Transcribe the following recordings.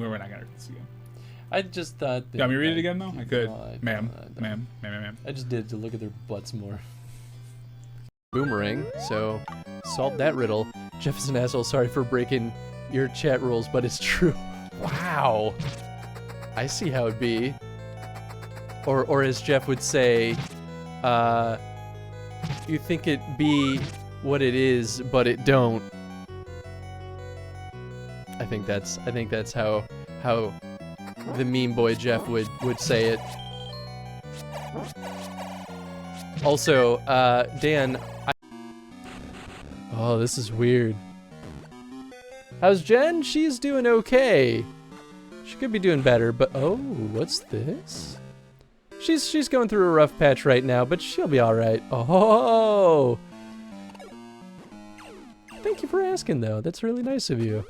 We're not gonna read this again. I just thought. You want me to read it again though? I could. No, Ma'am. don't. Ma'am. I just did to look at their butts more. Boomerang. So solve that riddle. Jeff is an asshole. Sorry for breaking your chat rules, but it's true. Wow. I see how it be. Or as Jeff would say, you think it be what it is, but it don't. I think that's how the meme boy Jeff would say it. Also, Dan, oh, this is weird. How's Jen? She's doing okay. She could be doing better, but oh, what's this? She's going through a rough patch right now, but she'll be all right. Oh, thank you for asking, though. That's really nice of you.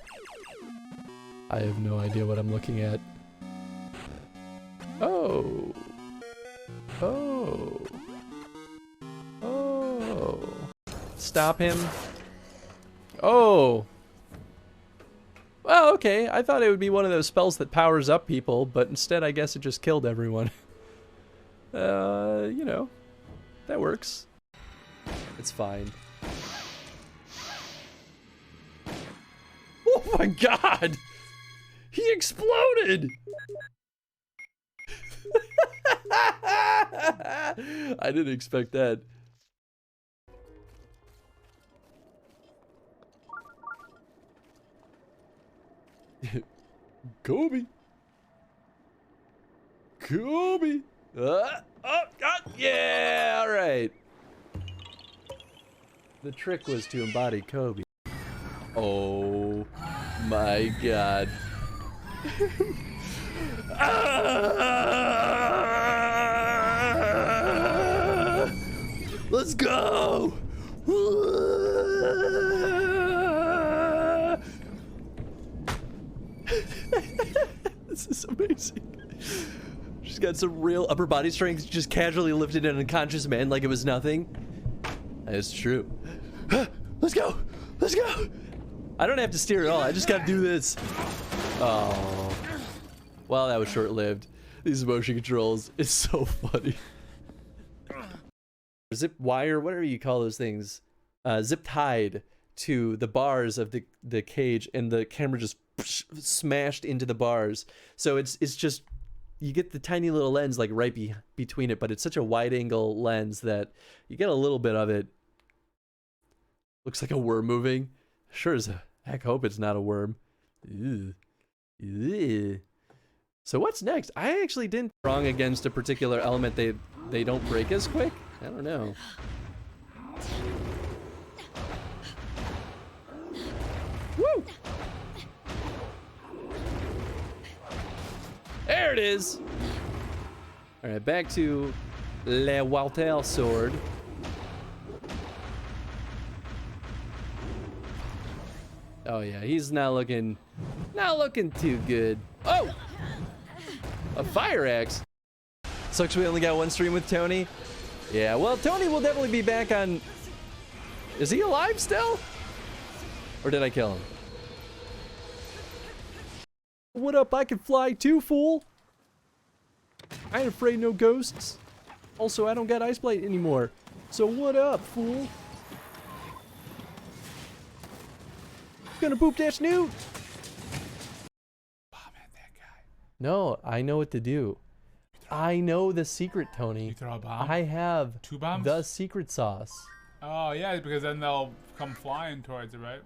I have no idea what I'm looking at. Oh. Oh. Oh. Stop him. Oh. Well, okay. I thought it would be one of those spells that powers up people, but instead I guess it just killed everyone. You know, that works. It's fine. Oh my god! He exploded! I didn't expect that. Kobe. Kobe. Oh, God. Yeah, all right. The trick was to embody Kobe. Oh my god. Let's go! This is amazing. She's got some real upper body strength, just casually lifted an unconscious man like it was nothing. That's true. Let's go! Let's go! I don't have to steer at all, I just gotta do this. Oh. Well, that was short-lived. These motion controls is so funny. Zip wire, whatever you call those things, zip tied to the bars of the cage, and the camera just smashed into the bars. So it's just, you get the tiny little lens like right between it, but it's such a wide angle lens that you get a little bit of it. Looks like a worm moving. Sure as heck hope it's not a worm. Ew. Ew. So what's next? I actually didn't wrong against a particular element. They don't break as quick. I don't know. Woo! There it is. All right, back to Le Walter sword. Oh yeah, he's not looking too good. Oh! A fire axe. Sucks we only got one stream with Tony. Yeah, well, Tony will definitely be back on... Is he alive still? Or did I kill him? What up? I can fly too, fool. I ain't afraid no ghosts. Also, I don't got ice blade anymore. So what up, fool? Gonna boop that snoot. Bomb at that guy. No, I know what to do. I know the secret, Tony. You throw a bomb? I have 2 bombs? the secret sauce. Oh, yeah, because then they'll come flying towards it, right?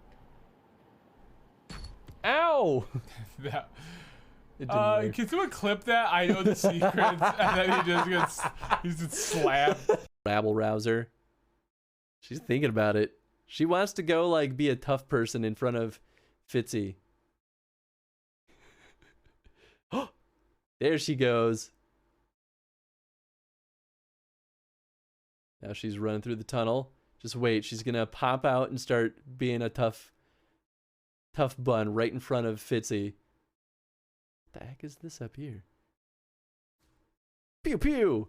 Ow! That, It didn't work. can someone clip that? I know the secrets, and then he's just slapped. Rabble rouser. She's thinking about it. She wants to go, like, be a tough person in front of Fitzy. There she goes. Now she's running through the tunnel. Just wait, she's gonna pop out and start being a tough bun right in front of Fitzy. What the heck is this up here? Pew pew!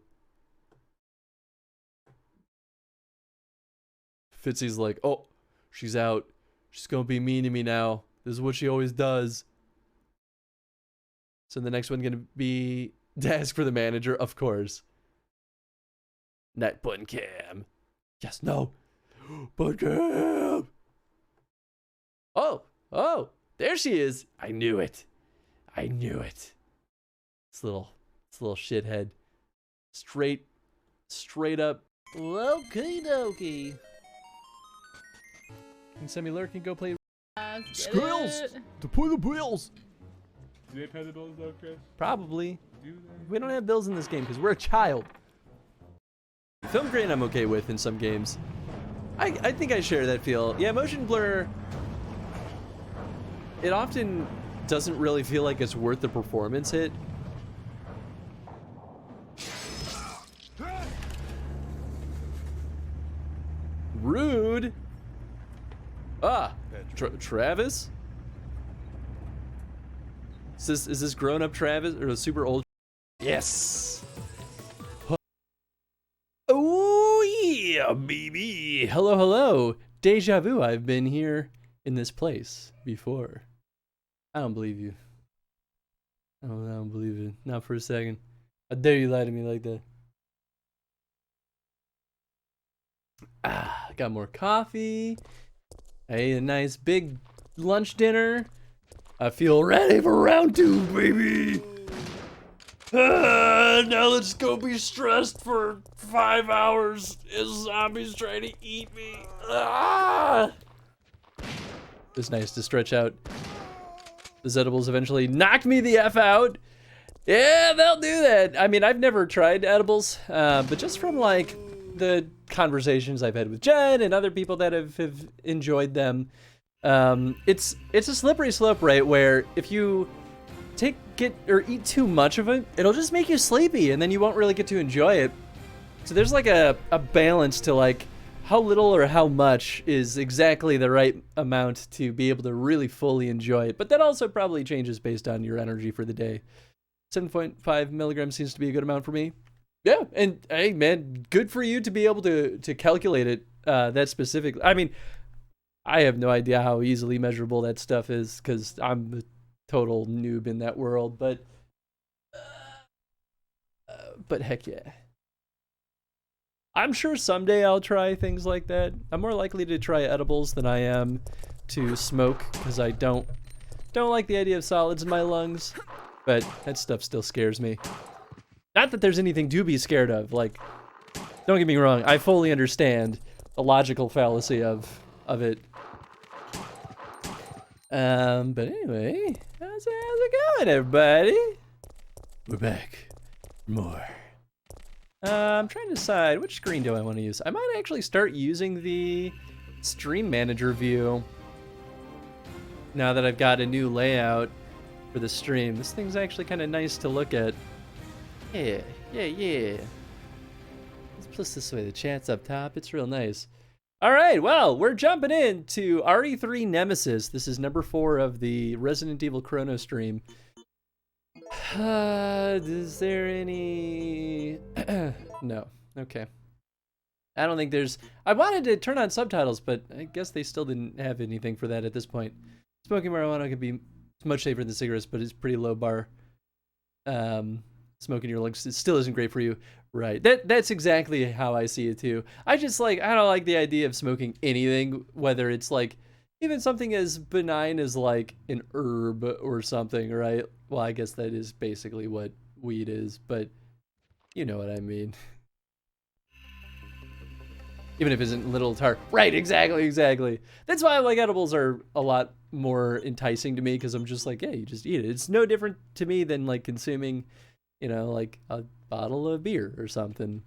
Fitzy's like, oh, she's out. She's gonna be mean to me now. This is what she always does. So the next one gonna be to ask for the manager, of course. Night button cam. Yes, no. Button cam. Oh, there she is. I knew it. This little shithead. Straight up. Okie dokie. Can send me lurking, go play Squirrels to pay the bills. Do they pay the bills though, Chris? Probably. Do they? We don't have bills in this game because we're a child. Film grain I'm okay with in some games. I think I share that feel. Yeah, motion blur, it often doesn't really feel like it's worth the performance hit. Rude. Travis? Is this grown-up Travis or a super old? Yes. Oh yeah, baby. Hello. Deja vu. I've been here in this place before. I don't believe you. I don't believe it. Not for a second. How dare you lie to me like that? Got more coffee. I ate a nice big lunch dinner. I feel ready for round 2, baby. Now let's go be stressed for 5 hours as zombies trying to eat me. It's nice to stretch out. The edibles eventually knock me the F out. Yeah, they'll do that. I mean, I've never tried edibles, but just from like the conversations I've had with Jen and other people that have enjoyed them, it's a slippery slope, right? Where if you eat too much of it, it'll just make you sleepy, and then you won't really get to enjoy it. So there's like a balance to like how little or how much is exactly the right amount to be able to really fully enjoy it. But that also probably changes based on your energy for the day. 7.5 milligrams seems to be a good amount for me. Yeah, and hey man, good for you to be able to calculate it that specifically. I mean, I have no idea how easily measurable that stuff is because I'm a total noob in that world, but heck yeah. I'm sure someday I'll try things like that. I'm more likely to try edibles than I am to smoke because I don't like the idea of solids in my lungs, but that stuff still scares me. Not that there's anything to be scared of, like, don't get me wrong, I fully understand the logical fallacy of it. But anyway, how's it going, everybody? We're back for more. I'm trying to decide which screen do I want to use. I might actually start using the stream manager view now that I've got a new layout for the stream. This thing's actually kind of nice to look at. Yeah. Let's plus this way. The chat's up top. It's real nice. All right, well, we're jumping into RE3 Nemesis. This is number 4 of the Resident Evil Chronostream. Is there any... No. Okay. I don't think there's... I wanted to turn on subtitles, but I guess they still didn't have anything for that at this point. Smoking marijuana can be much safer than cigarettes, but it's pretty low bar. Smoking your lungs still isn't great for you. Right. That's exactly how I see it too. I don't like the idea of smoking anything, whether it's like even something as benign as like an herb or something, right? Well, I guess that is basically what weed is, but you know what I mean. Even if it isn't little tar. Right, exactly. That's why like edibles are a lot more enticing to me, because I'm just like, yeah, you just eat it. It's no different to me than like consuming, you know, like a bottle of beer or something.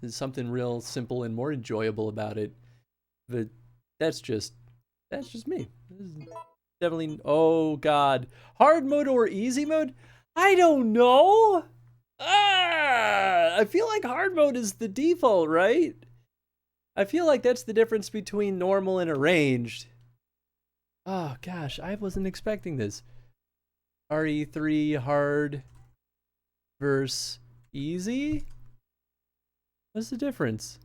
There's something real simple and more enjoyable about it. But that's just me. This is definitely, oh god. Hard mode or easy mode? I don't know. I feel like hard mode is the default, right? I feel like that's the difference between normal and arranged. Oh gosh, I wasn't expecting this. RE3 hard versus easy? What's the difference?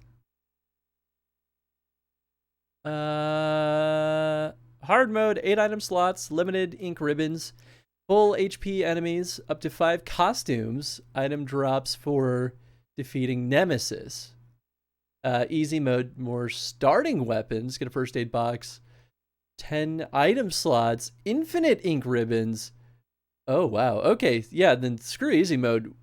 Hard mode, 8 item slots, limited ink ribbons, Full HP enemies, up to 5 costumes, item drops for defeating Nemesis. Easy mode, more starting weapons, get a first aid box, 10 item slots, infinite ink ribbons. Oh, wow. Okay, yeah, then screw easy mode.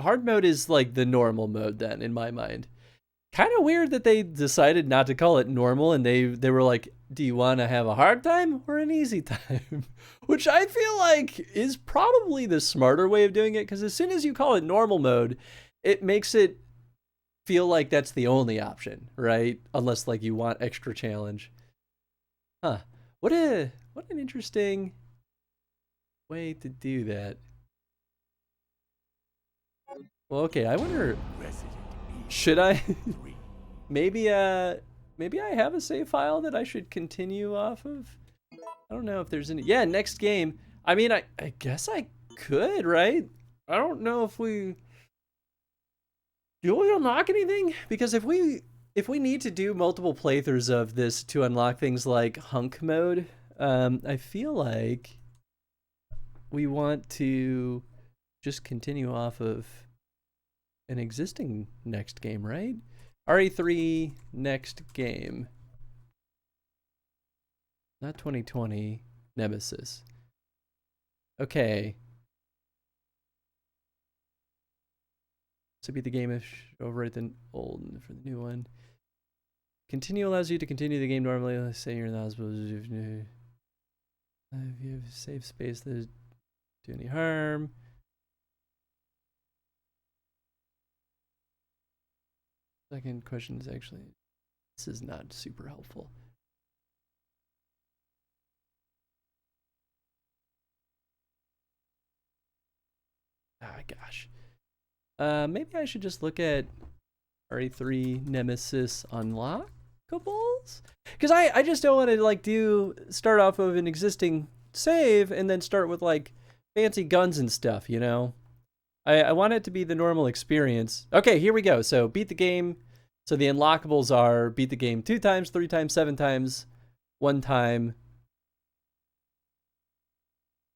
Hard mode is like the normal mode then, in my mind. Kind of weird that they decided not to call it normal, and they were like, do you want to have a hard time or an easy time? Which I feel like is probably the smarter way of doing it, because as soon as you call it normal mode, it makes it feel like that's the only option, right? Unless like you want extra challenge. Huh. What an interesting way to do that. Well, okay, I wonder, should I maybe I have a save file that I should continue off of? I don't know if there's any. Yeah, next game. I mean, I guess I could, right? I don't know if do we unlock anything? Because if we need to do multiple playthroughs of this to unlock things like hunk mode, I feel like we want to just continue off of an existing next game, right? RE3 next game. Not 2020, Nemesis. Okay. So beat the game if overwrite the old for the new one. Continue allows you to continue the game normally. Let's say you're not supposed to do. If you have safe space, that doesn't do any harm. Second question is actually, this is not super helpful. Ah, gosh. Maybe I should just look at RE3 Nemesis unlockables? Because I just don't want to like start off of an existing save and then start with like fancy guns and stuff, you know? I want it to be the normal experience. Okay, here we go. So beat the game. So the unlockables are beat the game 2 times, 3 times, 7 times, 1 time.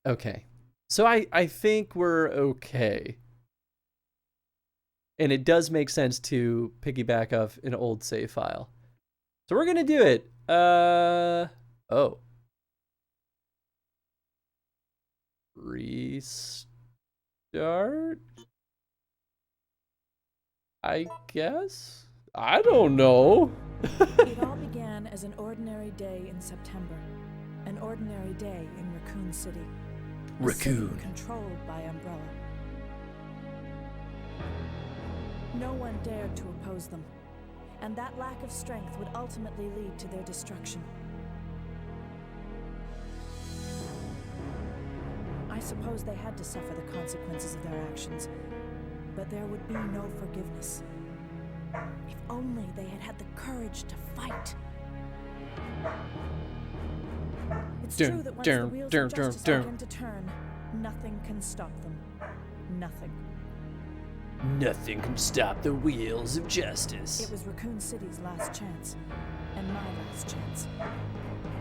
Okay. So I think we're okay. And it does make sense to piggyback off an old save file. So we're gonna do it. Oh. Restart? I guess? I don't know. It all began as an ordinary day in September. An ordinary day in Raccoon City. A city controlled by Umbrella. No one dared to oppose them, and that lack of strength would ultimately lead to their destruction. I suppose they had to suffer the consequences of their actions, but there would be no forgiveness. If only they had had the courage to fight. It's true that once the wheels of justice begin to turn, nothing can stop them. Nothing. Nothing can stop the wheels of justice. It was Raccoon City's last chance, and my last chance.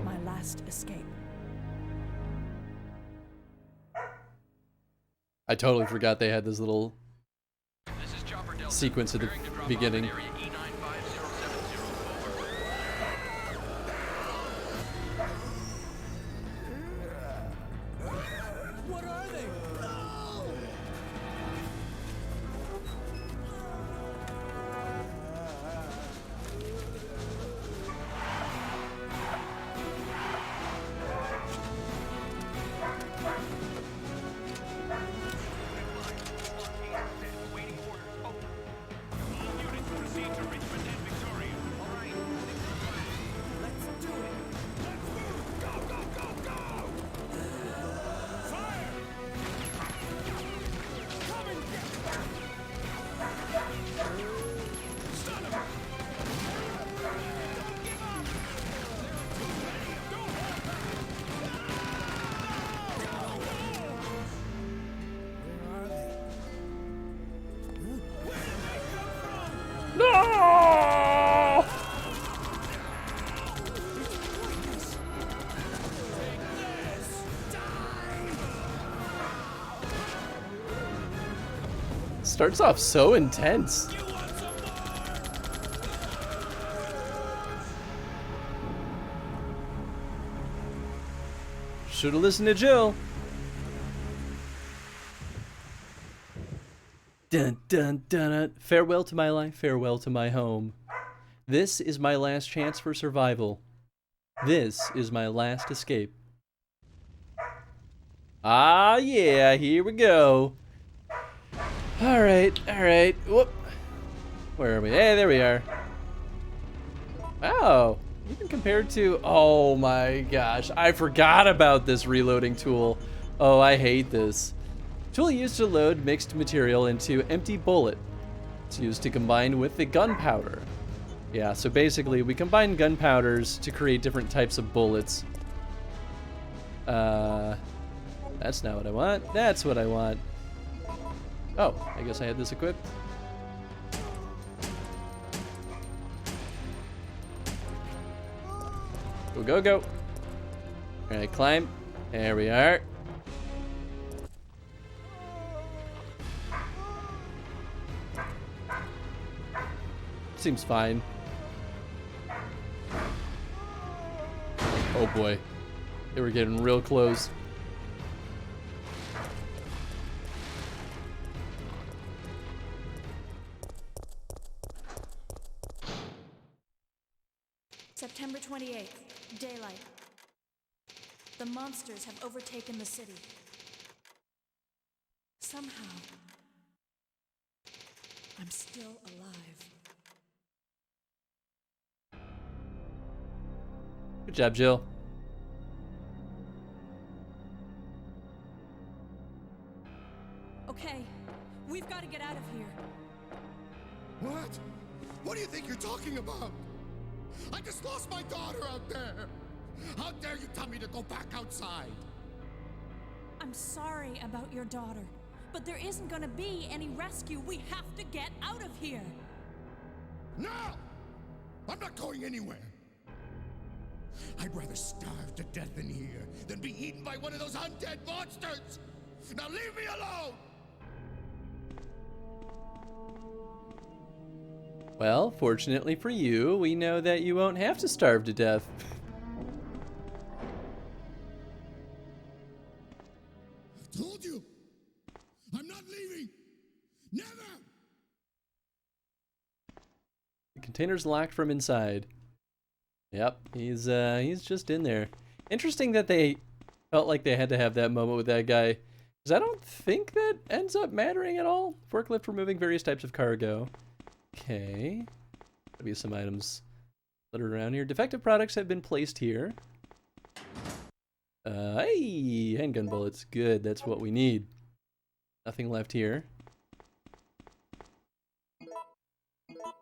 My last escape. I totally forgot they had this little sequence at the beginning. What are they? Starts off so intense. Should have listened to Jill. Dun, dun, dun, dun. Farewell to my life, farewell to my home. This is my last chance for survival. This is my last escape. Ah, yeah, here we go. Alright, alright. Whoop. Where are we? Hey, there we are. Wow. Even compared to... Oh my gosh. I forgot about this reloading tool. Oh, I hate this. Tool used to load mixed material into empty bullet. It's used to combine with the gunpowder. Yeah, so basically we combine gunpowders to create different types of bullets. That's not what I want. That's what I want. Oh, I guess I had this equipped. Go, go, go. All right, climb. There we are. Seems fine. Oh boy. They were getting real close. September 28th, daylight. The monsters have overtaken the city. Somehow, I'm still alive. Good job, Jill. Okay, we've got to get out of here. What? What do you think you're talking about? I just lost my daughter out there. How dare you tell me to go back outside? I'm sorry about your daughter, but there isn't gonna be any rescue. We have to get out of here. No! I'm not going anywhere. I'd rather starve to death in here than be eaten by one of those undead monsters. Now leave me alone! Well, fortunately for you, we know that you won't have to starve to death. I told you! I'm not leaving! Never! The container's locked from inside. Yep, he's just in there. Interesting that they felt like they had to have that moment with that guy, because I don't think that ends up mattering at all. Forklift removing various types of cargo. Okay. There'll be some items littered around here. Defective products have been placed here. Hey, handgun bullets. Good, that's what we need. Nothing left here.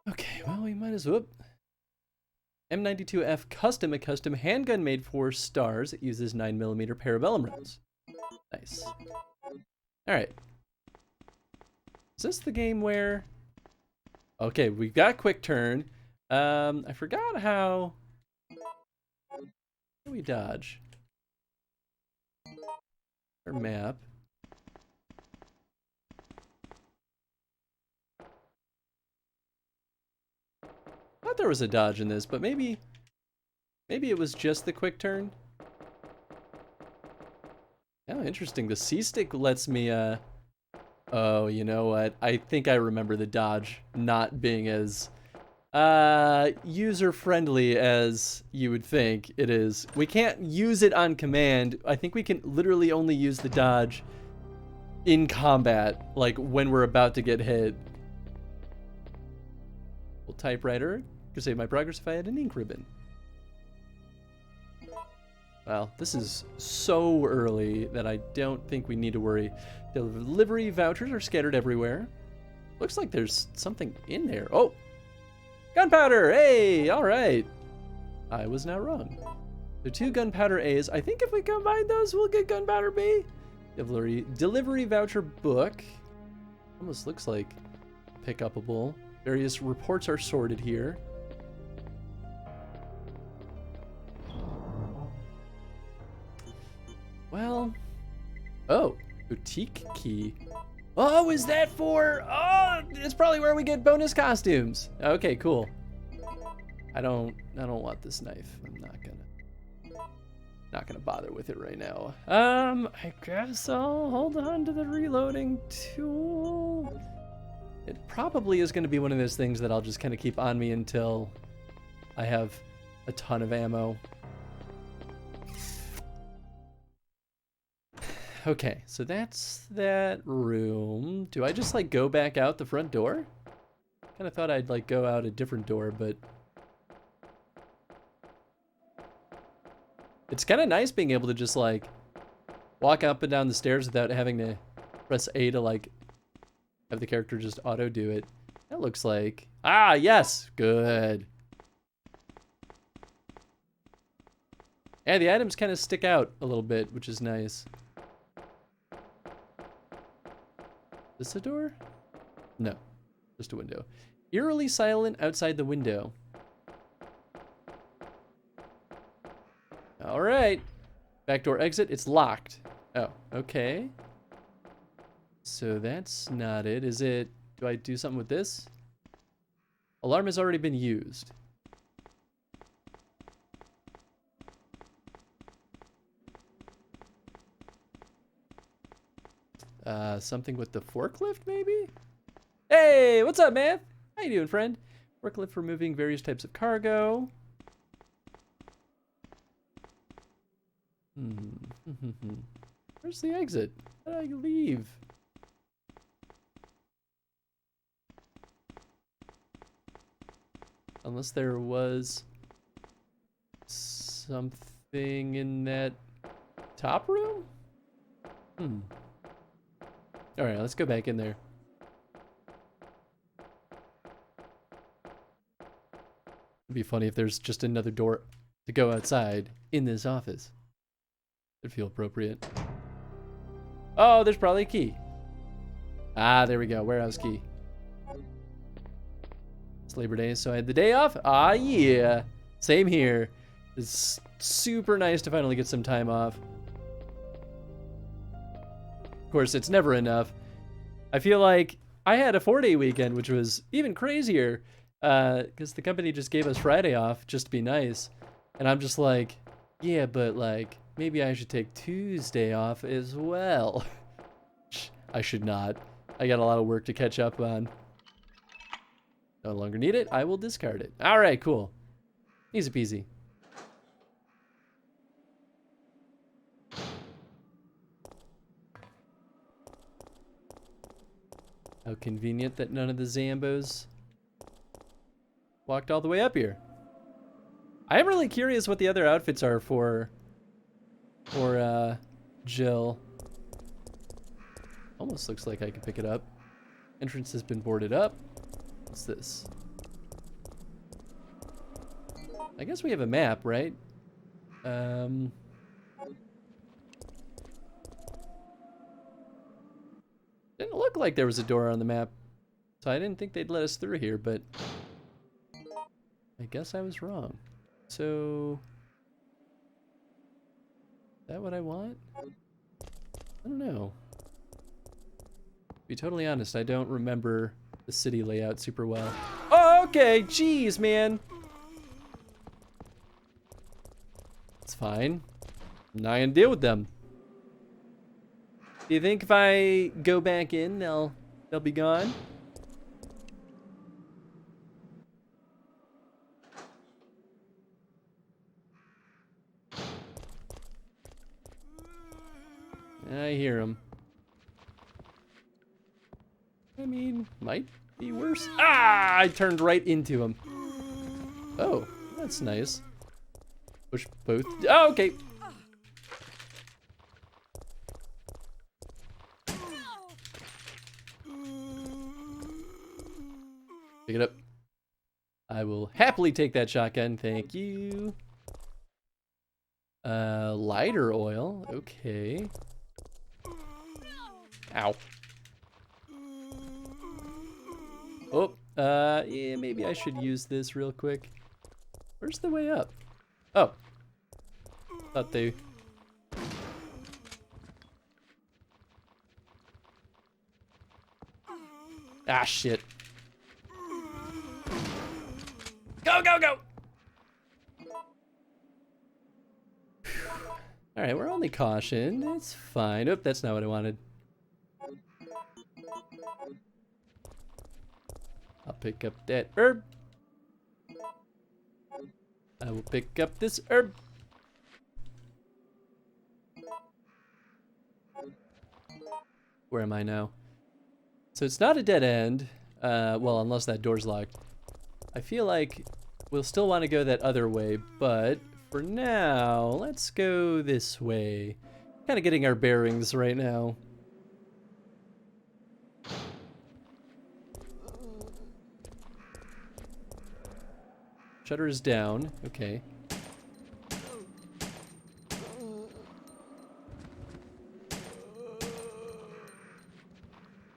Okay, well, we might as well. M92F Custom, a custom handgun made for stars. It uses 9mm parabellum rounds. Nice. Alright. Is this the game where... Okay, we've got quick turn. I forgot how do we dodge? Our map. I thought there was a dodge in this, but maybe it was just the quick turn. Oh, interesting. The C-stick lets me oh, you know what? I think I remember the dodge not being as user-friendly as you would think it is. We can't use it on command. I think we can literally only use the dodge in combat, like when we're about to get hit. Well, typewriter could save my progress if I had an ink ribbon. Well, this is so early that I don't think we need to worry. Delivery vouchers are scattered everywhere. Looks like there's something in there. Oh! Gunpowder! Hey! Alright. I was not wrong. There are 2 gunpowder A's. I think if we combine those, we'll get gunpowder B. Delivery voucher book. Almost looks like pick-upable. Various reports are sorted here. Well, oh, boutique key. Oh, is that for? Oh, it's probably where we get bonus costumes. Okay, cool. I don't want this knife. I'm not gonna bother with it right now. I guess I'll hold on to the reloading tool. It probably is gonna be one of those things that I'll just kind of keep on me until I have a ton of ammo. Okay, so that's that room. Do I just like go back out the front door? Kind of thought I'd like go out a different door, but it's kind of nice being able to just like walk up and down the stairs without having to press A to like have the character just auto do it. That looks like, ah, yes, good. Yeah, the items kind of stick out a little bit, which is nice. Is this a door? No, just a window. Eerily silent outside the window. All right, back door exit, it's locked. Oh, okay. So that's not it, is it? Do I do something with this? Alarm has already been used. Something with the forklift, maybe? Hey, what's up, man? How you doing, friend? Forklift for moving various types of cargo. Where's the exit? How do I leave? Unless there was something in that top room? All right, let's go back in there. It'd be funny if there's just another door to go outside in this office. It'd feel appropriate. Oh, there's probably a key. Ah, there we go, warehouse key. It's Labor Day, so I had the day off. Ah, yeah, same here. It's super nice to finally get some time off. Of course, it's never enough. I feel like I had a 4-day weekend, which was even crazier, because the company just gave us Friday off just to be nice. And I'm just like, yeah, but like, maybe I should take Tuesday off as well. I should not. I got a lot of work to catch up on. No longer need it. I will discard it. All right, cool. Easy peasy. How convenient that none of the Zambos walked all the way up here. I am really curious what the other outfits are for Jill. Almost looks like I can pick it up. Entrance has been boarded up. What's this? I guess we have a map, right? Didn't look like there was a door on the map, so I didn't think they'd let us through here, but I guess I was wrong. So, is that what I want? I don't know. To be totally honest, I don't remember the city layout super well. Oh, okay, jeez, man. It's fine. I'm not gonna deal with them. Do you think if I go back in, they'll be gone? I hear them. I mean, might be worse. Ah! I turned right into him. Oh, that's nice. Push both. Oh, okay. Pick it up. I will happily take that shotgun. Thank you. Lighter oil. Okay. Ow. Oh, yeah, maybe I should use this real quick. Where's the way up? Oh. Thought they... Ah, shit. Go, go, go! Alright, we're only cautioned. It's fine. Oop, that's not what I wanted. I'll pick up that herb. I will pick up this herb. Where am I now? So it's not a dead end. Well, unless that door's locked. I feel like we'll still want to go that other way, but for now, let's go this way. Kind of getting our bearings right now. Shutter is down. Okay.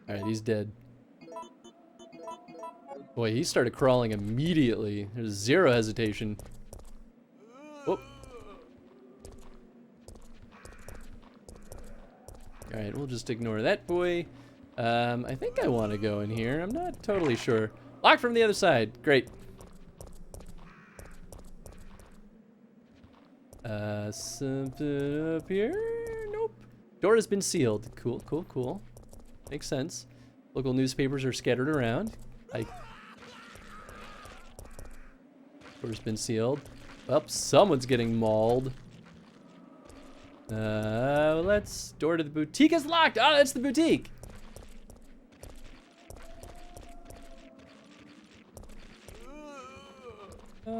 Alright, he's dead. Boy, he started crawling immediately. There's zero hesitation. Whoop. Alright, we'll just ignore that boy. I think I want to go in here. I'm not totally sure. Locked from the other side. Great. Something up here? Nope. Door has been sealed. Cool, cool, cool. Makes sense. Local newspapers are scattered around. Door's been sealed. Well, someone's getting mauled. Door to the boutique is locked. Oh, that's the boutique. I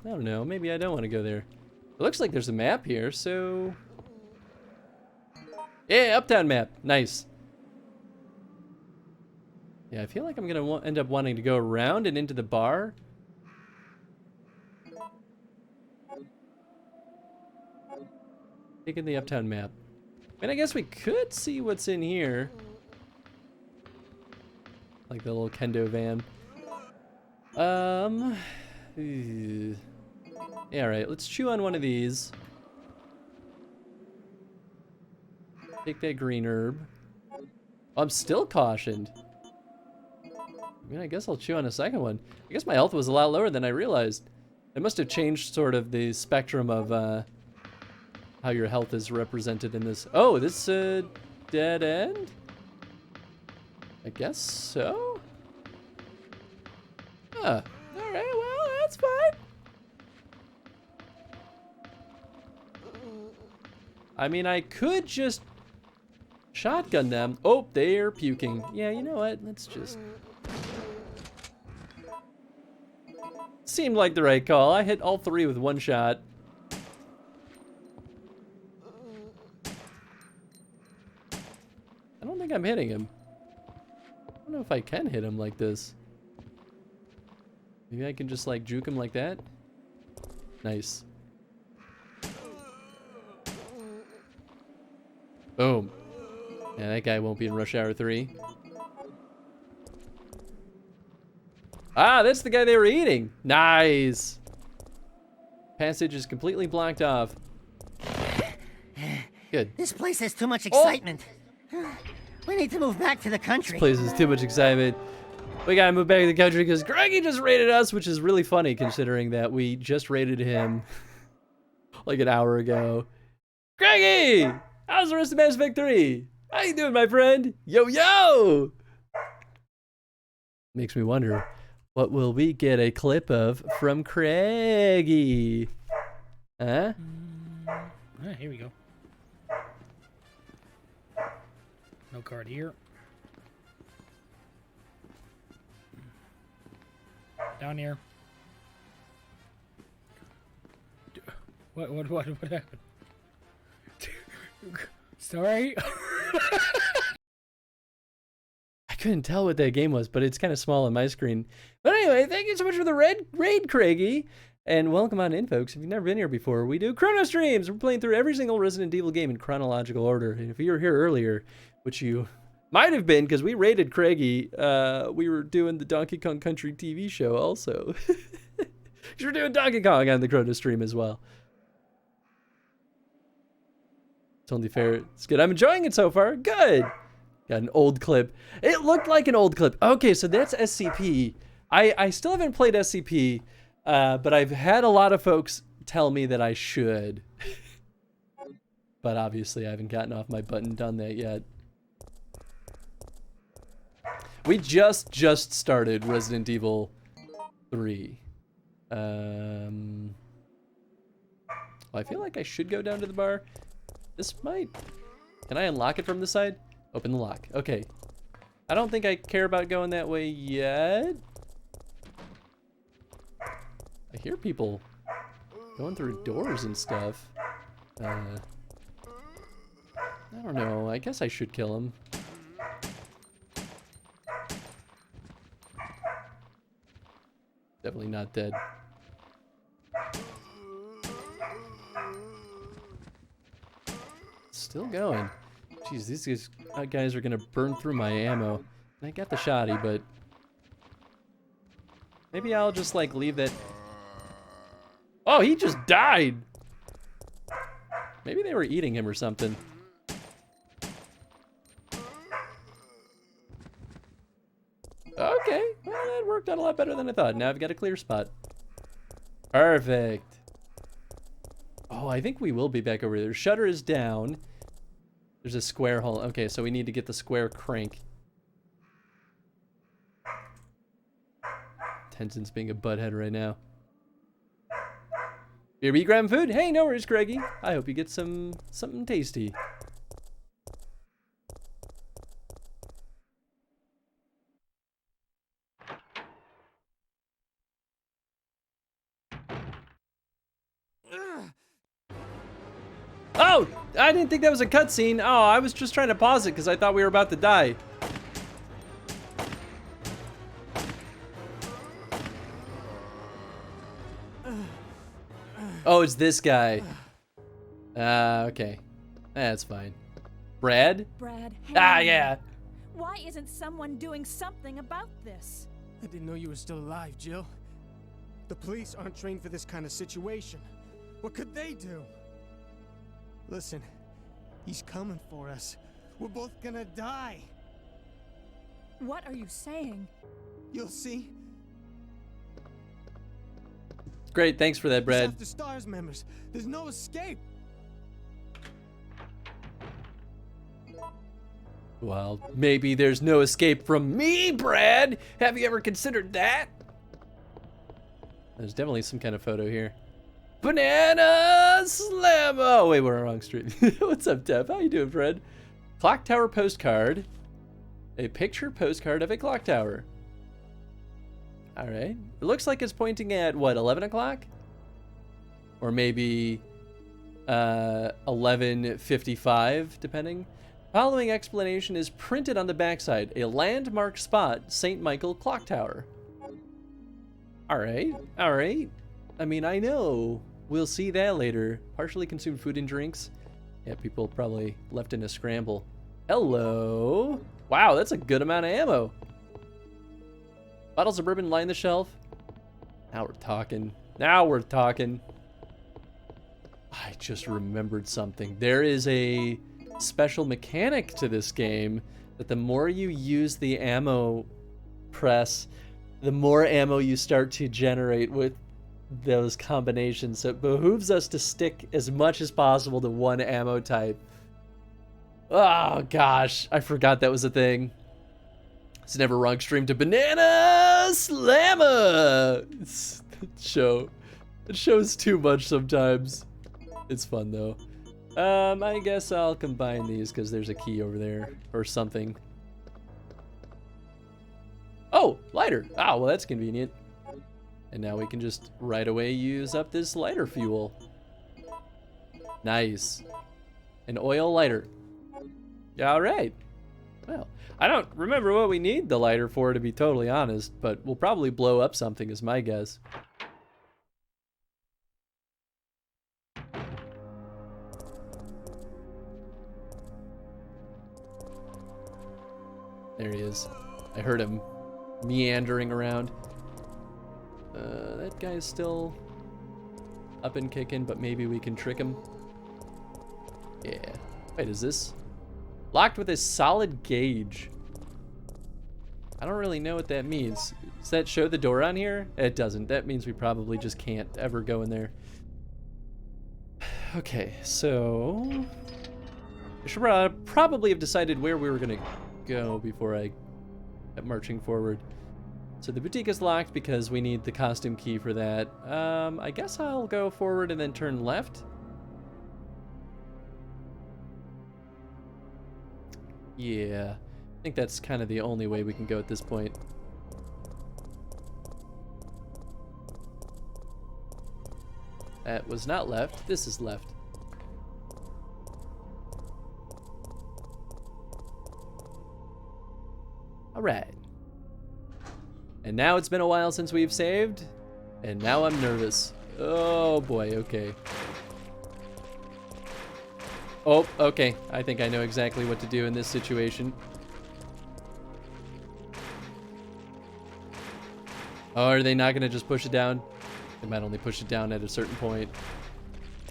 don't know. Maybe I don't want to go there. It looks like there's a map here, so... Yeah, Uptown map. Nice. Yeah, I feel like I'm going to end up wanting to go around and into the bar. Taking the Uptown map. I mean, I guess we could see what's in here. Like the little kendo van. Yeah, alright, let's chew on one of these. Take that green herb. Oh, I'm still cautioned. I mean, I guess I'll chew on a second one. I guess my health was a lot lower than I realized. It must have changed sort of the spectrum of how your health is represented in this. Oh, this dead end? I guess so? Huh. Alright, well, that's fine. I mean, I could just shotgun them. Oh, they're puking. Yeah, you know what? Let's just... Seemed like the right call. I hit all three with one shot. I don't think I'm hitting him. I don't know if I can hit him like this. Maybe I can just like juke him like that. Nice. Boom. Yeah, that guy won't be in Rush Hour 3. Ah, that's the guy they were eating. Nice. Passage is completely blocked off. Good. This place has too much excitement. We need to move back to the country. This place is too much excitement. We gotta move back to the country because Greggy just raided us, which is really funny considering that we just raided him like an hour ago. Greggy! How's the rest of Mass Effect 3? How you doing, my friend? Yo, yo! Makes me wonder, what will we get a clip of from Craigie? Huh? Here we go. No card here. Down here. What happened? Sorry? I couldn't tell what that game was, but it's kind of small on my screen. But anyway, thank you so much for the raid, Craigie. And welcome on in, folks. If you've never been here before, we do Chronostreams. We're playing through every single Resident Evil game in chronological order. And if you were here earlier, which you might have been, because we raided Craigie, we were doing the Donkey Kong Country TV show also. Because we're doing Donkey Kong on the Chronostream as well. It's only fair. It's good. I'm enjoying it so far. Good. Got an old clip. It looked like an old clip. Okay, so that's SCP. I still haven't played SCP, but I've had a lot of folks tell me that I should. But obviously I haven't gotten off my butt and done that yet. We just started Resident Evil 3. I feel like I should go down to the bar. This might... Can I unlock it from the side? Open the lock. Okay. I don't think I care about going that way yet. I hear people going through doors and stuff. I don't know. I guess I should kill him. Definitely not dead. Still going. Jeez, these guys are gonna burn through my ammo. I got the shotty, but maybe I'll just like leave that. Oh, he just died. Maybe they were eating him or something. Okay, well, that worked out a lot better than I thought. Now I've got a clear spot. Perfect. Oh, I think we will be back over there. Shutter is down. There's a square hole. Okay, so we need to get the square crank. Tension's being a butthead right now. Here we grab food. Hey, no worries, Greggy. I hope you get something tasty. Oh, I didn't think that was a cutscene. Oh, I was just trying to pause it because I thought we were about to die. Oh, it's this guy. Okay. That's fine. Brad? Brad, Yeah. why isn't someone doing something about this? I didn't know you were still alive, Jill. The police aren't trained for this kind of situation. What could they do? Listen, he's coming for us. We're both gonna die. What are you saying? You'll see. Great, thanks for that, He's Brad. after STARS members. There's no escape. Well, maybe there's no escape from me, Brad. Have you ever considered that? There's definitely some kind of photo here. Banana Slam! Oh, wait, we're on the wrong street. What's up, Dev? How you doing, Fred? Clock tower postcard. A picture postcard of a clock tower. All right. It looks like it's pointing at, what, 11 o'clock? Or maybe 11:55, depending. Following explanation is printed on the backside. A landmark spot, St. Michael Clock Tower. All right. I mean, I know. We'll see that later. Partially consumed food and drinks. Yeah, people probably left in a scramble. Hello. Wow, that's a good amount of ammo. Bottles of bourbon line the shelf. Now we're talking. I just remembered something. There is a special mechanic to this game that the more you use the ammo press, the more ammo you start to generate with those combinations. So it behooves us to stick as much as possible to one ammo type. Oh gosh, I forgot that was a thing. It's never wrong stream to Banana Slammer. It shows too much sometimes. It's fun though. I guess I'll combine these because there's a key over there or something. Oh, lighter. Ah, well that's convenient. And now we can just right away use up this lighter fuel. Nice. An oil lighter. All right. Well, I don't remember what we need the lighter for, to be totally honest, but we'll probably blow up something is my guess. There he is. I heard him meandering around. That guy's still up and kicking, but maybe we can trick him. Yeah. Wait, is this? Locked with a solid gauge. I don't really know what that means. Does that show the door on here? It doesn't. That means we probably just can't ever go in there. Okay, so... I should probably have decided where we were going to go before I kept marching forward. So the boutique is locked because we need the costume key for that. I guess I'll go forward and then turn left. Yeah, I think that's kind of the only way we can go at this point. That was not left. This is left. All right. And now it's been a while since we've saved, and now I'm nervous. Oh boy, okay. Oh, okay. I think I know exactly what to do in this situation. Oh, are they not gonna just push it down? They might only push it down at a certain point.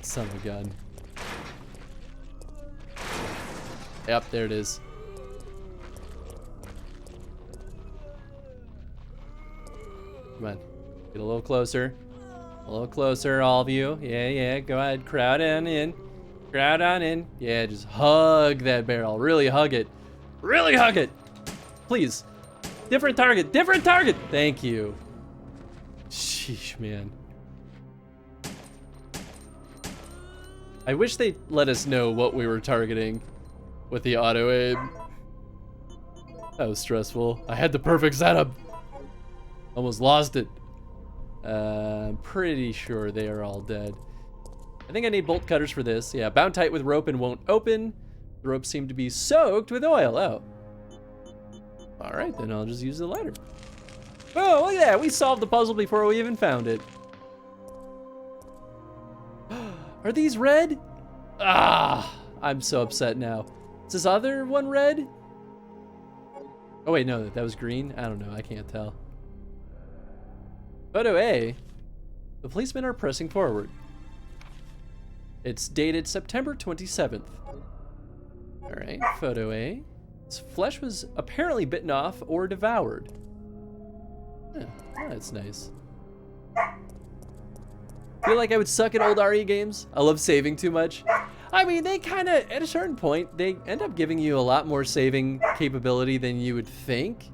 Son of a gun. Yep, there it is. Come on, get a little closer. A little closer, all of you. Yeah, yeah, go ahead, crowd on in. Crowd on in. Yeah, just hug that barrel. Really hug it. Really hug it. Please. Different target, different target. Thank you. Sheesh, man. I wish they let us know what we were targeting with the auto aim. That was stressful. I had the perfect setup. Almost lost it. I'm pretty sure they are all dead. I think I need bolt cutters for this. Yeah, bound tight with rope and won't open. The ropes seem to be soaked with oil. Oh. All right, then I'll just use the lighter. Oh, look at that. We solved the puzzle before we even found it. Are these red? Ah, I'm so upset now. Is this other one red? Oh, wait, no, that was green. I don't know. I can't tell. Photo A. The policemen are pressing forward. It's dated September 27th. All right, photo A. Its flesh was apparently bitten off or devoured. Yeah, that's nice. Feel like I would suck at old RE games. I love saving too much. I mean, they kind of, at a certain point, they end up giving you a lot more saving capability than you would think.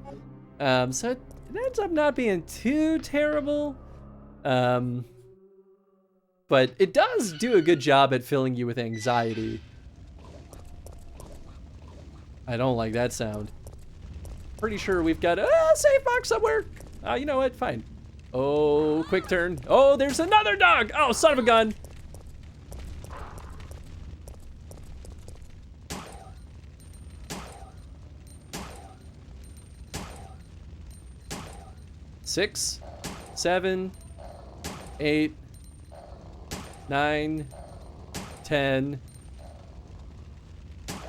So it ends up not being too terrible. But it does do a good job at filling you with anxiety. I don't like that sound. Pretty sure we've got a safe box somewhere. You know what? Fine. Oh, quick turn. Oh, there's another dog. Oh, son of a gun. Six, 7, 8, 9, 10,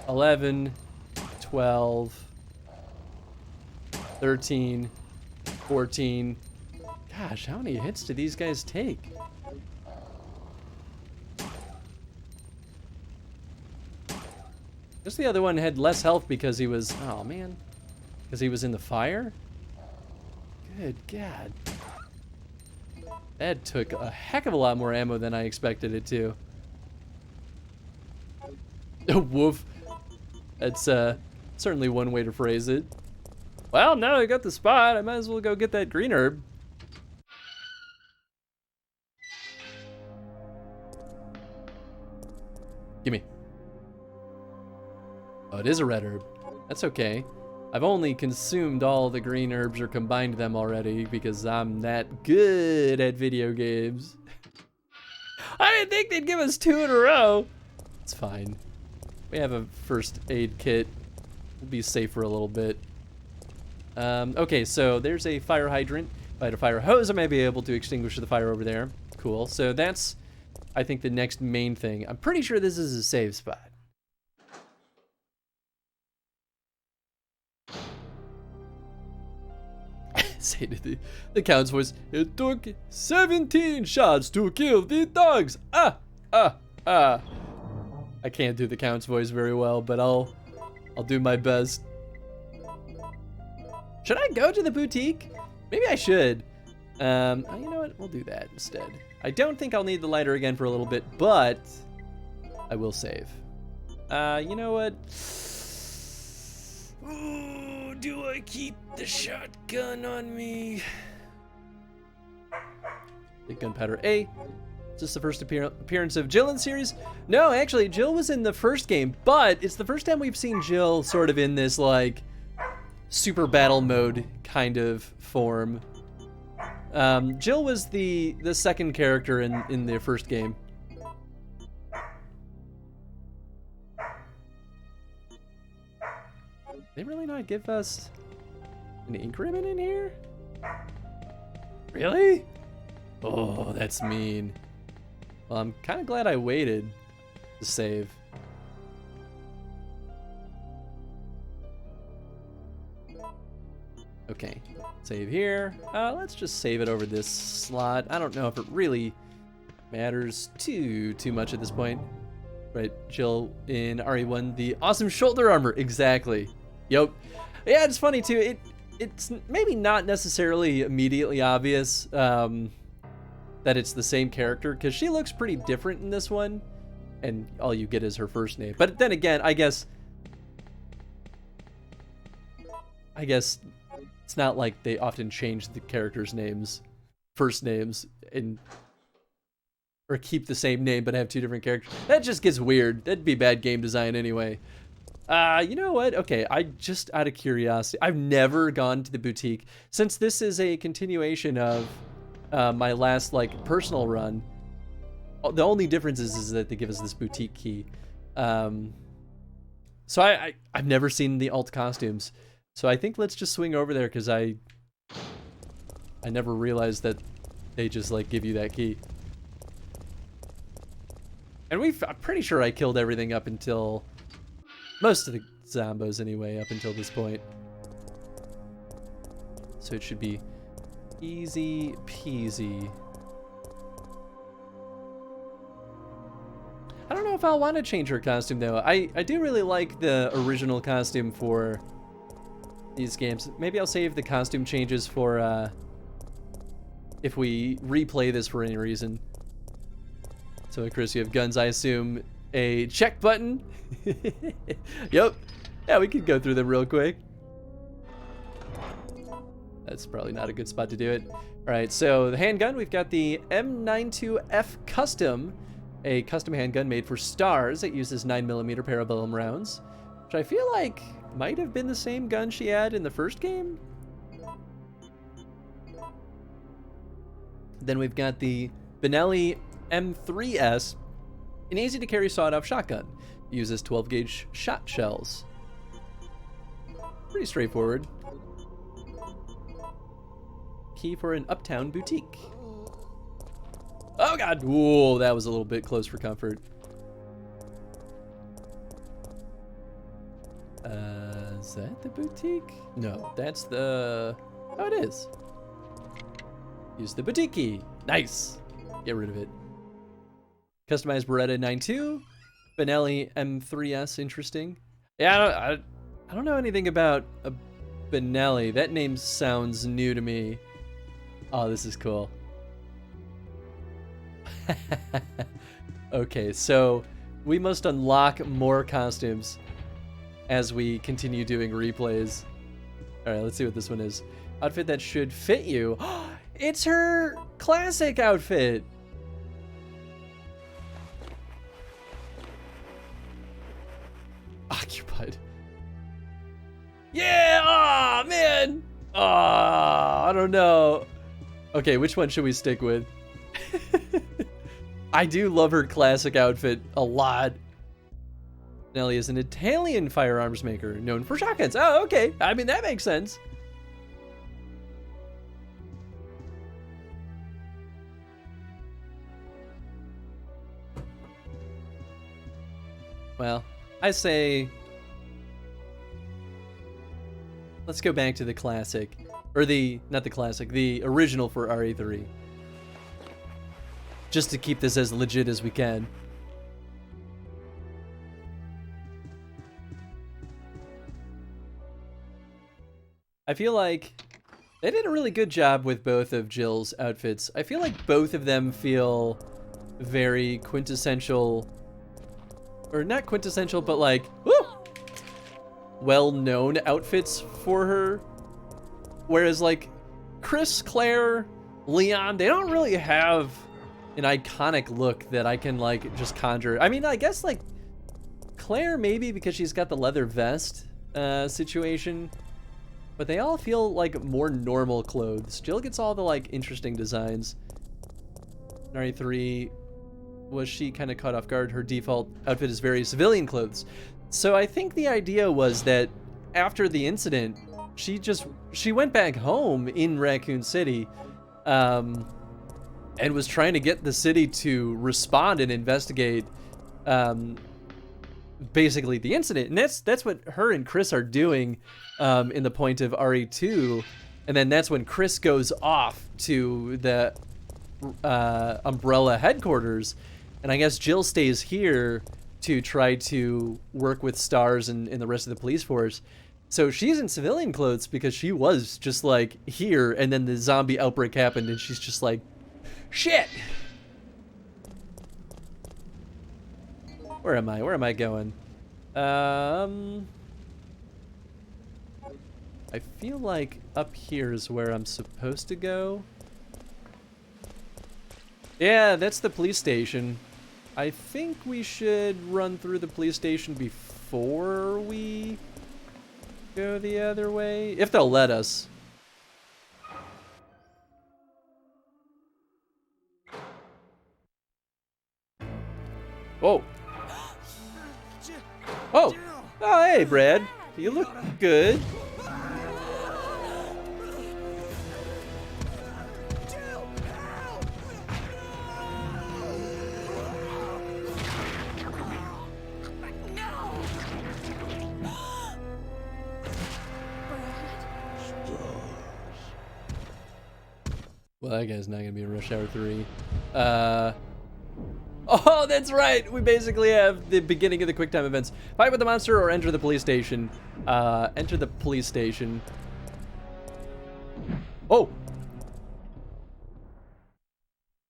11, 12, 13, 14. Gosh, how many hits do these guys take? Guess the other one had less health because he was, oh man, because he was in the fire? Good God. That took a heck of a lot more ammo than I expected it to. Woof. That's certainly one way to phrase it. Well, now I got the spot, I might as well go get that green herb. Gimme. Oh, it is a red herb. That's okay. I've only consumed all the green herbs or combined them already because I'm that good at video games. I didn't think they'd give us 2 in a row. It's fine. We have a first aid kit. We'll be safe for a little bit. Okay, so there's a fire hydrant. If I had a fire hose, I might be able to extinguish the fire over there. Cool. So that's, I think, the next main thing. I'm pretty sure this is a save spot. Say to the count's voice, it took 17 shots to kill the dogs. I can't do the count's voice very well, but I'll I'll do my best. Should I go to the boutique? Maybe I should. You know what? We'll do that instead. I don't think I'll need the lighter again for a little bit, but I will save. You know what? Ooh, do I keep the shotgun on me? Big gunpowder A. Is this the first appearance of Jill in the series? No, actually, Jill was in the first game, but it's the first time we've seen Jill sort of in this, like, super battle mode kind of form. Jill was the second character in the first game. They really not give us an ink ribbon in here? Really? Oh, that's mean. Well, I'm kind of glad I waited to save. Okay, save here. Let's just save it over this slot. I don't know if it really matters too much at this point. Right, Jill in RE1, the awesome shoulder armor. Exactly. Yep. Yeah, it's funny too. It's maybe not necessarily immediately obvious that it's the same character, because she looks pretty different in this one, and all you get is her first name. But then again, I guess it's not like they often change the characters' names, first names, or keep the same name but have two different characters. That just gets weird. That'd be bad game design anyway. You know what? Okay, just out of curiosity, I've never gone to the boutique. Since this is a continuation of my last, like, personal run, the only difference is that they give us this boutique key. So I've never seen the alt costumes. So I think let's just swing over there, because I never realized that they just, like, give you that key. And I'm pretty sure I killed everything up until... most of the zombos anyway, up until this point. So it should be easy peasy. I don't know if I'll want to change her costume though. I do really like the original costume for these games. Maybe I'll save the costume changes for if we replay this for any reason. So Chris, you have guns, I assume a check button. Yep. Yeah, we could go through them real quick. That's probably not a good spot to do it. All right, so the handgun, we've got the M92F Custom, a custom handgun made for stars. It uses 9mm parabellum rounds, which I feel like might have been the same gun she had in the first game. Then we've got the Benelli M3S, an easy-to-carry sawed-off shotgun. It uses 12-gauge shot shells. Pretty straightforward. Key for an uptown boutique. Oh god! Whoa, that was a little bit close for comfort. Is that the boutique? No, that's the... oh, it is. Use the boutique key. Nice! Get rid of it. Customized Beretta 9.2. Benelli M3S, interesting. Yeah, I don't know anything about a Benelli. That name sounds new to me. Oh, this is cool. Okay, so we must unlock more costumes as we continue doing replays. All right, let's see what this one is. Outfit that should fit you. It's her classic outfit. Occupied. Yeah! Aw, man! Aw, I don't know. Okay, which one should we stick with? I do love her classic outfit a lot. Nelly is an Italian firearms maker known for shotguns. Oh, okay. I mean, that makes sense. Well, I say let's go back to the classic. Or not the classic, the original for RE3. Just to keep this as legit as we can. I feel like they did a really good job with both of Jill's outfits. I feel like both of them feel very quintessential, or not quintessential, but like, woo, well-known outfits for her. Whereas like Chris, Claire, Leon, they don't really have an iconic look that I can like just conjure. I mean, I guess like Claire maybe because she's got the leather vest situation, but they all feel like more normal clothes. Jill gets all the like interesting designs. RE3, was she kind of caught off guard? Her default outfit is very civilian clothes. So I think the idea was that after the incident, she went back home in Raccoon City, and was trying to get the city to respond and investigate basically the incident. And that's what her and Chris are doing in the point of RE2. And then that's when Chris goes off to the Umbrella headquarters. And I guess Jill stays here to try to work with Stars and the rest of the police force. So she's in civilian clothes because she was just like here, and then the zombie outbreak happened and she's just like, shit! Where am I? Where am I going? I feel like up here is where I'm supposed to go. Yeah, that's the police station. I think we should run through the police station before we go the other way, if they'll let us. Whoa. Oh. Oh, hey, Brad. You look good. Well, that guy's not gonna be in Rush Hour 3. Oh, that's right! We basically have the beginning of the QuickTime events. Fight with the monster or enter the police station. Enter the police station. Oh!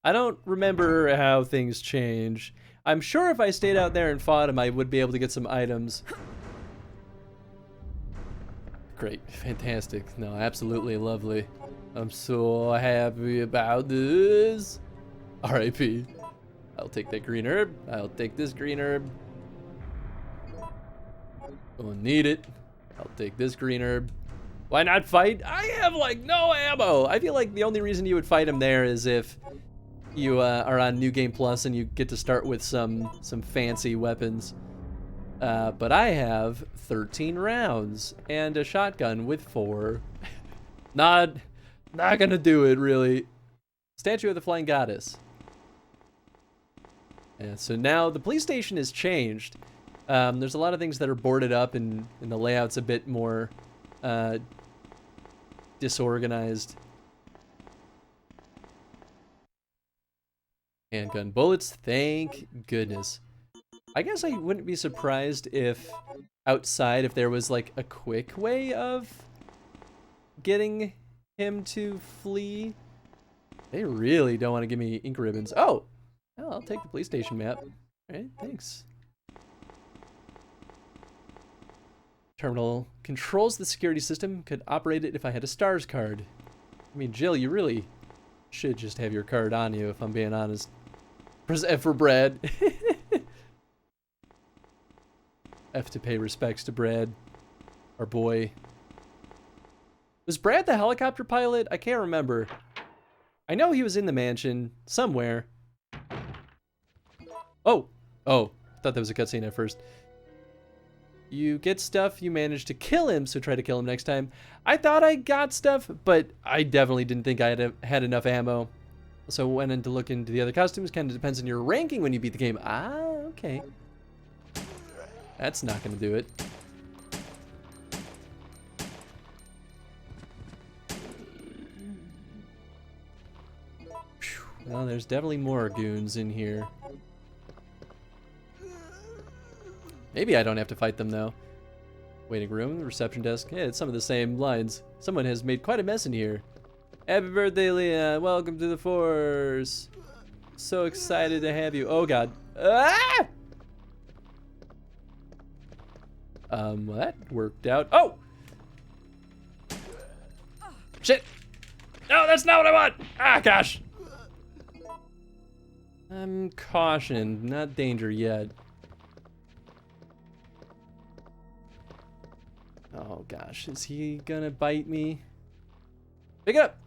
I don't remember how things change. I'm sure if I stayed out there and fought him, I would be able to get some items. Great. Fantastic. No, absolutely lovely. I'm so happy about this. R.I.P. I'll take that green herb. I'll take this green herb. Don't need it. I'll take this green herb. Why not fight? I have like no ammo. I feel like the only reason you would fight him there is if you are on New Game Plus and you get to start with some fancy weapons. But I have 13 rounds and a shotgun with 4. Not gonna do it, really. Statue of the Flying Goddess. Yeah, so now the police station has changed. There's a lot of things that are boarded up and the layout's a bit more disorganized. Handgun bullets, thank goodness. I guess I wouldn't be surprised if outside, if there was like a quick way of getting him to flee. They really don't want to give me ink ribbons. Oh, well, I'll take the police station map. All right, thanks. Terminal controls the security system. Could operate it if I had a STARS card. I mean, Jill, you really should just have your card on you, if I'm being honest. F for Brad. F to pay respects to Brad, our boy. Was Brad the helicopter pilot? I can't remember. I know he was in the mansion somewhere. Oh, I thought that was a cutscene at first. You get stuff, you manage to kill him, so try to kill him next time. I thought I got stuff, but I definitely didn't think I had enough ammo. So went in to look into the other costumes. Kind of depends on your ranking when you beat the game. Ah, okay. That's not gonna do it. Well, there's definitely more goons in here. Maybe I don't have to fight them, though. Waiting room, reception desk. Yeah, it's some of the same lines. Someone has made quite a mess in here. Happy birthday, Leah. Welcome to the Force. So excited to have you. Oh, God. Ah! Well, that worked out. Oh! Shit! No, that's not what I want! Ah, gosh! I'm cautioned, not danger yet. Oh, gosh, is he gonna bite me? Pick it up!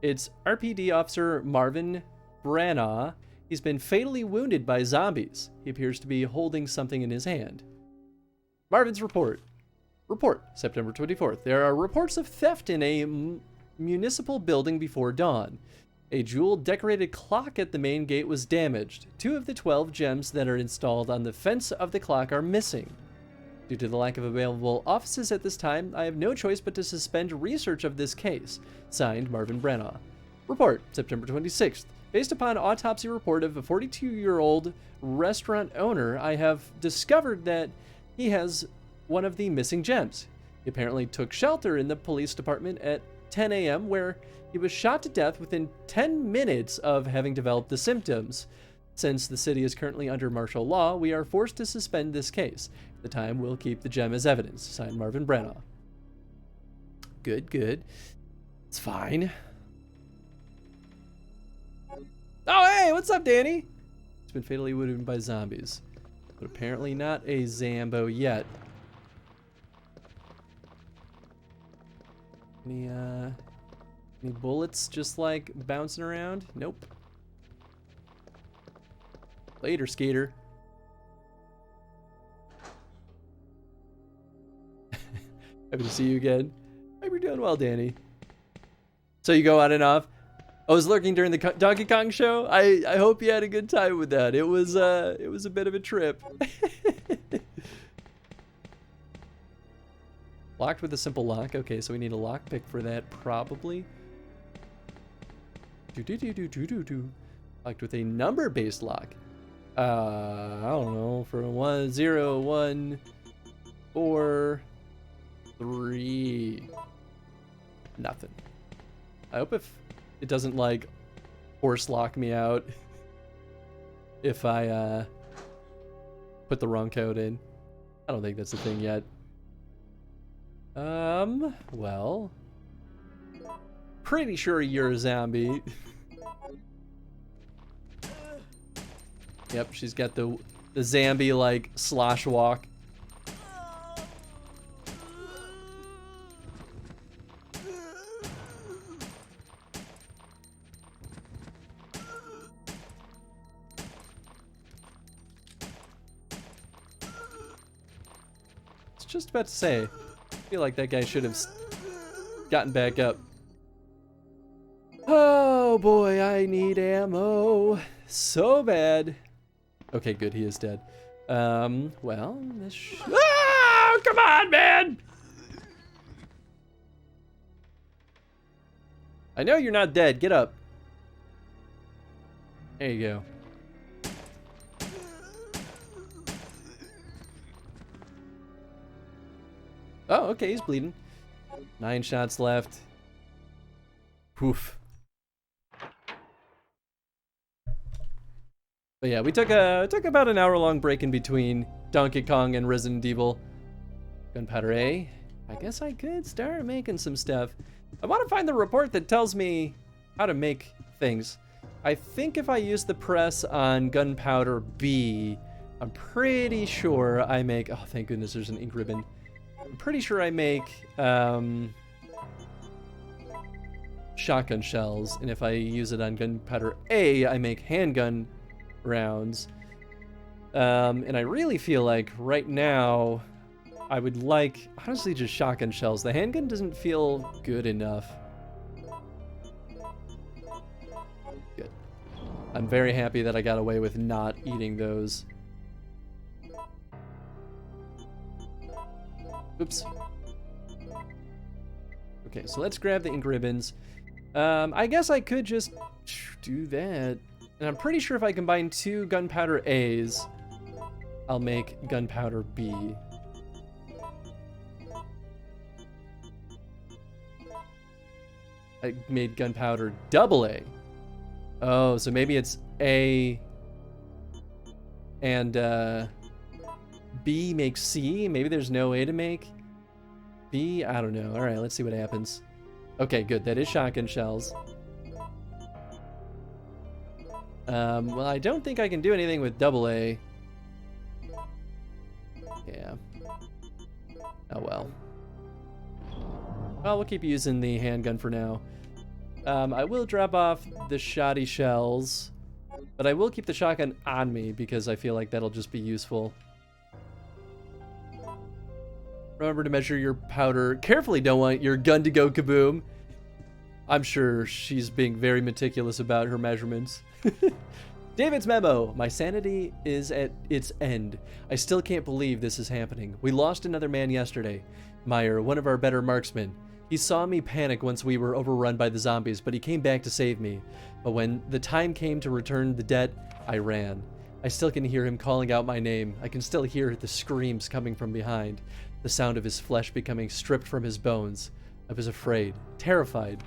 It's RPD Officer Marvin Branagh. He's been fatally wounded by zombies. He appears to be holding something in his hand. Marvin's report. Report, September 24th. There are reports of theft in a municipal building before dawn. A jewel-decorated clock at the main gate was damaged. 2 of the 12 gems that are installed on the fence of the clock are missing. Due to the lack of available offices at this time, I have no choice but to suspend research of this case. Signed, Marvin Branagh. Report, September 26th. Based upon autopsy report of a 42-year-old restaurant owner, I have discovered that he has one of the missing gems. He apparently took shelter in the police department at 10 a.m. where he was shot to death within 10 minutes of having developed the symptoms. Since the city is currently under martial law, we are forced to suspend this case. At the time, we'll keep the gem as evidence. Signed, Marvin Branagh. Good, good. It's fine. Oh, hey, what's up, Danny? He's been fatally wounded by zombies, but apparently not a Zambo yet. Any bullets just like bouncing around? Nope. Later, skater. Happy to see you again. Hope you're doing well, Danny. So you go on and off. I was lurking during the Donkey Kong show. I hope you had a good time with that. It was a bit of a trip. Locked with a simple lock. Okay, so we need a lock pick for that, probably. Locked with a number-based lock. I don't know, for 1, 0, 1, 4, 3. Nothing. I hope if it doesn't like force lock me out if I put the wrong code in. I don't think that's a thing yet. Well, pretty sure you're a zombie. Yep, she's got the zombie like slosh walk. It's just about to say, I feel like that guy should have gotten back up. Oh boy, I need ammo so bad. Okay, good, he is dead. Well, this oh, come on, man! I know you're not dead. Get up. There you go. Oh, okay, he's bleeding. 9 shots left. Poof. But yeah, we took about an hour-long break in between Donkey Kong and Resident Evil. Gunpowder A. I guess I could start making some stuff. I want to find the report that tells me how to make things. I think if I use the press on Gunpowder B, I'm pretty sure I make... Oh, thank goodness there's an ink ribbon. I'm pretty sure I make shotgun shells, and if I use it on Gunpowder A, I make handgun rounds. And I really feel like right now I would like, honestly, just shotgun shells. The handgun doesn't feel good enough. Good. I'm very happy that I got away with not eating those. Oops. Okay, so let's grab the ink ribbons. I guess I could just do that. And I'm pretty sure if I combine 2 Gunpowder A's, I'll make Gunpowder B. I made gunpowder double A. Oh, so maybe it's A and B makes C. Maybe there's no A to make B. I don't know. All right, let's see what happens. Okay, good. That is shotgun shells. Well, I don't think I can do anything with double A. Yeah. Oh well. Well, we'll keep using the handgun for now. I will drop off the shoddy shells, but I will keep the shotgun on me because I feel like that'll just be useful. Remember to measure your powder carefully. Don't want your gun to go kaboom. I'm sure she's being very meticulous about her measurements. David's memo. My sanity is at its end. I still can't believe this is happening. We lost another man yesterday. Meyer, one of our better marksmen. He saw me panic once we were overrun by the zombies, but he came back to save me. But when the time came to return the debt, I ran. I still can hear him calling out my name. I can still hear the screams coming from behind. The sound of his flesh becoming stripped from his bones. I was afraid, terrified.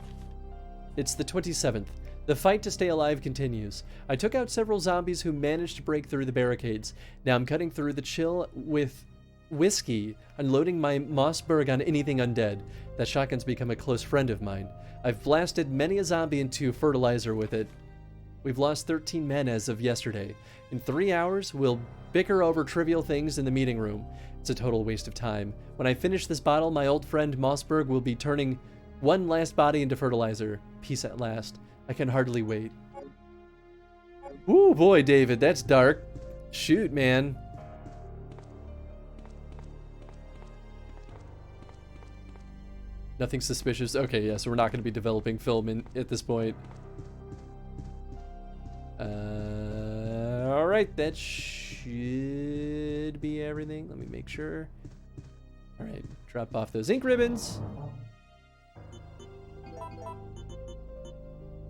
It's the 27th. The fight to stay alive continues. I took out several zombies who managed to break through the barricades. Now I'm cutting through the chill with whiskey, unloading my Mossberg on anything undead. That shotgun's become a close friend of mine. I've blasted many a zombie into fertilizer with it. We've lost 13 men as of yesterday. In 3 hours, we'll bicker over trivial things in the meeting room. It's a total waste of time. When I finish this bottle, my old friend Mossberg will be turning one last body into fertilizer. Peace at last. I can hardly wait. Ooh, boy, David, that's dark. Shoot, man. Nothing suspicious. Okay, yeah, so we're not going to be developing film at this point. Alright, that should be everything. Let me make sure. Alright, drop off those ink ribbons.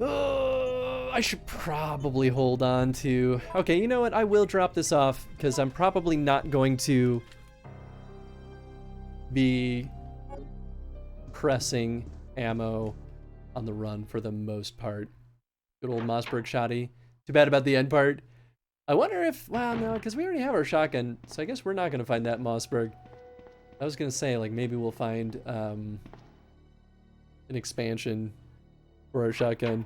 Oh, I should probably hold on to... Okay, you know what? I will drop this off because I'm probably not going to be pressing ammo on the run for the most part. Good old Mossberg shotty. Too bad about the end part. I wonder if... Well, no, because we already have our shotgun, so I guess we're not going to find that Mossberg. I was going to say, like, maybe we'll find an expansion for our shotgun.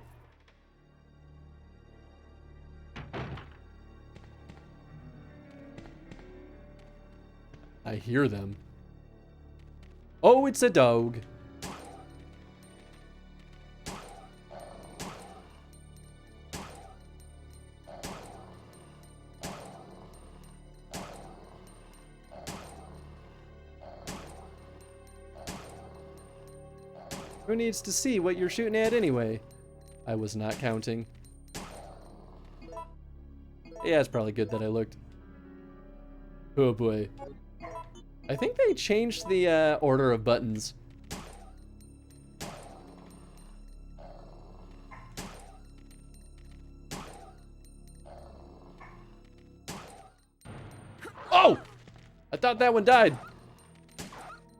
I hear them. Oh, it's a dog. Who needs to see what you're shooting at anyway? I was not counting. Yeah, it's probably good that I looked. Oh boy. I think they changed the order of buttons. Oh! I thought that one died.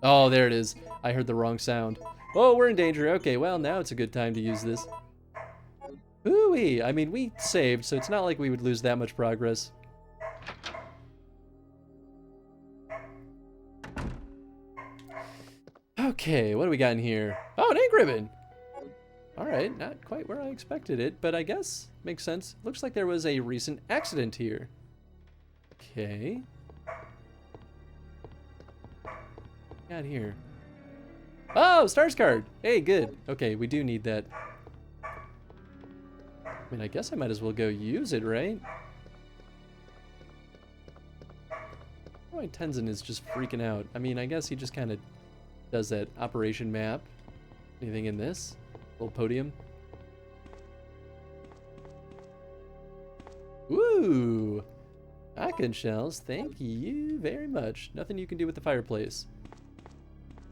Oh, there it is. I heard the wrong sound. Oh, we're in danger. Okay, well, now it's a good time to use this. Ooh-wee. I mean, we saved, so it's not like we would lose that much progress. Okay, what do we got in here? Oh, an ink ribbon! Alright, not quite where I expected it, but I guess makes sense. Looks like there was a recent accident here. Okay. Got here. Oh, stars card! Hey, good. Okay, we do need that. I mean, I guess I might as well go use it, right? Why Tenzin is just freaking out. I mean, I guess he just kind of does that operation map. Anything in this? Little podium. Woo! Shotgun shells, thank you very much. Nothing you can do with the fireplace.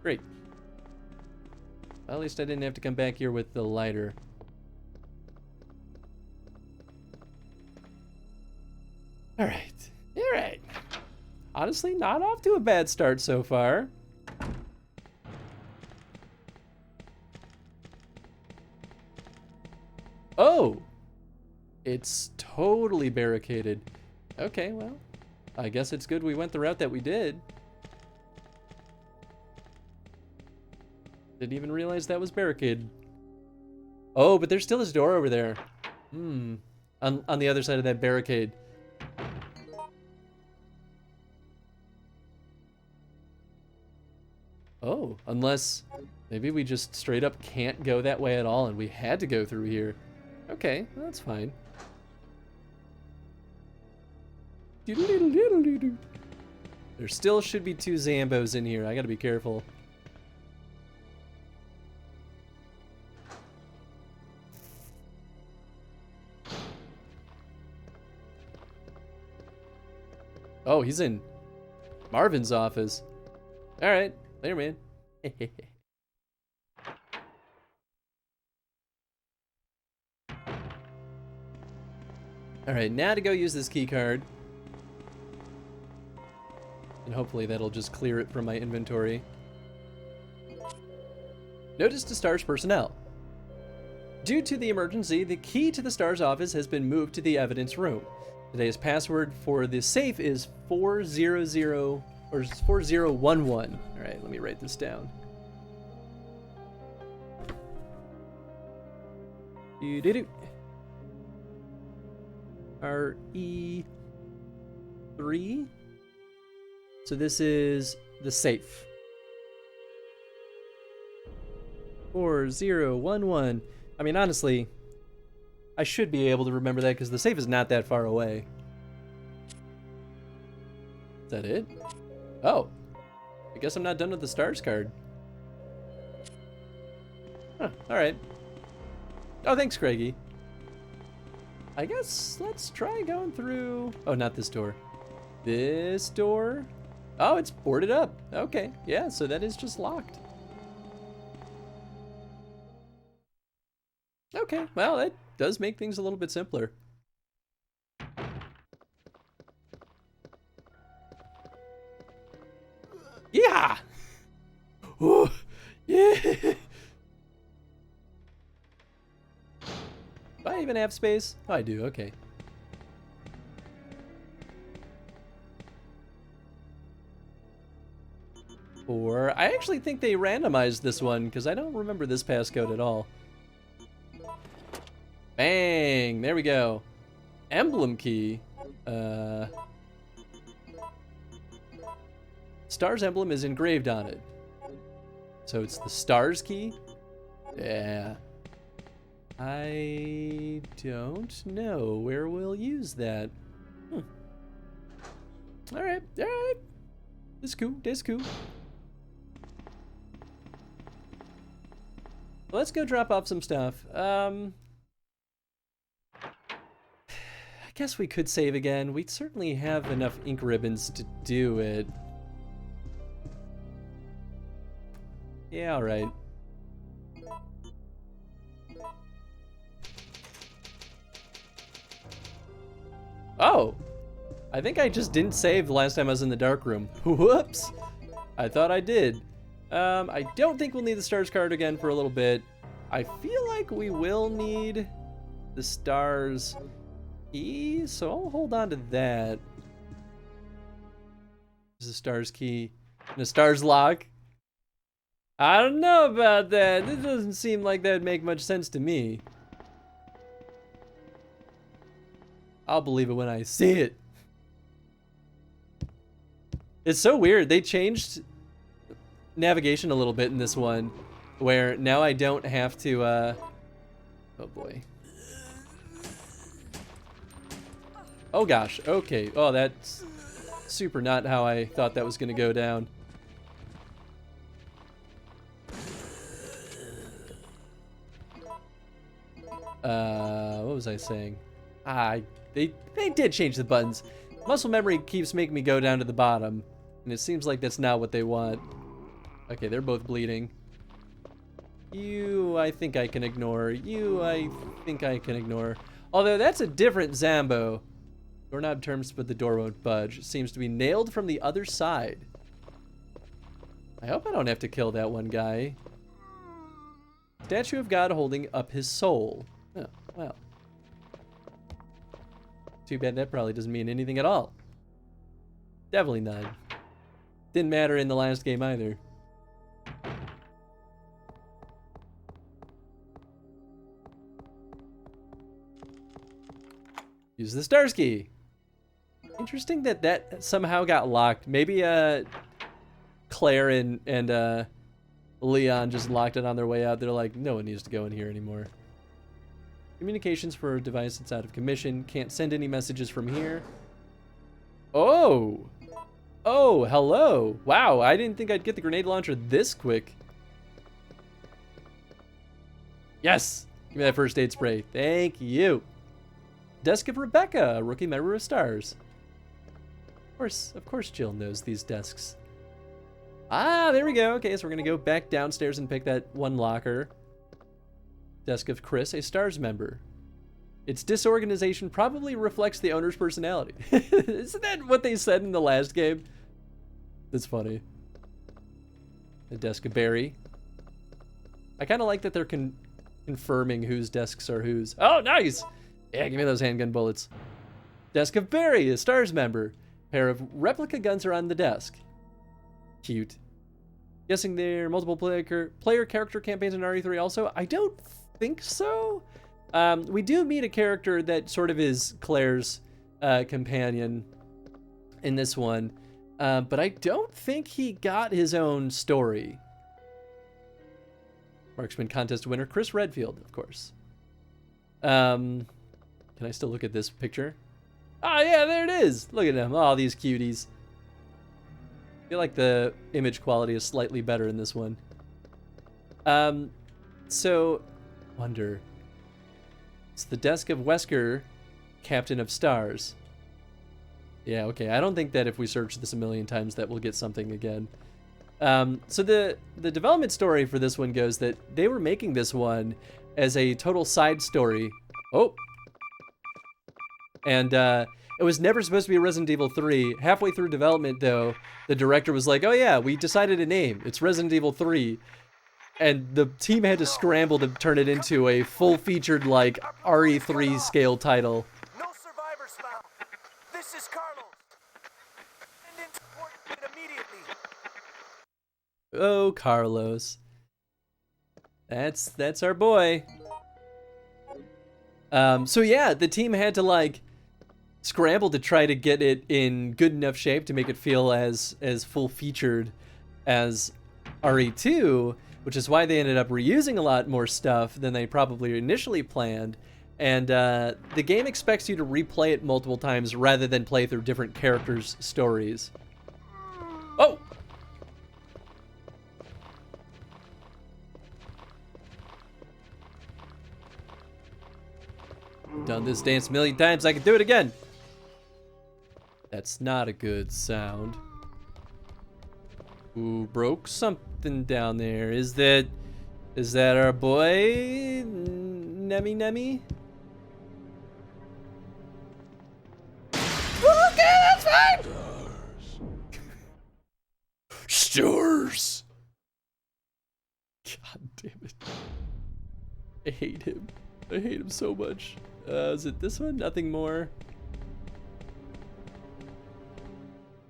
Great. Well, at least I didn't have to come back here with the lighter. Alright. Alright. Honestly, not off to a bad start so far. Oh! It's totally barricaded. Okay, well, I guess it's good we went the route that we did. Didn't even realize that was barricaded. Oh, but there still is a door over there. On the other side of that barricade. Oh, unless maybe we just straight up can't go that way at all and we had to go through here. Okay, well, that's fine. There still should be 2 Zambos in here. I gotta be careful. Oh, he's in Marvin's office. All right, later, man. All right, now to go use this key card. And hopefully that'll just clear it from my inventory. Notice to STARS personnel. Due to the emergency, the key to the STARS office has been moved to the evidence room. Today's password for the safe is 400 or 4011. All right, let me write this down. RE3. So this is the safe. 4011. I mean, honestly, I should be able to remember that because the safe is not that far away. Is that it? Oh. I guess I'm not done with the STARS card. Huh, alright. Oh, thanks, Craigie. I guess let's try going through... Oh, not this door. This door? Oh, it's boarded up. Okay, yeah, so that is just locked. Okay, well, that does make things a little bit simpler. Yeah! Ooh, yeah! Do I even have space? Oh, I do, okay. Or, I actually think they randomized this one, because I don't remember this passcode at all. Bang! There we go. Emblem key. STARS emblem is engraved on it. So it's the STARS key? Yeah. I don't know where we'll use that. Alright, alright. That's cool, that's cool. Let's go drop off some stuff. I guess we could save again. We certainly have enough ink ribbons to do it. Yeah, alright. Oh! I think I just didn't save the last time I was in the dark room. Whoops! I thought I did. I don't think we'll need the STARS card again for a little bit. I feel like we will need the STARS key, so I'll hold on to that. There's a STARS key and a STARS lock. I don't know about that. This doesn't seem like that would make much sense to me. I'll believe it when I see it. It's so weird. They changed navigation a little bit in this one, where now I don't have to, oh boy. Oh gosh, okay. Oh, that's super not how I thought that was gonna go down. What was I saying? They did change the buttons. Muscle memory keeps making me go down to the bottom, and it seems like that's not what they want. Okay, they're both bleeding. You, I think I can ignore. You, I think I can ignore. Although that's a different Zambo. Doorknob turns, but the door won't budge. It seems to be nailed from the other side. I hope I don't have to kill that one guy. Statue of God holding up his soul. Oh, Well. Too bad that probably doesn't mean anything at all. Definitely not. Didn't matter in the last game either. Use the stars key. Interesting that that somehow got locked. Maybe Claire and Leon just locked it on their way out. They're like, no one needs to go in here anymore. Communications for a device that's out of commission. Can't send any messages from here. Oh! Oh, hello. Wow, I didn't think I'd get the grenade launcher this quick. Yes! Give me that first aid spray. Thank you. Desk of Rebecca, a rookie member of STARS. Of course Jill knows these desks. Ah, there we go. Okay, so we're gonna go back downstairs and pick that one locker. Desk of Chris, a STARS member. Its disorganization probably reflects the owner's personality. Isn't that what they said in the last game? That's funny. The desk of Barry. I kind of like that they're confirming whose desks are whose. Oh, nice! Yeah, give me those handgun bullets. Desk of Barry, a STARS member. Pair of replica guns are on the desk. Cute. Guessing there are multiple player character campaigns in RE3 also? I don't think so. We do meet a character that sort of is Claire's companion in this one, but I don't think he got his own story. Marksman contest winner, Chris Redfield, of course. Can I still look at this picture? Ah, yeah, there it is. Look at them. Oh, these cuties. I feel like the image quality is slightly better in this one. So, wonder. It's the desk of Wesker, captain of STARS. Yeah, okay. I don't think that if we search this a million times that we'll get something again. So the development story for this one goes that they were making this one as a total side story. Oh. And it was never supposed to be Resident Evil 3. Halfway through development, though, the director was like, oh yeah, we decided a name. It's Resident Evil 3. And the team had to scramble to turn it into a full-featured, like, RE3 scale title. No survivors found. This is Carlos. Send in support immediately. Oh, Carlos. That's our boy. So yeah, the team had to, like, scramble to try to get it in good enough shape to make it feel as full-featured as RE2, which is why they ended up reusing a lot more stuff than they probably initially planned. And the game expects you to replay it multiple times rather than play through different characters' stories. Oh! Done this dance a million times, I can do it again. That's not a good sound. Ooh, broke something down there. Is that our boy Nemi? Okay, that's fine. Stars. God damn it. I hate him. I hate him so much. Is it this one? Nothing more.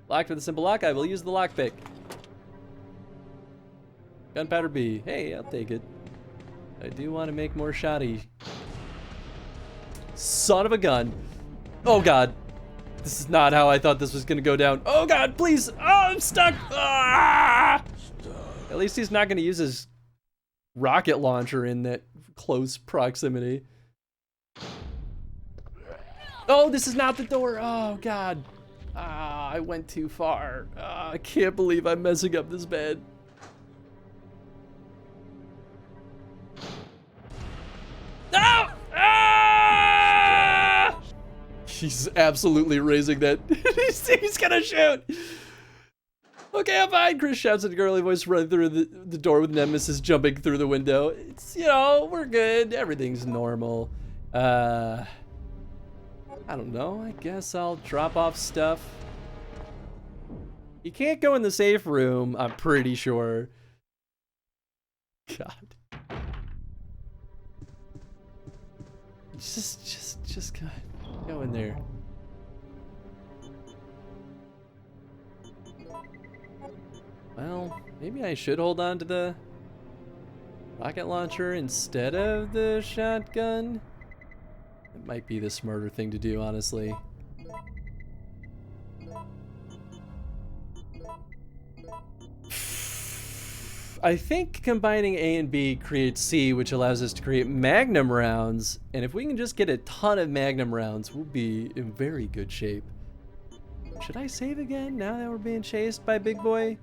Locked with a simple lock. I will use the lockpick. Gunpowder B. Hey, I'll take it. I do want to make more shoddy. Son of a gun. Oh god. This is not how I thought this was gonna go down. Oh god, please. Oh, I'm stuck. Ah! At least he's not gonna use his rocket launcher in that close proximity. Oh, this is not the door. Oh god. Ah, I went too far. I can't believe I'm messing up this bad. No! Ah! He's absolutely raising that. He's gonna shoot. Okay, I'm fine. Chris shouts at a girly voice running through the door with Nemesis jumping through the window. It's, you know, we're good. Everything's normal. I don't know. I guess I'll drop off stuff. You can't go in the safe room, I'm pretty sure. God. Just go in there. Well, maybe I should hold on to the rocket launcher instead of the shotgun. It might be the smarter thing to do, honestly. I think combining A and B creates C, which allows us to create magnum rounds. And if we can just get a ton of magnum rounds, we'll be in very good shape. Should I save again now that we're being chased by Big Boy?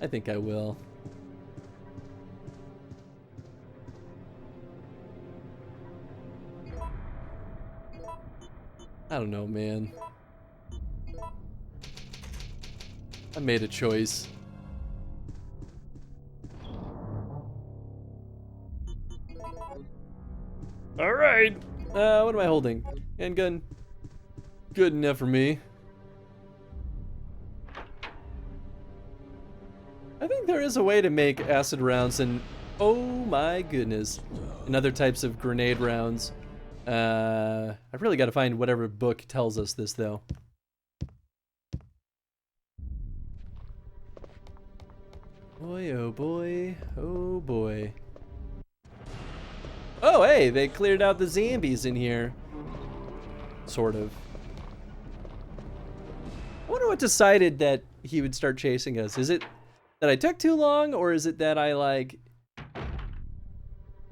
I think I will. I don't know, man. I made a choice. All right. What am I holding? Handgun. Good enough for me. I think there is a way to make acid rounds and, oh my goodness, and other types of grenade rounds. I've really got to find whatever book tells us this, though. Boy, oh boy, oh boy. Oh, hey, they cleared out the zombies in here. Sort of. I wonder what decided that he would start chasing us. Is it that I took too long, or is it that I, like,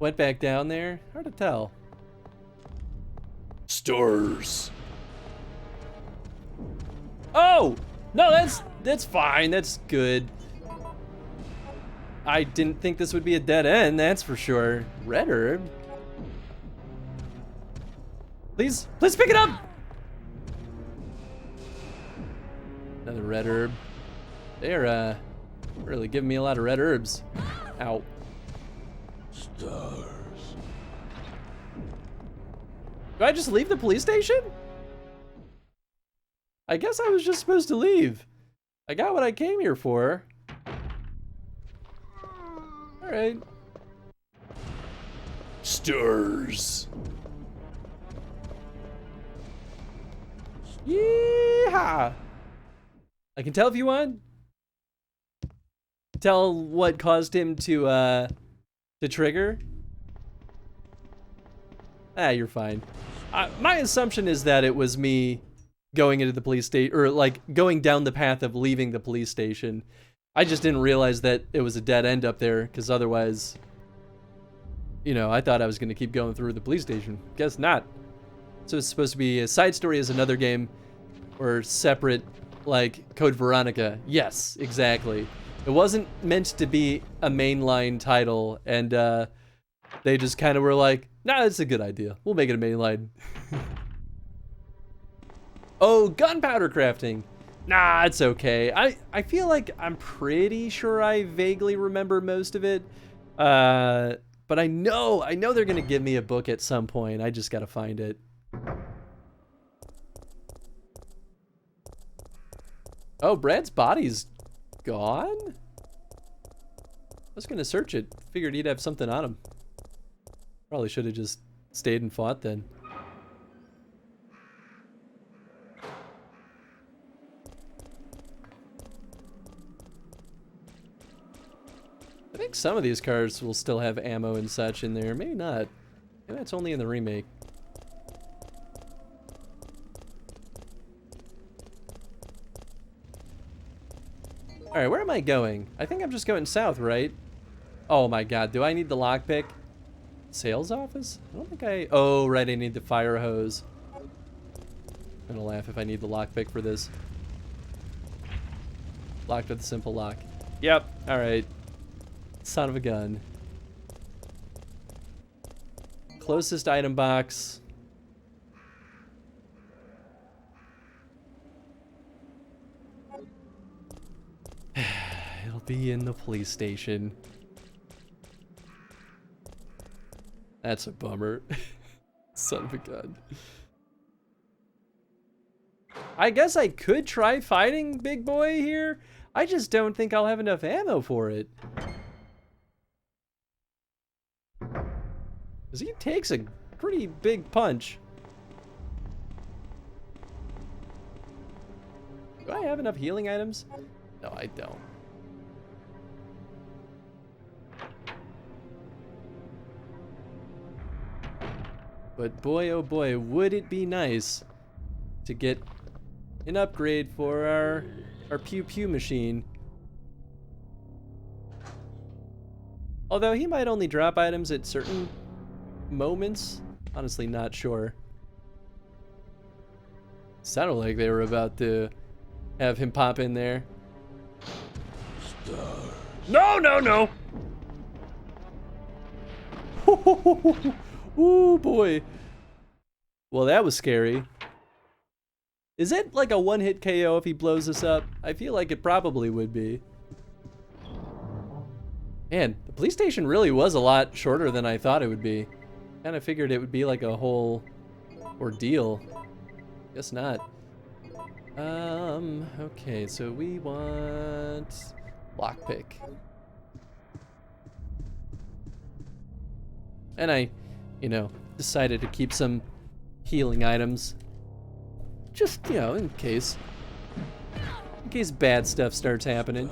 went back down there? Hard to tell. Stars. Oh! No, that's fine. That's good. I didn't think this would be a dead end, that's for sure. Red herb. Please pick it up! Another red herb. They're, really giving me a lot of red herbs. Ow. Stars. Do I just leave the police station? I guess I was just supposed to leave. I got what I came here for. Alright. Stars. Yeehaw! I can tell if you want. Tell what caused him to trigger. Ah, you're fine. My assumption is that it was me going into the police station, or like going down the path of leaving the police station. I just didn't realize that it was a dead end up there, because otherwise, you know, I thought I was going to keep going through the police station. Guess not. So it's supposed to be a side story as another game, or separate, like Code Veronica. Yes, exactly. It wasn't meant to be a mainline title, and they just kind of were like, nah, that's a good idea. We'll make it a mainline. Oh, gunpowder crafting. Nah, it's okay. I feel like I'm pretty sure I vaguely remember most of it. But I know they're gonna give me a book at some point. I just gotta find it. Oh, Brad's body's gone? I was gonna search it. Figured he'd have something on him. Probably should have just stayed and fought then. I think some of these cars will still have ammo and such in there. Maybe not. Maybe that's only in the remake. Alright, where am I going? I think I'm just going south, right? Oh my god, do I need the lockpick? Sales office? I don't think I... Oh, right, I need the fire hose. I'm gonna laugh if I need the lockpick for this. Locked with a simple lock. Yep, alright. Son of a gun. Closest item box. It'll be in the police station. That's a bummer. Son of a gun. I guess I could try fighting Big Boy here. I just don't think I'll have enough ammo for it. Because he takes a pretty big punch. Do I have enough healing items? No, I don't. But boy, oh boy, would it be nice to get an upgrade for our pew pew machine. Although he might only drop items at certain moments. Honestly, not sure. Sounded like they were about to have him pop in there. No, no, no! Ooh, boy. Well, that was scary. Is it like a one-hit KO if he blows us up? I feel like it probably would be. Man, the police station really was a lot shorter than I thought it would be. Kind of figured it would be like a whole ordeal. Guess not. Okay, so we want lockpick. And I, you know, decided to keep some healing items. Just, you know, in case bad stuff starts happening.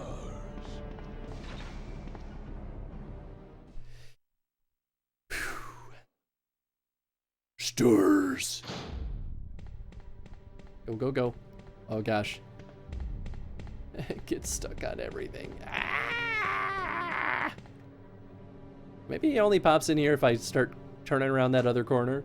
Stars. Go, go, go. Oh gosh. Get stuck on everything. Ah! Maybe he only pops in here if I start turning around that other corner.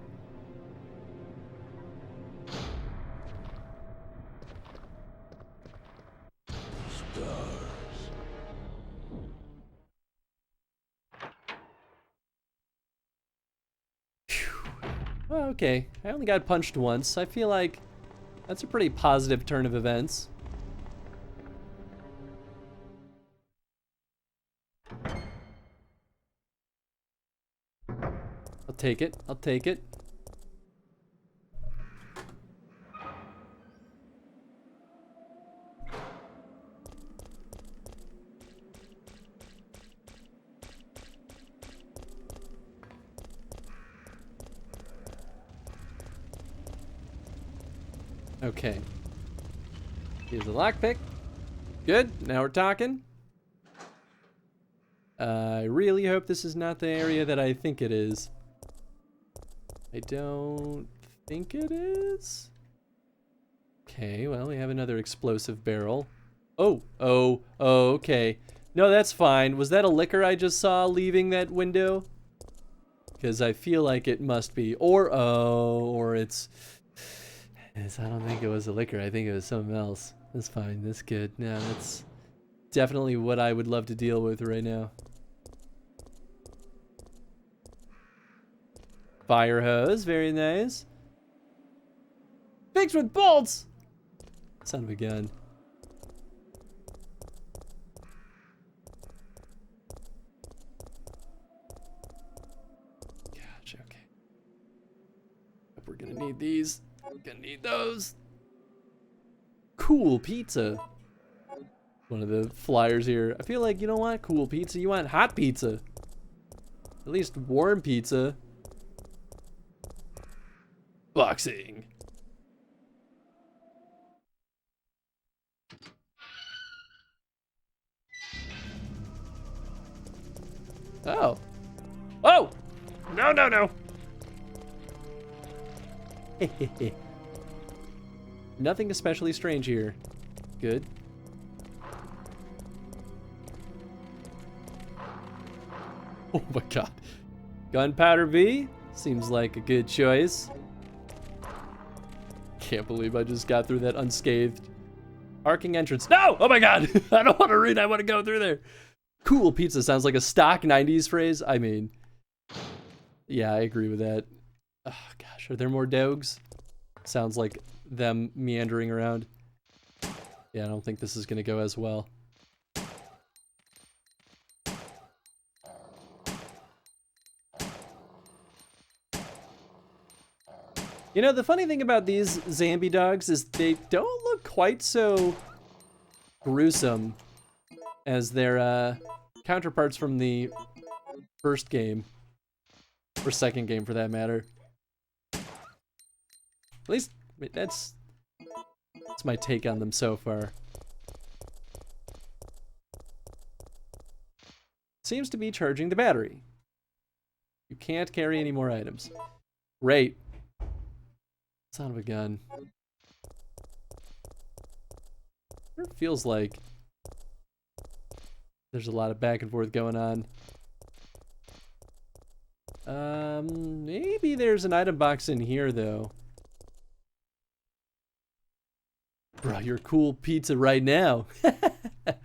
Well, okay, I only got punched once. I feel like that's a pretty positive turn of events. I'll take it. I'll take it. Okay. Here's the lockpick. Good. Now we're talking. I really hope this is not the area that I think it is. I don't think it is. Okay, well, we have another explosive barrel. Oh, okay. No, that's fine. Was that a liquor I just saw leaving that window? Because I feel like it must be. Or it's... I don't think it was a liquor. I think it was something else. That's fine. That's good. No, that's definitely what I would love to deal with right now. Fire hose. Very nice. Fixed with bolts! Son of a gun. Gosh, okay. Hope we're gonna need these. Gonna need those. Cool pizza. One of the flyers here. I feel like you don't want cool pizza, you want hot pizza. At least warm pizza. Boxing. Oh. Oh! No, no, no. Nothing especially strange here. Good. Oh my god. Gunpowder V seems like a good choice. Can't believe I just got through that unscathed. Arcing entrance. No! Oh my god! I don't want to read, I want to go through there. Cool pizza sounds like a stock 90s phrase. I mean, yeah, I agree with that. Oh gosh, are there more dogs? Sounds like them meandering around. Yeah, I don't think this is gonna go as well. You know, the funny thing about these zombie dogs is they don't look quite so gruesome as their counterparts from the first game, or second game for that matter. At least that's my take on them so far. Seems to be charging the battery. You can't carry any more items. Great. Son of a gun. It feels like there's a lot of back and forth going on. Maybe there's an item box in here though. Bro, you're cool pizza right now. I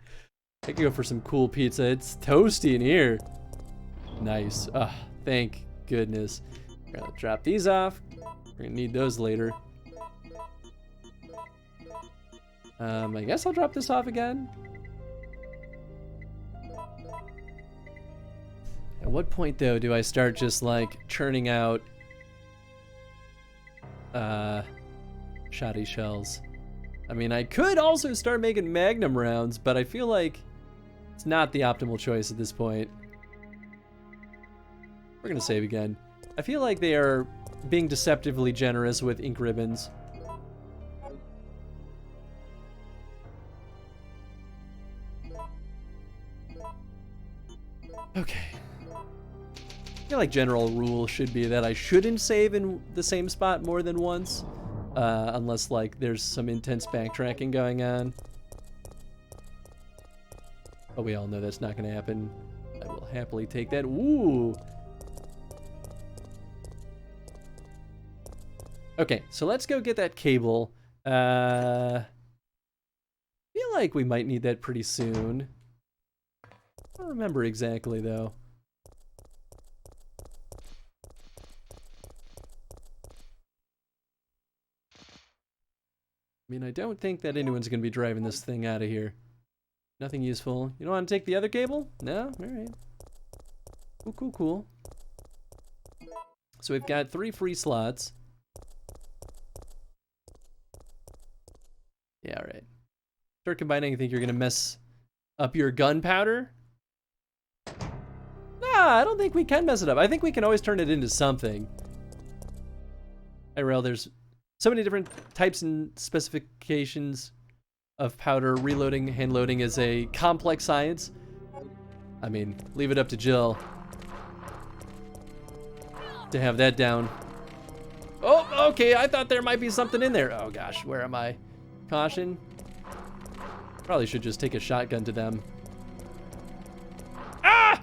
could go for some cool pizza. It's toasty in here. Nice. Ah, thank goodness. We're gonna drop these off. We're gonna need those later. I guess I'll drop this off again. At what point though do I start just like churning out shoddy shells? I mean, I could also start making magnum rounds, but I feel like it's not the optimal choice at this point. We're gonna save again. I feel like they are being deceptively generous with ink ribbons. Okay. I feel like general rule should be that I shouldn't save in the same spot more than once, unless like there's some intense backtracking going on. But we all know that's not going to happen. I will happily take that. Ooh. Okay, so let's go get that cable. I feel like we might need that pretty soon. I don't remember exactly though. I mean, I don't think that anyone's gonna be driving this thing out of here. Nothing useful. You don't want to take the other cable? No? Alright. Cool, cool, cool. So we've got 3 free slots. Yeah, alright. Start combining, I think you're gonna mess up your gunpowder? Nah, I don't think we can mess it up. I think we can always turn it into something. Hey, Rail, there's so many different types and specifications of powder. Reloading, hand loading is a complex science. I mean, leave it up to Jill to have that down. Oh, okay, I thought there might be something in there. Oh gosh, where am I? Caution. Probably should just take a shotgun to them. Ah!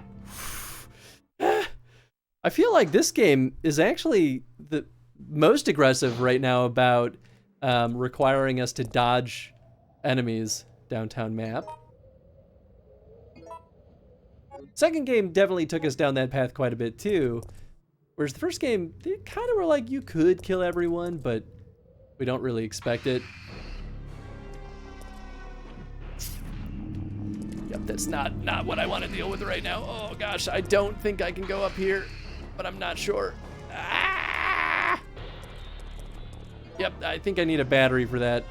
I feel like this game is actually the most aggressive right now about requiring us to dodge enemies downtown map. Second game definitely took us down that path quite a bit too. Whereas the first game, they kind of were like, you could kill everyone, but we don't really expect it. Yep, that's not what I want to deal with right now. Oh gosh, I don't think I can go up here, but I'm not sure. Ah! Yep, I think I need a battery for that.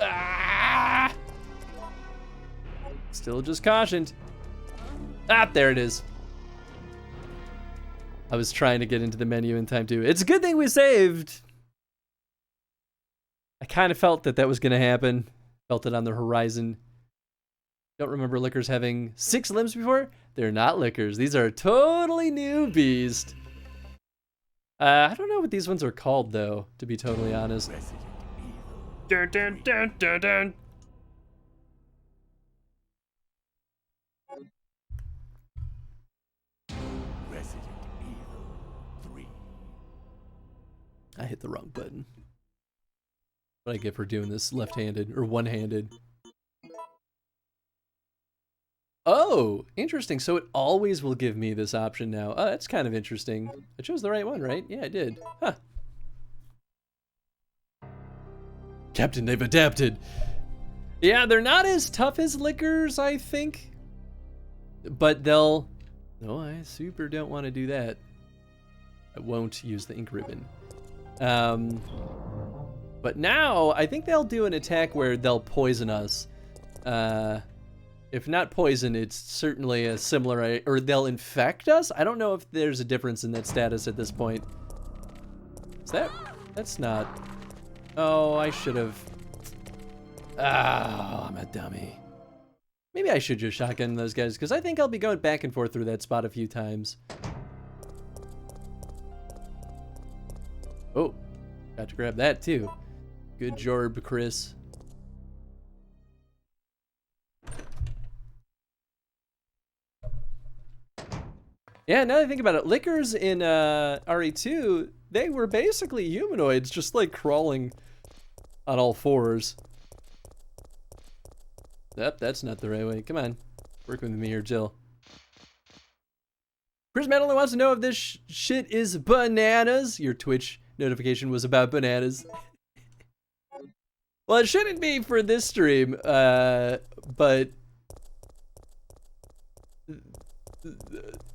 Ah! Still just cautioned. Ah, there it is. I was trying to get into the menu in time too. It's a good thing we saved. I kind of felt that was going to happen. Felt it on the horizon. Don't remember lickers having 6 limbs before? They're not lickers. These are totally new beast. I don't know what these ones are called though, to be totally honest. Dun, dun, dun, dun, dun. I hit the wrong button. What I get for doing this left-handed or one-handed. Oh, interesting. So it always will give me this option now. Oh, that's kind of interesting. I chose the right one, right? Yeah, I did. Huh. Captain, they've adapted. Yeah, they're not as tough as lickers, I think. But they'll... No, I super don't want to do that. I won't use the ink ribbon. But now, I think they'll do an attack where they'll poison us. If not poison, it's certainly a similar... Or they'll infect us? I don't know if there's a difference in that status at this point. That's not... Oh, I should have... Oh, I'm a dummy. Maybe I should just shotgun those guys, because I think I'll be going back and forth through that spot a few times. Oh, got to grab that too. Good job, Chris. Yeah, now that I think about it, Lickers in RE2, they were basically humanoids, just like crawling on all fours. Yep, that's not the right way. Come on, work with me here, Jill. Chris Madeline wants to know if this shit is bananas. Your Twitch notification was about bananas. Well, it shouldn't be for this stream, but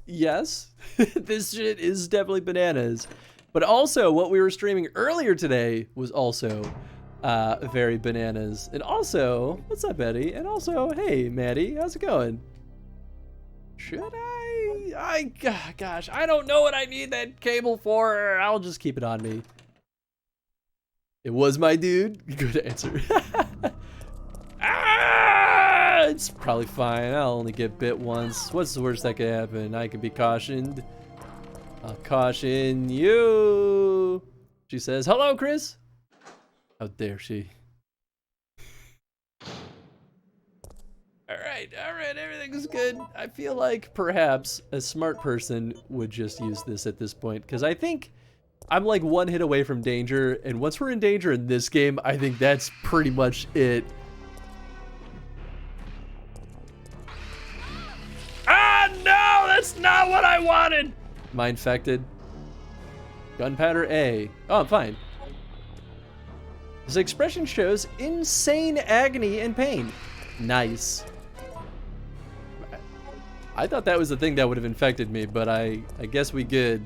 yes, this shit is definitely bananas. But also, what we were streaming earlier today was also very bananas. And also, what's up, Eddie? And also, hey, Maddie, how's it going? Should gosh, I don't know what I need that cable for. I'll just keep it on me. It was my dude. Good answer. It's probably fine. I'll only get bit once. What's the worst that could happen? I can be cautioned. I'll caution you. She says, hello, Chris. How dare she? All right, everything's good. I feel like perhaps a smart person would just use this at this point, because I think I'm like one hit away from danger, and once we're in danger in this game, I think that's pretty much it. Ah, no, that's not what I wanted. Am I infected? Gunpowder A. Oh, I'm fine. His expression shows insane agony and pain. Nice. I thought that was the thing that would have infected me, but I guess we good.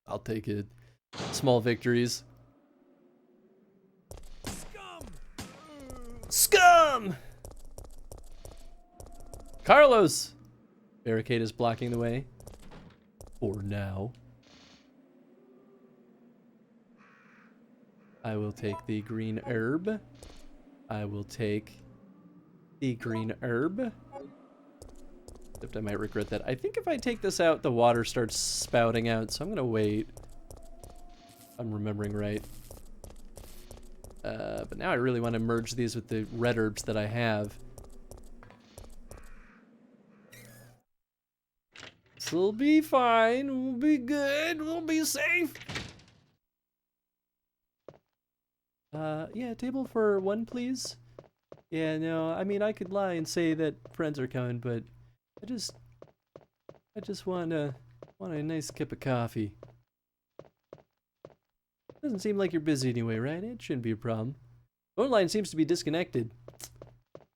I'll take it. Small victories. Scum! Scum! Carlos! Barricade is blocking the way. For now. I will take the green herb. I will take the green herb. Except I might regret that. I think if I take this out, the water starts spouting out, so I'm gonna wait. I'm remembering right. But now I really want to merge these with the red herbs that I have. This will be fine. We'll be good. We'll be safe. Yeah, table for one, please. Yeah, no, I mean, I could lie and say that friends are coming, but I just want a nice cup of coffee. Doesn't seem like you're busy anyway, right? It shouldn't be a problem. Phone line seems to be disconnected.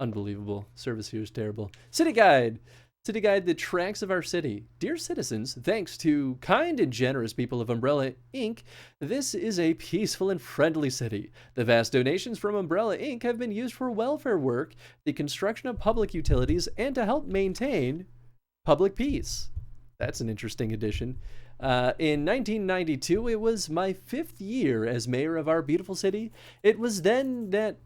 Unbelievable. Service here is terrible. City Guide. City Guide, the tracks of our city. Dear citizens, thanks to kind and generous people of Umbrella Inc., this is a peaceful and friendly city. The vast donations from Umbrella Inc. have been used for welfare work, the construction of public utilities, and to help maintain public peace. That's an interesting addition. In 1992, it was my 5th year as mayor of our beautiful city. It was then that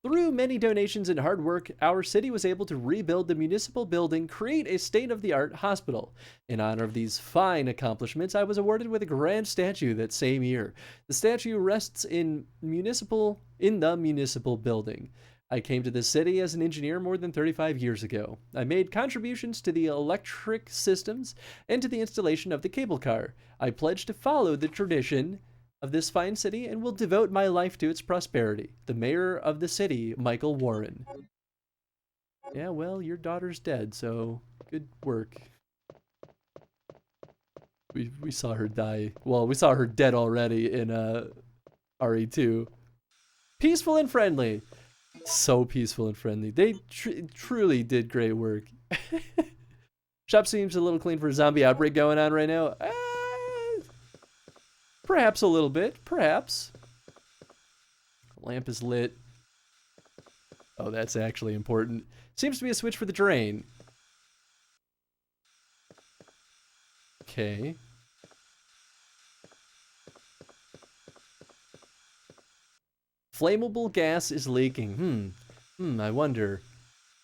through many donations and hard work, our city was able to rebuild the municipal building, create a state-of-the-art hospital. In honor of these fine accomplishments, I was awarded with a grand statue that same year. The statue rests in the municipal building. I came to this city as an engineer more than 35 years ago. I made contributions to the electric systems and to the installation of the cable car. I pledged to follow the tradition of this fine city and will devote my life to its prosperity. The mayor of the city, Michael Warren. Yeah, well, your daughter's dead, so good work. We saw her die. Well, we saw her dead already in RE2. Peaceful and friendly. So peaceful and friendly. They truly did great work. Shop seems a little clean for a zombie outbreak going on right now. Perhaps a little bit. Perhaps. Lamp is lit. Oh, that's actually important. Seems to be a switch for the drain. Okay. Flammable gas is leaking. I wonder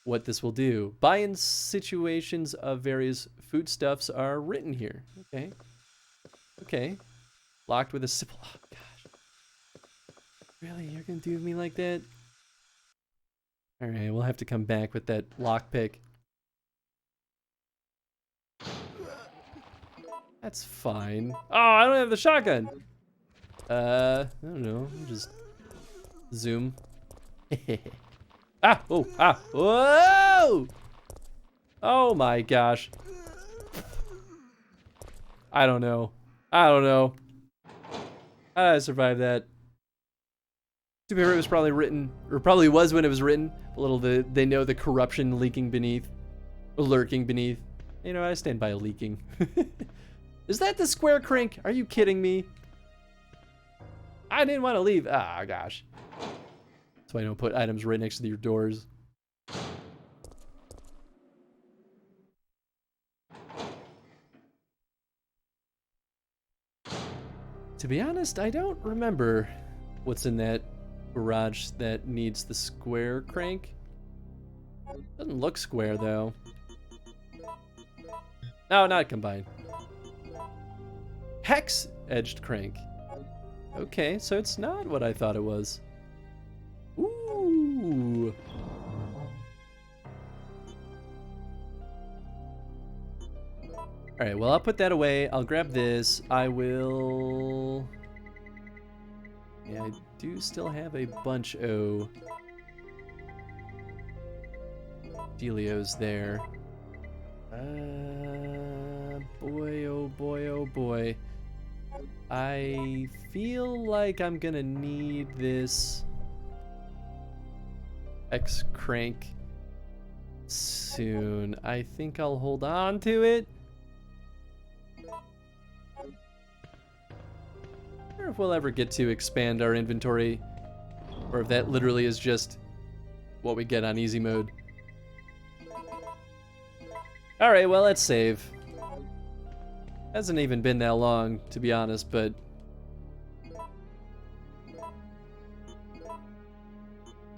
what this will do. Buy-in situations of various foodstuffs are written here. Okay. Okay. Locked with a simple... Oh, gosh. Really? You're gonna do me like that? Alright, we'll have to come back with that lockpick. That's fine. Oh, I don't have the shotgun! I don't know. I'll just... zoom. Ah! Oh! Ah! Whoa! Oh my gosh. I don't know. I don't know. How did I survive that? Superhero was probably written, or probably was when it was written. A little they know the corruption leaking beneath, or lurking beneath. You know, I stand by leaking. Is that the square crank? Are you kidding me? I didn't want to leave. Ah, gosh. That's why I don't put items right next to your doors. To be honest, I don't remember what's in that garage that needs the square crank. Doesn't look square though. No, not combined. Hex edged crank. Okay, so it's not what I thought it was. Ooh. Alright, well, I'll put that away. I'll grab this. I will... Yeah, I do still have a bunch of Delios there. Boy, oh boy, oh boy. I feel like I'm gonna need this X crank soon. I think I'll hold on to it. I wonder if we'll ever get to expand our inventory, or if that literally is just what we get on easy mode. Alright, well, let's save. Hasn't even been that long, to be honest, but...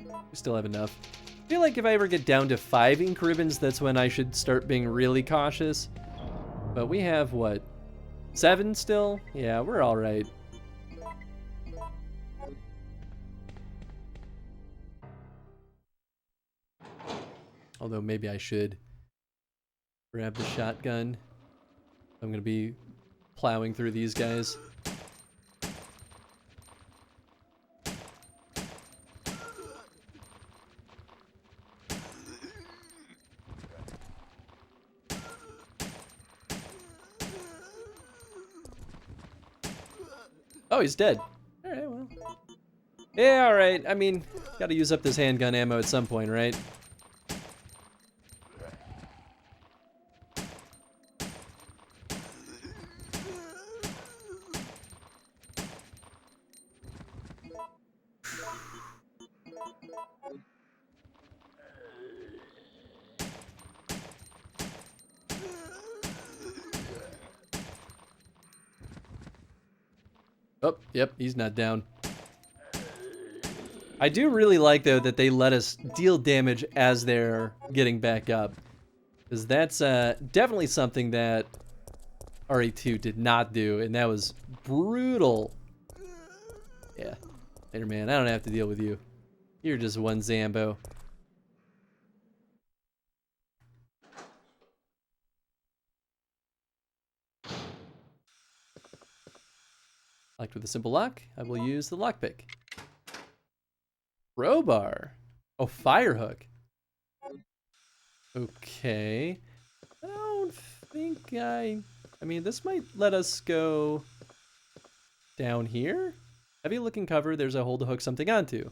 we still have enough. I feel like if I ever get down to 5 ink ribbons, that's when I should start being really cautious. But we have, what, 7 still? Yeah, we're alright. Although maybe I should grab the shotgun. I'm gonna be plowing through these guys. Oh, he's dead. Alright, well. Yeah, alright. I mean, gotta use up this handgun ammo at some point, right? Oh, yep, he's not down. I do really like, though, that they let us deal damage as they're getting back up. Because that's definitely something that RE2 did not do, and that was brutal. Yeah. Later, man, I don't have to deal with you. You're just one Zambo. Locked with a simple lock, I will use the lockpick. Crowbar. Oh, fire hook. Okay. I don't think I mean, this might let us go down here. Heavy looking cover, there's a hole to hook something onto.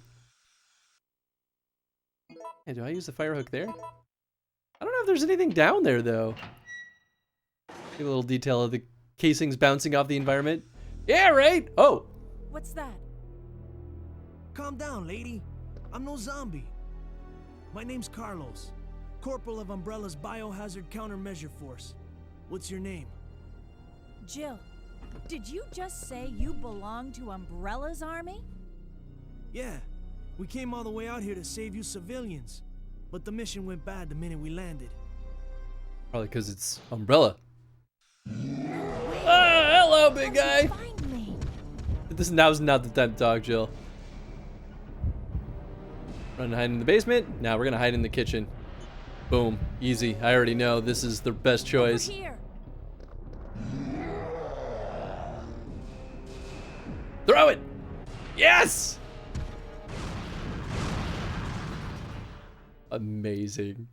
Hey, do I use the fire hook there? I don't know if there's anything down there, though. A little detail of the casings bouncing off the environment. Yeah, right? Oh. What's that? Calm down, lady. I'm no zombie. My name's Carlos, Corporal of Umbrella's Biohazard Countermeasure Force. What's your name? Jill, did you just say you belong to Umbrella's army? Yeah, We came all the way out here to save you civilians. But the mission went bad the minute we landed. Probably because it's Umbrella. Ah, hello, big guy. Find me. This now's not the time to talk, Jill. Run and hide in the basement. Now we're gonna hide in the kitchen. Boom, easy. I already know this is the best choice. Over here. Throw it! Yes! Amazing.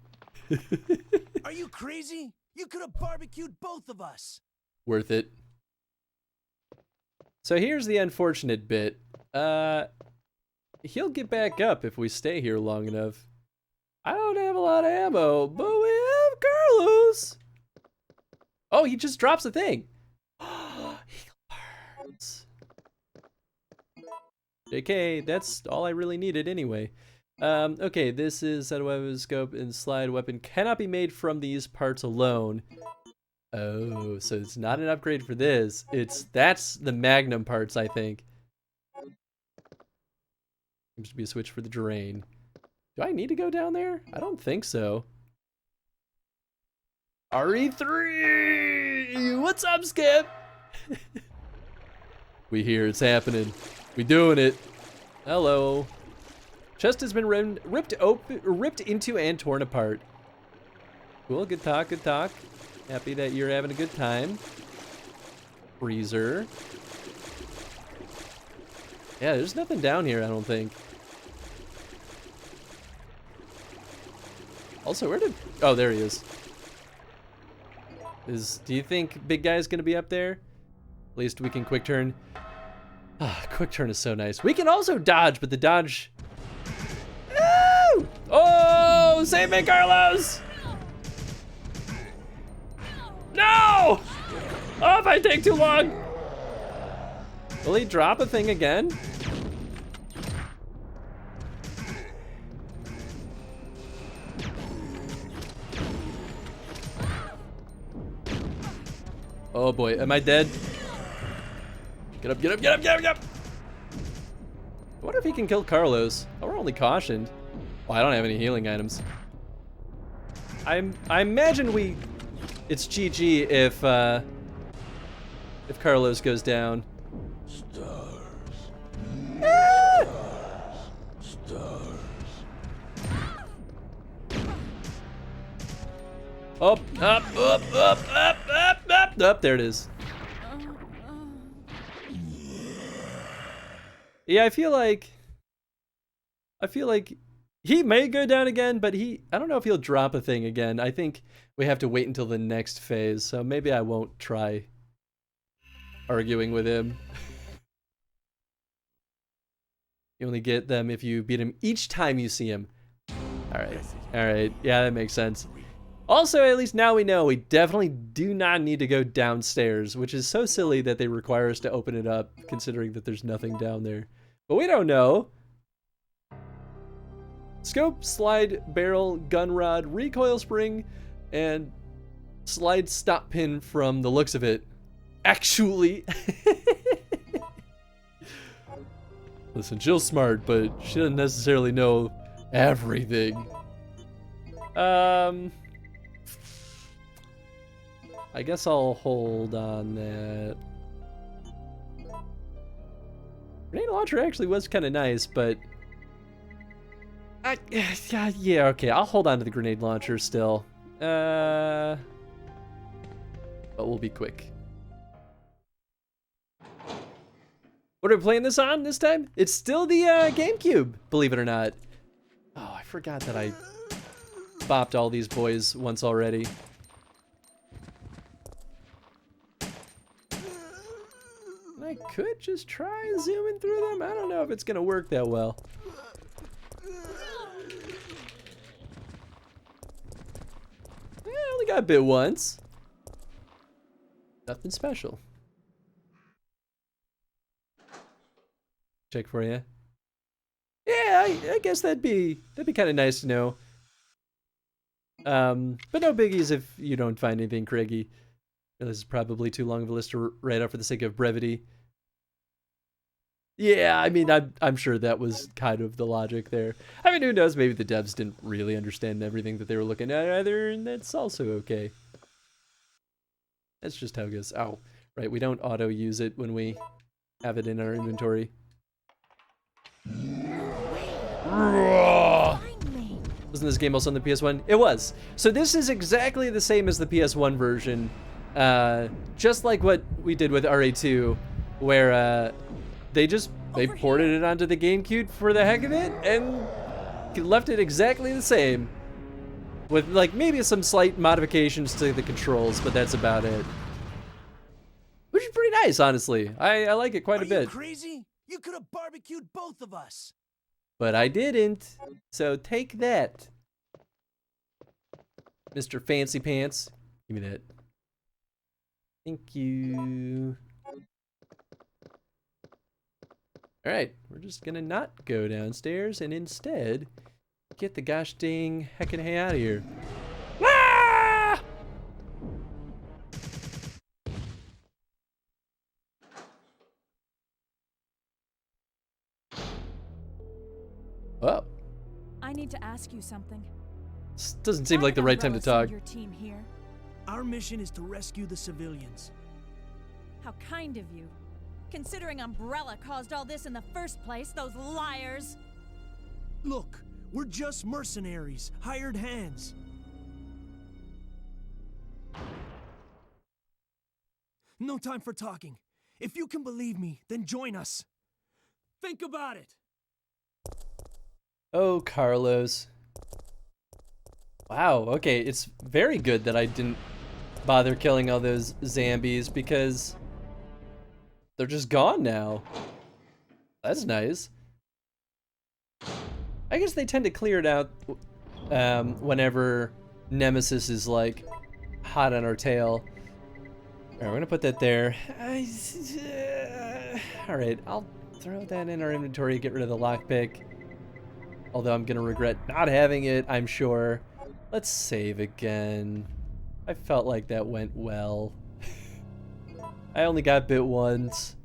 Are you crazy? You could have barbecued both of us. Worth it. So here's the unfortunate bit. He'll get back up if we stay here long enough. I don't have a lot of ammo, but we have Carlos. Oh, he just drops a thing. Heal parts. JK, that's all I really needed anyway. Okay, this is set weapon scope and slide weapon cannot be made from these parts alone. Oh, so it's not an upgrade for this. That's the Magnum parts, I think. Seems to be a switch for the drain. Do I need to go down there? I don't think so. RE3! What's up, Skip? We here, it's happening. We doing it. Hello. Chest has been ripped into and torn apart. Cool, good talk, good talk. Happy that you're having a good time. Freezer. Yeah, there's nothing down here, I don't think. Also, where did... Oh, there he is. Do you think big guy's gonna be up there? At least we can quick turn. Ah, quick turn is so nice. We can also dodge, but the dodge... Woo! Oh, save me, Carlos! No! Oh, if I take too long. Will he drop a thing again? Oh boy, am I dead? Get up, get up, get up, get up, get up! I wonder if he can kill Carlos. Oh, we're only cautioned. Oh, I don't have any healing items. I imagine it's GG if Carlos goes down. Stars. Ah! Stars. Up, up, up, up, up, up, up, up. There it is. Yeah, I feel like he may go down again, but I don't know if he'll drop a thing again. I think we have to wait until the next phase, so maybe I won't try arguing with him. You only get them if you beat him each time you see him. Alright, yeah, that makes sense. Also, at least now we know we definitely do not need to go downstairs, which is so silly that they require us to open it up, considering that there's nothing down there. But we don't know. Scope, slide, barrel, gun rod, recoil spring, and slide stop pin from the looks of it. Actually. Listen, Jill's smart, but she doesn't necessarily know everything. I guess I'll hold on that. Grenade launcher actually was kind of nice, but... yeah, okay, I'll hold on to the grenade launcher still. But we'll be quick. What are we playing this on this time? It's still the GameCube, believe it or not. Oh, I forgot that I bopped all these boys once already. I could just try zooming through them. I don't know if it's gonna work that well. Yeah, I only got bit once. Nothing special. Check for you. Yeah, I guess that'd be kind of nice to know. But no biggies if you don't find anything craggy. This is probably too long of a list to write out for the sake of brevity. Yeah, I mean, I'm sure that was kind of the logic there. I mean, who knows? Maybe the devs didn't really understand everything that they were looking at either, and that's also okay. That's just how it goes. Oh, right, we don't auto use it when we have it in our inventory. Wasn't this game also on the PS1? It was. So this is exactly the same as the PS1 version, just like what we did with RE2, where they ported it onto the GameCube for the heck of it and left it exactly the same, with like maybe some slight modifications to the controls, but that's about it. Which is pretty nice, honestly. I like it quite a bit. Are you crazy? You could have barbecued both of us. But I didn't, so take that, Mr. Fancy Pants. Give me that. Thank you. All right, we're just gonna not go downstairs and instead get the gosh dang heckin' hey out of here. Ah! Oh. I need to ask you something. This doesn't seem Why like the did right time to Umbrella talk. send your team here? Our mission is to rescue the civilians. How kind of you. Considering Umbrella caused all this in the first place, those liars. Look, we're just mercenaries, hired hands. No time for talking. If you can believe me, then join us. Think about it. Oh, Carlos. Wow, okay, it's very good that I didn't bother killing all those zombies because they're just gone now. That's nice. I guess they tend to clear it out whenever Nemesis is like hot on our tail. Alright, we're gonna put that there. Alright, I'll throw that in our inventory, get rid of the lockpick. Although I'm gonna regret not having it, I'm sure. Let's save again. I felt like that went well. I only got bit once.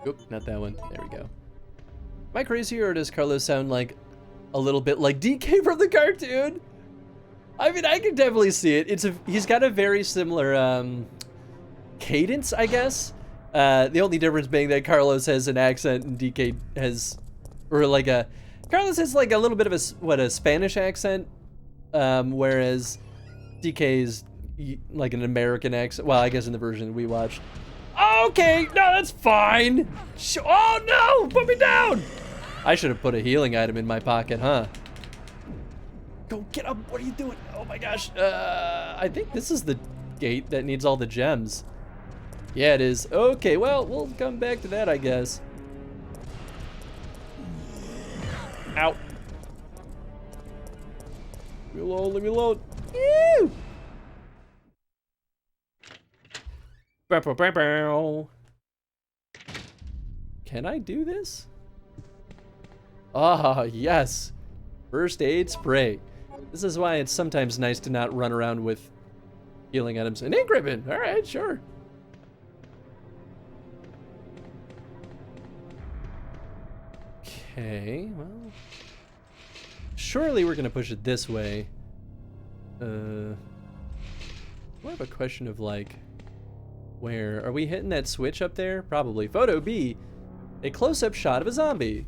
Oop, not that one. There we go. Am I crazy, or does Carlos sound like a little bit like DK from the cartoon? I mean, I can definitely see it. He's got a very similar cadence, I guess. The only difference being that Carlos has an accent and DK has, or like Carlos has like a little bit of a Spanish accent, whereas DK is like an American accent. Well, I guess in the version we watched. Okay, no, that's fine. Oh no, put me down. I should have put a healing item in my pocket, huh? Go get up, what are you doing? Oh my gosh, I think this is the gate that needs all the gems. Yeah, it is. Okay, well, we'll come back to that, I guess. Ow. Leave me alone, leave me alone. Ew! Can I do this? Ah, yes. First aid spray. This is why it's sometimes nice to not run around with healing items. An ink ribbon. All right, sure. Okay, well. Surely we're going to push it this way. More of a question of like, where? Are we hitting that switch up there? Probably. Photo B. A close-up shot of a zombie.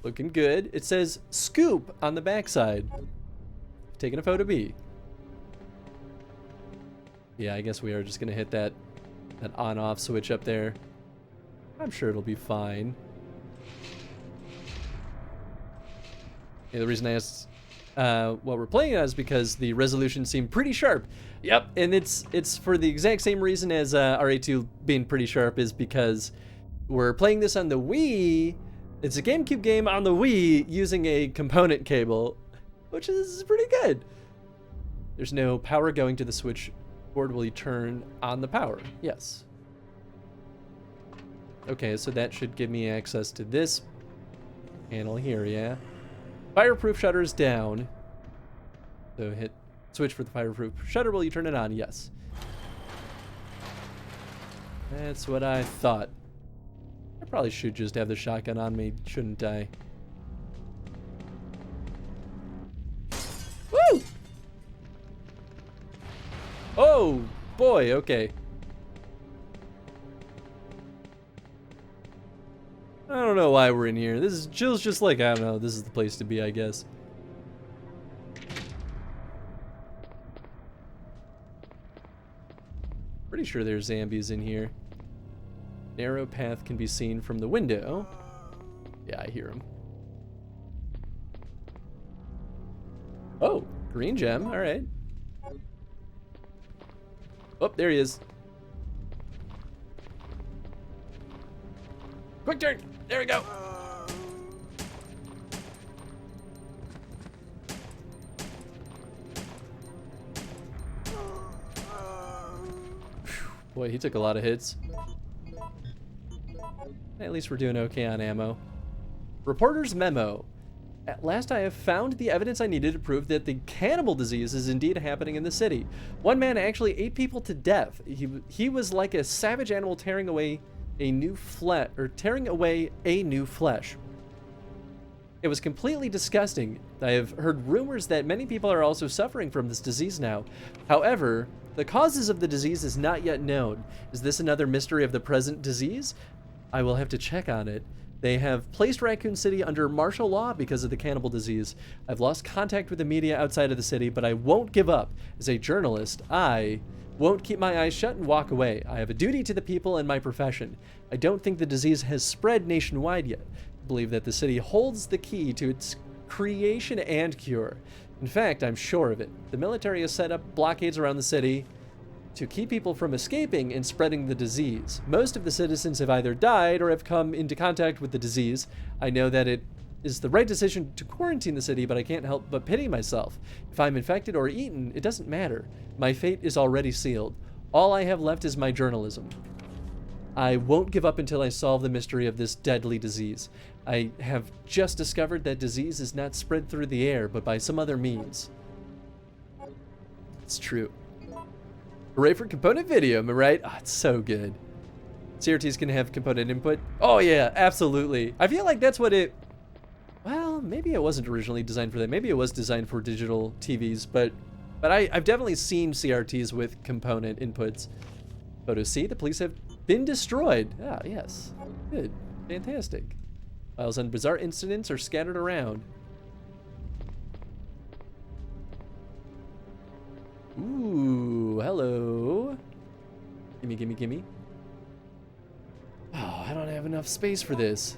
Looking good. It says scoop on the backside. Taking a photo B. Yeah, I guess we are just gonna hit that on-off switch up there. I'm sure it'll be fine. Yeah, the reason I asked what we're playing as is because the resolution seemed pretty sharp. Yep, and it's for the exact same reason as RE2 being pretty sharp, is because we're playing this on the Wii. It's a GameCube game on the Wii using a component cable, which is pretty good. There's no power going to the switchboard. Will you turn on the power? Yes. Okay, so that should give me access to this panel here, yeah? Fireproof shutters down. So hit switch for the fireproof shutter. Will you turn it on? Yes. That's what I thought. I probably should just have the shotgun on me, shouldn't I? Woo! Oh, boy, okay. I don't know why we're in here. This is Jill's just like, I don't know, this is the place to be, I guess. Pretty sure there's zombies in here. Narrow path can be seen from the window. Yeah, I hear him. Oh, green gem, all right. Oh, there he is. Quick turn, there we go. Boy, he took a lot of hits. At least we're doing okay on ammo. Reporter's memo. At last I have found the evidence I needed to prove that the cannibal disease is indeed happening in the city. One man actually ate people to death. He was like a savage animal tearing away a new flesh. It was completely disgusting. I have heard rumors that many people are also suffering from this disease now. However, the causes of the disease is not yet known. Is this another mystery of the present disease? I will have to check on it. They have placed Raccoon City under martial law because of the cannibal disease. I've lost contact with the media outside of the city, but I won't give up. As a journalist, I won't keep my eyes shut and walk away. I have a duty to the people and my profession. I don't think the disease has spread nationwide yet. I believe that the city holds the key to its creation and cure. In fact, I'm sure of it. The military has set up blockades around the city to keep people from escaping and spreading the disease. Most of the citizens have either died or have come into contact with the disease. I know that it is the right decision to quarantine the city, but I can't help but pity myself. If I'm infected or eaten, it doesn't matter. My fate is already sealed. All I have left is my journalism. I won't give up until I solve the mystery of this deadly disease. I have just discovered that disease is not spread through the air, but by some other means. It's true. Hooray for component video, am I right? Oh, it's so good. CRTs can have component input. Oh yeah, absolutely. I feel like that's what it... Well, maybe it wasn't originally designed for that. Maybe it was designed for digital TVs, but I've definitely seen CRTs with component inputs. Photo C, the police have been destroyed. Ah, yes. Good. Fantastic. Files on bizarre incidents are scattered around. Ooh, hello. Gimme, gimme, gimme. Oh, I don't have enough space for this.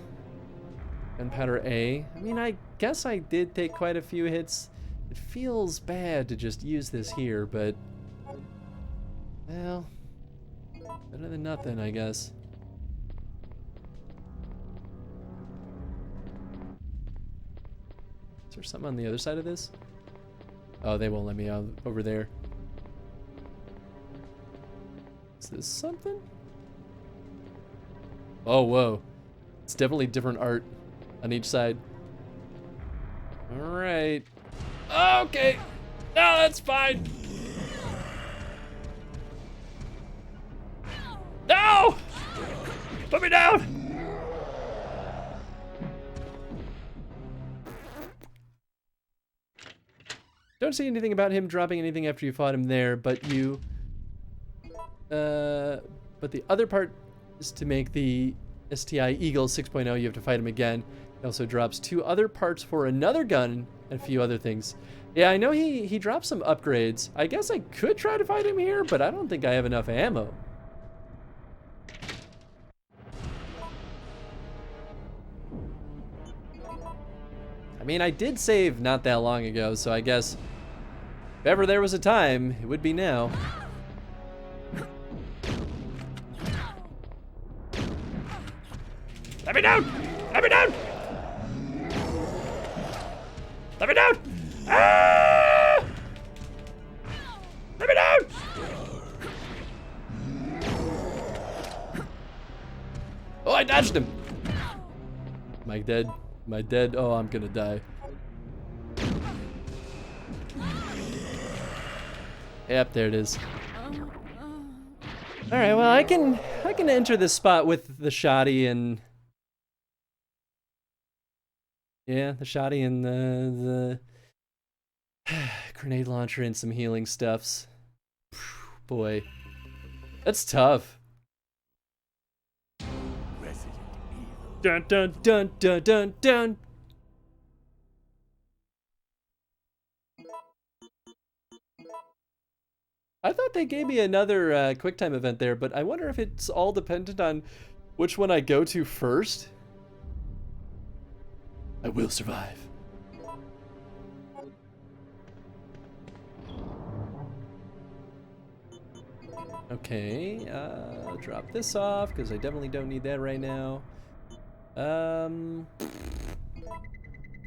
Gunpowder A. I mean, I guess I did take quite a few hits. It feels bad to just use this here, but... Well... Better than nothing, I guess. Is there something on the other side of this? Oh, they won't let me out over there. Is this something? Oh, whoa. It's definitely different art on each side. Alright. Okay. No, that's fine. No! Put me down! Don't see anything about him dropping anything after you fought him there, but you... but the other part is to make the STI Eagle 6.0, you have to fight him again. He also drops 2 other parts for another gun and a few other things. Yeah, I know he dropped some upgrades. I guess I could try to fight him here, but I don't think I have enough ammo. I mean, I did save not that long ago, so I guess if ever there was a time, it would be now. Let me down! Let me down! Let me down! Ah! Let me down! Oh, I dodged him! Am I dead? Am I dead? Oh, I'm gonna die. Yep, there it is. All right, well, I can enter this spot with the shoddy and yeah, the shoddy and the grenade launcher and some healing stuffs. Boy, that's tough. Dun dun dun dun dun dun. I thought they gave me another QuickTime event there, but I wonder if it's all dependent on which one I go to first. I will survive. Okay, drop this off because I definitely don't need that right now. So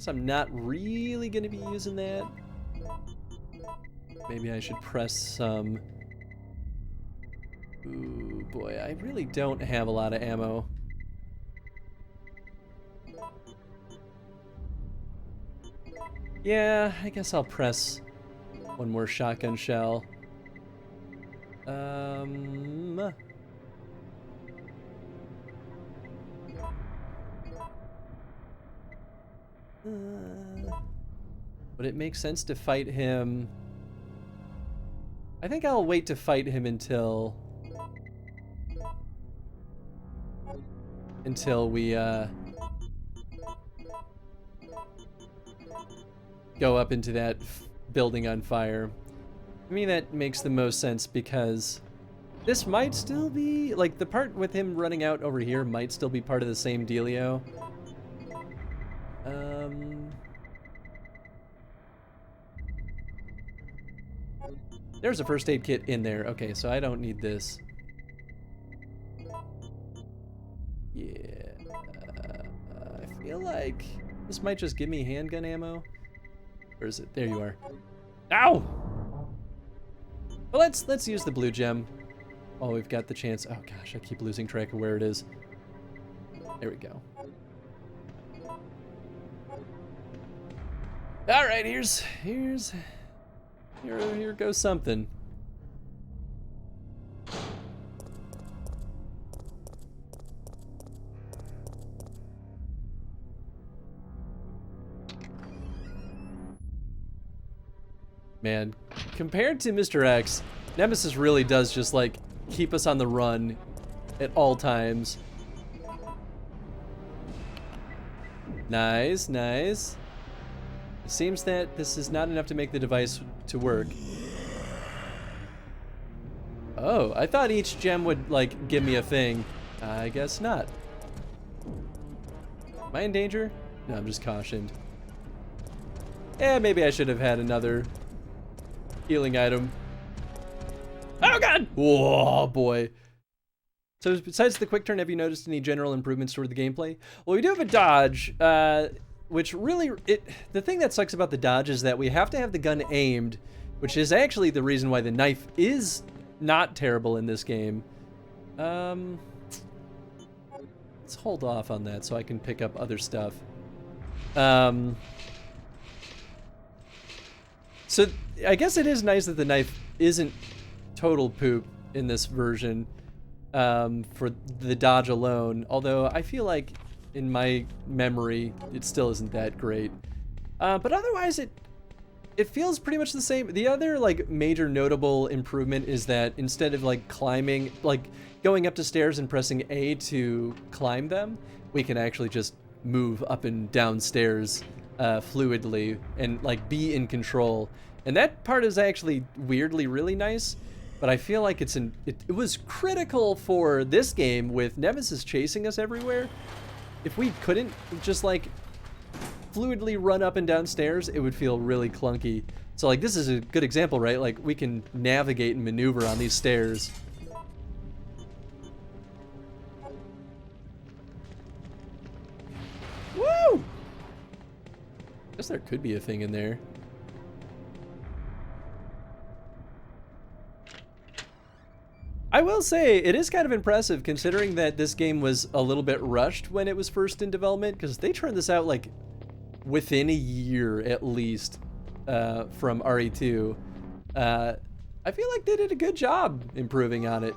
I'm not really gonna be using that. Maybe I should press some. Ooh, boy, I really don't have a lot of ammo. Yeah, I guess I'll press one more shotgun shell. Would it make sense to fight him? I think I'll wait to fight him until we go up into that building on fire. I mean, that makes the most sense because this might still be, like, the part with him running out over here might still be part of the same dealio. There's a first aid kit in there. Okay, so I don't need this. Yeah. I feel like this might just give me handgun ammo. Where is it? There you are. Ow! Well, let's use the blue gem while we've got the chance. Oh gosh, I keep losing track of where it is. There we go. All right, here goes something. Man, compared to Mr. X, Nemesis really does just, like, keep us on the run at all times. Nice, nice. It seems that this is not enough to make the device to work. Oh, I thought each gem would, like, give me a thing. I guess not. Am I in danger? No, I'm just cautioned. Yeah, maybe I should have had another healing item. Oh god! Whoa, boy. So besides the quick turn, have you noticed any general improvements toward the gameplay? Well, we do have a dodge, which really, the thing that sucks about the dodge is that we have to have the gun aimed, which is actually the reason why the knife is not terrible in this game. Let's hold off on that so I can pick up other stuff. So I guess it is nice that the knife isn't total poop in this version for the dodge alone, although I feel like in my memory it still isn't that great. But otherwise it feels pretty much the same. The other, like, major notable improvement is that instead of, like, climbing, like, going up the stairs and pressing A to climb them, we can actually just move up and down stairs fluidly and, like, be in control. And that part is actually weirdly really nice, but I feel like it was critical for this game with Nemesis chasing us everywhere. If we couldn't just, like, fluidly run up and down stairs, it would feel really clunky. So, like, this is a good example, right? Like, we can navigate and maneuver on these stairs. Woo! Guess there could be a thing in there. I will say, it is kind of impressive considering that this game was a little bit rushed when it was first in development, because they turned this out, like, within a year at least from RE2. I I feel like they did a good job improving on it.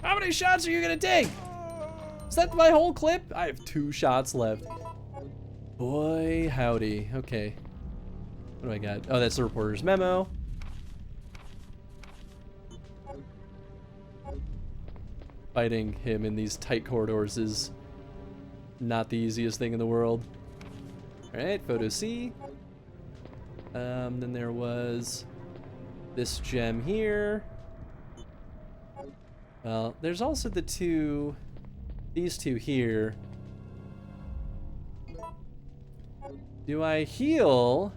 How many shots are you gonna take? Is that my whole clip? I have 2 shots left. Boy, howdy. Okay. What do I got? Oh, that's the reporter's memo. Fighting him in these tight corridors is not the easiest thing in the world. Alright, photo C. Then there was this gem here. Well, there's also these two here. Do I heal,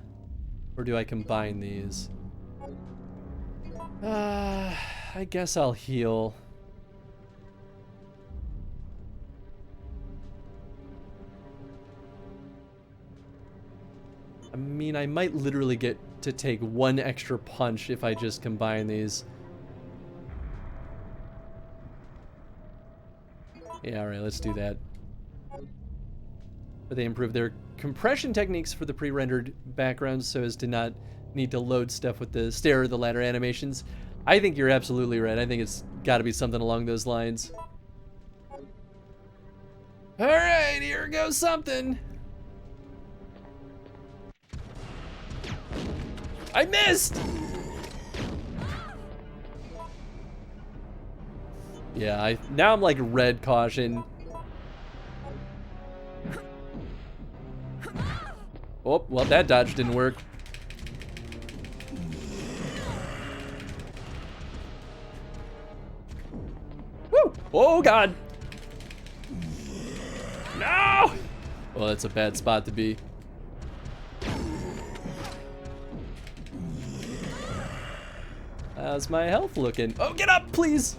or do I combine these? I guess I'll heal. I mean, I might literally get to take 1 extra punch if I just combine these. Yeah, alright, let's do that. But they improved their compression techniques for the pre-rendered backgrounds so as to not need to load stuff with the stair or the ladder animations. I think you're absolutely right. I think it's got to be something along those lines. Alright, here goes something. I missed! Yeah, now I'm like red caution. Oh, well, that dodge didn't work. Woo! Oh, God! No! Well, that's a bad spot to be. How's my health looking? Oh, get up, please!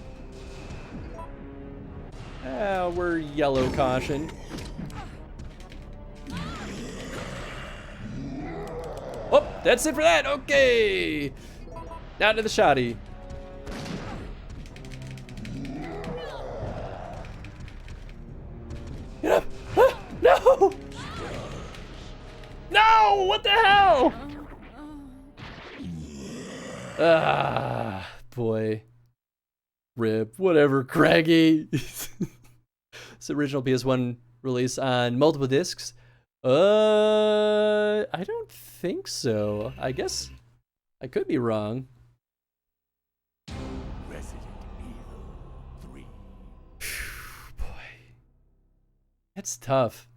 We're yellow caution. Oh, that's it for that. Okay. Down to the shoddy. Get up. Ah, no! No! What the hell? Ah, boy. Rip. Whatever, Craggy. It's the original PS1 release on multiple discs. I don't think so. I guess I could be wrong. Resident Evil 3. Boy. That's tough.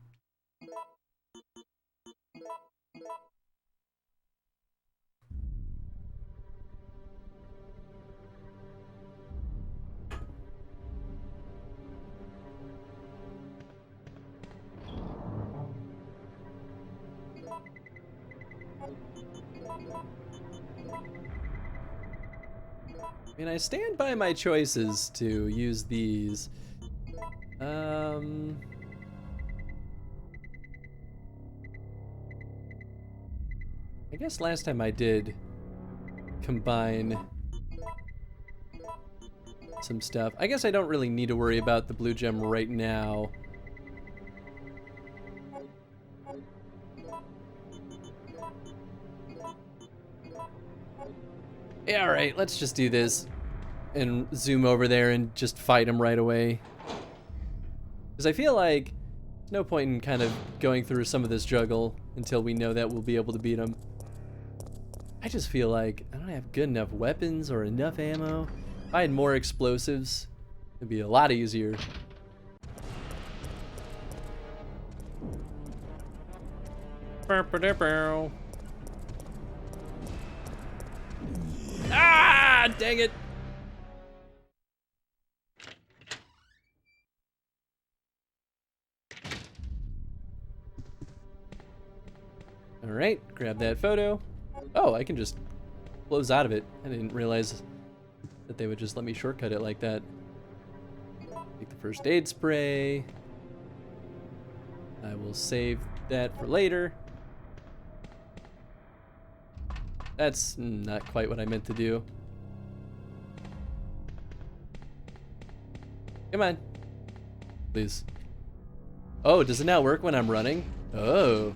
I mean, I stand by my choices to use these. I guess last time I did combine some stuff. I guess I don't really need to worry about the blue gem right now. Yeah, alright, let's just do this and zoom over there and just fight him right away. Because I feel like there's no point in kind of going through some of this juggle until we know that we'll be able to beat him. I just feel like I don't have good enough weapons or enough ammo. If I had more explosives, it'd be a lot easier. Ah, dang it. All right, grab that photo. Oh, I can just close out of it. I didn't realize that they would just let me shortcut it like that. Take the first aid spray. I will save that for later. That's not quite what I meant to do. Come on. Please. Oh, does it not work when I'm running? Oh.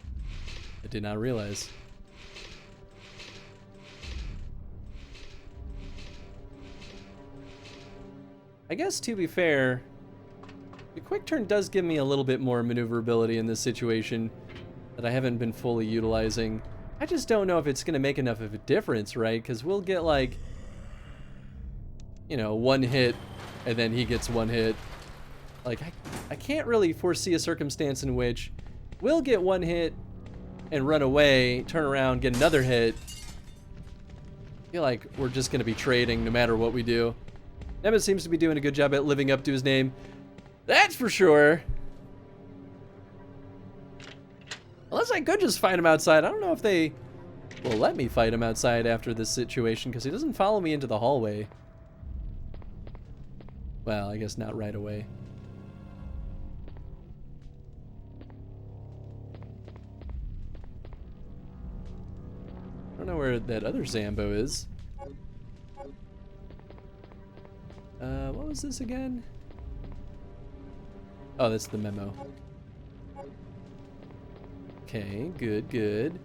I did not realize. I guess to be fair, the quick turn does give me a little bit more maneuverability in this situation that I haven't been fully utilizing. I just don't know if it's going to make enough of a difference, right? Because we'll get like, you know, one hit and then he gets one hit. Like, I can't really foresee a circumstance in which we'll get one hit and run away, turn around, get another hit. I feel like we're just going to be trading no matter what we do. Nemesis seems to be doing a good job at living up to his name. That's for sure. Unless I could just fight him outside. I don't know if they will let me fight him outside after this situation because he doesn't follow me into the hallway. Well, I guess not right away. I don't know where that other Zambo is. What was this again? Oh, that's the memo. Okay, good, good.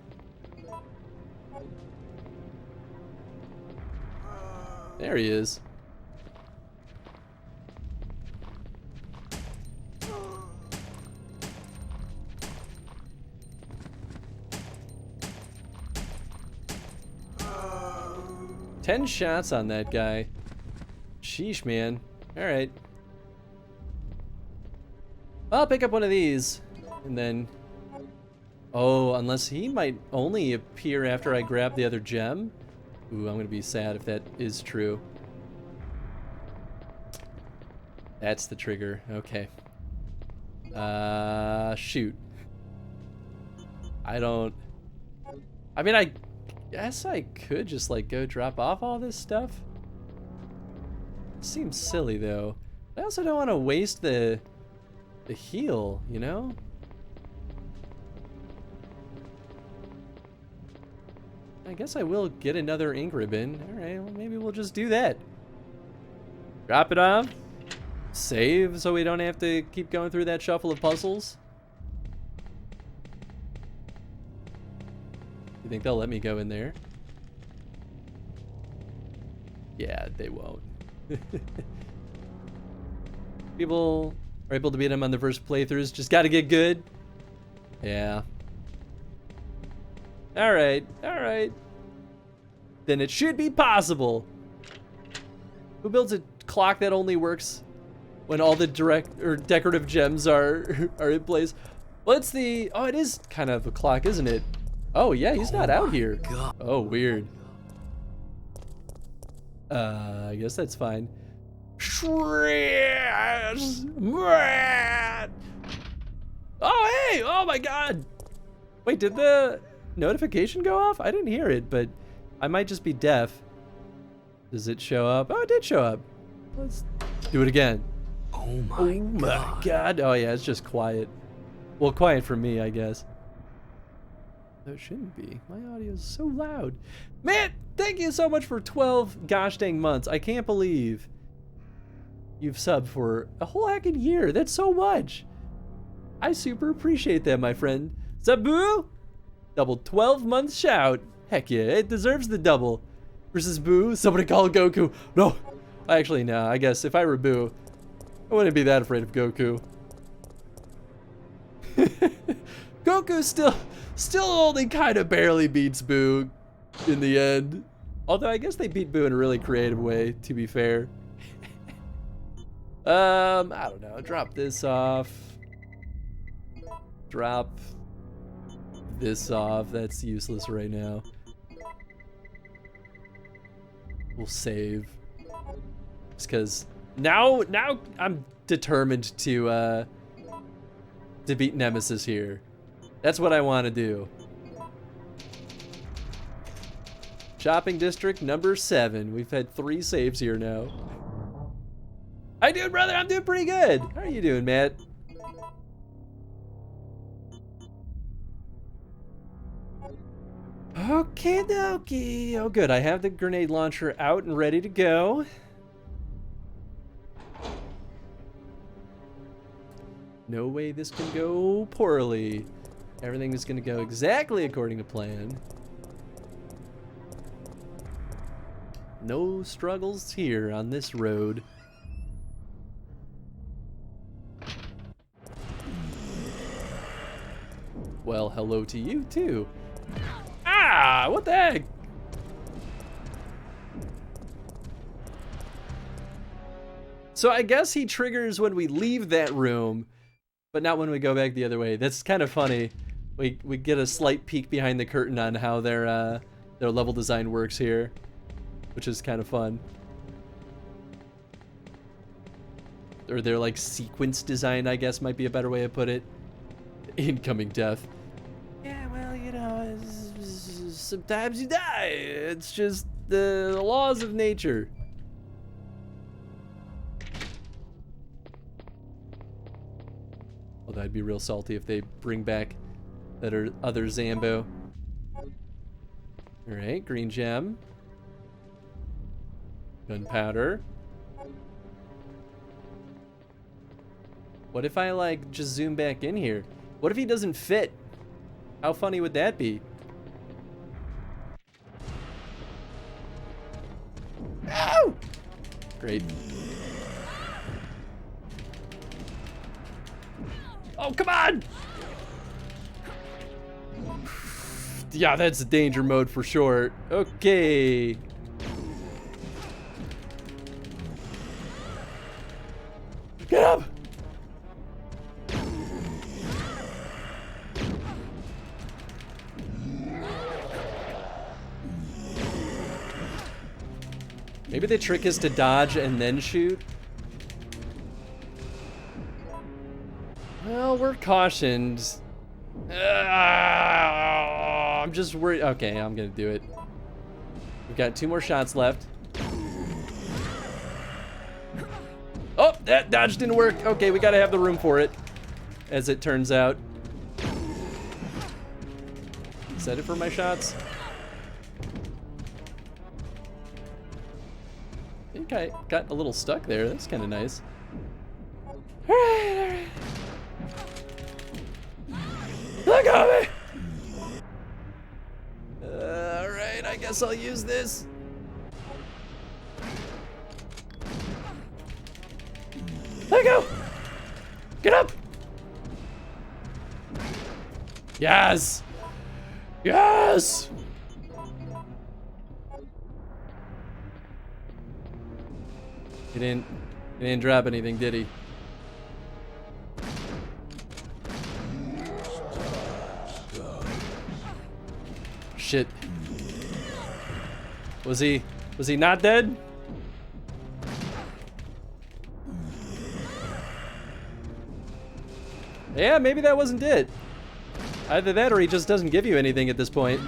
There he is. Ten shots on that guy. Sheesh, man. Alright. I'll pick up one of these. And then... Oh, unless he might only appear after I grab the other gem. Ooh, I'm gonna be sad if that is true. That's the trigger. Okay. Shoot. I mean, I guess I could just, like, go drop off all this stuff. Seems silly, though. I also don't want to waste the heal, you know? I guess I will get another ink ribbon. Alright, well, maybe we'll just do that. Drop it off. Save so we don't have to keep going through that shuffle of puzzles. You think they'll let me go in there? Yeah, they won't. People are able to beat him on the first playthroughs. Just gotta get good. Yeah. Alright, alright. Then it should be possible. Who builds a clock that only works when all the direct or decorative gems are in place? Well, it's the... Oh, it is kind of a clock, isn't it? Oh, yeah, he's not out here. God. Oh, weird. I guess that's fine. Oh, hey! Oh, my God! Wait, did the notification go off? I didn't hear it, but I might just be deaf. Does it show up? Oh, it did show up. Let's do it again. Oh, my God. Oh, yeah, it's just quiet. Well, quiet for me, I guess. No, it shouldn't be. My audio is so loud. Man, thank you so much for 12 gosh dang months. I can't believe you've subbed for a whole heckin' year. That's so much. I super appreciate that, my friend. Sabu? Double 12-month shout. Heck yeah, it deserves the double. Versus Boo, somebody call Goku. No, actually, no. I guess if I were Boo, I wouldn't be that afraid of Goku. Goku still only kind of barely beats Boo in the end. Although I guess they beat Boo in a really creative way, to be fair. I don't know. Drop this off. Drop this off. That's useless right now. We'll save. Just because now I'm determined to beat Nemesis here. That's what I want to do. Shopping district number 7. We've had 3 saves here now. How you doing, brother? I'm doing pretty good. How are you doing, Matt? Okay, dokie. Oh, good. I have the grenade launcher out and ready to go. No way this can go poorly. Everything is going to go exactly according to plan. No struggles here on this road. Well, hello to you, too. Ah, what the heck? So I guess he triggers when we leave that room, but not when we go back the other way. That's kind of funny. We get a slight peek behind the curtain on how their level design works here, which is kind of fun. Or their like sequence design, I guess, might be a better way to put it. Incoming death. Yeah, well, you know, sometimes you die. It's just the laws of nature. Although I'd be real salty if they bring back that other Zambo. Alright, green gem. Gunpowder. What if I, like, just zoom back in here? What if he doesn't fit? How funny would that be? Ow! Great. Oh, come on! Yeah, that's danger mode for sure. Okay. Get up! Maybe the trick is to dodge and then shoot. Well, we're cautioned. I'm just worried. Okay, I'm gonna do it. We've got 2 more shots left. Oh, that dodge didn't work. Okay, we gotta have the room for it, as it turns out. Is that it for my shots? I think I got a little stuck there. That's kind of nice. Alright. Look at me! Alright, I guess I'll use this. Let go! Get up! Yes! Yes! He didn't drop anything, did he? Shit. Was he not dead? Yeah, maybe that wasn't it. Either that or he just doesn't give you anything at this point.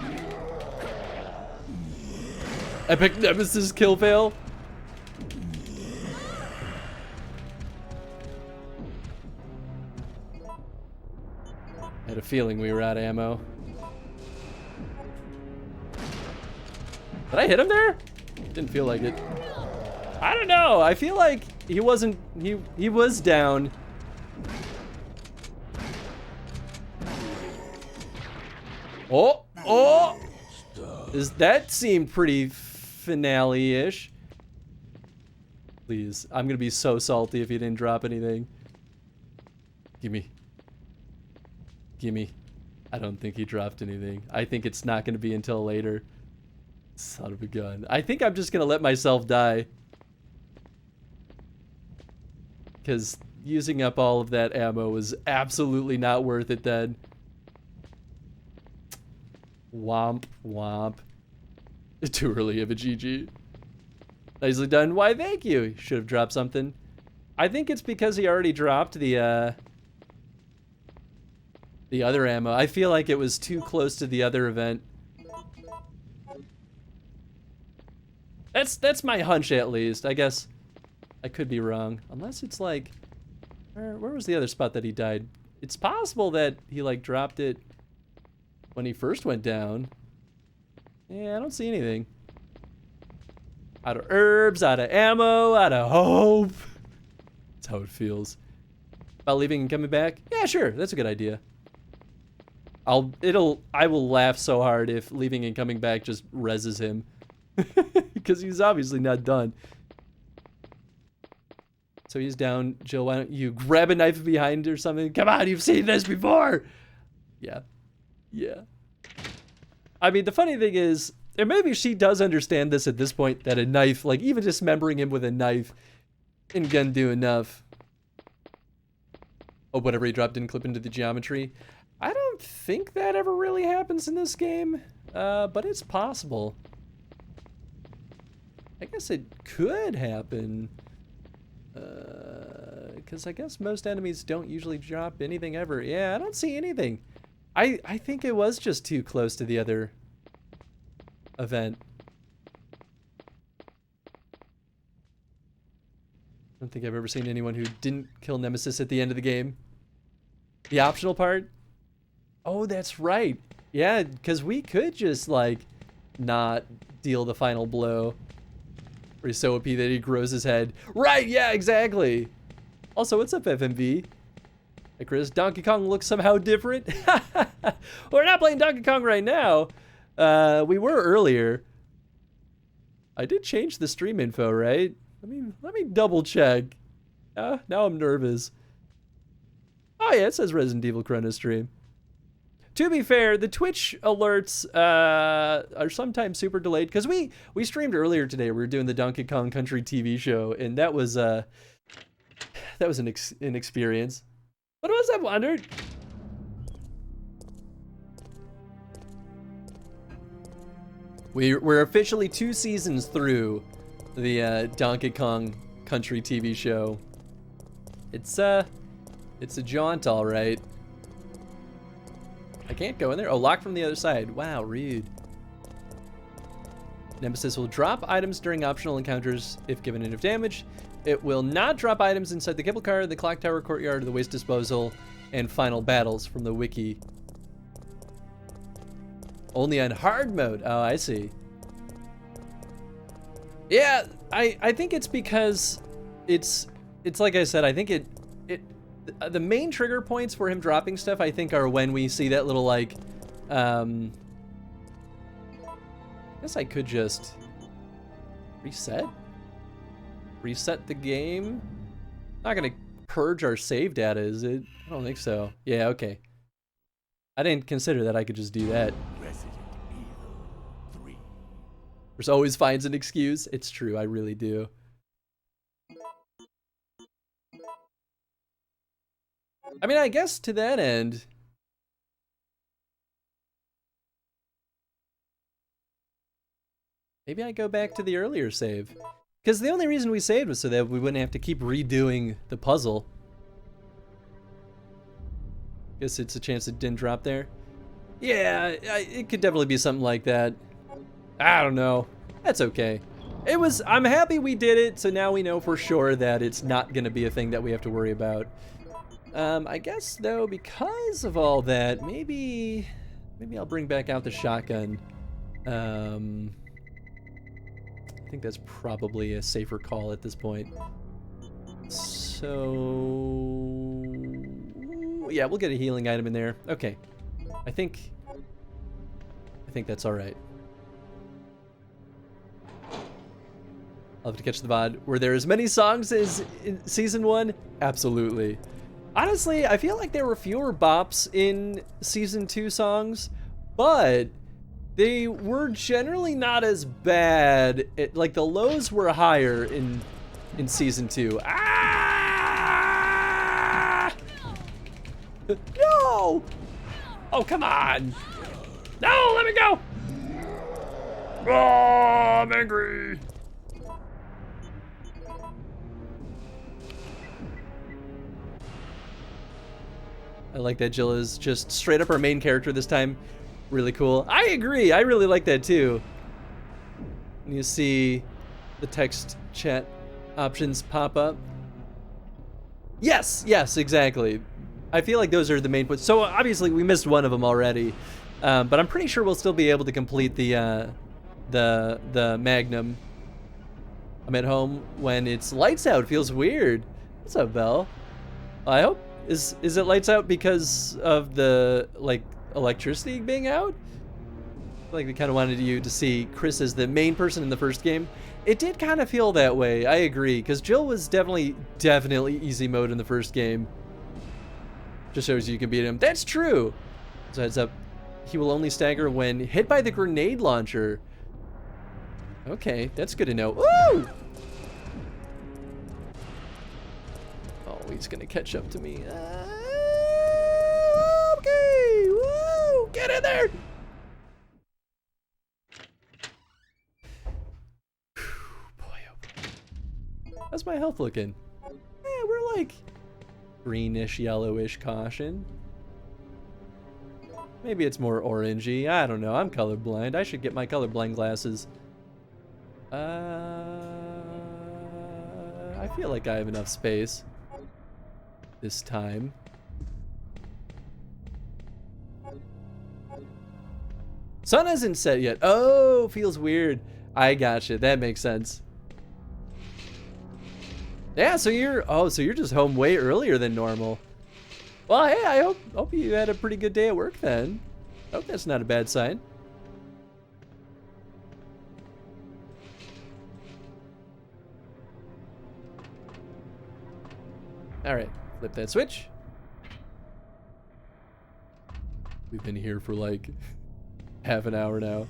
Epic Nemesis kill fail. I had a feeling we were out of ammo. Did I hit him there? Didn't feel like it. I don't know. I feel like he wasn't. He was down. Oh, oh! That seemed pretty finale-ish. Please, I'm gonna be so salty if he didn't drop anything. Gimme. Gimme. I don't think he dropped anything. I think it's not gonna be until later. Son of a gun. I think I'm just gonna let myself die. Because using up all of that ammo was absolutely not worth it then. Womp, womp. Too early of a GG. Nicely done. Why, thank you. Should have dropped something. I think it's because he already dropped the other ammo. I feel like it was too close to the other event. That's my hunch, at least. I guess I could be wrong. Unless it's like... Where was the other spot that he died? It's possible that he, like, dropped it when he first went down. Yeah, I don't see anything. Out of herbs, out of ammo, out of hope. That's how it feels. About leaving and coming back? Yeah, sure. That's a good idea. I will laugh so hard if leaving and coming back just reses him. Because he's obviously not done. So he's down. Jill, why don't you grab a knife behind or something? Come on, you've seen this before. Yeah. Yeah. I mean, the funny thing is, and maybe she does understand this at this point, that a knife, like even dismembering him with a knife isn't gonna do enough. Oh, whatever he dropped didn't clip into the geometry. I don't think that ever really happens in this game, but it's possible. I guess it could happen. Because I guess most enemies don't usually drop anything ever. Yeah, I don't see anything. I think it was just too close to the other event. I don't think I've ever seen anyone who didn't kill Nemesis at the end of the game. The optional part? Oh, that's right. Yeah, because we could just, like, not deal the final blow. Or he's so OP that he grows his head. Right, yeah, exactly. Also, what's up, FMV? Hey, Chris, Donkey Kong looks somehow different. We're not playing Donkey Kong right now. We were earlier. I did change the stream info, right? Let me double check. Now I'm nervous. Oh yeah, it says Resident Evil Chronostream. To be fair, the Twitch alerts are sometimes super delayed because we streamed earlier today. We were doing the Donkey Kong Country TV show, and that was an experience. What was I wondered? We're officially 2 seasons through the Donkey Kong Country TV show. It's a jaunt, all right. I can't go in there. Oh, locked from the other side. Wow, rude. Nemesis will drop items during optional encounters if given enough damage. It will not drop items inside the cable car, the clock tower courtyard, the waste disposal, and final battles from the wiki. Only on hard mode. Oh, I see. Yeah, I think it's because it's like I said, I think the main trigger points for him dropping stuff, I think, are when we see that little, like, I guess I could just reset the game. Not gonna purge our save data, is it? I don't think so. Yeah, okay. I didn't consider that I could just do that. Resident Evil 3. Bruce always finds an excuse. It's true, I really do. I mean, I guess to that end, maybe I go back to the earlier save. Because the only reason we saved was so that we wouldn't have to keep redoing the puzzle. Guess it's a chance it didn't drop there. Yeah, it could definitely be something like that. I don't know. That's okay. I'm happy we did it, so now we know for sure that it's not going to be a thing that we have to worry about. I guess, though, because of all that, maybe I'll bring back out the shotgun. I think that's probably a safer call at this point. So yeah, we'll get a healing item in there. Okay. I think that's all right. I'll have to catch the VOD. Were there as many songs as in Season 1? Absolutely. Honestly, I feel like there were fewer bops in Season 2 songs, but they were generally not as bad. Like, the lows were higher in Season 2. Ah! No! Oh, come on! No, let me go! Oh, I'm angry! I like that Jill is just straight up our main character this time. Really cool. I agree. I really like that too. And you see the text chat options pop up. Yes, exactly. I feel like those are the main points. So obviously we missed one of them already. But I'm pretty sure we'll still be able to complete the Magnum. I'm at home when it's lights out. Feels weird. What's up, Belle? I hope is it lights out because of the like electricity being out? Like we kind of wanted you to see Chris as the main person in the first game. It did kind of feel that way. I agree, because Jill was definitely easy mode in the first game. Just shows you can beat him. That's true. So heads up, he will only stagger when hit by the grenade launcher. Okay, that's good to know. Woo! Oh, he's gonna catch up to me. Okay, woo! Get in there! How's my health looking? Yeah, we're like greenish, yellowish caution. Maybe it's more orangey. I don't know. I'm colorblind. I should get my colorblind glasses. I feel like I have enough space this time. Sun hasn't set yet. Oh, feels weird. I gotcha. That makes sense. Yeah, so you're just home way earlier than normal. Well, hey, I hope you had a pretty good day at work then. I hope that's not a bad sign. All right, flip that switch. We've been here for like half an hour now.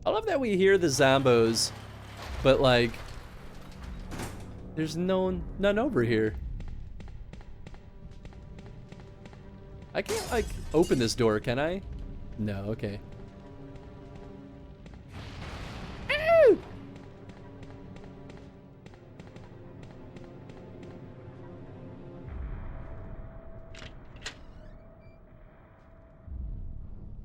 I love that we hear the zombos, but like there's none over here. I can't like open this door, can I? No, okay. Ow!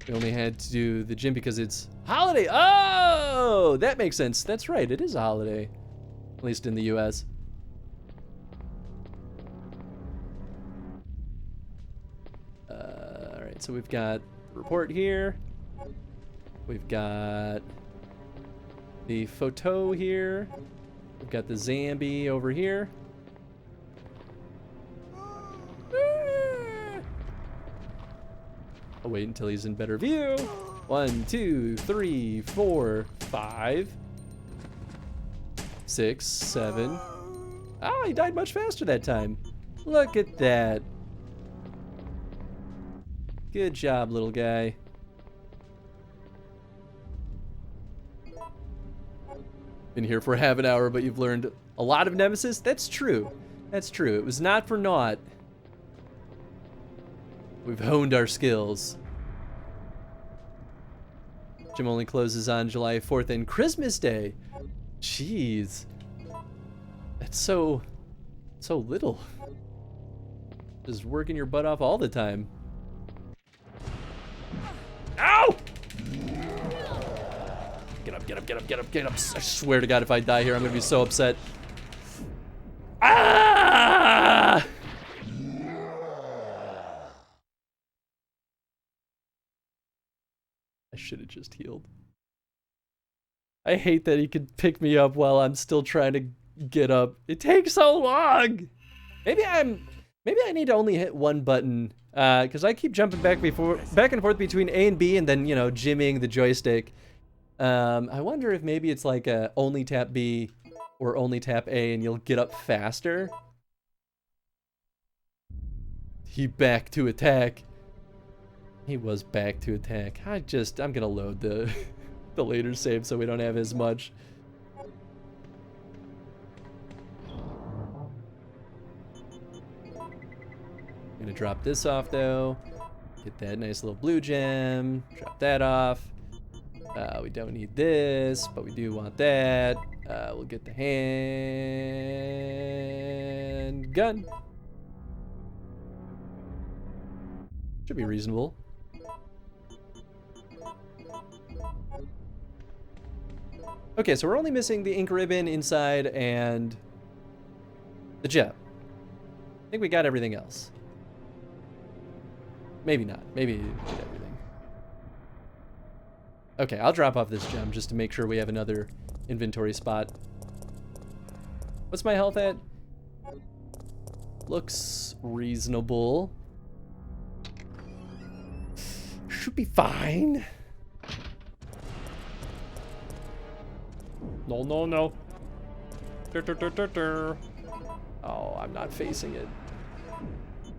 We only had to do the gym because it's holiday. Oh, that makes sense. That's right, it is a holiday. At least in the US. Alright, so we've got the report here. We've got the photo here. We've got the Zambi over here. I'll wait until he's in better view. 1, 2, 3, 4, 5, 6, 7. Ah, he died much faster that time. Look at that. Good job, little guy. Been here for half an hour, but you've learned a lot of Nemesis? That's true. That's true. It was not for naught. We've honed our skills. Gym only closes on July 4th and Christmas Day. Jeez. That's so little. Just working your butt off all the time. Ow! Get up, get up, get up, get up, get up. I swear to God, if I die here, I'm gonna be so upset. Ah! I should have just healed. I hate that he could pick me up while I'm still trying to get up. It takes so long. Maybe I need to only hit one button, because I keep jumping back and forth between A and B, and then, you know, jimmying the joystick. I wonder if maybe it's like a only tap B or only tap A, and you'll get up faster. He back to attack. He was back to attack. I'm gonna load the the later save so we don't have as much. I'm gonna drop this off though. Get that nice little blue gem. Drop that off. We don't need this, but we do want that. We'll get the handgun. Should be reasonable. Okay, so we're only missing the ink ribbon inside and the gem. I think we got everything else. Maybe not. Maybe it did everything. Okay, I'll drop off this gem just to make sure we have another inventory spot. What's my health at? Looks reasonable. Should be fine. No, no, no. Oh, I'm not facing it.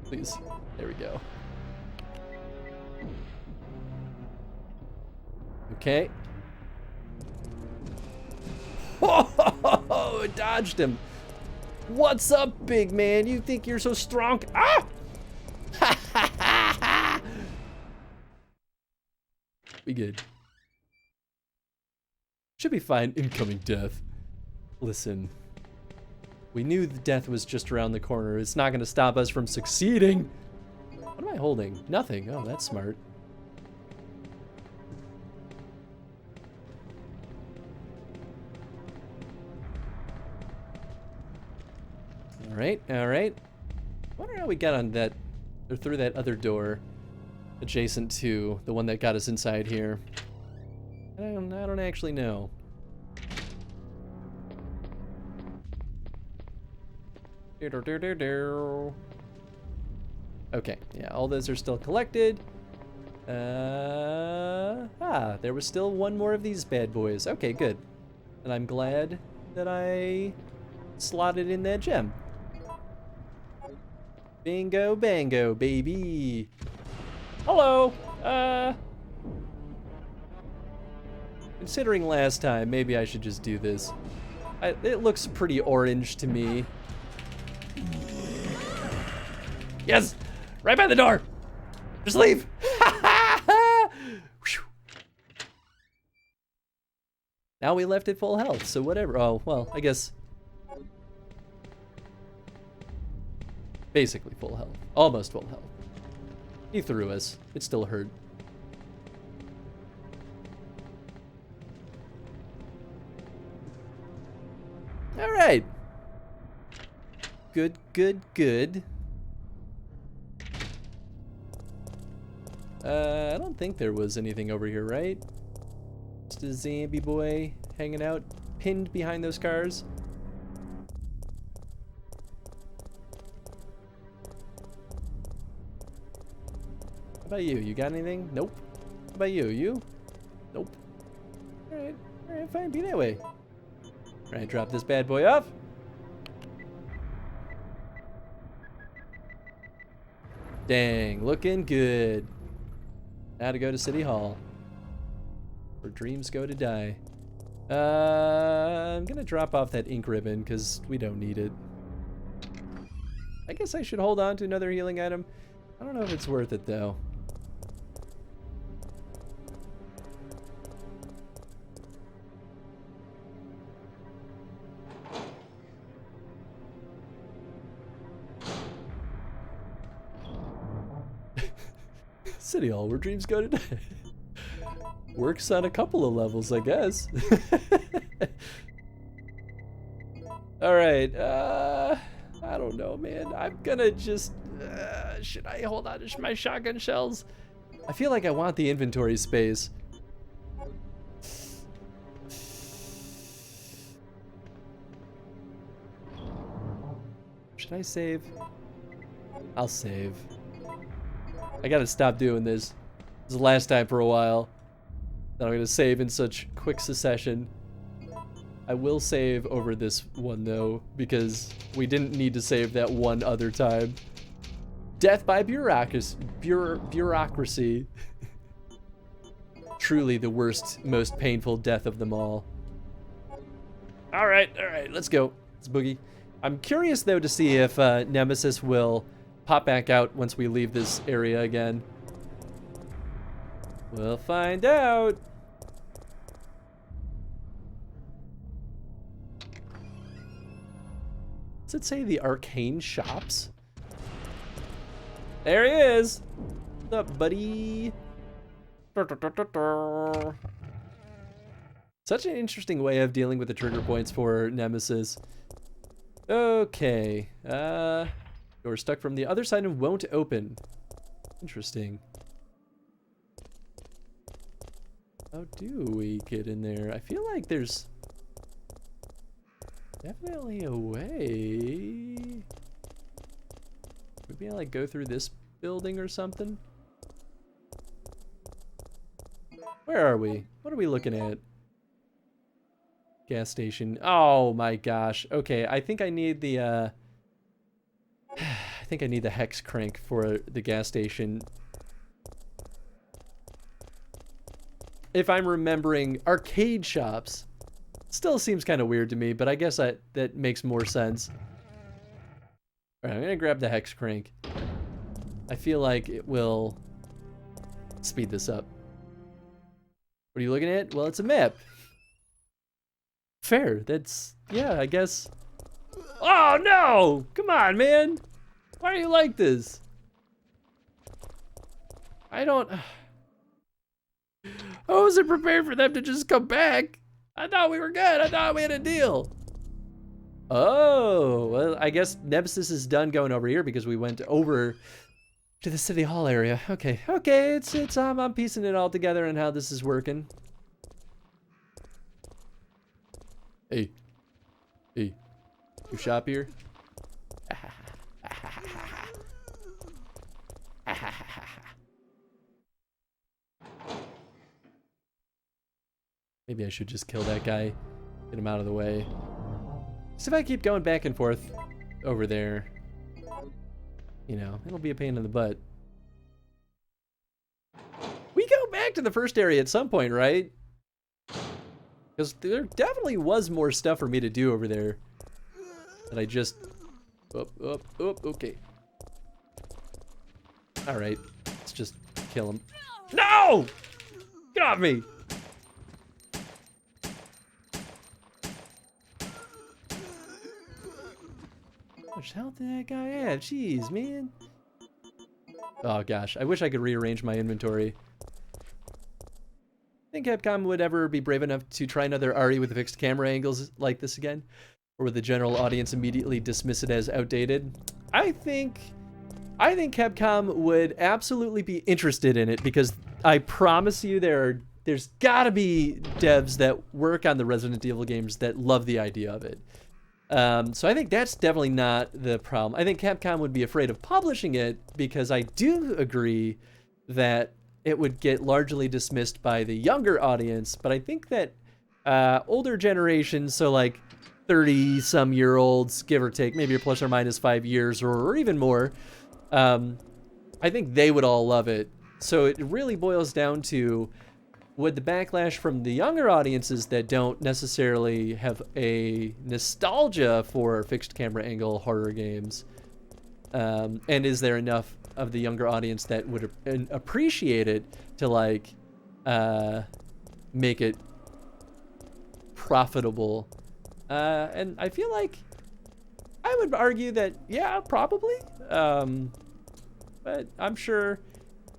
Please. There we go. Okay. Oh, dodged him. What's up, big man? You think you're so strong? Ah! We good. Should be fine. Incoming death. Listen. We knew the death was just around the corner. It's not going to stop us from succeeding. What am I holding? Nothing. Oh, that's smart. Alright, alright. I wonder how we got on that, or through that other door adjacent to the one that got us inside here. I don't actually know. Okay, yeah, all those are still collected. There was still one more of these bad boys. Okay, good. And I'm glad that I slotted in that gem. Bingo bango, baby. Hello. Considering last time, maybe I should just do this. It looks pretty orange to me. Yes! Right by the door! Just leave! Now we left at full health, so whatever. Oh, well, I guess. Basically full health. Almost full health. He threw us. It still hurt. Alright. Good, good, good. I don't think there was anything over here, right? Just a zombie boy hanging out, pinned behind those cars. How about you? You got anything? Nope. How about you? You? Nope. Alright, fine, be that way. Alright, drop this bad boy off. Dang, looking good. Now to go to City Hall. Where dreams go to die. I'm gonna drop off that ink ribbon because we don't need it. I guess I should hold on to another healing item. I don't know if it's worth it though. City Hall, where dreams go to die. Works on a couple of levels, I guess. Alright, I don't know, man. I'm gonna just... should I hold on to my shotgun shells? I feel like I want the inventory space. Should I save? I'll save. I gotta stop doing this. This is the last time for a while that I'm gonna save in such quick succession. I will save over this one though, because we didn't need to save that one other time. Death by bureaucracy. Bureaucracy. Truly the worst, most painful death of them all. Alright, let's go. Let's boogie. I'm curious though to see if Nemesis will pop back out once we leave this area again. We'll find out. Does it say the arcane shops? There he is. What's up, buddy? Such an interesting way of dealing with the trigger points for Nemesis. Okay. Door stuck from the other side and won't open. Interesting. How do we get in there? I feel like there's definitely a way. Maybe I like go through this building or something. Where are we? What are we looking at? Gas station. Oh my gosh. Okay, I think I need the I think I need the hex crank for the gas station. If I'm remembering, arcade shops still seems kind of weird to me, but I guess that makes more sense. All right, I'm gonna grab the hex crank. I feel like it will speed this up. What are you looking at? Well, it's a map. Fair. That's, yeah, I guess. Oh no! Come on, man. Why are you like this? I don't. I wasn't prepared for them to just come back. I thought we were good. I thought we had a deal. Oh, well, I guess Nemesis is done going over here because we went over to the City Hall area. Okay, it's I'm piecing it all together and how this is working. Hey, you shop here? Maybe I should just kill that guy, get him out of the way. So if I keep going back and forth over there, you know, it'll be a pain in the butt. We go back to the first area at some point, right? Because there definitely was more stuff for me to do over there. That I just... okay. Alright, let's just kill him. No! Get off me! How much health did that guy have? Jeez, man. Oh gosh, I wish I could rearrange my inventory. Think Capcom would ever be brave enough to try another RE with fixed camera angles like this again? Or would the general audience immediately dismiss it as outdated? I think Capcom would absolutely be interested in it because I promise you there's gotta be devs that work on the Resident Evil games that love the idea of it. So I think that's definitely not the problem. I think Capcom would be afraid of publishing it because I do agree that it would get largely dismissed by the younger audience, but I think that older generations, so like 30-some-year-olds, give or take, maybe plus or minus 5 years or even more, I think they would all love it. So it really boils down to, would the backlash from the younger audiences that don't necessarily have a nostalgia for fixed camera angle horror games, and is there enough of the younger audience that would appreciate it to like make it profitable? And I feel like I would argue that, yeah, probably. But I'm sure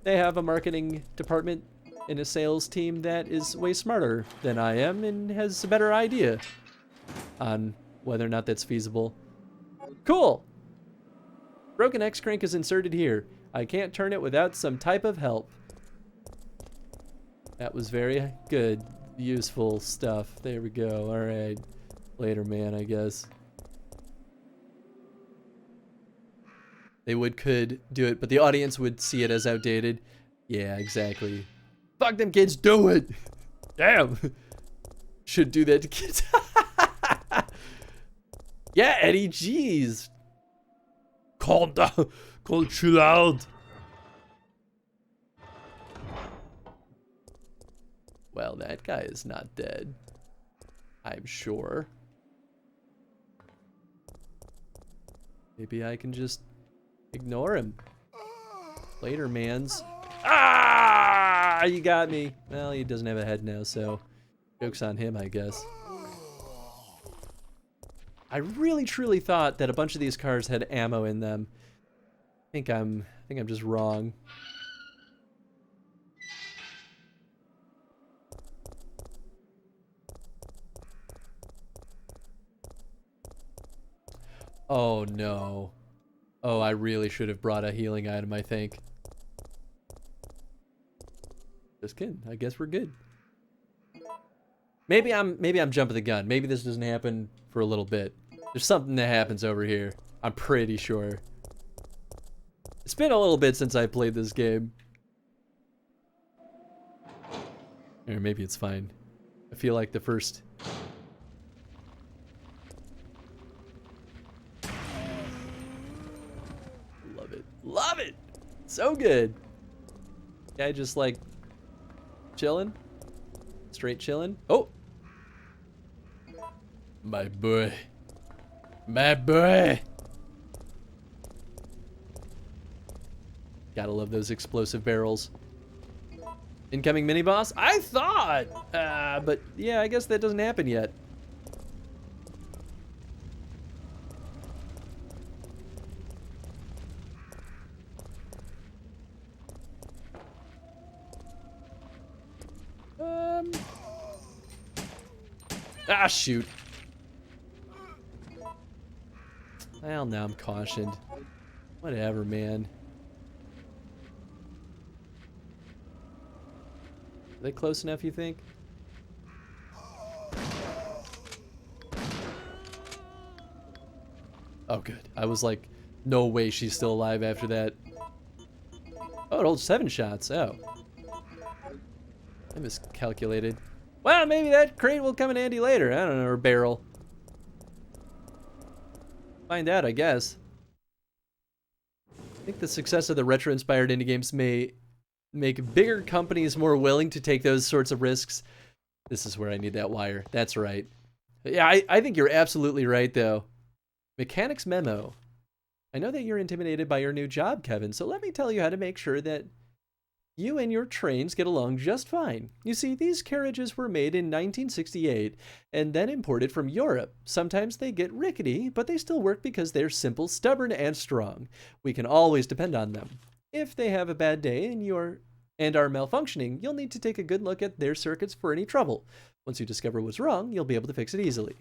they have a marketing department and a sales team that is way smarter than I am and has a better idea on whether or not that's feasible. Cool. Broken X crank is inserted here. I can't turn it without some type of help. That was very good, useful stuff. There we go. All right. Later, man, I guess. They could do it, but the audience would see it as outdated. Yeah, exactly. Fuck them kids, do it! Damn! Should do that to kids. Yeah, Eddie, jeez. Calm down. Chill out. Well, that guy is not dead. I'm sure. Maybe I can just ignore him. Later, mans. Ah! You got me. Well, he doesn't have a head now, so joke's on him, I guess. I really truly thought that a bunch of these cars had ammo in them. I think I'm just wrong. Oh no. Oh, I really should have brought a healing item, I think. Just kidding. I guess we're good. Maybe I'm jumping the gun. Maybe this doesn't happen for a little bit. There's something that happens over here. I'm pretty sure. It's been a little bit since I played this game. Or maybe it's fine. I feel like the first... Love it. Love it! So good! Guy just like... chilling? Straight chilling? Oh! My boy. My boy! Gotta love those explosive barrels. Incoming mini-boss? I thought! But yeah, I guess that doesn't happen yet. Ah, shoot. Well, now I'm cautioned. Whatever, man. Are they close enough, you think? Oh, good. I was like, no way she's still alive after that. Oh, it holds 7 shots. Oh. I miscalculated. Well, maybe that crate will come in handy later. I don't know, or barrel. Find out, I guess. I think the success of the retro-inspired indie games may make bigger companies more willing to take those sorts of risks. This is where I need that wire. That's right. Yeah, I think you're absolutely right, though. Mechanics memo. I know that you're intimidated by your new job, Kevin, so let me tell you how to make sure that you and your trains get along just fine. You see, these carriages were made in 1968 and then imported from Europe. Sometimes they get rickety, but they still work because they're simple, stubborn, and strong. We can always depend on them. If they have a bad day and are malfunctioning, you'll need to take a good look at their circuits for any trouble. Once you discover what's wrong, you'll be able to fix it easily.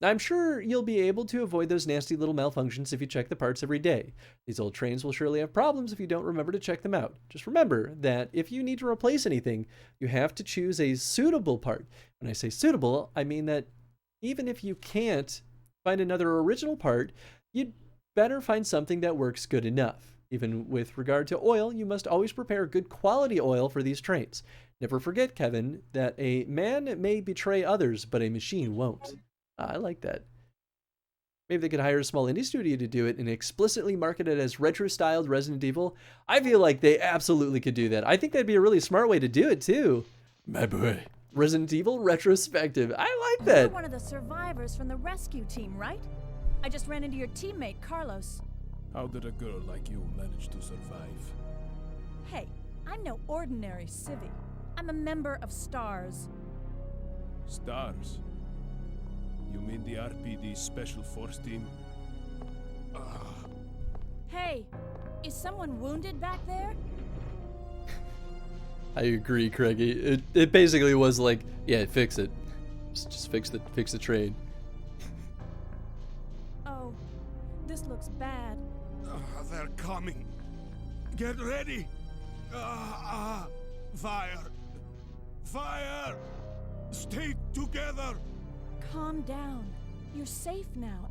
I'm sure you'll be able to avoid those nasty little malfunctions if you check the parts every day. These old trains will surely have problems if you don't remember to check them out. Just remember that if you need to replace anything, you have to choose a suitable part. When I say suitable, I mean that even if you can't find another original part, you'd better find something that works good enough. Even with regard to oil, you must always prepare good quality oil for these trains. Never forget, Kevin, that a man may betray others, but a machine won't. I like that. Maybe they could hire a small indie studio to do it and explicitly market it as retro-styled Resident Evil. I feel like they absolutely could do that. I think that'd be a really smart way to do it, too. My boy. Resident Evil retrospective. I like that. You're one of the survivors from the rescue team, right? I just ran into your teammate, Carlos. How did a girl like you manage to survive? Hey, I'm no ordinary civvy. I'm a member of STARS. STARS? You mean the RPD Special Force Team? Hey, is someone wounded back there? I agree, Craigie. It basically was like, yeah, fix it. Just fix the train. Oh, this looks bad. They're coming. Get ready. Fire. Fire. Stay together. Calm down. You're safe now.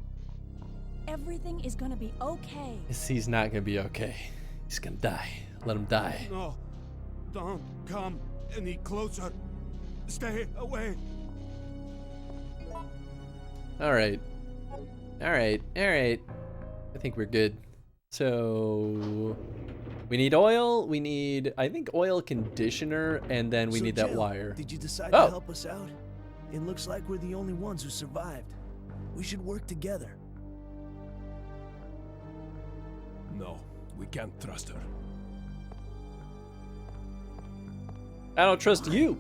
Everything is gonna be okay. He's not gonna be okay. He's gonna die. Let him die. No. Don't come any closer. Stay away. Alright. Alright. Alright. I think we're good. So... we need oil, we need, I think, oil conditioner, and then we need that Jill, wire. Did you decide Oh. to help us out? It looks like we're the only ones who survived. We should work together. No, we can't trust her. I don't trust you.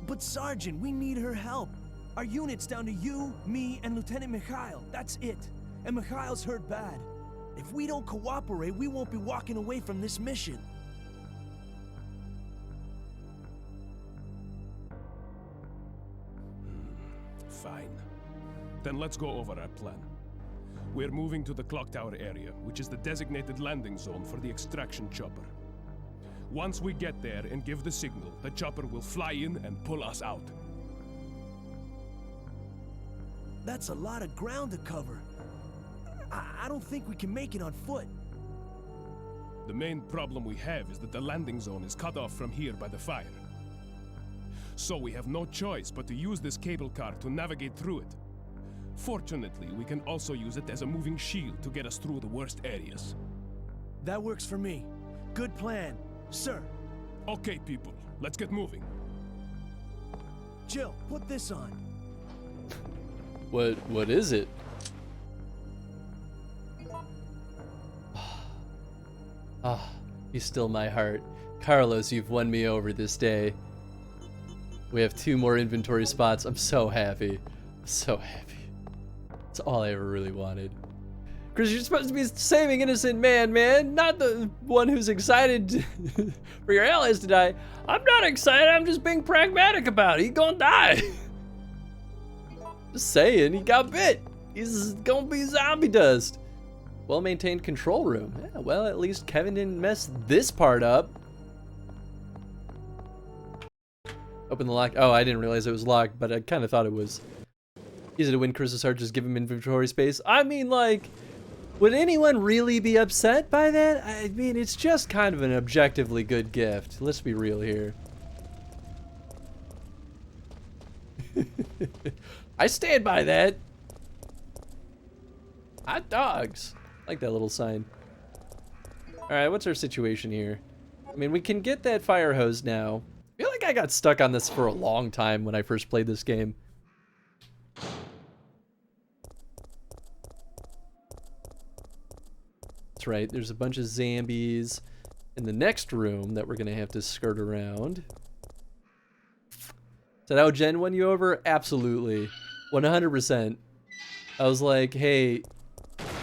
But Sergeant, we need her help. Our unit's down to you, me, and Lieutenant Mikhail. That's it. And Mikhail's hurt bad. If we don't cooperate, we won't be walking away from this mission. Fine. Then let's go over our plan. We're moving to the clock tower area, which is the designated landing zone for the extraction chopper. Once we get there and give the signal, the chopper will fly in and pull us out. That's a lot of ground to cover. I don't think we can make it on foot. The main problem we have is that the landing zone is cut off from here by the fire. So we have no choice but to use this cable car to navigate through it. Fortunately, we can also use it as a moving shield to get us through the worst areas. That works for me. Good plan, sir. Okay, people, let's get moving. Jill, put this on. What is it? Ah, you still my heart. Carlos, you've won me over this day. We have 2 more inventory spots. I'm so happy. I'm so happy. That's all I ever really wanted. Chris, you're supposed to be saving innocent man, not the one who's excited for your allies to die. I'm not excited, I'm just being pragmatic about it. He gonna die. Just saying, he got bit. He's gonna be zombie dust. Well-maintained control room. Yeah, well, at least Kevin didn't mess this part up. Open the lock. Oh, I didn't realize it was locked, but I kind of thought it was. Easy to win Chris's heart, just give him inventory space. I mean, like, would anyone really be upset by that? I mean, it's just kind of an objectively good gift. Let's be real here. I stand by that. Hot dogs. I like that little sign. Alright, what's our situation here? I mean, we can get that fire hose now. I feel like I got stuck on this for a long time when I first played this game. That's right, there's a bunch of zombies in the next room that we're gonna have to skirt around. Did how Jen won you over? Absolutely. 100%. I was like, hey.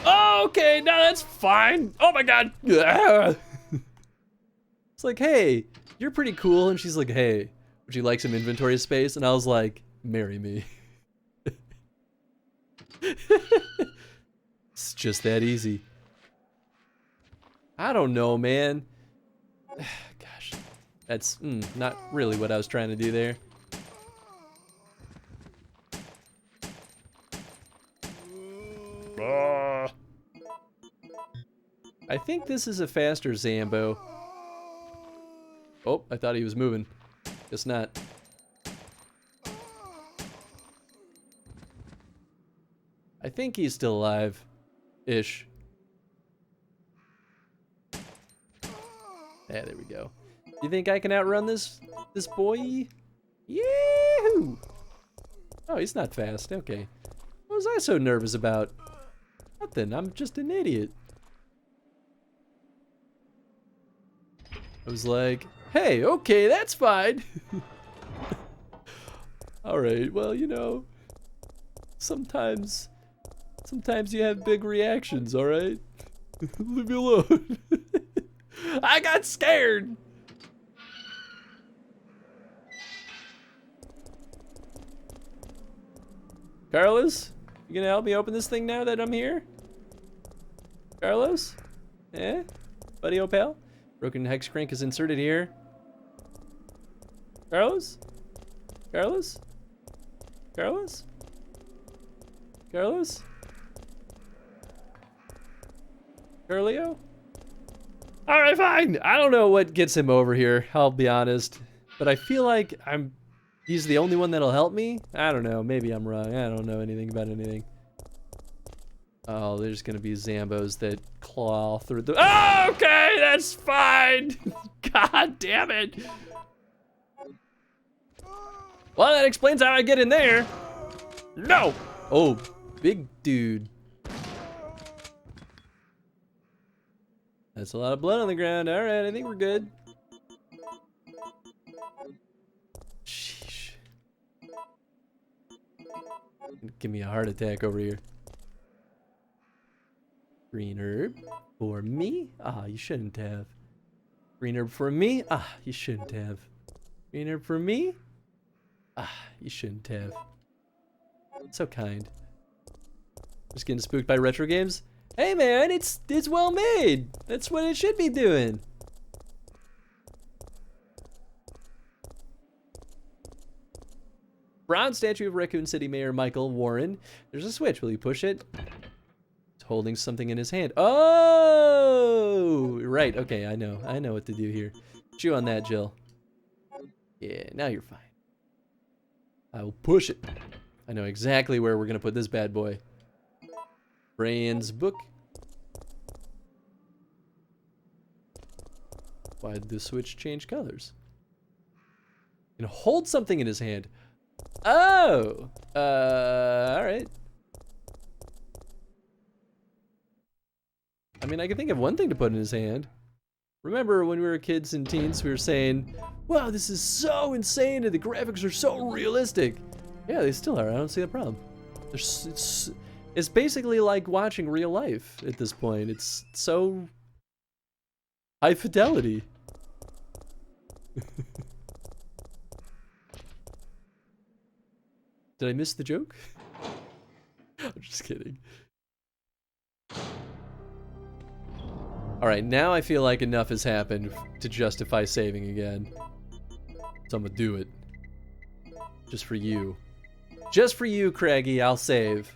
Oh, okay, no, that's fine. Oh my god. It's like, hey, you're pretty cool. And she's like, hey, would you like some inventory space? And I was like, marry me. It's just that easy. I don't know, man. Gosh, that's not really what I was trying to do there. I think this is a faster Zambo. Oh, I thought he was moving. Guess not. I think he's still alive-ish. Yeah, there we go. You think I can outrun this boy? Yahoo! Oh, he's not fast. Okay. What was I so nervous about? Nothing. I'm just an idiot. I was like, hey, okay, that's fine. Alright, well, you know, sometimes you have big reactions, alright? Leave me alone. I got scared. Carlos, you gonna help me open this thing now that I'm here? Carlos? Eh? Buddy old pal? Broken hex crank is inserted here. Carlos? Carlos? Carlos? Carlos? Carlio? Alright, fine. I don't know what gets him over here, I'll be honest. But I feel like he's the only one that'll help me? I don't know, maybe I'm wrong. I don't know anything about anything. Oh, there's gonna be Zambos that claw through the— oh, okay, that's fine! God damn it! Well, that explains how I get in there. No! Oh, big dude. That's a lot of blood on the ground. Alright, I think we're good. Sheesh. Give me a heart attack over here. Green herb for me? Ah, you shouldn't have. Green herb for me? Ah, you shouldn't have. Green herb for me? Ah, you shouldn't have. So kind. Just getting spooked by retro games? Hey man, it's well made. That's what it should be doing. Bronze statue of Raccoon City Mayor Michael Warren. There's a switch. Will you push it? He's holding something in his hand. Oh! Right, okay, I know. I know what to do here. Chew on that, Jill. Yeah, now you're fine. I will push it. I know exactly where we're going to put this bad boy. Brand's book. Why did the switch change colors? And hold something in his hand. Oh! Alright. I mean, I can think of one thing to put in his hand. Remember when we were kids and teens, we were saying, wow, this is so insane and the graphics are so realistic. Yeah, they still are. I don't see the problem. It's basically like watching real life at this point. It's so high fidelity. Did I miss the joke? I'm just kidding. Alright, now I feel like enough has happened to justify saving again. So I'm gonna do it. Just for you. Just for you, Craigie, I'll save.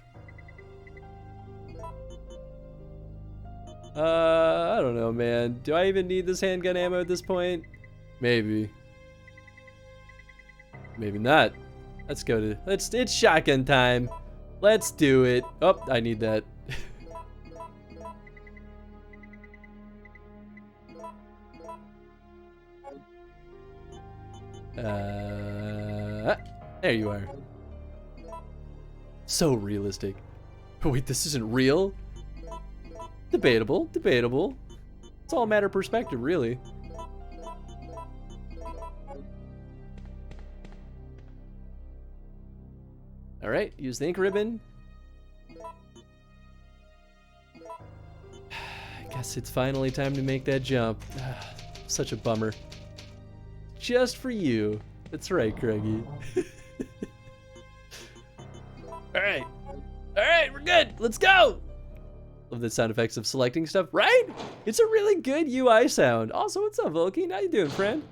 I don't know, man. Do I even need this handgun ammo at this point? Maybe. Maybe not. Let's go to... It's shotgun time. Let's do it. Oh, I need that. There you are. So realistic. Oh, wait, this isn't real? Debatable, debatable. It's all a matter of perspective, really. Alright, use the ink ribbon. I guess it's finally time to make that jump. Such a bummer. Just for you. That's right, Craigie. Alright. Alright, we're good. Let's go! Love the sound effects of selecting stuff, right? It's a really good UI sound. Also, what's up, Volky? How you doing, friend?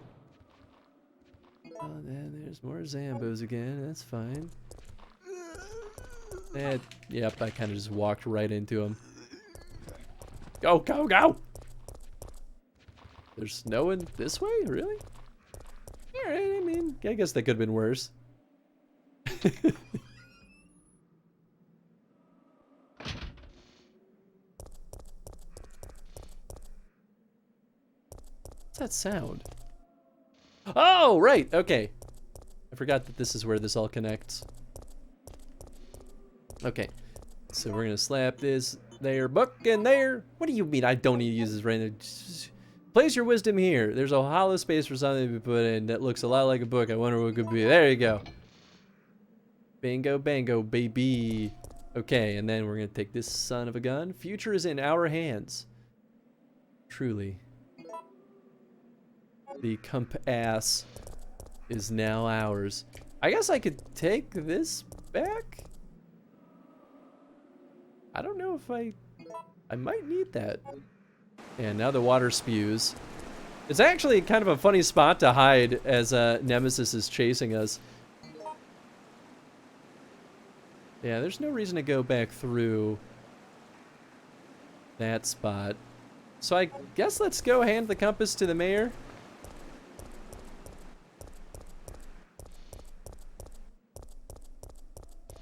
Oh, there's more Zambos again. That's fine. Yep, I kind of just walked right into him. Go, go, go! There's no one this way? Really? Alright, I mean, I guess that could have been worse. What's that sound? Oh, right, okay. I forgot that this is where this all connects. Okay, so we're gonna slap this there, book in there. What do you mean I don't need to use this right now? Just place your wisdom here. There's a hollow space for something to be put in that looks a lot like a book. I wonder what it could be. There you go. Bingo, bango, baby. Okay, and then we're gonna take this son of a gun. Future is in our hands. Truly. The compass is now ours. I guess I could take this back? I don't know if I might need that. And now the water spews. It's actually kind of a funny spot to hide as Nemesis is chasing us. Yeah, there's no reason to go back through that spot. So I guess let's go hand the compass to the mayor.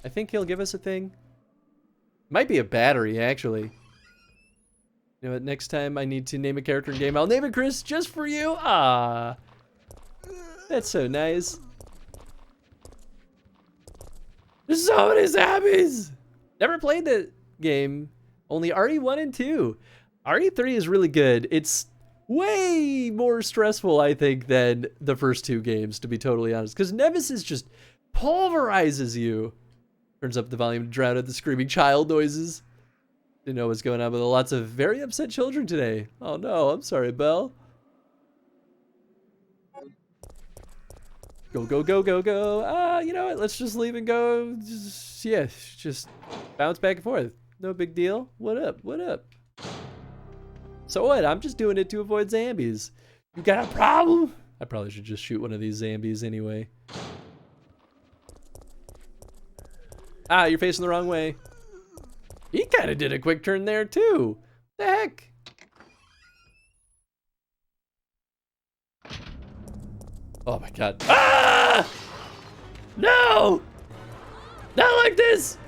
I think he'll give us a thing. Might be a battery, actually. You know what, next time I need to name a character in game, I'll name it Chris just for you. Ah, that's so nice. There's so many zombies. Never played the game. Only RE1 and 2. RE3 is really good. It's way more stressful, I think, than the first two games, to be totally honest. Because Nemesis just pulverizes you. Turns up the volume to drown out the screaming child noises. Didn't know what's going on with lots of very upset children today. Oh no, I'm sorry, Belle. Go, go, go, go, go. You know what? Let's just leave and go. Just bounce back and forth. No big deal. What up? What up? So what? I'm just doing it to avoid zombies. You got a problem? I probably should just shoot one of these zombies anyway. Ah, you're facing the wrong way. He kind of did a quick turn there too. The heck? Oh my god. Ah! No! Not like this!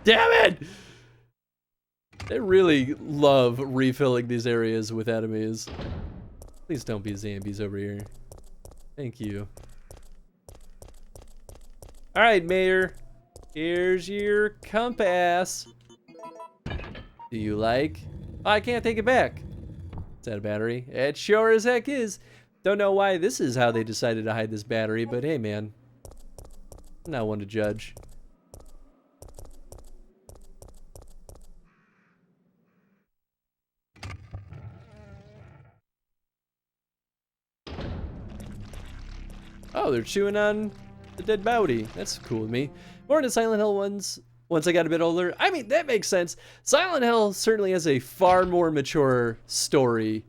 Damn it! They really love refilling these areas with enemies. Please don't be zombies over here. Thank you. Alright, Mayor. Here's your compass. Do you like? Oh, I can't take it back. Is that a battery? It sure as heck is. Don't know why this is how they decided to hide this battery, but hey, man. I'm not one to judge. Oh, they're chewing on the dead body. That's cool with me. More into Silent Hill ones once I got a bit older. I mean, that makes sense. Silent Hill certainly has a far more mature story.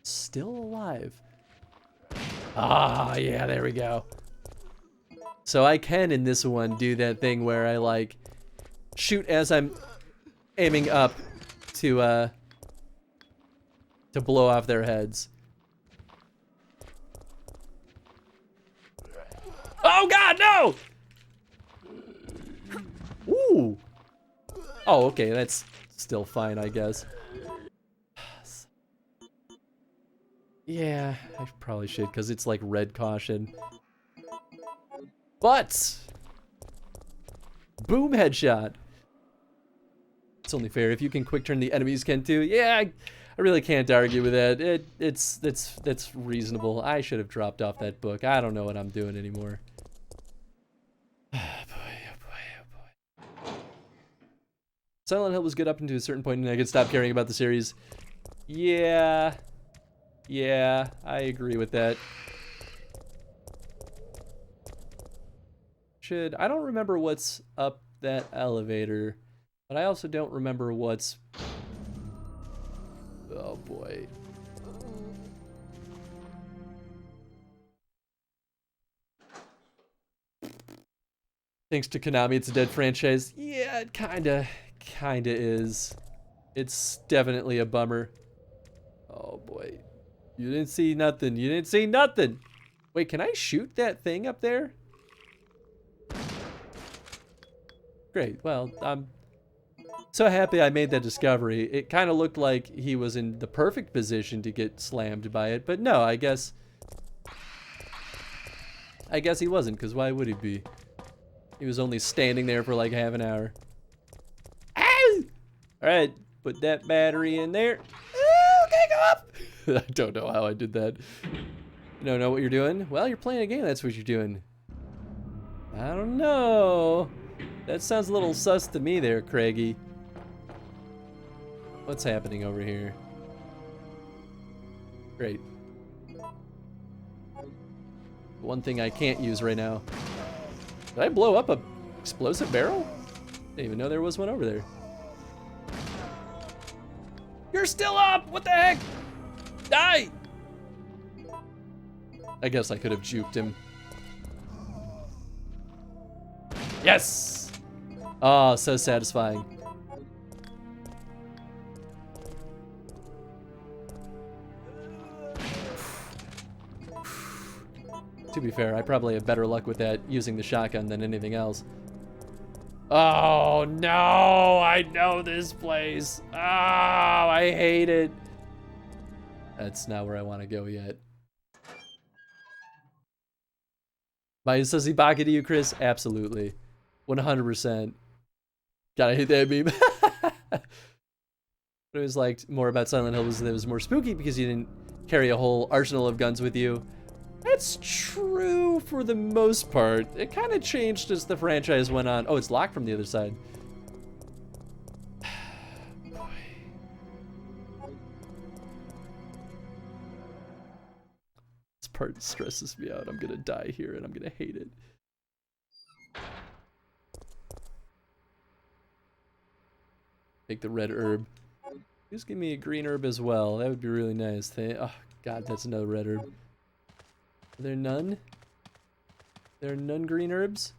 Still alive. Ah, yeah, there we go. So I can, in this one, do that thing where I, like, shoot as I'm aiming up to blow off their heads. Oh god, no! Ooh. Oh, okay, that's still fine, I guess. Yeah, I probably should, because it's like red caution. But boom, headshot. It's only fair if you can quick turn, the enemies can too. Yeah, I really can't argue with that. That's reasonable. I should have dropped off that book. I don't know what I'm doing anymore. Oh boy, oh boy, oh boy. Silent Hill was good up until a certain point, and I could stop caring about the series. Yeah, I agree with that. I don't remember what's up that elevator, but I also don't remember what's... Oh boy. Thanks to Konami, it's a dead franchise. Yeah, it kinda is. It's definitely a bummer. Oh boy. You didn't see nothing. You didn't see nothing. Wait, can I shoot that thing up there? Great. Well, I'm so happy I made that discovery. It kind of looked like he was in the perfect position to get slammed by it, but no, I guess he wasn't, because why would he be? He was only standing there for like half an hour. Ow! Alright, put that battery in there. Okay, go up! I don't know how I did that. You don't know what you're doing? Well, you're playing a game, that's what you're doing. I don't know. That sounds a little sus to me there, Craigie. What's happening over here? Great. One thing I can't use right now. Did I blow up a explosive barrel? Didn't even know there was one over there. You're still up! What the heck? Die! I guess I could have juked him. Yes! Oh, so satisfying. To be fair, I probably have better luck with that using the shotgun than anything else. Oh no, I know this place. Oh, I hate it. That's not where I want to go yet. My Sazibaka to you, Chris? Absolutely. 100%. Gotta hit that meme. What it was like more about Silent Hill was that it was more spooky because you didn't carry a whole arsenal of guns with you. That's true for the most part. It kind of changed as the franchise went on. Oh, it's locked from the other side. Boy. This part stresses me out. I'm gonna die here and I'm gonna hate it. Take the red herb. Just give me a green herb as well. That would be really nice. Oh god, that's another red herb. Are there none? There are none green herbs?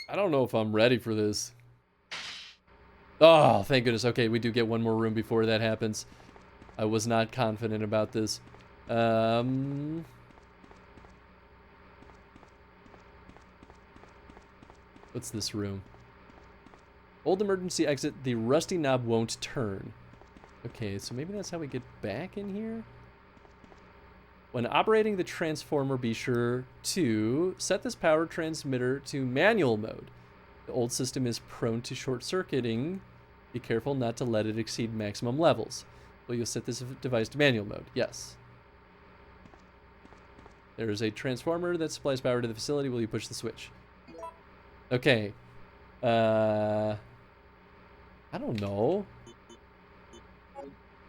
I don't know if I'm ready for this. Oh, thank goodness. Okay, we do get one more room before that happens. I was not confident about this. What's this room? Old emergency exit. The rusty knob won't turn. Okay, so maybe that's how we get back in here? When operating the transformer, be sure to set this power transmitter to manual mode. The old system is prone to short-circuiting. Be careful not to let it exceed maximum levels. Will you set this device to manual mode? Yes. There is a transformer that supplies power to the facility. Will you push the switch? Okay. I don't know.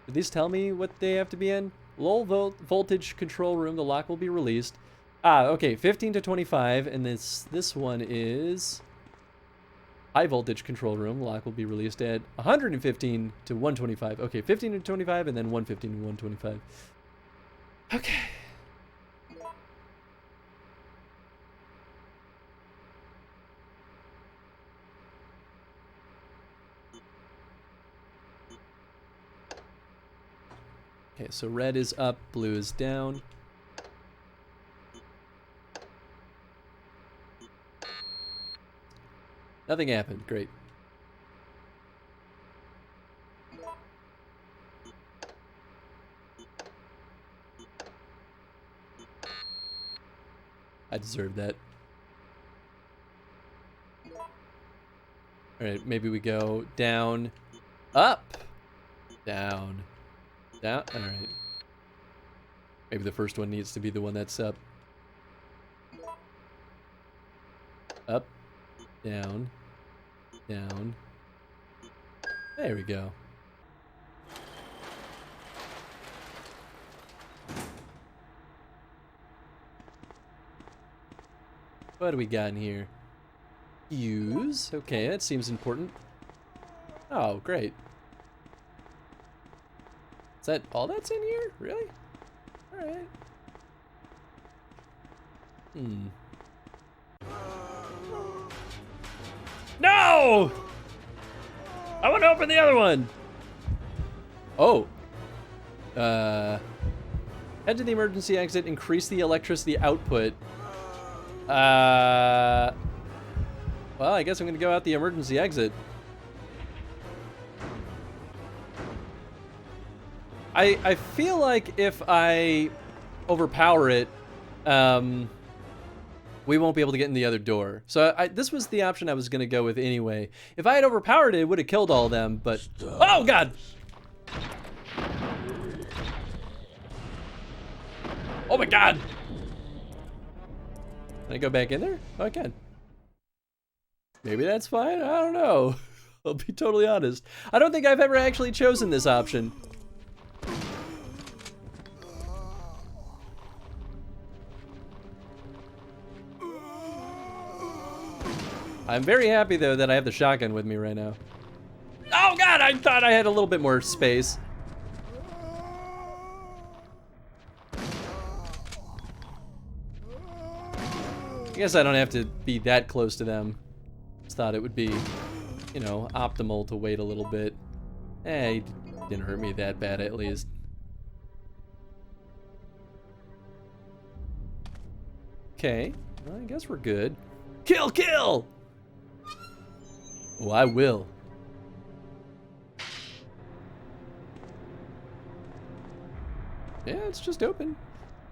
Did these tell me what they have to be in? Low voltage control room. The lock will be released. Okay. 15 to 25, and this one is high voltage control room. The lock will be released at 115 to 125. Okay, 15 to 25, and then 115 to 125. Okay. Okay, so red is up, blue is down. Nothing happened. Great. I deserve that. Alright, maybe we go down, up, down, down. Alright. Maybe the first one needs to be the one that's up. Up, down, down. There we go. What do we got in here? Use. Okay, that seems important. Oh, great. Is that all that's in here? Really? Alright. No! I want to open the other one! Oh. Head to the emergency exit, increase the electricity output. Well, I guess I'm gonna go out the emergency exit. I feel like if I overpower it, we won't be able to get in the other door. So this was the option I was gonna go with anyway. If I had overpowered it, it would have killed all of them, but... Oh, God! Oh my God! Can I go back in there? Oh, I can. Maybe that's fine. I don't know. I'll be totally honest. I don't think I've ever actually chosen this option. I'm very happy, though, that I have the shotgun with me right now. Oh, God! I thought I had a little bit more space. I guess I don't have to be that close to them. Just thought it would be, you know, optimal to wait a little bit. He didn't hurt me that bad, at least. Okay, well, I guess we're good. Kill, kill! Oh, I will. Yeah, it's just open.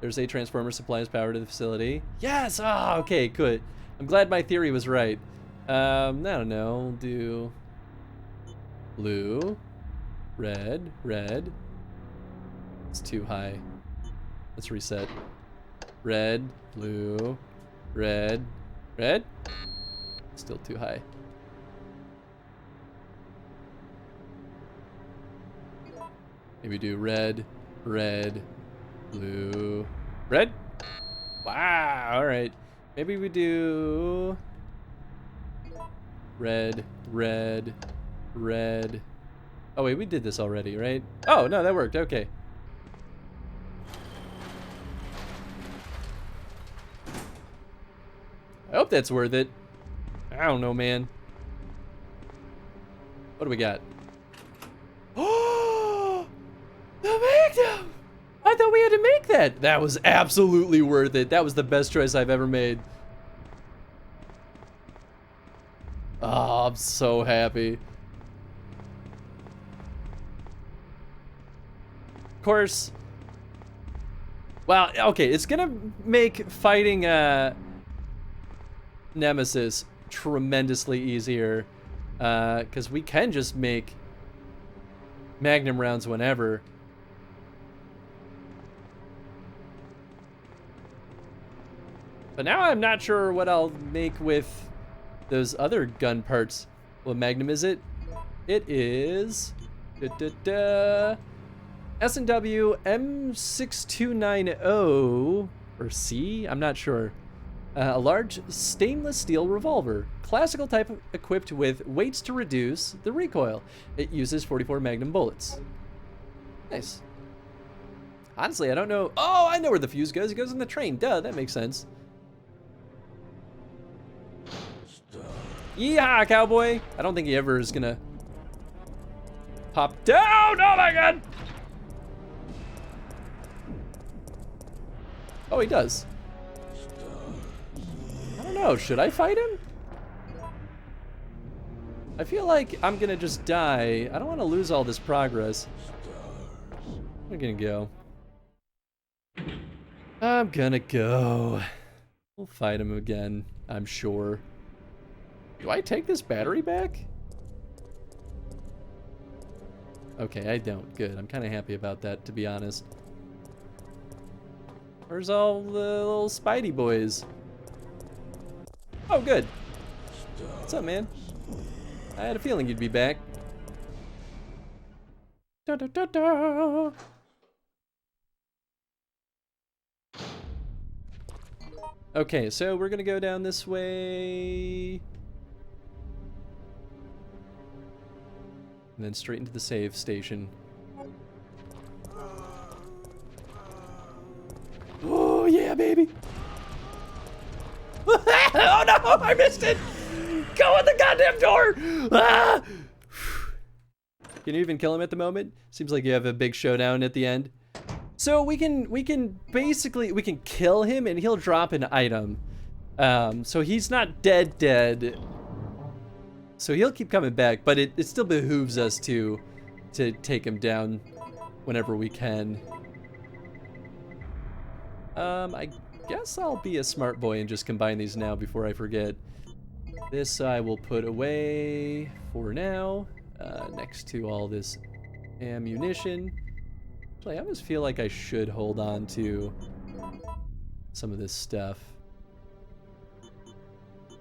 There's a transformer supplies power to the facility. Yes! Ah, okay, good. I'm glad my theory was right. I don't know. We'll do blue, red, red. It's too high. Let's reset. Red, blue, red, red. Still too high. Maybe do red, red, blue, red. Wow, all right. Maybe we do red, red, red. Oh wait, we did this already, right? Oh no, that worked. Okay. I hope that's worth it. I don't know, man. What do we got? Oh, the Magnum! I thought we had to make that. That was absolutely worth it. That was the best choice I've ever made. Oh, I'm so happy. Of course. Well, okay, it's gonna make fighting Nemesis tremendously easier, because we can just make Magnum rounds whenever. But now I'm not sure what I'll make with those other gun parts. What Magnum is it? It is S&W M6290 or C? I'm not sure. A large stainless steel revolver, classical type equipped with weights to reduce the recoil. It uses 44 Magnum bullets. Nice. Honestly, I don't know. Oh, I know where the fuse goes. It goes in the train. Duh, that makes sense. Yeehaw, cowboy! I don't think he ever is gonna pop down. Oh my god! Oh, he does. I don't know. Should I fight him? I feel like I'm gonna just die. I don't want to lose all this progress. I'm gonna go. I'm gonna go. We'll fight him again, I'm sure. Do I take this battery back? Okay, I don't. Good. I'm kind of happy about that, to be honest. Where's all the little Spidey boys? Oh, good. What's up, man? I had a feeling you'd be back. Da, da, da, da. Okay, so we're gonna go down this way. And then straight into the save station. Oh, yeah, baby. Oh, no, I missed it. Go in the goddamn door. Ah! Can you even kill him at the moment? Seems like you have a big showdown at the end. So we can basically, we can kill him and he'll drop an item. So he's not dead. So he'll keep coming back, but it still behooves us to take him down whenever we can. I guess I'll be a smart boy and just combine these now before I forget. This I will put away for now, next to all this ammunition. Actually, I always feel like I should hold on to some of this stuff.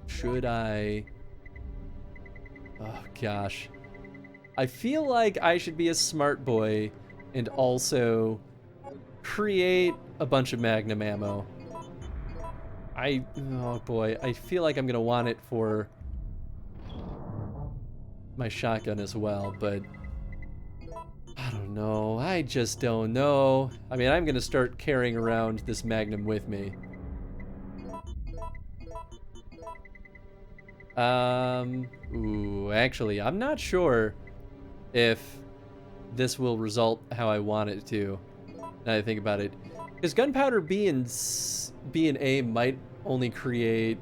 Should I? Oh gosh. I feel like I should be a smart boy and also create a bunch of Magnum ammo. Oh boy, I feel like I'm gonna want it for my shotgun as well, but I don't know. I just don't know. I mean, I'm gonna start carrying around this Magnum with me. Ooh, actually, I'm not sure if this will result how I want it to, now that I think about it. Because gunpowder B and A might only create...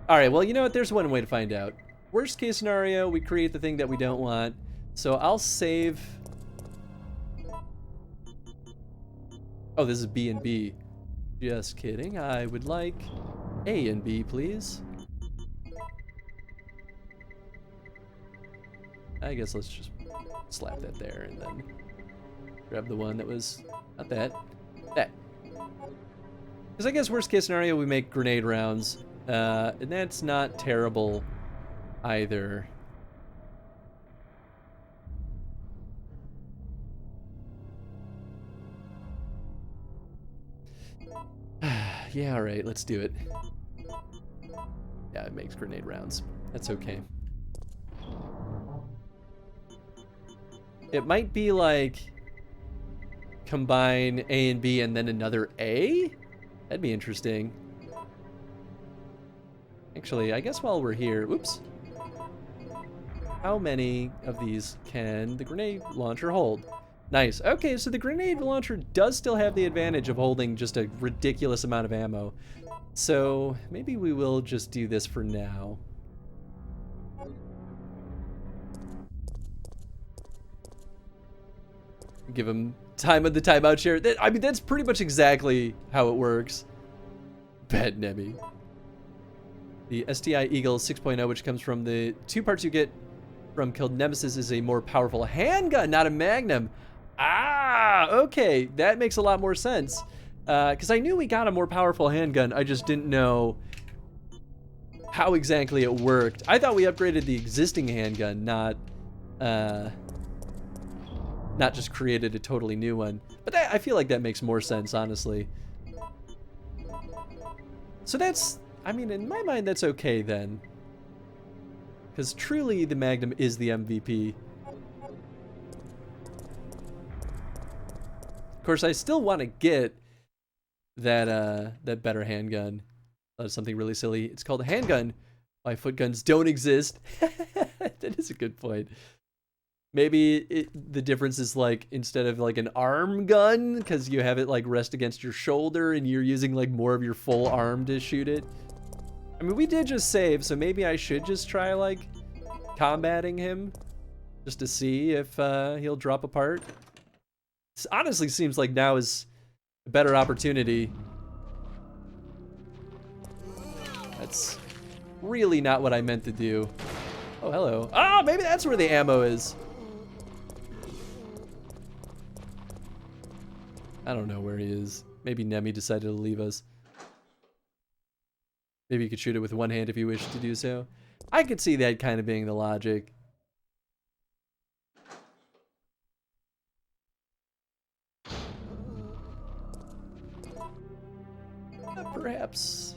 Alright, well, you know what? There's one way to find out. Worst case scenario, we create the thing that we don't want. So I'll save... Oh, this is B and B. Just kidding. I would like A and B, please. I guess let's just slap that there and then grab the one that was not that. That. Because I guess worst case scenario we make grenade rounds, and that's not terrible either. Yeah, alright, let's do it. Yeah, it makes grenade rounds. That's okay. it might be like combine A and B and then another A? That'd be interesting. Actually, I guess while we're here, oops. How many of these can the grenade launcher hold? Nice. Okay, so the grenade launcher does still have the advantage of holding just a ridiculous amount of ammo. So maybe we will just do this for now. Give him time on the timeout share. I mean, that's pretty much exactly how it works. Bad Nemi. The STI Eagle 6.0, which comes from the 2 parts you get from killed Nemesis, is a more powerful handgun, not a magnum. Ah, okay, that makes a lot more sense. Because I knew we got a more powerful handgun, I just didn't know how exactly it worked. I thought we upgraded the existing handgun, not just created a totally new one. But I feel like that makes more sense, honestly. So that's, I mean, in my mind, that's okay then. Because truly, the Magnum is the MVP. Of course, I still want to get that better handgun. Something really silly. It's called a handgun. Why foot guns don't exist. That is a good point. Maybe the difference is like instead of like an arm gun, because you have it like rest against your shoulder and you're using like more of your full arm to shoot it. I mean, we did just save, so maybe I should just try like combating him just to see if he'll drop apart. This honestly seems like now is a better opportunity. That's really not what I meant to do. Oh, hello. Oh, maybe that's where the ammo is. I don't know where he is. Maybe Nemi decided to leave us. Maybe you could shoot it with one hand if you wish to do so. I could see that kind of being the logic. Perhaps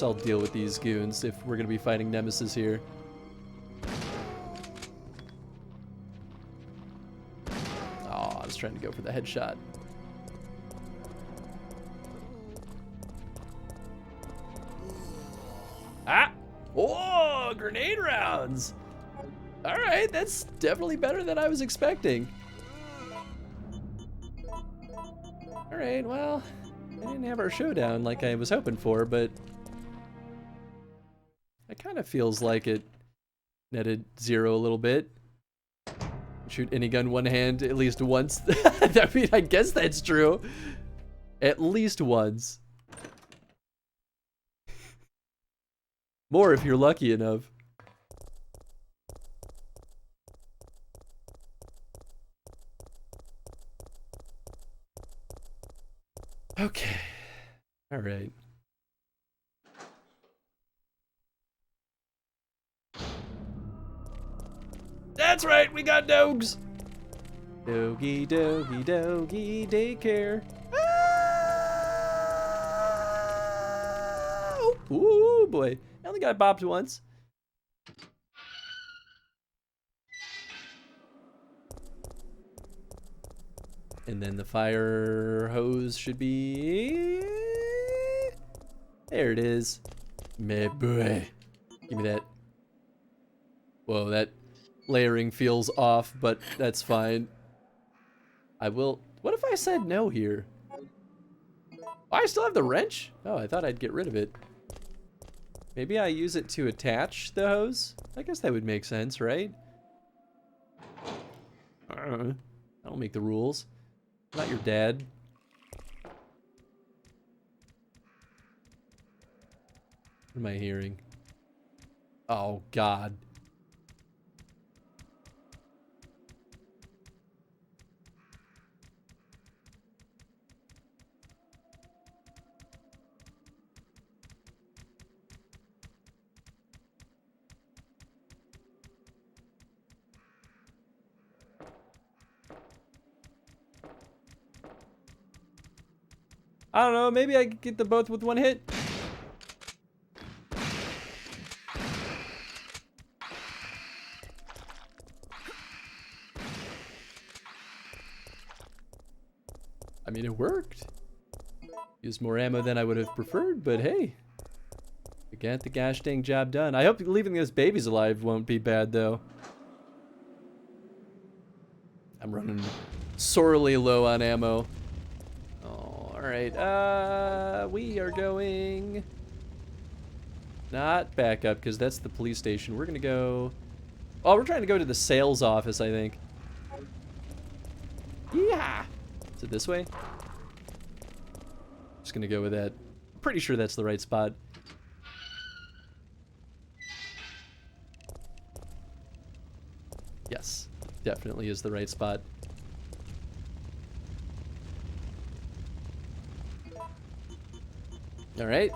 I'll deal with these goons if we're going to be fighting Nemesis here. Oh, I was trying to go for the headshot. Ah! Oh, grenade rounds! Alright, that's definitely better than I was expecting. Alright, well, we didn't have our showdown like I was hoping for, but it kind of feels like it netted 0 a little bit. Shoot any gun one hand at least once. I mean, I guess that's true. At least once. More if you're lucky enough. Okay. All right. That's right, we got dogs. Doggy, doggy, doggy, daycare. Ah! Ooh, boy. I only got bopped once. And then the fire hose should be... There it is. Me boy. Give me that. Whoa, that layering feels off, but that's fine. I will... What if I said no here? Oh, I still have the wrench? Oh, I thought I'd get rid of it. Maybe I use it to attach the hose? I guess that would make sense, right? I don't make the rules. I'm not your dad. What am I hearing? Oh, God. I don't know, maybe I could get them both with one hit. mean, it worked. Used more ammo than I would have preferred, but hey. We got the gosh dang job done. I hope leaving those babies alive won't be bad, though. I'm running sorely low on ammo. Oh, alright. We are going... Not back up, because that's the police station. We're gonna go... Oh, we're trying to go to the sales office, I think. Yeah! Is it this way? Just gonna go with that. Pretty sure that's the right spot. Yes, definitely is the right spot. All right.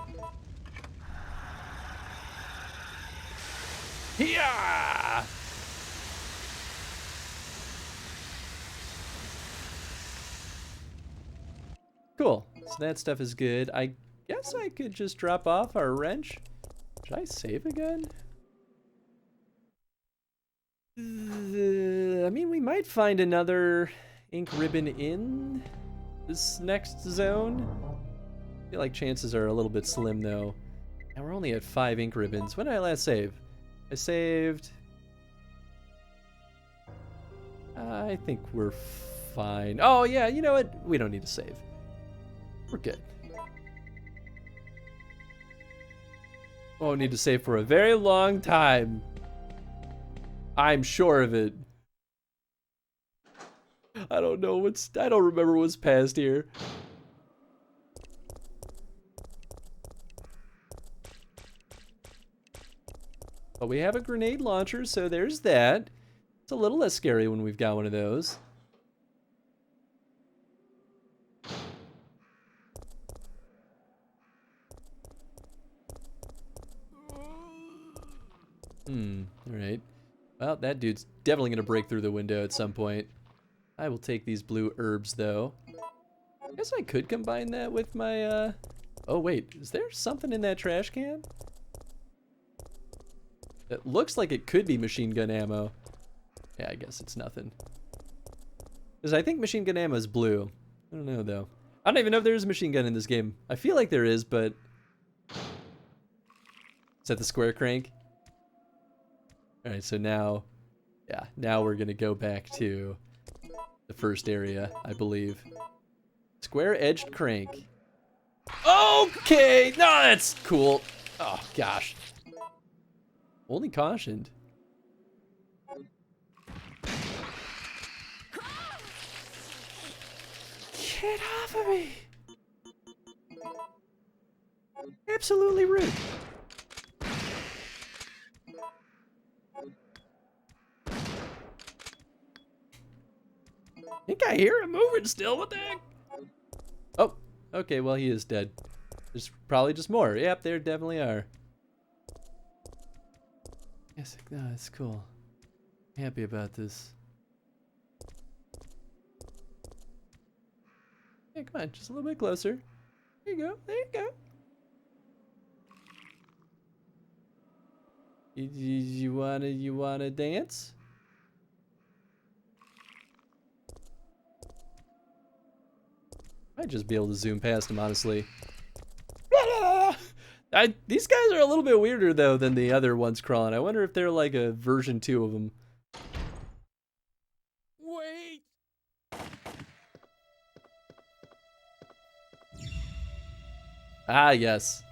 Yeah. Cool. So that stuff is good. I guess I could just drop off our wrench. Should I save again? I mean, we might find another ink ribbon in this next zone. I feel like chances are a little bit slim, though. And we're only at 5 ink ribbons. When did I last save? I saved... I think we're fine. Oh, yeah, you know what? We don't need to save. We're good. Won't need to save for a very long time. I'm sure of it. I don't know what's... I don't remember what's past here. But we have a grenade launcher, so there's that. It's a little less scary when we've got one of those. Alright. Well, that dude's definitely gonna break through the window at some point. I will take these blue herbs, though. I guess I could combine that with my, Oh, wait. Is there something in that trash can? It looks like it could be machine gun ammo. Yeah, I guess it's nothing. Because I think machine gun ammo is blue. I don't know, though. I don't even know if there's a machine gun in this game. I feel like there is, but... Is that the square crank? Alright, so now... Yeah, now we're gonna go back to the first area, I believe. Square-edged crank. Okay! No, that's cool. Oh, gosh. Only cautioned. Get off of me! Absolutely rude. I think I hear him moving still. What the heck? Oh, okay. Well, he is dead. There's probably just more. Yep, there definitely are. Yes, no, that's cool. Happy about this. Hey, come on, just a little bit closer. There you go. There you go. You wanna dance? Might just be able to zoom past him, honestly. These guys are a little bit weirder, though, than the other ones crawling. I wonder if they're like a version 2 of them. Wait! Ah, yes.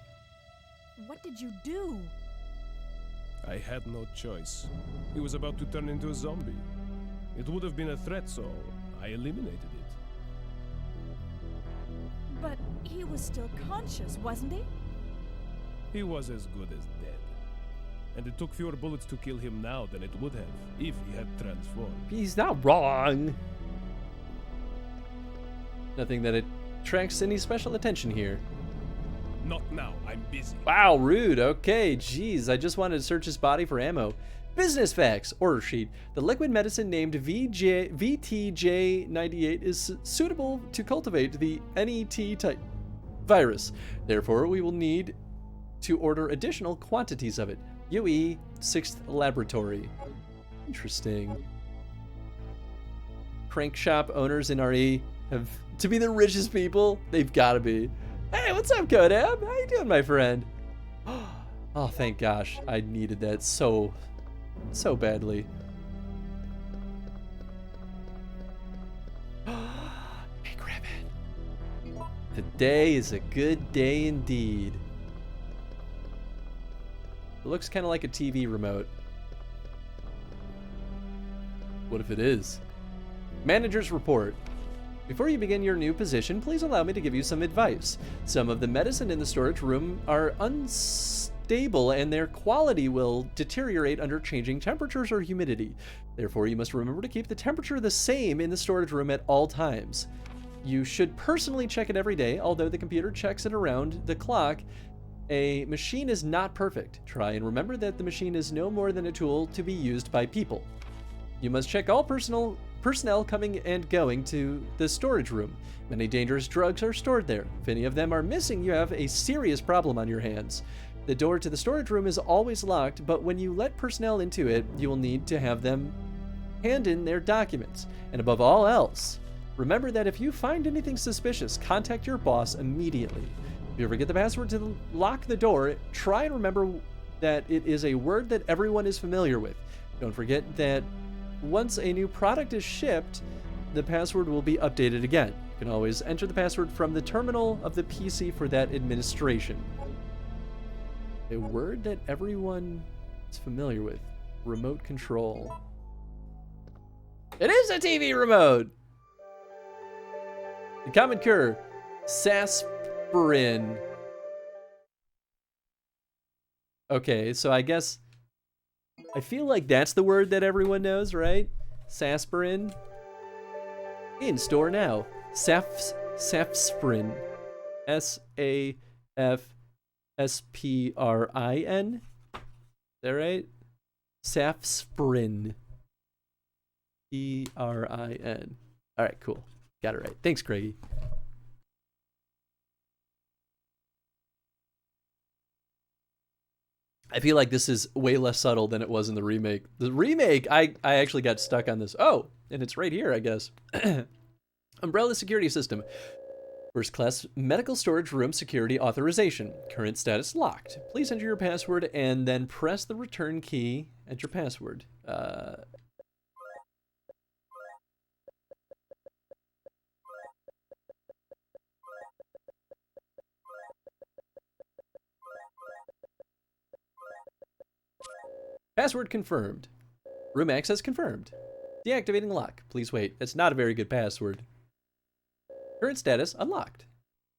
What did you do? I had no choice. He was about to turn into a zombie. It would have been a threat, so I eliminated it. But he was still conscious, wasn't he? He was as good as dead. And it took fewer bullets to kill him now than it would have if he had transformed. He's not wrong. Nothing that attracts any special attention here. Not now, I'm busy. Wow, rude. Okay, jeez. I just wanted to search his body for ammo. Business facts. Order sheet. The liquid medicine named VTJ98 is suitable to cultivate the NET type virus. Therefore, we will need to order additional quantities of it. UE 6th Laboratory. Interesting. Crank shop owners in RE. to be the richest people. They've got to be. Hey, what's up, Kodab? How you doing, my friend? Oh, thank gosh. I needed that so badly. Hey, grab it. Today is a good day indeed. It looks kind of like a TV remote. What if it is? Manager's report. Before you begin your new position, please allow me to give you some advice. Some of the medicine in the storage room are unstable and their quality will deteriorate under changing temperatures or humidity. Therefore, you must remember to keep the temperature the same in the storage room at all times. You should personally check it every day, although the computer checks it around the clock. A machine is not perfect. Try and remember that the machine is no more than a tool to be used by people. You must check all personnel coming and going to the storage room. Many dangerous drugs are stored there. If any of them are missing, you have a serious problem on your hands. The door to the storage room is always locked, but when you let personnel into it, you will need to have them hand in their documents. And above all else, remember that if you find anything suspicious, contact your boss immediately. If you ever get the password to lock the door, try and remember that it is a word that everyone is familiar with. Don't forget that once a new product is shipped, the password will be updated again. You can always enter the password from the terminal of the PC for that administration. A word that everyone is familiar with. Remote control. It is a TV remote! The common cure. Sarsaparilla. Okay, so I guess... I feel like that's the word that everyone knows, right? Sarsaparilla. In store now. Sarsaparilla. S-A-F-S-P-R-I-N. Is that right? Sarsaparilla. P-R-I-N. All right, cool. Got it right. Thanks, Craigie. I feel like this is way less subtle than it was in the remake. The remake, I actually got stuck on this. Oh, and it's right here, I guess. Umbrella security system. First class medical storage room security authorization. Current status locked. Please enter your password and then press the return key. Enter password. Password confirmed. Room access confirmed. Deactivating lock. Please wait. That's not a very good password. Current status unlocked.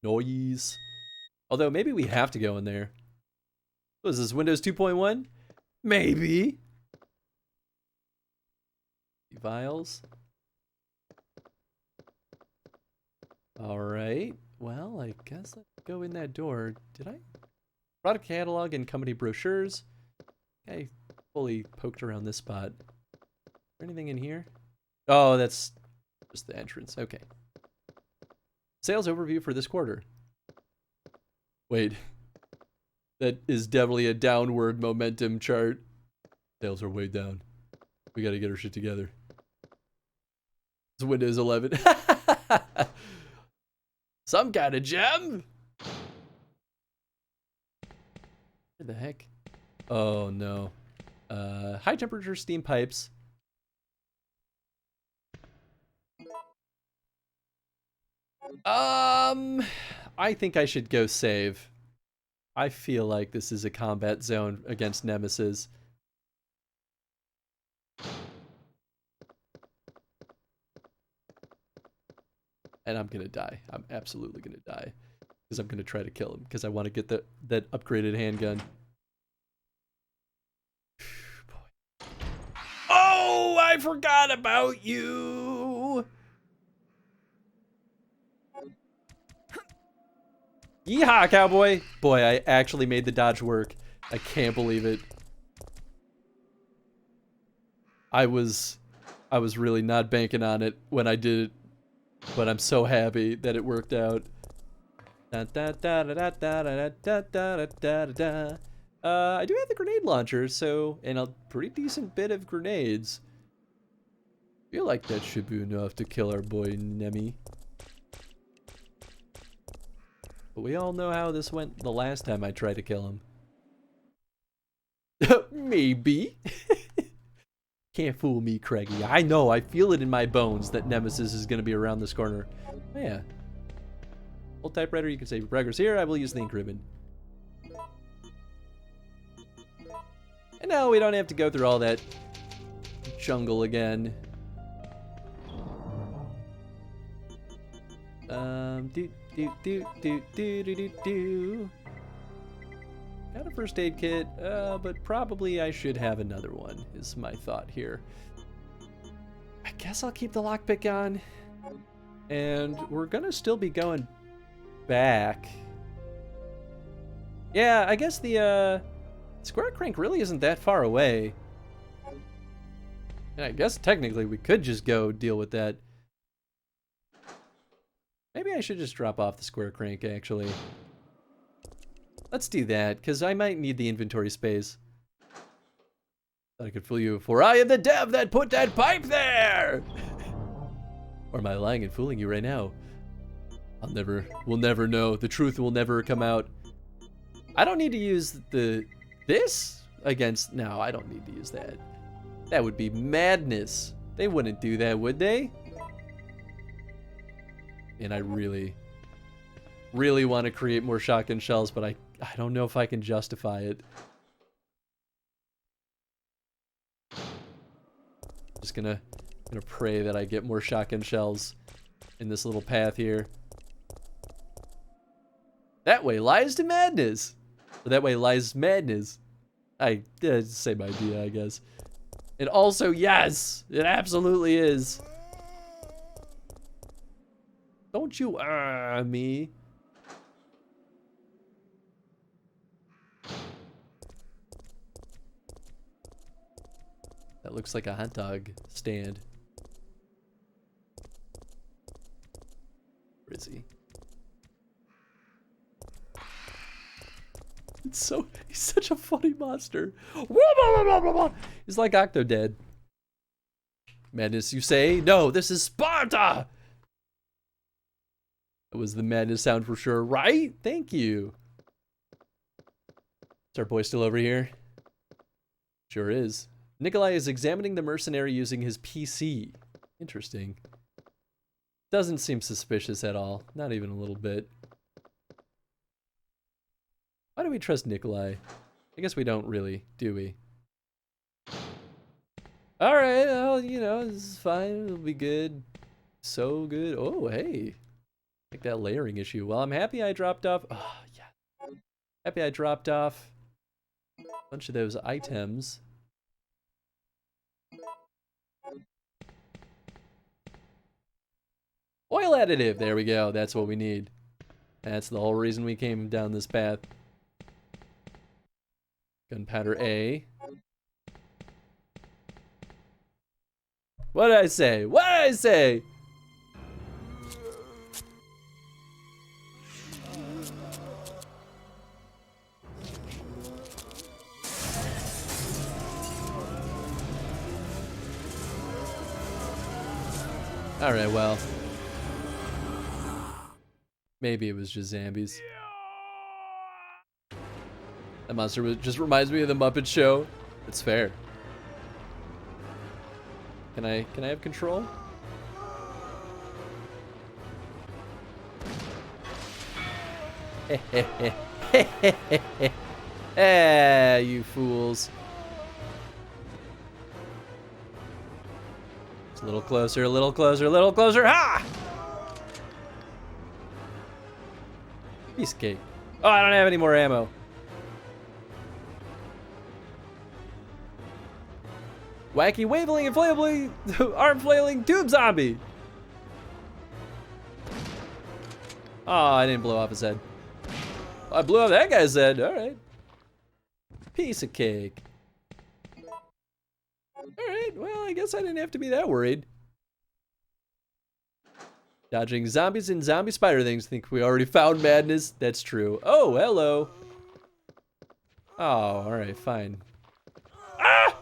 Noise. Although maybe we have to go in there. What is this, Windows 2.1? Maybe. Files. Alright. Well, I guess let's go in that door. Did I? Product catalog and company brochures. I fully poked around this spot. Is there anything in here? Oh, that's just the entrance. Okay. Sales overview for this quarter. Wait. That is definitely a downward momentum chart. Sales are way down. We gotta get our shit together. It's Windows 11. Some kind of gem? Where the heck? Oh no. High temperature steam pipes. I think I should go save. I feel like this is a combat zone against Nemesis. And I'm gonna die. I'm absolutely gonna die. Because I'm gonna try to kill him. Because I want to get that upgraded handgun. Oh, I forgot about you! Yeehaw, cowboy! Boy, I actually made the dodge work. I can't believe it. I was really not banking on it when I did it, but I'm so happy that it worked out. I do have the grenade launcher, so, and a pretty decent bit of grenades. I feel like that should be enough to kill our boy Nemi. But we all know how this went the last time I tried to kill him. Maybe. Can't fool me, Craigie. I know, I feel it in my bones that Nemesis is going to be around this corner. Oh, yeah. Old typewriter, you can save your progress here. I will use the ink ribbon. And now we don't have to go through all that jungle again. Do. Got a first aid kit, but probably I should have another one, is my thought here. I guess I'll keep the lockpick on. And we're gonna still be going back. Yeah, I guess the square crank really isn't that far away. And I guess technically we could just go deal with that. Maybe I should just drop off the square crank, actually. Let's do that, because I might need the inventory space. Thought I could fool you, for I am the dev that put that pipe there! Or am I lying and fooling you right now? We'll never know. The truth will never come out. I don't need to use this against, no, I don't need to use that. That would be madness. They wouldn't do that, would they? And I really want to create more shotgun shells, but I don't know if I can justify it. Just gonna pray that I get more shotgun shells in this little path here. That way lies to madness. Or that way lies madness. Same idea, I guess. And also, yes, it absolutely is. Don't you me. That looks like a hot dog stand. Where is he? He's such a funny monster. He's like Octodad. Madness, you say? No, this is Sparta! That was the madness sound for sure, right? Thank you. Is our boy still over here? Sure is. Nikolai is examining the mercenary using his PC. Interesting. Doesn't seem suspicious at all. Not even a little bit. Why do we trust Nikolai? I guess we don't really, do we? Alright, well, you know, this is fine. It'll be good. So good. Oh, hey. Like that layering issue. Well, I'm happy I dropped off. Oh, yeah. Happy I dropped off a bunch of those items. Oil additive. There we go. That's what we need. That's the whole reason we came down this path. Gunpowder A. What did I say? What did I say? Alright, well. Maybe it was just zombies. That monster just reminds me of the Muppet Show. It's fair. Can I have control? You fools. It's a little closer, a little closer, a little closer. Ha! Piece of cake. Oh, I don't have any more ammo. Wacky, waving, inflatable, arm flailing tube zombie. Oh, I didn't blow off his head. I blew off that guy's head. All right. Piece of cake. All right. Well, I guess I didn't have to be that worried. Dodging zombies and zombie spider things. Think we already found madness. That's true. Oh, hello. Oh, all right. Fine. Ah!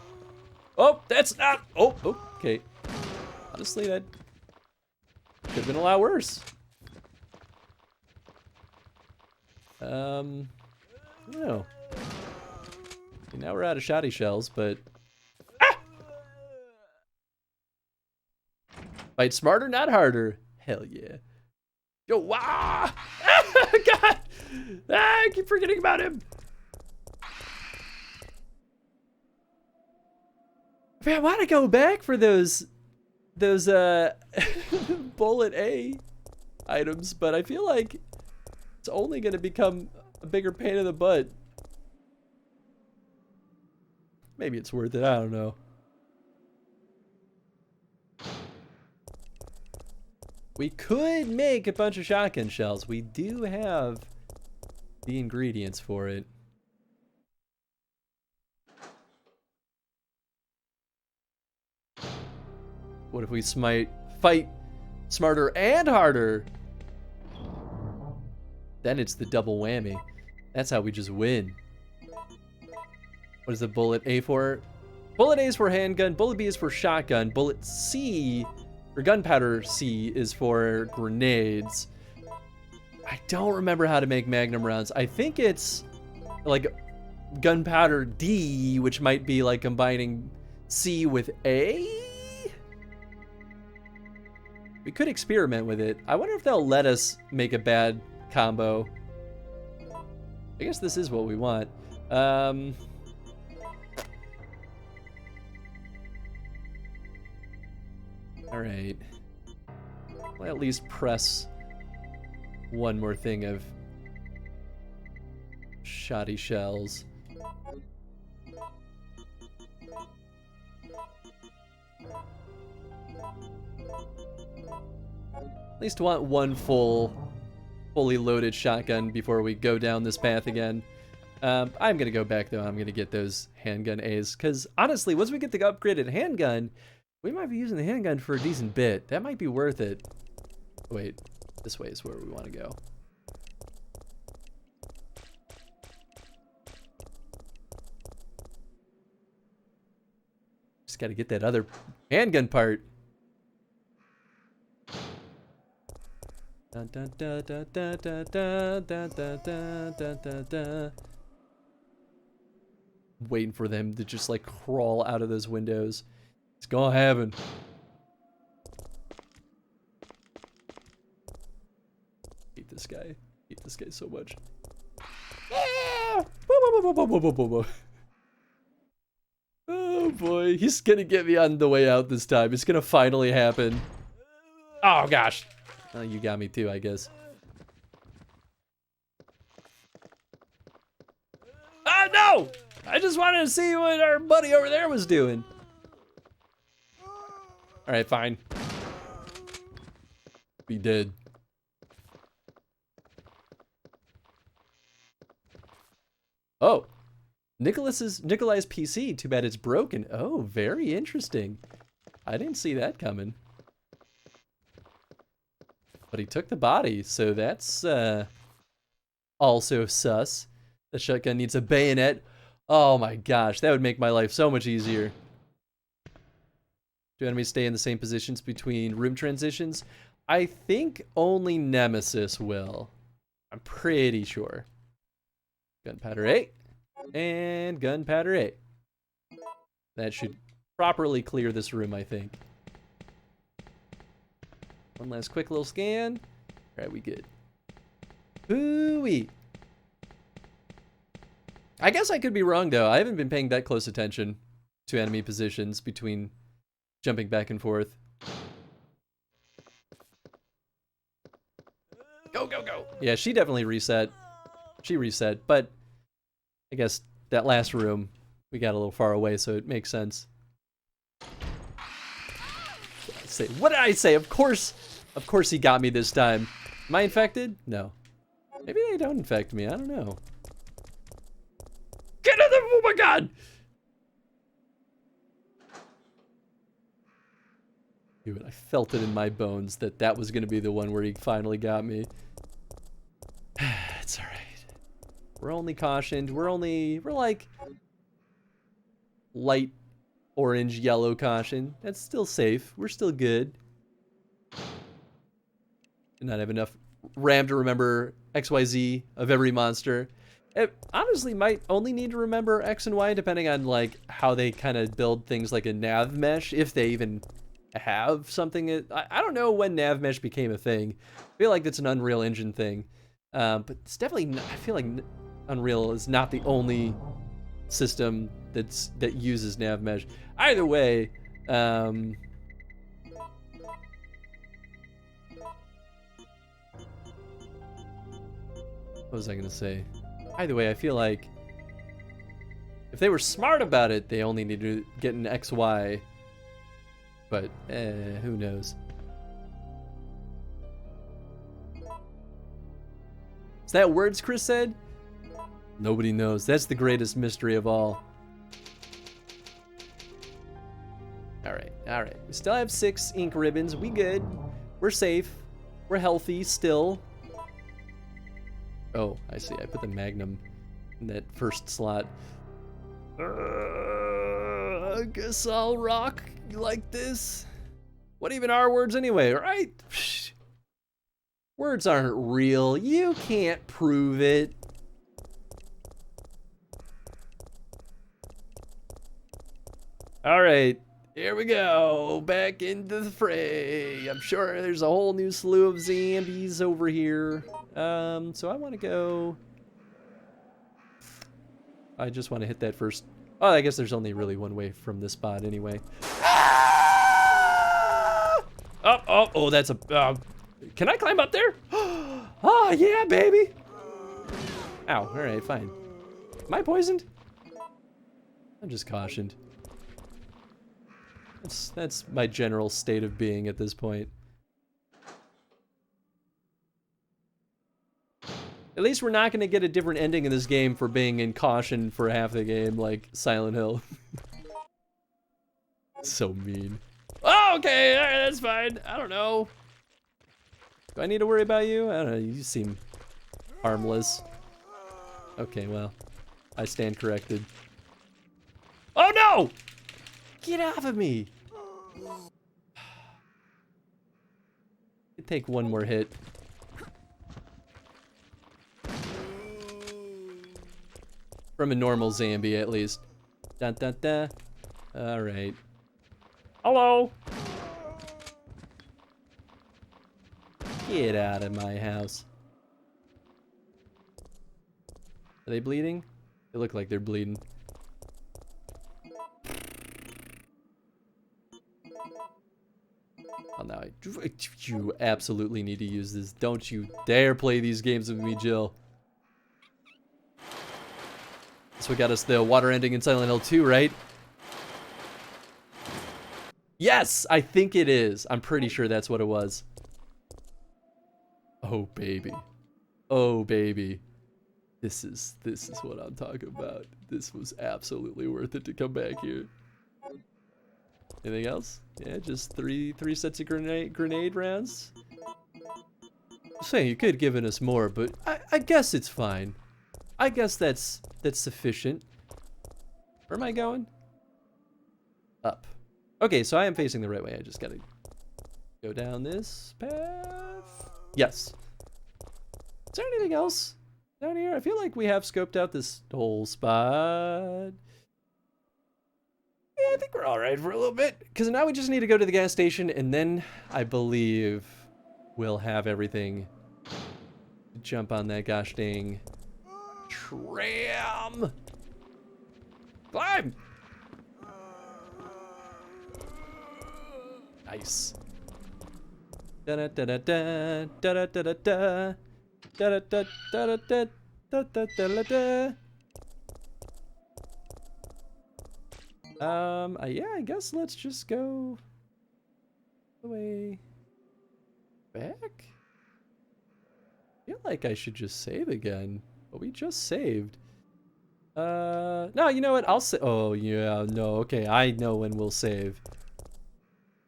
Oh, that's not. Oh, okay. Honestly, that could have been a lot worse. I don't know. Okay, now we're out of shoddy shells, but fight smarter, not harder. Hell yeah. Yo, wow! God! I keep forgetting about him. Man, I want to go back for those bullet A items, but I feel like it's only going to become a bigger pain in the butt. Maybe it's worth it. I don't know. We could make a bunch of shotgun shells. We do have the ingredients for it. What if we fight smarter and harder? Then it's the double whammy. That's how we just win. What is the bullet A for? Bullet A is for handgun, bullet B is for shotgun, bullet C, or gunpowder C, is for grenades. I don't remember how to make magnum rounds. I think it's like gunpowder D, which might be like combining C with A? We could experiment with it. I wonder if they'll let us make a bad combo. I guess this is what we want. Alright. I'll at least press one more thing of shoddy shells. At least want one fully loaded shotgun before we go down this path again. I'm gonna go back though. I'm gonna get those handgun A's, because honestly, once we get the upgraded handgun, we might be using the handgun for a decent bit. That might be worth it. Wait, this way is where we want to go. Just got to get that other handgun part. Dun, dun, dun, dun, dun, dun, dun, dun, dun, dun, dun, dun. Waiting for them to just like crawl out of those windows. It's gonna happen. Hate this guy. Hate this guy so much. Oh boy, he's gonna get me on the way out this time. It's gonna finally happen. Oh gosh. Oh, you got me too, I guess. Ah, no! I just wanted to see what our buddy over there was doing. Alright, fine. Be dead. Oh. Nikolai's PC. Too bad it's broken. Oh, very interesting. I didn't see that coming. But he took the body, so that's also sus. The shotgun needs a bayonet. Oh my gosh, that would make my life so much easier. Do enemies stay in the same positions between room transitions? I think only Nemesis will. I'm pretty sure. Gunpowder A. And gunpowder A. That should properly clear this room, I think. One last quick little scan. Alright, we good. Ooh-wee. I guess I could be wrong, though. I haven't been paying that close attention to enemy positions between jumping back and forth. Go, go, go! Yeah, she definitely reset. She reset, but I guess that last room, we got a little far away, so it makes sense. What did I say? Of course he got me this time. Am I infected? No. Maybe they don't infect me. I don't know. Get in there! Oh my god! Dude, I felt it in my bones that that was gonna be the one where he finally got me. It's alright. We're only cautioned. We're like light orange, yellow caution. That's still safe. We're still good. Did not have enough RAM to remember XYZ of every monster. It honestly might only need to remember X and Y depending on like how they kind of build things like a nav mesh, if they even have something. I don't know when nav mesh became a thing. I feel like that's an Unreal Engine thing, but it's definitely not, I feel like Unreal is not the only system that uses nav mesh. Either way, what was I gonna say? Either way, I feel like if they were smart about it, they only need to get an XY. But who knows? Is that words Chris said? Nobody knows. That's the greatest mystery of all. All right. We still have 6 ink ribbons. We good. We're safe. We're healthy still. Oh, I see. I put the Magnum in that first slot. I guess I'll rock like this. What even are words anyway, right? Psh. Words aren't real. You can't prove it. All right, here we go. Back into the fray. I'm sure there's a whole new slew of zombies over here. So I want to go. I just want to hit that first. Oh, I guess there's only really one way from this spot anyway. Oh, that's a. Can I climb up there? Oh, yeah, baby. Ow, all right, fine. Am I poisoned? I'm just cautioned. That's my general state of being at this point. At least we're not going to get a different ending in this game for being in caution for half the game, like Silent Hill. So mean. Oh, okay, all right, that's fine. I don't know. Do I need to worry about you? I don't know, you seem harmless. Okay, well, I stand corrected. Oh no! Get off of me! Take one more hit. From a normal zombie, at least. Dun dun dun. Alright. Hello! Get out of my house. Are they bleeding? They look like they're bleeding. Oh, no, you absolutely need to use this. Don't you dare play these games with me, Jill. So we got us the water ending in Silent Hill 2, right? Yes, I think it is. I'm pretty sure that's what it was. Oh, baby. Oh, baby. This is what I'm talking about. This was absolutely worth it to come back here. Anything else? Yeah, just three sets of grenade rounds. I'm saying you could have given us more, but I guess it's fine. I guess that's sufficient. Where am I going? Up. Okay, so I am facing the right way. I just gotta go down this path. Yes. Is there anything else down here? I feel like we have scoped out this whole spot. Yeah, I think we're all right for a little bit. Because now we just need to go to the gas station, and then I believe we'll have everything. Jump on that gosh dang tram. Climb! Nice. Da da da da da da da da da da da da da da da da da da. Yeah, I guess let's just go the way back. I feel like I should just save again, but we just saved. No, you know what? I'll say. Oh yeah, no. Okay, I know when we'll save.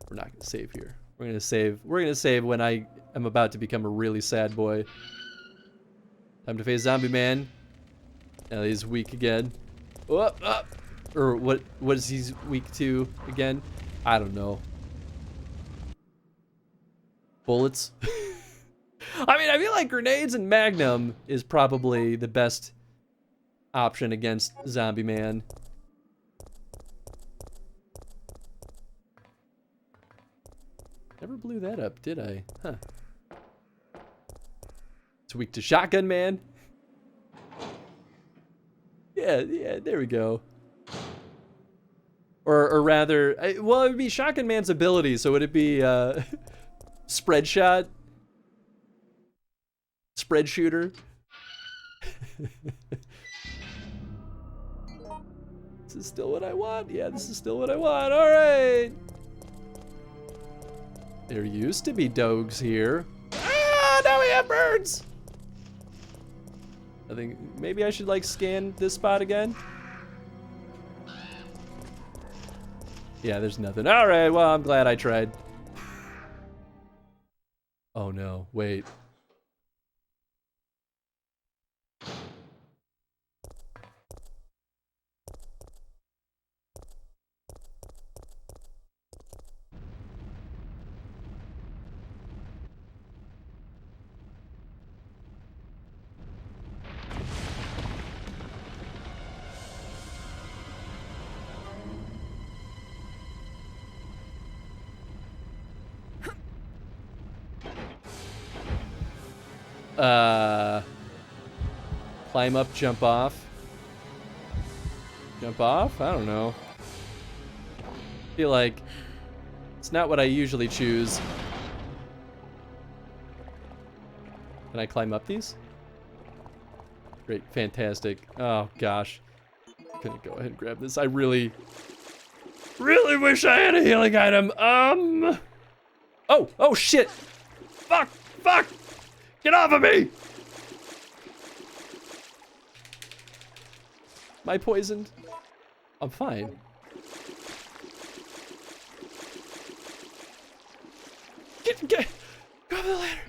We're not gonna save here. We're gonna save. We're gonna save when I am about to become a really sad boy. Time to face Zombie Man. Now he's weak again. Up. Or what is he weak to again? I don't know. Bullets. I mean, I feel like grenades and Magnum is probably the best option against Zombie Man. Never blew that up, did I? Huh. It's weak to Shotgun Man. Yeah, there we go. Or rather, well, it would be Shotgun Man's ability, so would it be Spread Shot? Spread Shooter? This is still what I want. Yeah, this is still what I want. All right. There used to be dogs here. Ah, now we have birds. I think maybe I should like scan this spot again. Yeah, there's nothing. All right, well, I'm glad I tried. Oh no, wait. Climb up, jump off. Jump off? I don't know. Feel like it's not what I usually choose. Can I climb up these? Great, fantastic. Oh gosh. I'm gonna go ahead and grab this. I really wish I had a healing item. Oh shit! Fuck! Get off of me! Am I poisoned? I'm fine. Get! Go up the ladder!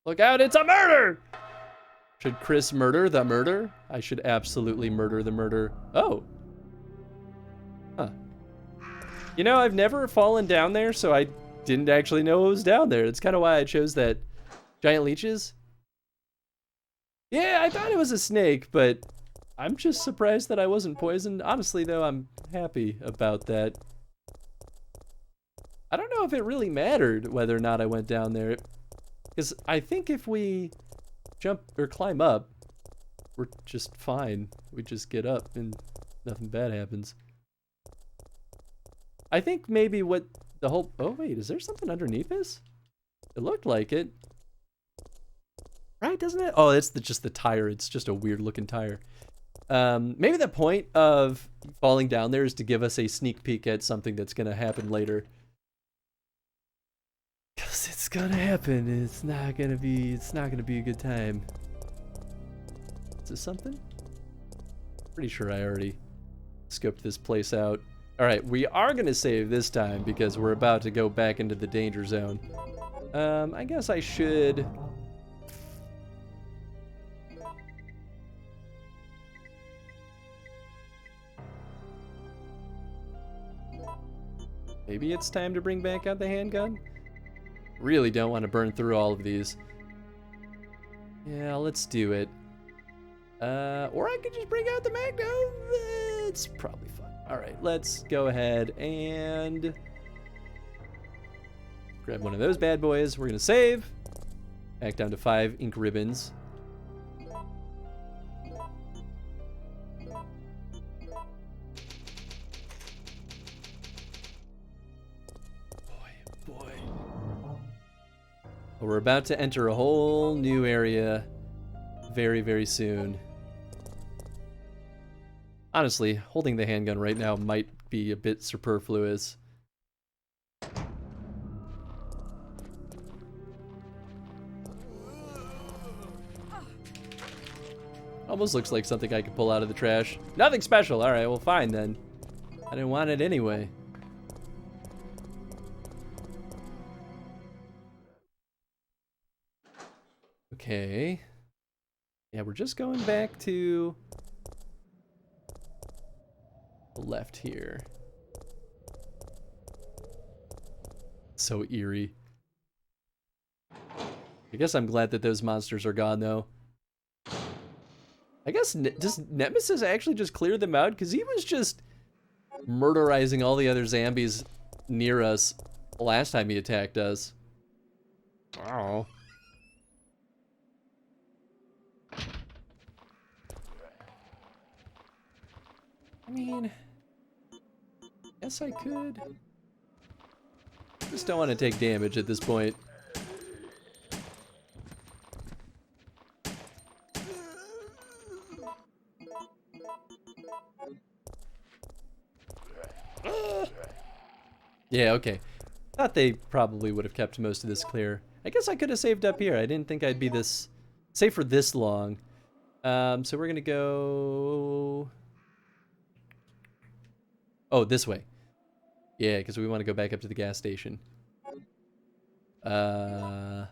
Look out, it's a murder! Should Chris murder the murder? I should absolutely murder the murder. Oh. Huh. You know, I've never fallen down there, so I didn't actually know it was down there. That's kind of why I chose that. Giant leeches? Yeah, I thought it was a snake, but I'm just surprised that I wasn't poisoned. Honestly, though, I'm happy about that. I don't know if it really mattered whether or not I went down there. Because I think if we jump or climb up, we're just fine. We just get up and nothing bad happens. I think maybe what the whole... Oh, wait, is there something underneath this? It looked like it. Right, doesn't it? Oh, it's just the tire. It's just a weird looking tire. Maybe the point of falling down there is to give us a sneak peek at something that's going to happen later. Because it's going to happen. It's not going to be a good time. Is this something? Pretty sure I already scoped this place out. All right, we are going to save this time because we're about to go back into the danger zone. I guess I should... Maybe it's time to bring back out the handgun? Really don't want to burn through all of these. Yeah, let's do it. Or I could just bring out the Magnum. It's probably fun. All right, let's go ahead and grab one of those bad boys. We're gonna save. Back down to 5 ink ribbons. Boy. Well, we're about to enter a whole new area very, very soon. Honestly, holding the handgun right now might be a bit superfluous. Almost looks like something I could pull out of the trash. Nothing special. All right, well, fine then. I didn't want it anyway. Okay. Yeah, we're just going back to the left here. So eerie. I guess I'm glad that those monsters are gone, though. I guess, does Nemesis actually just clear them out? Because he was just murderizing all the other zombies near us last time he attacked us. Oh. I mean, guess I could. Just don't want to take damage at this point. Yeah, okay. Thought they probably would have kept most of this clear. I guess I could have saved up here. I didn't think I'd be this safe for this long. So we're gonna go. Oh, this way. Yeah, because we want to go back up to the gas station. I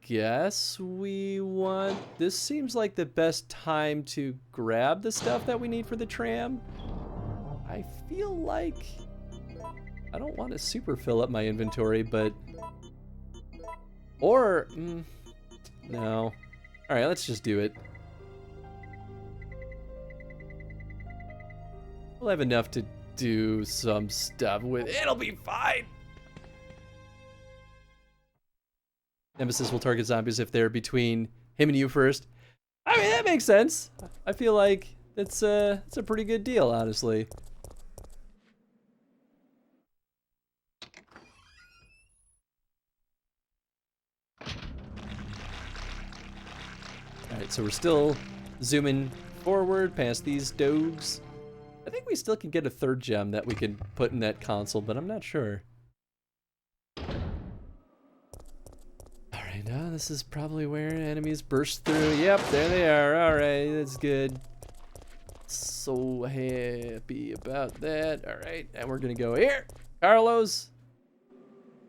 guess we want... This seems like the best time to grab the stuff that we need for the tram. I feel like... I don't want to super fill up my inventory, but... Or... no. Alright, let's just do it. We'll have enough to do some stuff with. It'll be fine! Nemesis will target zombies if they're between him and you first. I mean, that makes sense. I feel like it's a pretty good deal, honestly. Alright, so we're still zooming forward past these dogs. I think we still can get a third gem that we can put in that console, but I'm not sure. Alright, now this is probably where enemies burst through. Yep, there they are. Alright, that's good. So happy about that. Alright, and we're gonna go here. Carlos,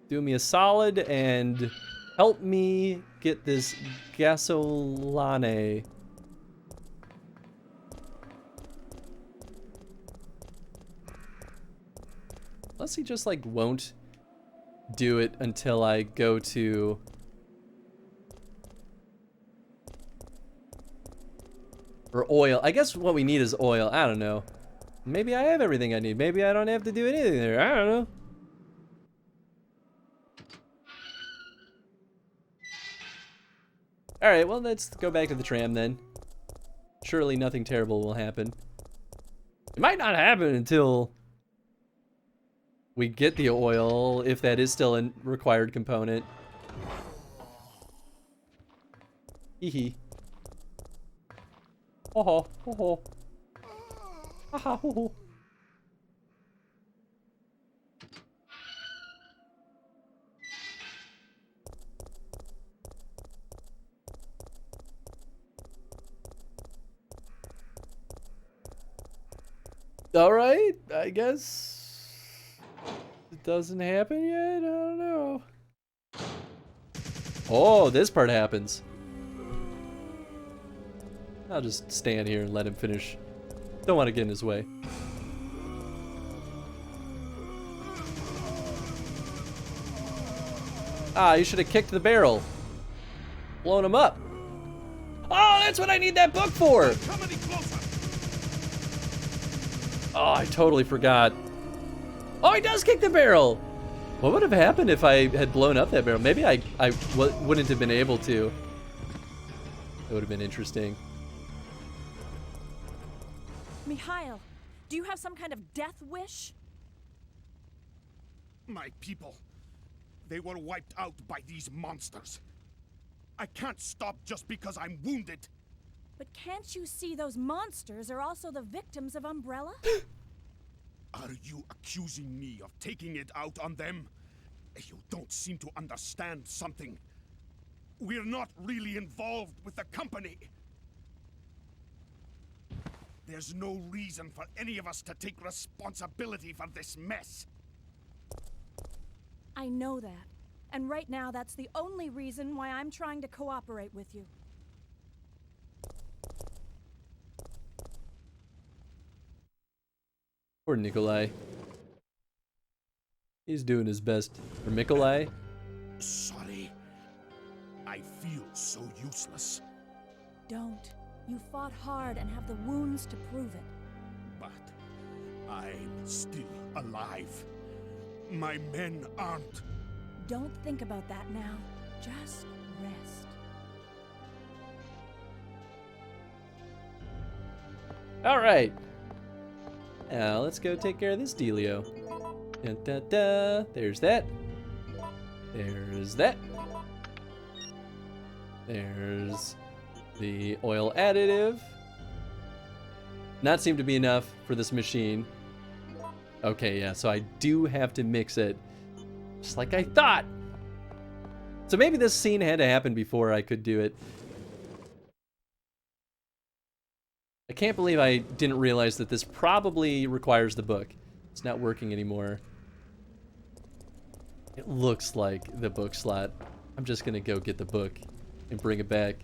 do me a solid and help me get this gasolane. Unless he just, like, won't do it until I go to... Or oil. I guess what we need is oil. I don't know. Maybe I have everything I need. Maybe I don't have to do anything there. I don't know. Alright, well, let's go back to the tram then. Surely nothing terrible will happen. It might not happen until... we get the oil, if that is still a required component. Hee. Ho ho, ho ho. Ha ha ho ho. Alright, I guess it doesn't happen yet? I don't know. Oh, this part happens. I'll just stand here and let him finish. Don't want to get in his way. Ah, you should have kicked the barrel. Blown him up. Oh, that's what I need that book for! Oh, I totally forgot. Oh, he does kick the barrel! What would have happened if I had blown up that barrel? Maybe I wouldn't have been able to. It would have been interesting. Mikhail, do you have some kind of death wish? My people, they were wiped out by these monsters. I can't stop just because I'm wounded. But can't you see those monsters are also the victims of Umbrella? Are you accusing me of taking it out on them? You don't seem to understand something. We're not really involved with the company. There's no reason for any of us to take responsibility for this mess. I know that. And right now, that's the only reason why I'm trying to cooperate with you. Poor Nikolai. He's doing his best. Or Mikolai. Sorry. I feel so useless. Don't. You fought hard and have the wounds to prove it. But I'm still alive. My men aren't. Don't think about that now. Just rest. All right. Now let's go take care of this dealio. Dun, dun, dun. There's that. There's that. There's the oil additive. Not seem to be enough for this machine. Okay, yeah, so I do have to mix it. Just like I thought. So maybe this scene had to happen before I could do it. I can't believe I didn't realize that this probably requires the book. It's not working anymore. It looks like the book slot. I'm just gonna go get the book and bring it back.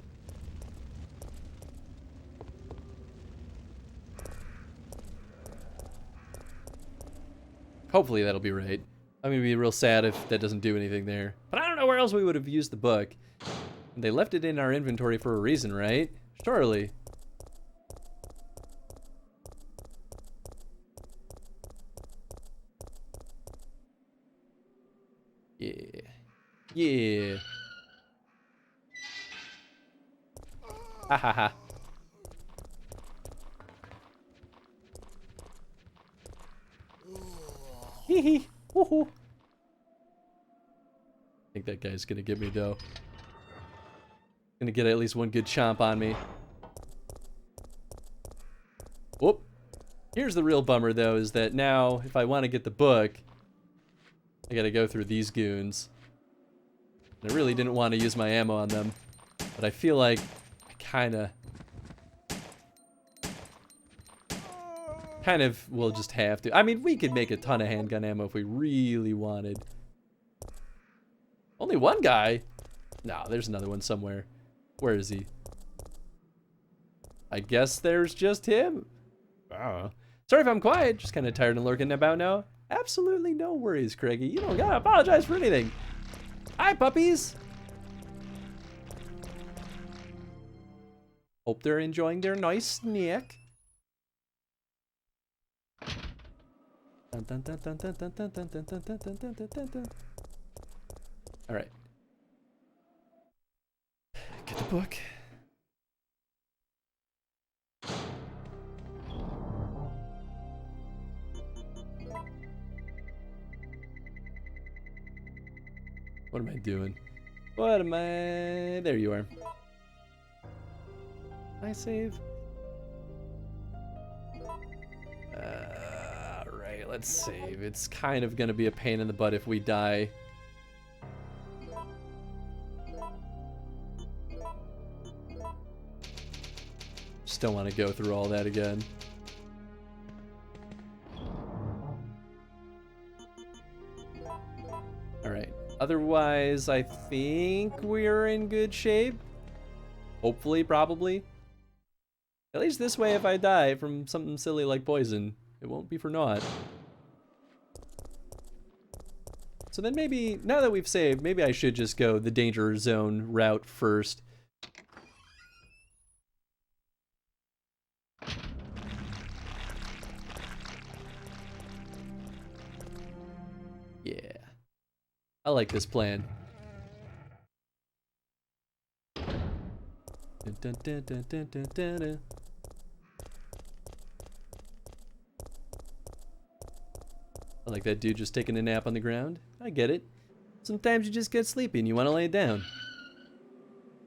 Hopefully that'll be right. I'm gonna be real sad if that doesn't do anything there. But I don't know where else we would have used the book. They left it in our inventory for a reason, right? Surely. Yeah. Yeah. Ha ha ha. Hee hee. Woohoo. I think that guy's gonna get me though. Gonna get at least one good chomp on me. Whoop. Here's the real bummer though, is that now if I want to get the book, I gotta go through these goons. I really didn't want to use my ammo on them, but I feel like I kind of will just have to. I mean, we could make a ton of handgun ammo if we really wanted. Only one guy? No, there's another one somewhere. Where is he? I guess there's just him. Oh. Sorry if I'm quiet, just kind of tired and lurking about now. Absolutely no worries, Craigie. You don't gotta apologize for anything. Hi, puppies. Hope they're enjoying their nice snack. All right. Get the book. What am I doing? What am I? There you are. I save. Alright, let's save. It's kind of gonna be a pain in the butt if we die. Just don't want to go through all that again. Alright. Otherwise, I think we're in good shape. Hopefully, probably. At least this way, if I die from something silly like poison, it won't be for naught. So then maybe, now that we've saved, maybe I should just go the danger zone route first. Yeah. I like this plan. Dun, dun, dun, dun, dun, dun, dun. I like that dude just taking a nap on the ground. I get it. Sometimes you just get sleepy and you want to lay down.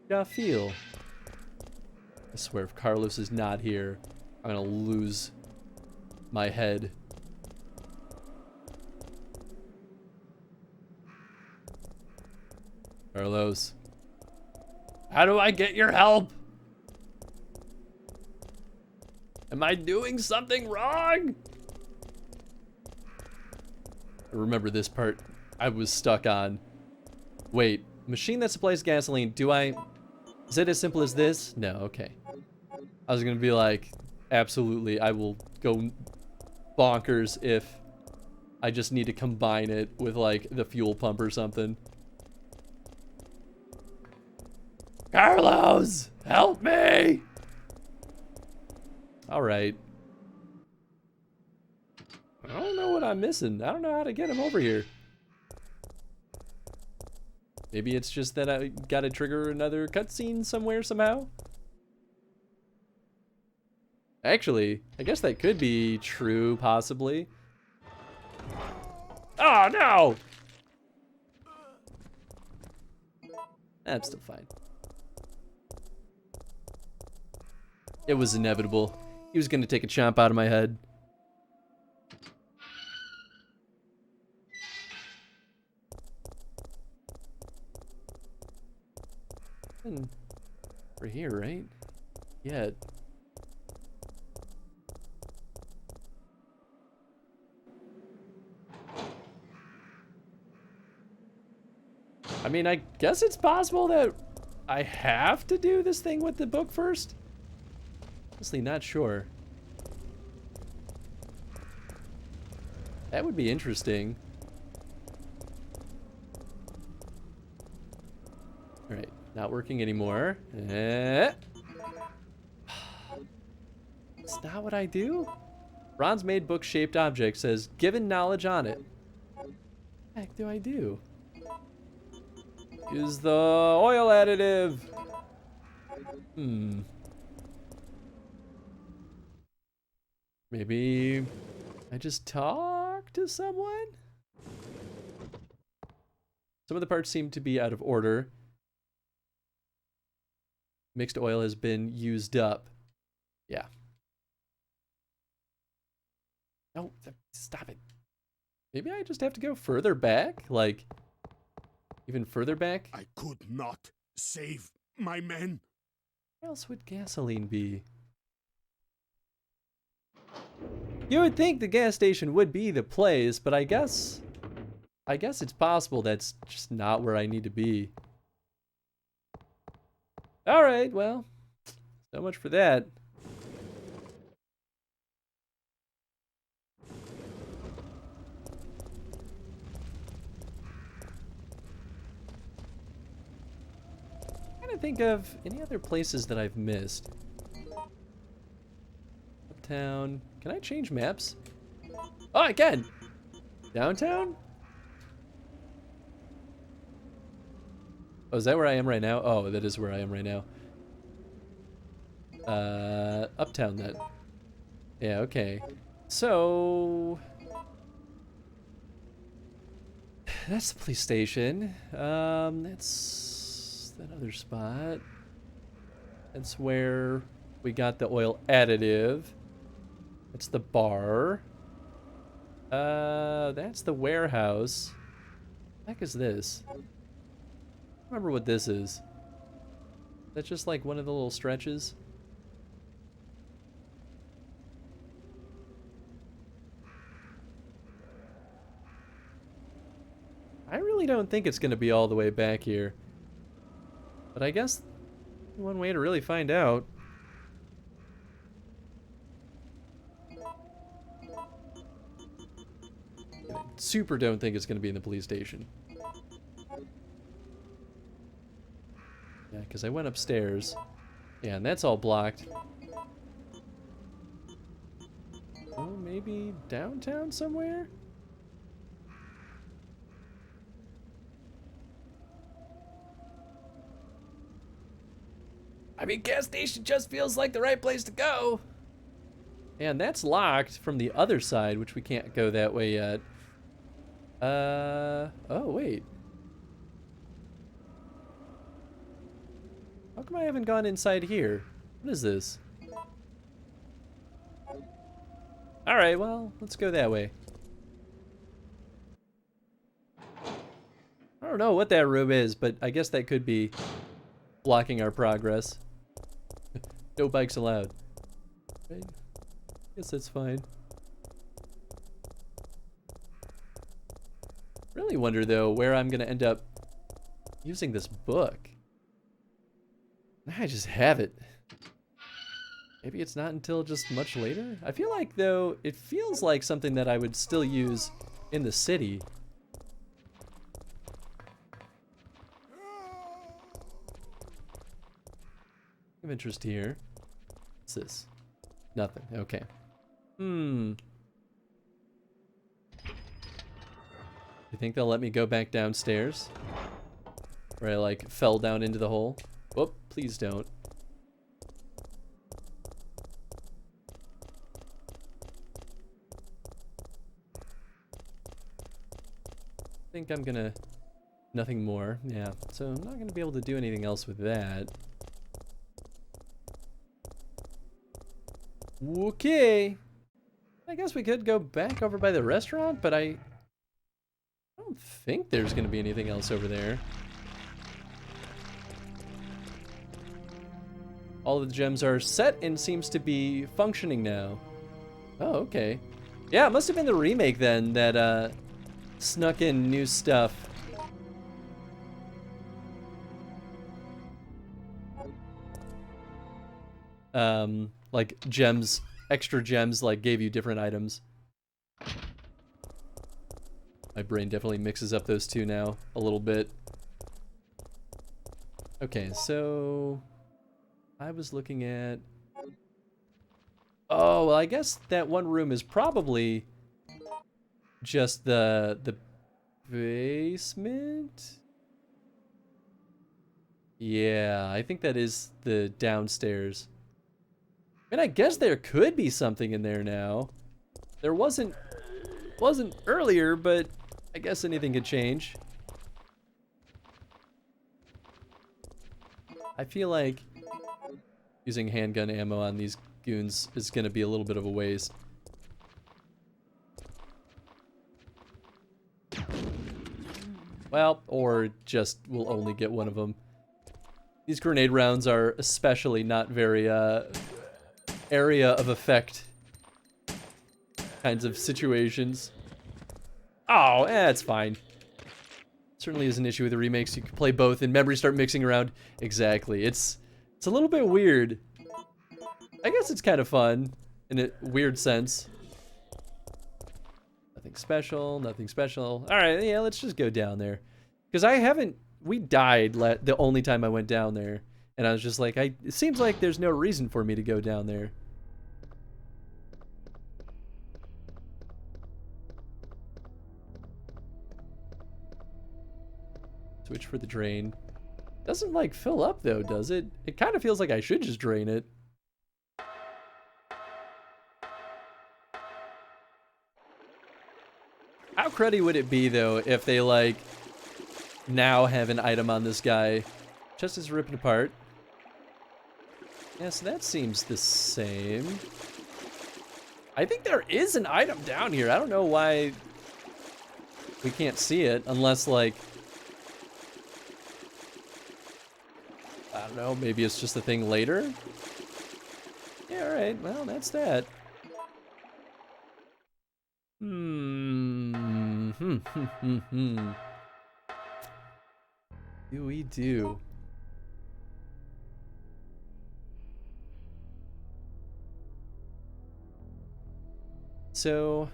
How I feel. I swear, if Carlos is not here, I'm gonna lose my head. Carlos. How do I get your help? Am I doing something wrong? I remember this part I was stuck on. Wait, machine that supplies gasoline, is it as simple as this? No, okay. I was gonna be like, absolutely, I will go bonkers if I just need to combine it with like the fuel pump or something. Carlos, help me! All right. I don't know what I'm missing. I don't know how to get him over here. Maybe it's just that I gotta trigger another cutscene somewhere somehow. Actually, I guess that could be true, possibly. Oh, no! I'm still fine. It was inevitable. He was gonna take a chomp out of my head. We're here, right? Yeah. I mean, I guess it's possible that I have to do this thing with the book first. Honestly, not sure. That would be interesting. All right, not working anymore. It's not what I do. Bronze-made book-shaped object says, given knowledge on it. What the heck do I do? Use the oil additive. Maybe I just talk to someone? Some of the parts seem to be out of order. Mixed oil has been used up. Yeah. No, stop it. Maybe I just have to go further back? Like, even further back? I could not save my men. Where else would gasoline be? You would think the gas station would be the place, but I guess it's possible that's just not where I need to be. All right, well, so much for that. Trying to think of any other places that I've missed. Uptown. Can I change maps? Oh, I can! Downtown? Oh, is that where I am right now? Oh, that is where I am right now. Uptown then. Yeah, okay. So... that's the police station. That's that other spot. That's where we got the oil additive. That's the bar. That's the warehouse. What the heck is this? I don't remember what this is. That's just like one of the little stretches. I really don't think it's going to be all the way back here. But I guess one way to really find out. I super don't think it's going to be in the police station. Yeah, because I went upstairs. Yeah, and that's all blocked. Oh, maybe downtown somewhere? I mean, gas station just feels like the right place to go. And that's locked from the other side, which we can't go that way yet. Oh, wait. How come I haven't gone inside here? What is this? Alright, well, let's go that way. I don't know what that room is, but I guess that could be blocking our progress. No bikes allowed. Right? Guess that's fine. Really wonder, though, where I'm gonna end up using this book. I just have it. Maybe it's not until just much later? I feel like, though, it feels like something that I would still use in the city. Of interest here. What's this? Nothing. Okay. You think they'll let me go back downstairs? Where I like fell down into the hole? Whoop, please don't. I think I'm gonna... Nothing more. Yeah, so I'm not gonna be able to do anything else with that. Okay. I guess we could go back over by the restaurant, but I don't think there's gonna be anything else over there. All of the gems are set and seems to be functioning now. Oh, okay. Yeah, it must have been the remake then that snuck in new stuff. Like gems, extra gems like gave you different items. My brain definitely mixes up those two now a little bit. Okay, so I was looking at... Oh, well, I guess that one room is probably just the basement? Yeah, I think that is the downstairs. And I guess there could be something in there now. There wasn't earlier, but I guess anything could change. I feel like using handgun ammo on these goons is gonna be a little bit of a waste. Well, or just we'll only get one of them. These grenade rounds are especially not very area of effect kinds of situations. Oh, it's fine. Certainly is an issue with the remakes. You can play both and memories start mixing around. Exactly. It's a little bit weird. I guess it's kind of fun in a weird sense. Nothing special, nothing special. All right, yeah, let's just go down there. Because we died the only time I went down there. And I was just like, it seems like there's no reason for me to go down there. Switch for the drain. Doesn't like fill up though, does it? It kind of feels like I should just drain it. How cruddy would it be though if they like now have an item on this guy? Chest is ripping apart. Yeah, so that seems the same. I think there is an item down here. I don't know why we can't see it unless like, I don't know, maybe it's just a thing later? Yeah, alright, well, that's that. Do we do? So...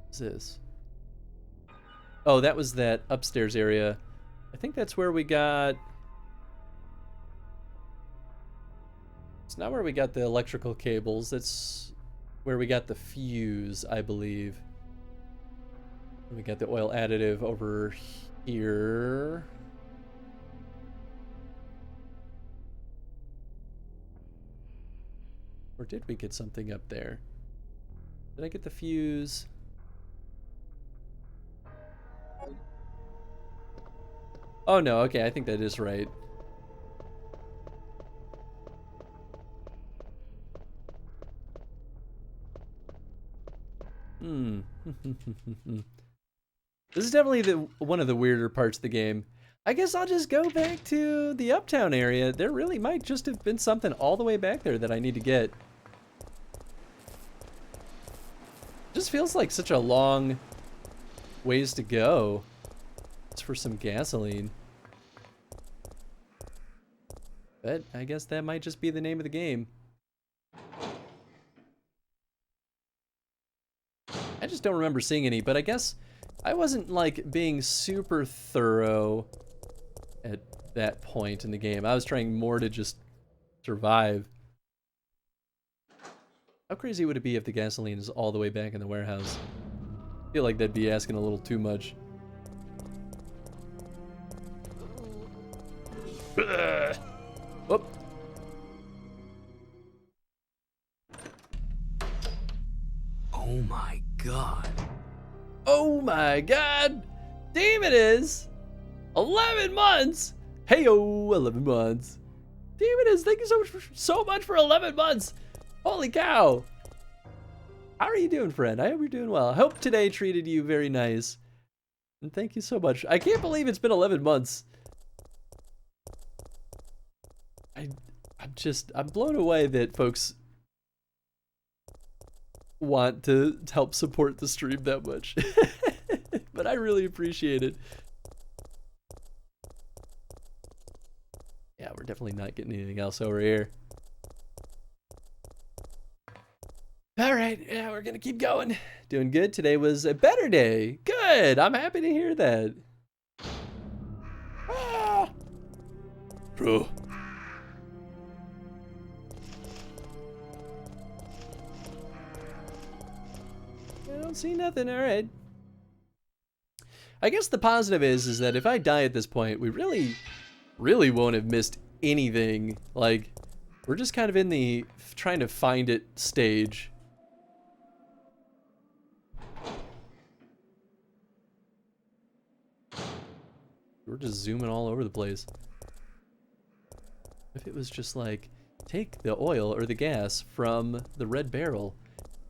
what's this? Oh, that was that upstairs area. I think that's where we got... It's not where we got the electrical cables. That's where we got the fuse, I believe. We got the oil additive over here. Or did we get something up there? Did I get the fuse? Oh no, okay, I think that is right. This is definitely one of the weirder parts of the game. I guess I'll just go back to the Uptown area. There really might just have been something all the way back there that I need to get. Just feels like such a long ways to go. It's for some gasoline. But I guess that might just be the name of the game. I just don't remember seeing any, but I guess I wasn't like being super thorough at that point in the game. I was trying more to just survive. How crazy would it be if the gasoline is all the way back in the warehouse? I feel like that'd be asking a little too much. Whoop. Oh my god. Oh my god! Damn, it is! 11 months! Hey-o, 11 months. Damn, it is! Thank you so much for 11 months! Holy cow! How are you doing, friend? I hope you're doing well. I hope today treated you very nice. And thank you so much. I can't believe it's been 11 months. I'm blown away that folks want to help support the stream that much. But I really appreciate it. Yeah, we're definitely not getting anything else over here. All right, yeah, we're gonna keep going. Doing good. Today was a better day. Good. I'm happy to hear that. Ah. Bro. I don't see nothing. All right. I guess the positive is that if I die at this point, we really won't have missed anything. Like, we're just kind of in the trying to find it stage. We're just zooming all over the place. If it was just like, take the oil or the gas from the red barrel,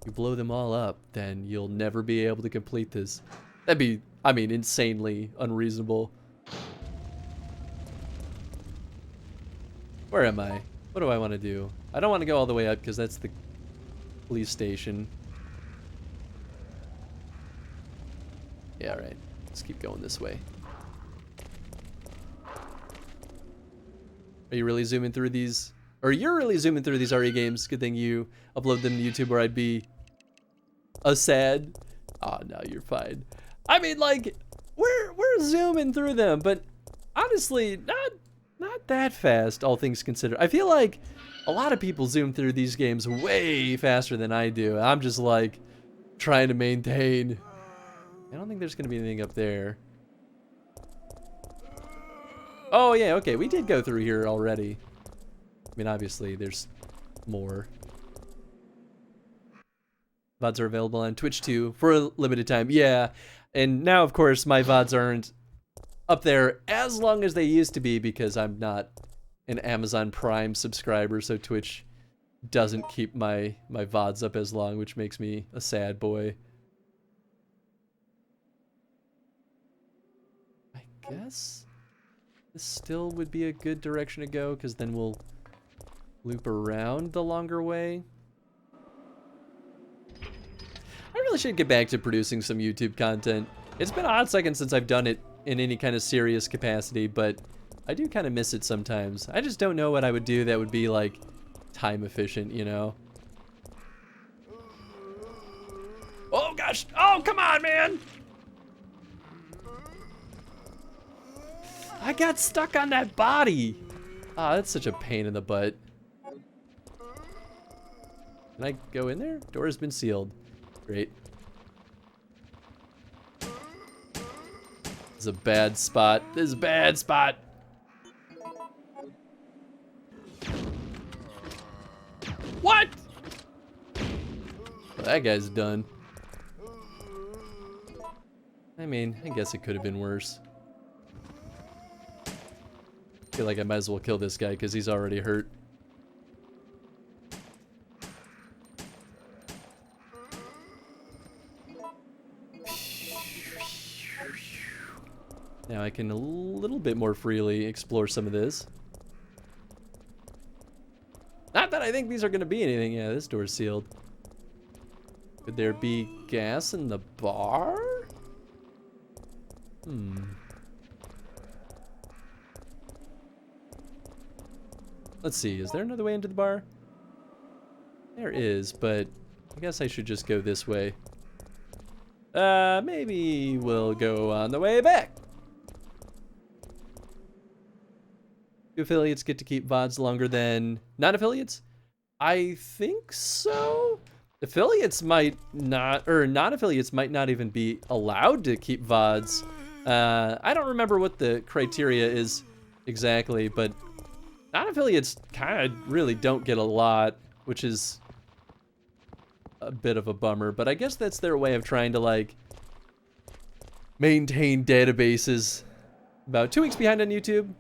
you blow them all up, then you'll never be able to complete this. That'd be, I mean, insanely unreasonable. Where am I? What do I want to do? I don't want to go all the way up because that's the police station. Yeah, all right. Let's keep going this way. Are you really zooming through these? Or you're really zooming through these RE games? Good thing you upload them to YouTube or I'd be a sad. Oh, no, you're fine. I mean, like, we're zooming through them, but honestly, not that fast, all things considered. I feel like a lot of people zoom through these games way faster than I do. I'm just like trying to maintain. I don't think there's gonna be anything up there. Oh yeah, okay, we did go through here already. I mean, obviously, there's more. VODs are available on Twitch too for a limited time. Yeah, and now, of course, my VODs aren't up there as long as they used to be because I'm not an Amazon Prime subscriber, so Twitch doesn't keep my VODs up as long, which makes me a sad boy. I guess this still would be a good direction to go because then we'll loop around the longer way. I really should get back to producing some YouTube content. It's been a hot second since I've done it in any kind of serious capacity, but I do kind of miss it sometimes. I just don't know what I would do that would be like time efficient, you know? Oh gosh! Oh, come on, man! I got stuck on that body! Ah, that's such a pain in the butt. Can I go in there? Door has been sealed. Great. This is a bad spot. This is a bad spot. What? Well, that guy's done. I mean, I guess it could have been worse. I feel like I might as well kill this guy because he's already hurt. Now I can a little bit more freely explore some of this. Not that I think these are going to be anything. Yeah, this door's sealed. Could there be gas in the bar? Let's see, is there another way into the bar? There is, but I guess I should just go this way. Maybe we'll go on the way back. Do affiliates get to keep VODs longer than non-affiliates? I think so. Affiliates might not, or non-affiliates might not even be allowed to keep VODs. I don't remember what the criteria is exactly, but non-affiliates kind of really don't get a lot, which is a bit of a bummer, but I guess that's their way of trying to, like, maintain databases. About 2 weeks behind on YouTube.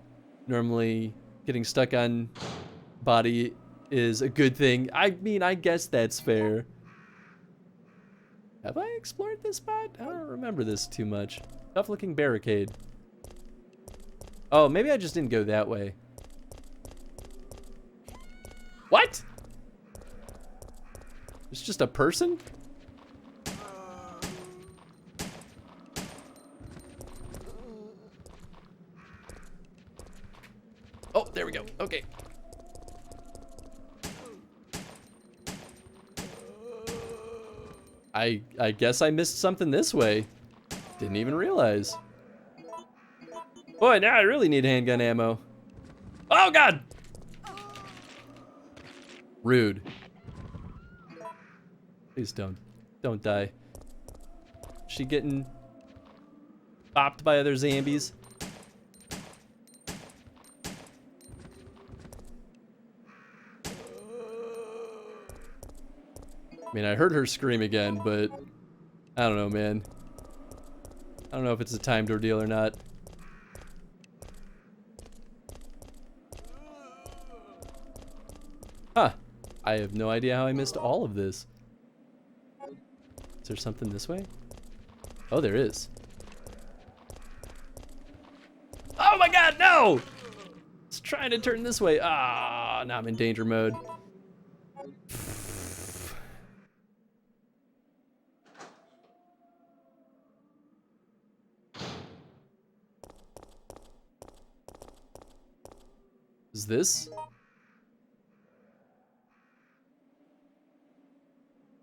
Normally, getting stuck on body is a good thing. I mean, I guess that's fair. Have I explored this spot? I don't remember this too much. Tough looking barricade. Oh, maybe I just didn't go that way. What? It's just a person? Oh, there we go. Okay. I guess I missed something this way. Didn't even realize. Boy, now I really need handgun ammo. Oh, God! Rude. Please don't die. She getting bopped by other zombies? I mean, I heard her scream again, but I don't know, man. I don't know if it's a timed ordeal or not. Huh. I have no idea how I missed all of this. Is there something this way? Oh, there is. Oh my God, no! It's trying to turn this way. Ah, now I'm in danger mode. Is this?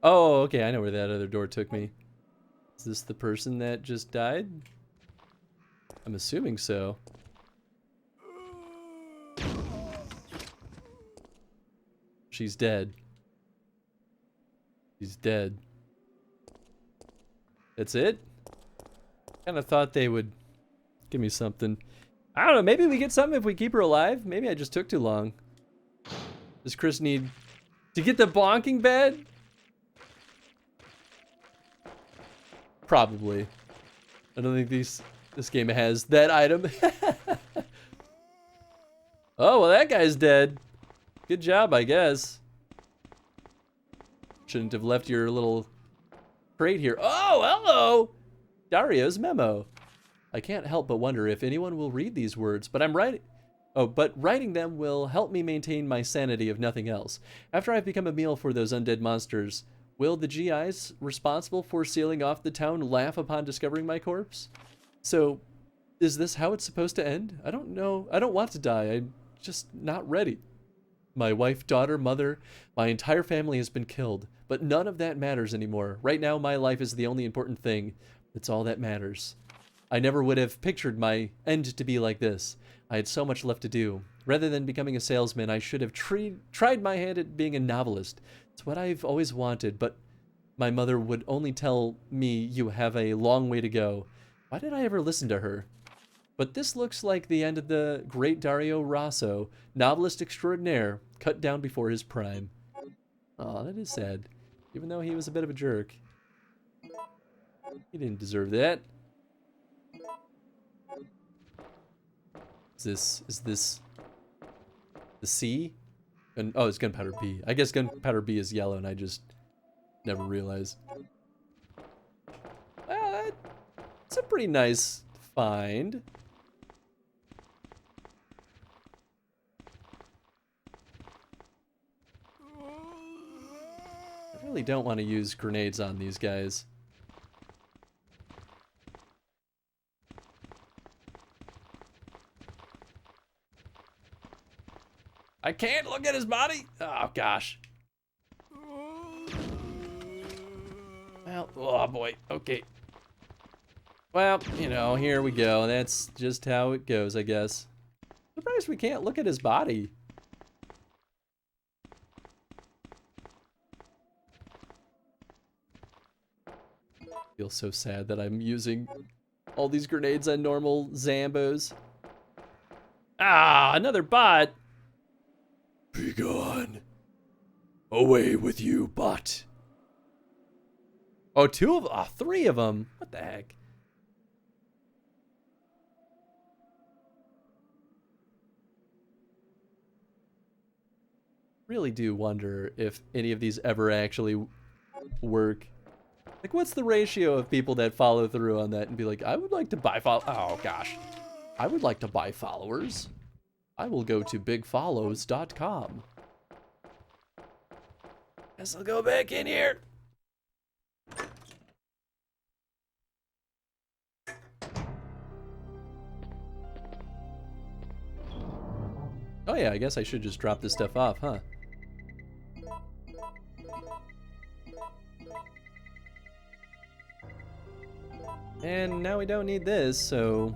Oh, okay, I know where that other door took me. Is this the person that just died? I'm assuming so. She's dead. She's dead. That's it? Kinda thought they would give me something. I don't know, maybe we get something if we keep her alive? Maybe I just took too long. Does Chris need to get the bonking bed? Probably. I don't think this game has that item. Oh, well, that guy's dead. Good job, I guess. Shouldn't have left your little crate here. Oh, hello! Dario's memo. I can't help but wonder if anyone will read these words, but writing them will help me maintain my sanity if nothing else. After I've become a meal for those undead monsters, will the GIs responsible for sealing off the town laugh upon discovering my corpse? So, is this how it's supposed to end? I don't know. I don't want to die. I'm just not ready. My wife, daughter, mother, my entire family has been killed, but none of that matters anymore. Right now, my life is the only important thing. It's all that matters. I never would have pictured my end to be like this. I had so much left to do. Rather than becoming a salesman, I should have tried my hand at being a novelist. It's what I've always wanted, but my mother would only tell me you have a long way to go. Why did I ever listen to her? But this looks like the end of the great Dario Rosso, novelist extraordinaire, cut down before his prime. Aw, that is sad. Even though he was a bit of a jerk. He didn't deserve that. Is this the C? And oh, it's gunpowder B. I guess gunpowder B is yellow, and I just never realized. Well, it's a pretty nice find. I really don't want to use grenades on these guys. I can't look at his body. Oh, gosh. Well, oh boy. Okay. Well, you know, here we go. That's just how it goes, I guess. Surprised we can't look at his body. Feel so sad that I'm using all these grenades on normal Zambos. Ah, another bot. Be gone. Away with you, bot. Oh, three of them. What the heck? Really do wonder if any of these ever actually work. Like, what's the ratio of people that follow through on that and be like, I would like to buy oh gosh, I would like to buy followers. I will go to bigfollows.com. Guess I'll go back in here. Oh yeah, I guess I should just drop this stuff off, huh? And now we don't need this, so...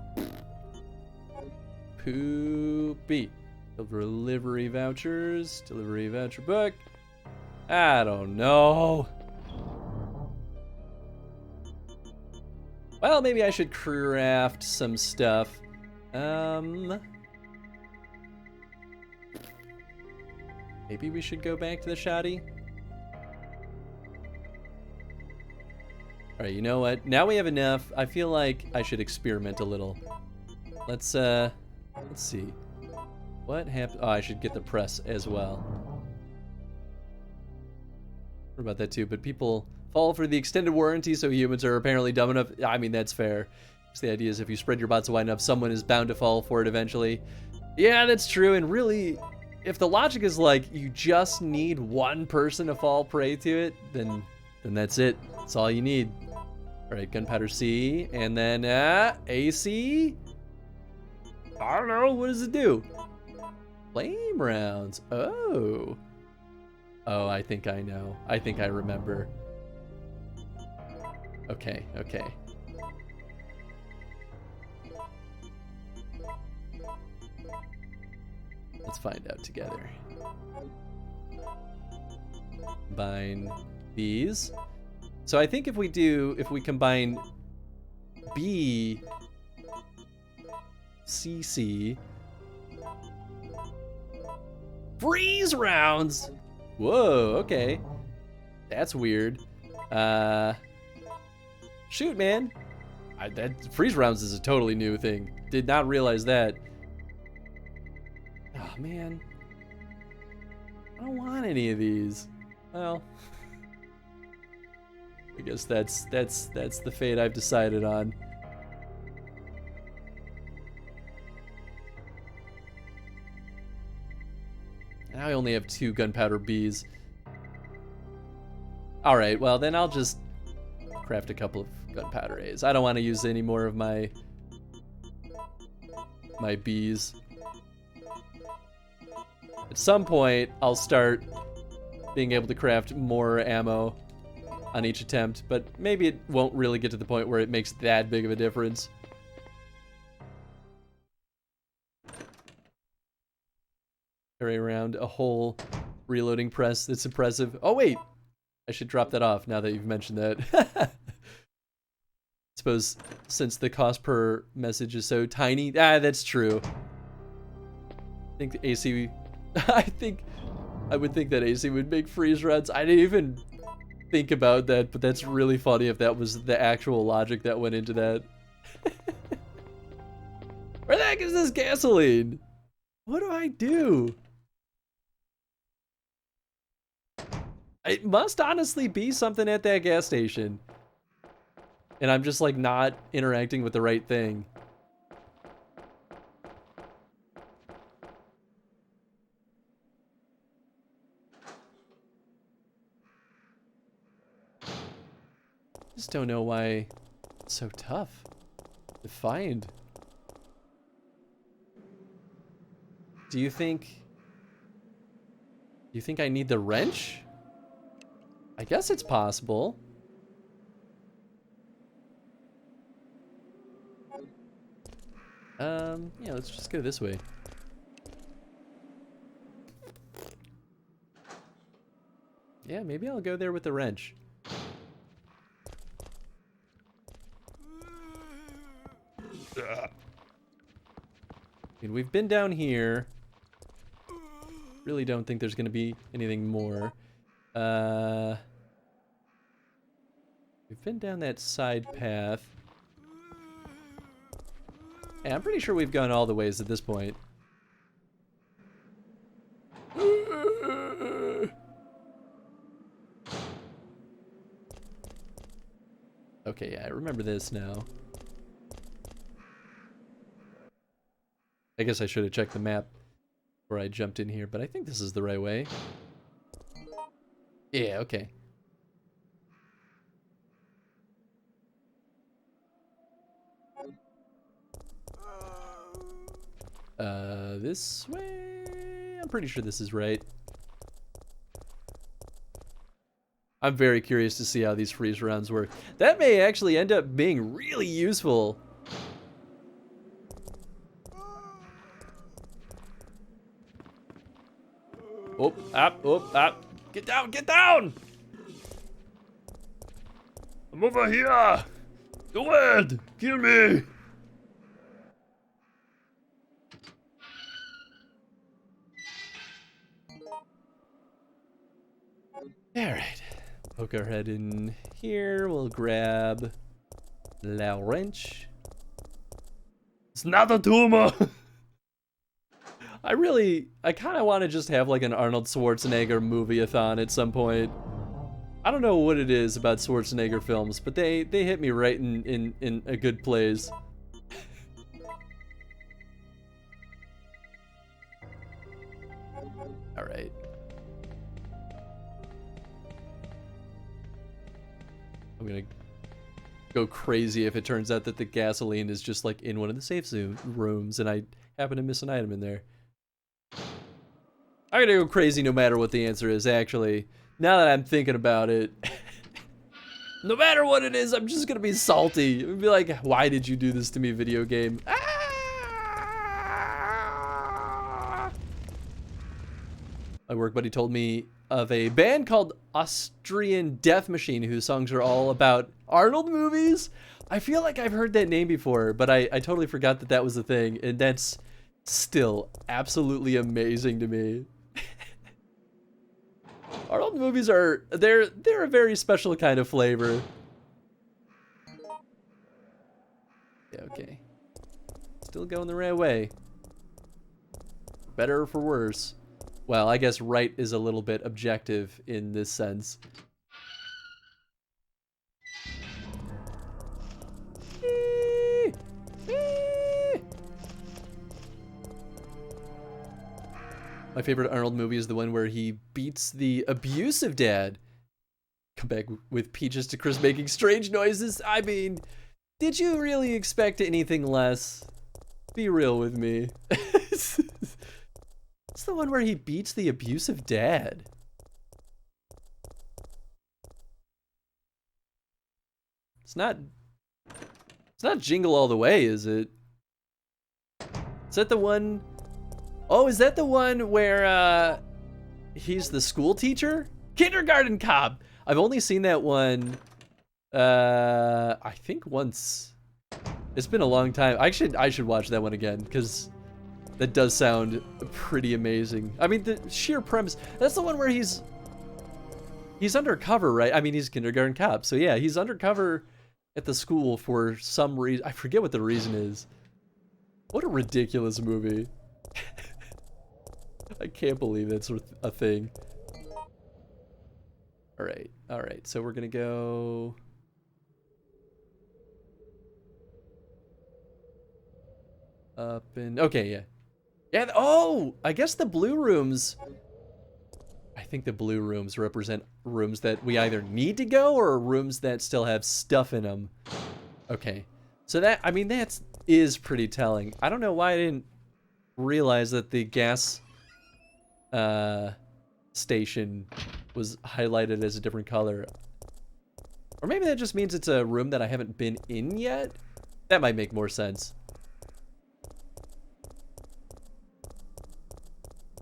Poopy. Delivery vouchers, delivery voucher book. I don't know. Well, maybe I should craft some stuff. Maybe we should go back to the shoddy. Alright, you know what? Now we have enough. I feel like I should experiment a little. Let's see. What happened? Oh, I should get the press as well. What about that too? But people fall for the extended warranty, so humans are apparently dumb enough. I mean, that's fair. Because the idea is if you spread your bots wide enough, someone is bound to fall for it eventually. Yeah, that's true. And really, if the logic is like you just need one person to fall prey to it, then that's it. That's all you need. All right, gunpowder C, and then AC. I don't know. What does it do? Flame rounds. Oh. Oh, I think I know. I think I remember. Okay, okay. Let's find out together. Combine these. So I think if we combine B, CC, freeze rounds. Whoa, okay. That's weird. Shoot, man. That freeze rounds is a totally new thing. Did not realize that. Oh, man. I don't want any of these. Well, I guess that's the fate I've decided on. Now I only have 2 gunpowder bees. Alright, well then I'll just craft a couple of gunpowder A's. I don't want to use any more of my bees. At some point, I'll start being able to craft more ammo on each attempt, but maybe it won't really get to the point where it makes that big of a difference. Carry around a whole reloading press. That's impressive. Oh wait, I should drop that off now that you've mentioned that. Suppose since the cost per message is so tiny. That's true. I think the AC... I would think that AC would make freeze runs. I didn't even think about that, but that's really funny if that was the actual logic that went into that. Where the heck is this gasoline? What do I do? It must honestly be something at that gas station. And I'm just like not interacting with the right thing. Just don't know why it's so tough to find. Do you think I need the wrench? I guess it's possible. Yeah, let's just go this way. Yeah, maybe I'll go there with the wrench. I mean, we've been down here. Really don't think there's gonna be anything more. We've been down that side path. Yeah, I'm pretty sure we've gone all the ways at this point. Okay, yeah, I remember this now. I guess I should have checked the map before I jumped in here, but I think this is the right way. Yeah, okay. This way? I'm pretty sure this is right. I'm very curious to see how these freeze rounds work. That may actually end up being really useful. Oh, up. Get down, get down! I'm over here! Go ahead! Kill me! Alright. Poke our head in here. We'll grab La wrench. It's not a tumor! I kind of want to just have like an Arnold Schwarzenegger movie-a-thon at some point. I don't know what it is about Schwarzenegger films, but they hit me right in a good place. Alright. I'm gonna go crazy if it turns out that the gasoline is just like in one of the safe rooms and I happen to miss an item in there. I'm gonna go crazy no matter what the answer is, actually. Now that I'm thinking about it. No matter what it is, I'm just gonna be salty. I'm gonna be like, why did you do this to me, video game? Ah! My work buddy told me of a band called Austrian Death Machine whose songs are all about Arnold movies. I feel like I've heard that name before, but I totally forgot that that was a thing, and that's still absolutely amazing to me. Arnold movies are, they're a very special kind of flavor. Yeah, okay. Still going the right way. Better or for worse. Well, I guess right is a little bit objective in this sense. My favorite Arnold movie is the one where he beats the abusive dad. Come back with Peaches to Chris making strange noises. I mean, did you really expect anything less? Be real with me. It's the one where he beats the abusive dad. It's not Jingle All the Way, is it? Is that the one? Oh, is that the one where he's the school teacher? Kindergarten Cop. I've only seen that one I think once. It's been a long time. I should watch that one again because that does sound pretty amazing. I mean, the sheer premise. That's the one where he's undercover, right? I mean, he's Kindergarten Cop. So yeah, he's undercover at the school for some reason. I forget what the reason is. What a ridiculous movie. I can't believe that's a thing. All right. So we're gonna go. Up and okay, yeah. Oh, I guess the blue rooms. I think the blue rooms represent rooms that we either need to go or rooms that still have stuff in them. Okay, so that, I mean, that is pretty telling. I don't know why I didn't realize that the gas station was highlighted as a different color. Or maybe that just means it's a room that I haven't been in yet. That might make more sense.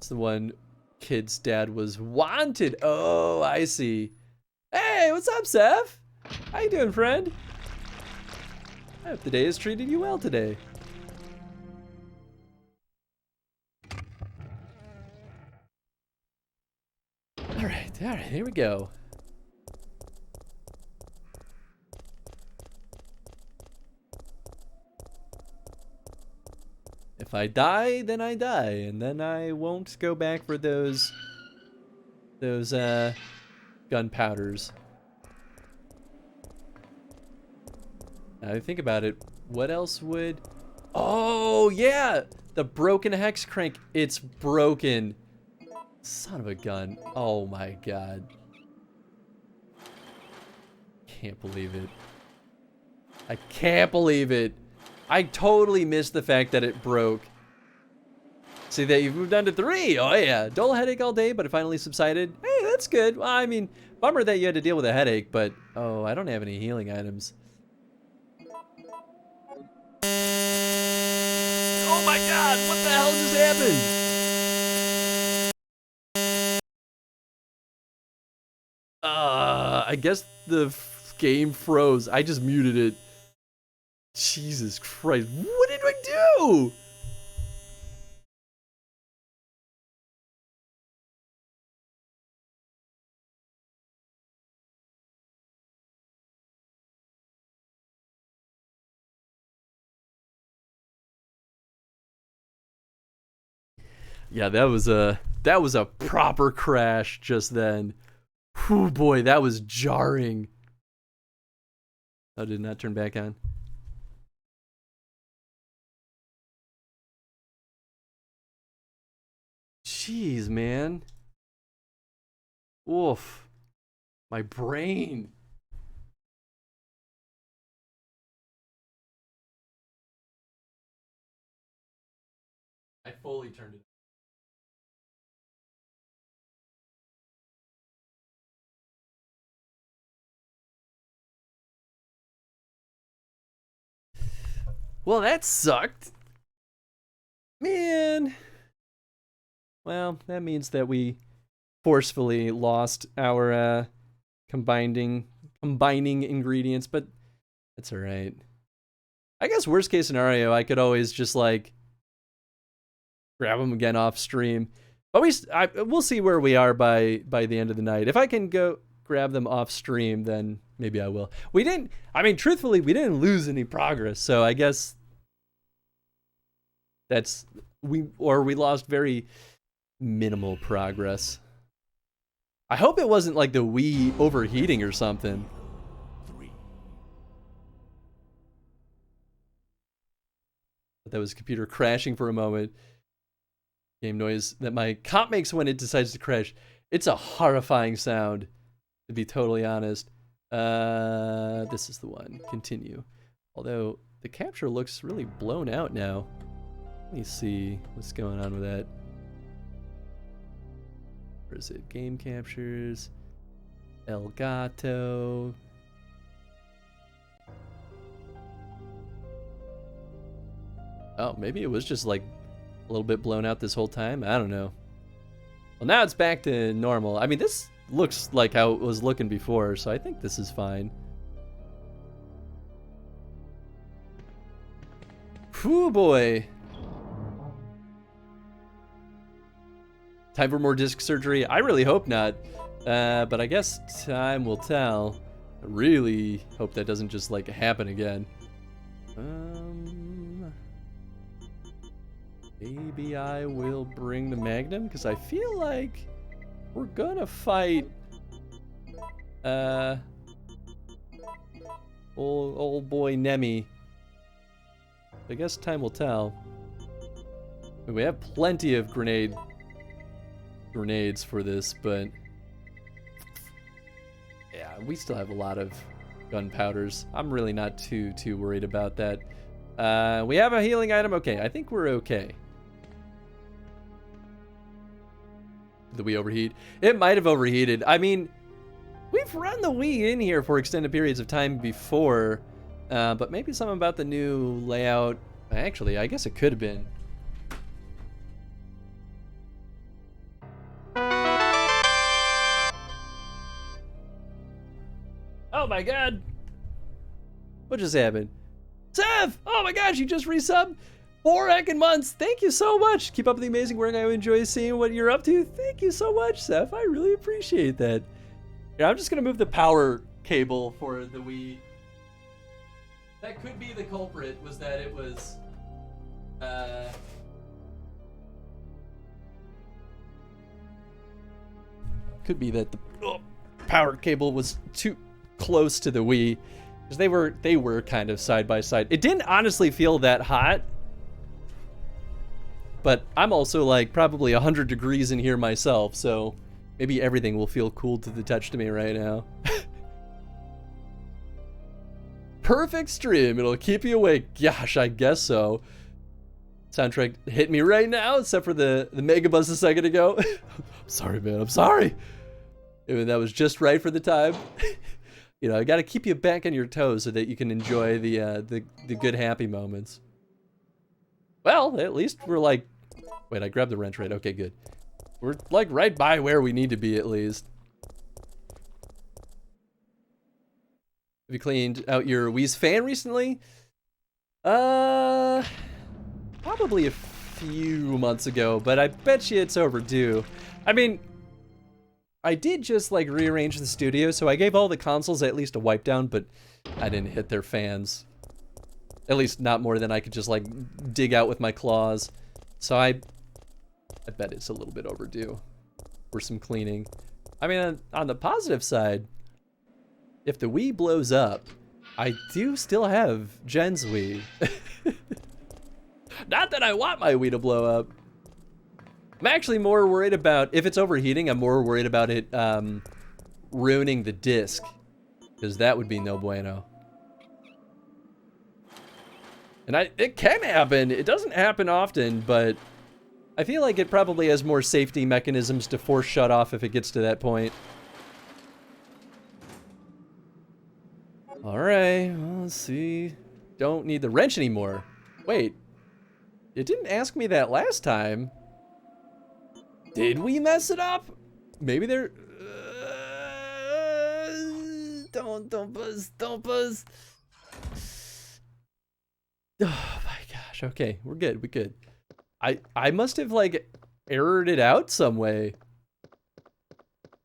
It's the one kid's dad was wanted. Oh, I see. Hey, what's up, Seth? How you doing, friend? I hope the day has treated you well today. All right, here we go. If I die, then I die, and then I won't go back for those gunpowders. Now I think about it, what else would... Oh, yeah! The broken hex crank. It's broken. Son of a gun. Oh my god. Can't believe it. I can't believe it. I totally missed the fact that it broke. See that you've moved on to 3. Oh yeah. Dull headache all day, but it finally subsided. Hey, that's good. Well, I mean, bummer that you had to deal with a headache, but oh, I don't have any healing items. Oh my god, what the hell just happened? I guess the game froze. I just muted it. Jesus Christ, what did I do? Yeah, that was a proper crash just then. Whew, boy, that was jarring. Oh, did not turn back on. Jeez, man. Oof. My brain. I fully turned it. Well, that sucked. Man. Well, that means that we forcefully lost our combining ingredients, but that's all right. I guess worst case scenario, I could always just like grab them again off stream. But we'll see where we are by the end of the night. If I can go grab them off stream, then maybe I will. Truthfully, we didn't lose any progress, so I guess we lost very minimal progress. I hope it wasn't like the Wii overheating or something. But that was computer crashing for a moment. Game noise that my comp makes when it decides to crash. It's a horrifying sound, to be totally honest. This is the one. Continue. Although the capture looks really blown out now. Let me see what's going on with that. Where is it? Game captures. El Gato. Oh, maybe it was just like a little bit blown out this whole time. I don't know. Well, now it's back to normal. I mean, this looks like how it was looking before, so I think this is fine. Whew, boy. Time for more disc surgery? I really hope not. But I guess time will tell. I really hope that doesn't just like happen again. Maybe I will bring the Magnum, because I feel like we're gonna fight old boy Nemi. I guess time will tell. We have plenty of grenades for this, but yeah, we still have a lot of gunpowders. I'm really not too worried about that. We have a healing item. Okay, I think we're okay. Did we overheat? It might have overheated. I mean, we've run the Wii in here for extended periods of time before, but maybe something about the new layout. Actually, I guess it could have been. Oh my god. What just happened? Sev! Oh my gosh, you just resubbed 4 heckin' months. Thank you so much. Keep up the amazing work. I enjoy seeing what you're up to. Thank you so much, Seth. I really appreciate that. Yeah, I'm just gonna move the power cable for the Wii. That could be the culprit, was that it was could be that the power cable was too close to the Wii. Because they were kind of side by side. It didn't honestly feel that hot. But I'm also like probably 100 degrees in here myself, so maybe everything will feel cool to the touch to me right now. Perfect stream. It'll keep you awake. Gosh, I guess so. Soundtrack hit me right now, except for the mega buzz a second ago. I'm sorry, man. I'm sorry. That was just right for the time. You know, I gotta keep you back on your toes so that you can enjoy the good happy moments. Well, at least we're like, wait, I grabbed the wrench right. Okay, good. We're like right by where we need to be at least. Have you cleaned out your Wii's fan recently? Probably a few months ago, but I bet you it's overdue. I mean, I did just like rearrange the studio, so I gave all the consoles at least a wipe down, but I didn't hit their fans. At least not more than I could just like dig out with my claws. So I bet it's a little bit overdue for some cleaning. I mean, on the positive side, if the Wii blows up, I do still have Jen's Wii. Not that I want my Wii to blow up. I'm actually more worried about, if it's overheating, I'm more worried about it ruining the disc. Because that would be no bueno. And it can happen. It doesn't happen often, but I feel like it probably has more safety mechanisms to force shut off if it gets to that point. Alright, well, let's see. Don't need the wrench anymore. Wait. It didn't ask me that last time. Did we mess it up? Maybe there... don't buzz, don't buzz. Oh my gosh, okay, we're good, we're good. I must have like errored it out some way.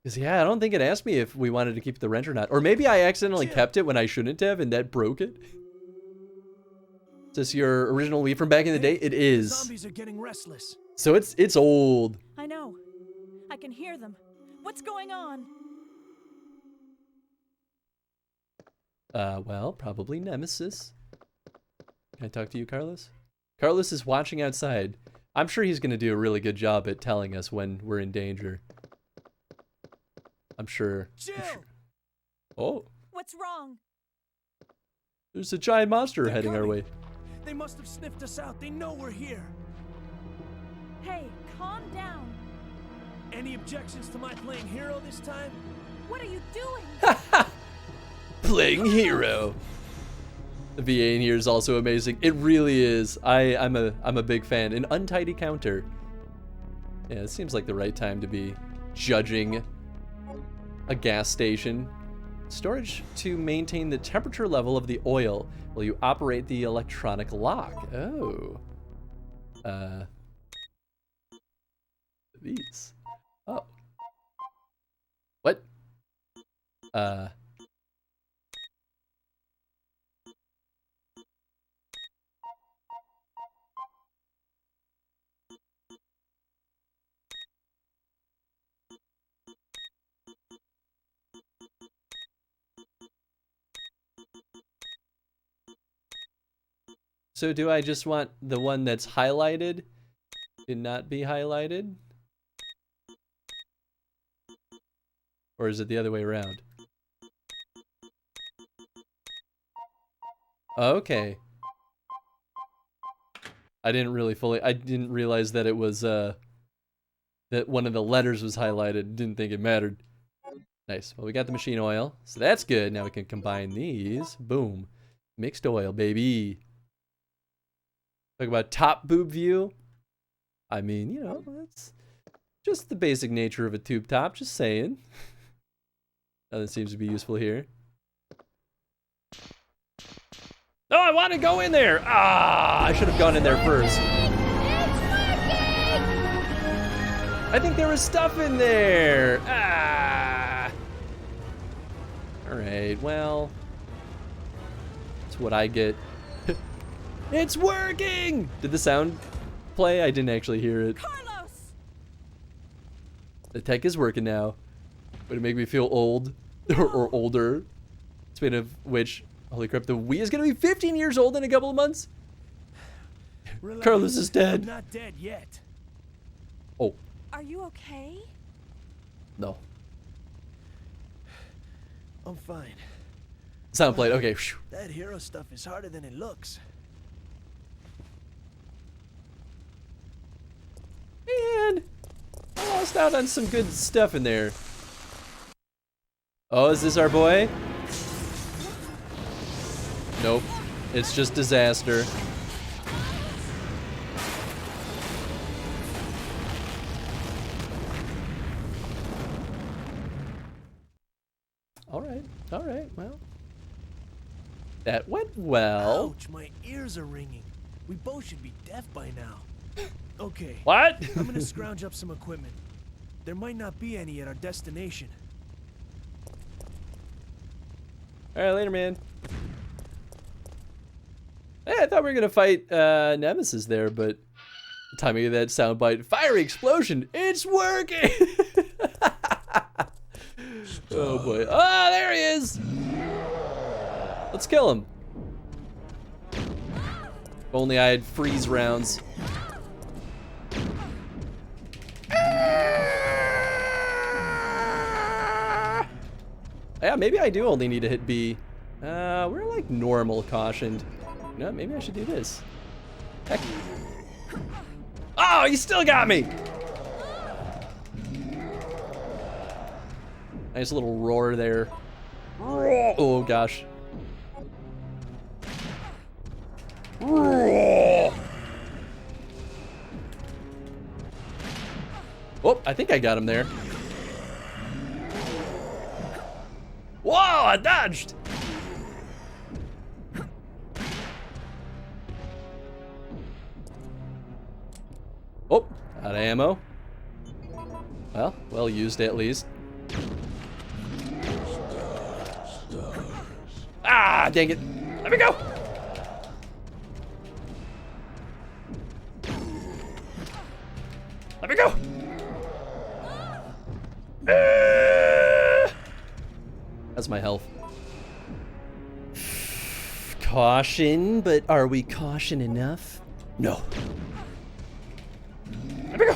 Because yeah, I don't think it asked me if we wanted to keep the wrench or not. Or maybe I accidentally kept it when I shouldn't have and that broke it. Is this your original Wii from back in the day? It is. Zombies are getting restless. So it's old. I know. I can hear them. What's going on? Well, probably Nemesis. Can I talk to you, Carlos? Carlos is watching outside. I'm sure he's gonna do a really good job at telling us when we're in danger. I'm sure. Jill! Oh. What's wrong? There's a giant monster They're heading our coming. way. They must have sniffed us out. They know we're here. Hey, calm down. Any objections to my playing hero this time? What are you doing? Playing hero. The VA in here is also amazing. It really is. I'm a big fan. An untidy counter. Yeah, it seems like the right time to be judging a gas station. Storage to maintain the temperature level of the oil while you operate the electronic lock. Oh. These. Oh. What? So do I just want the one that's highlighted to not be highlighted? Or is it the other way around? Okay. I didn't realize that it was, that one of the letters was highlighted. Didn't think it mattered. Nice. Well, we got the machine oil, so that's good. Now we can combine these. Boom. Mixed oil, baby. Talk about top boob view. I mean, you know, that's just the basic nature of a tube top. Just saying. Nothing seems to be useful here. I want to go in there. Ah, I should have gone in there first. I think there was stuff in there. Ah. All right, well, that's what I get. It's working! Did the sound play? I didn't actually hear it. Carlos! The tech is working now. Would it make me feel old or older? Speaking of which, holy crap, the Wii is gonna be 15 years old in a couple of months. Relax. Carlos is dead. I'm not dead yet. Oh, Are you okay? no. I'm fine. Sound played, okay. That hero stuff is harder than it looks. Man, I lost out on some good stuff in there. Oh, is this our boy? Nope, it's just disaster. All right, well. That went well. Ouch, my ears are ringing. We both should be deaf by now. Okay. What? I'm gonna scrounge up some equipment. There might not be any at our destination. All right, later, man. Hey, I thought we were gonna fight Nemesis there, but the timing of that soundbite, fiery explosion, it's working. Oh boy! Oh, there he is. Let's kill him. If only I had freeze rounds. Yeah, maybe I do only need to hit B. We're like normal cautioned. No, maybe I should do this. Heck. Oh, you still got me! Nice little roar there. Oh gosh. Oh, I think I got him there. Whoa, I dodged! Oh, out of ammo. Well used at least. Ah, dang it. Let me go! Let me go! That's my health. Caution, but are we caution enough? No. Let me go!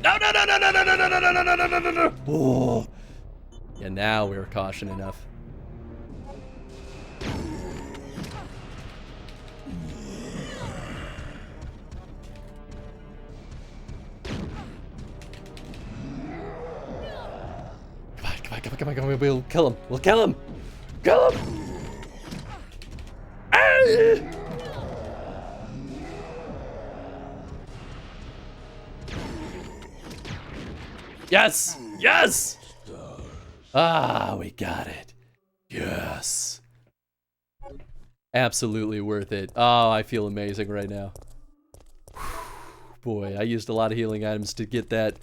No, no, no, no, no, no, no, no, no, no, no, no, no, no, no. Oh. Yeah, now we're caution enough. Come on, we'll kill him. We'll kill him. Kill him. Ah! Yes. Yes. Ah, we got it. Yes. Absolutely worth it. Oh, I feel amazing right now. Boy, I used a lot of healing items to get that.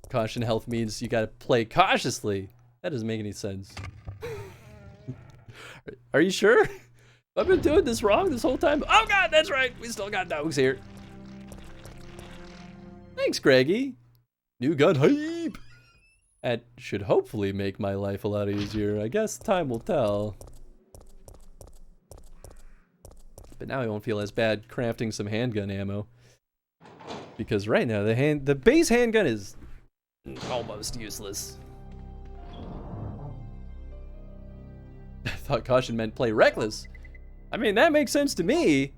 Caution health means you gotta play cautiously. That doesn't make any sense. Are you sure? I've been doing this wrong this whole time. Oh god, that's right. We still got dogs here. Thanks, Greggy. New gun hype. That should hopefully make my life a lot easier. I guess time will tell. But now I won't feel as bad crafting some handgun ammo. Because right now the base handgun is almost useless. I thought caution meant play reckless. I mean, that makes sense to me.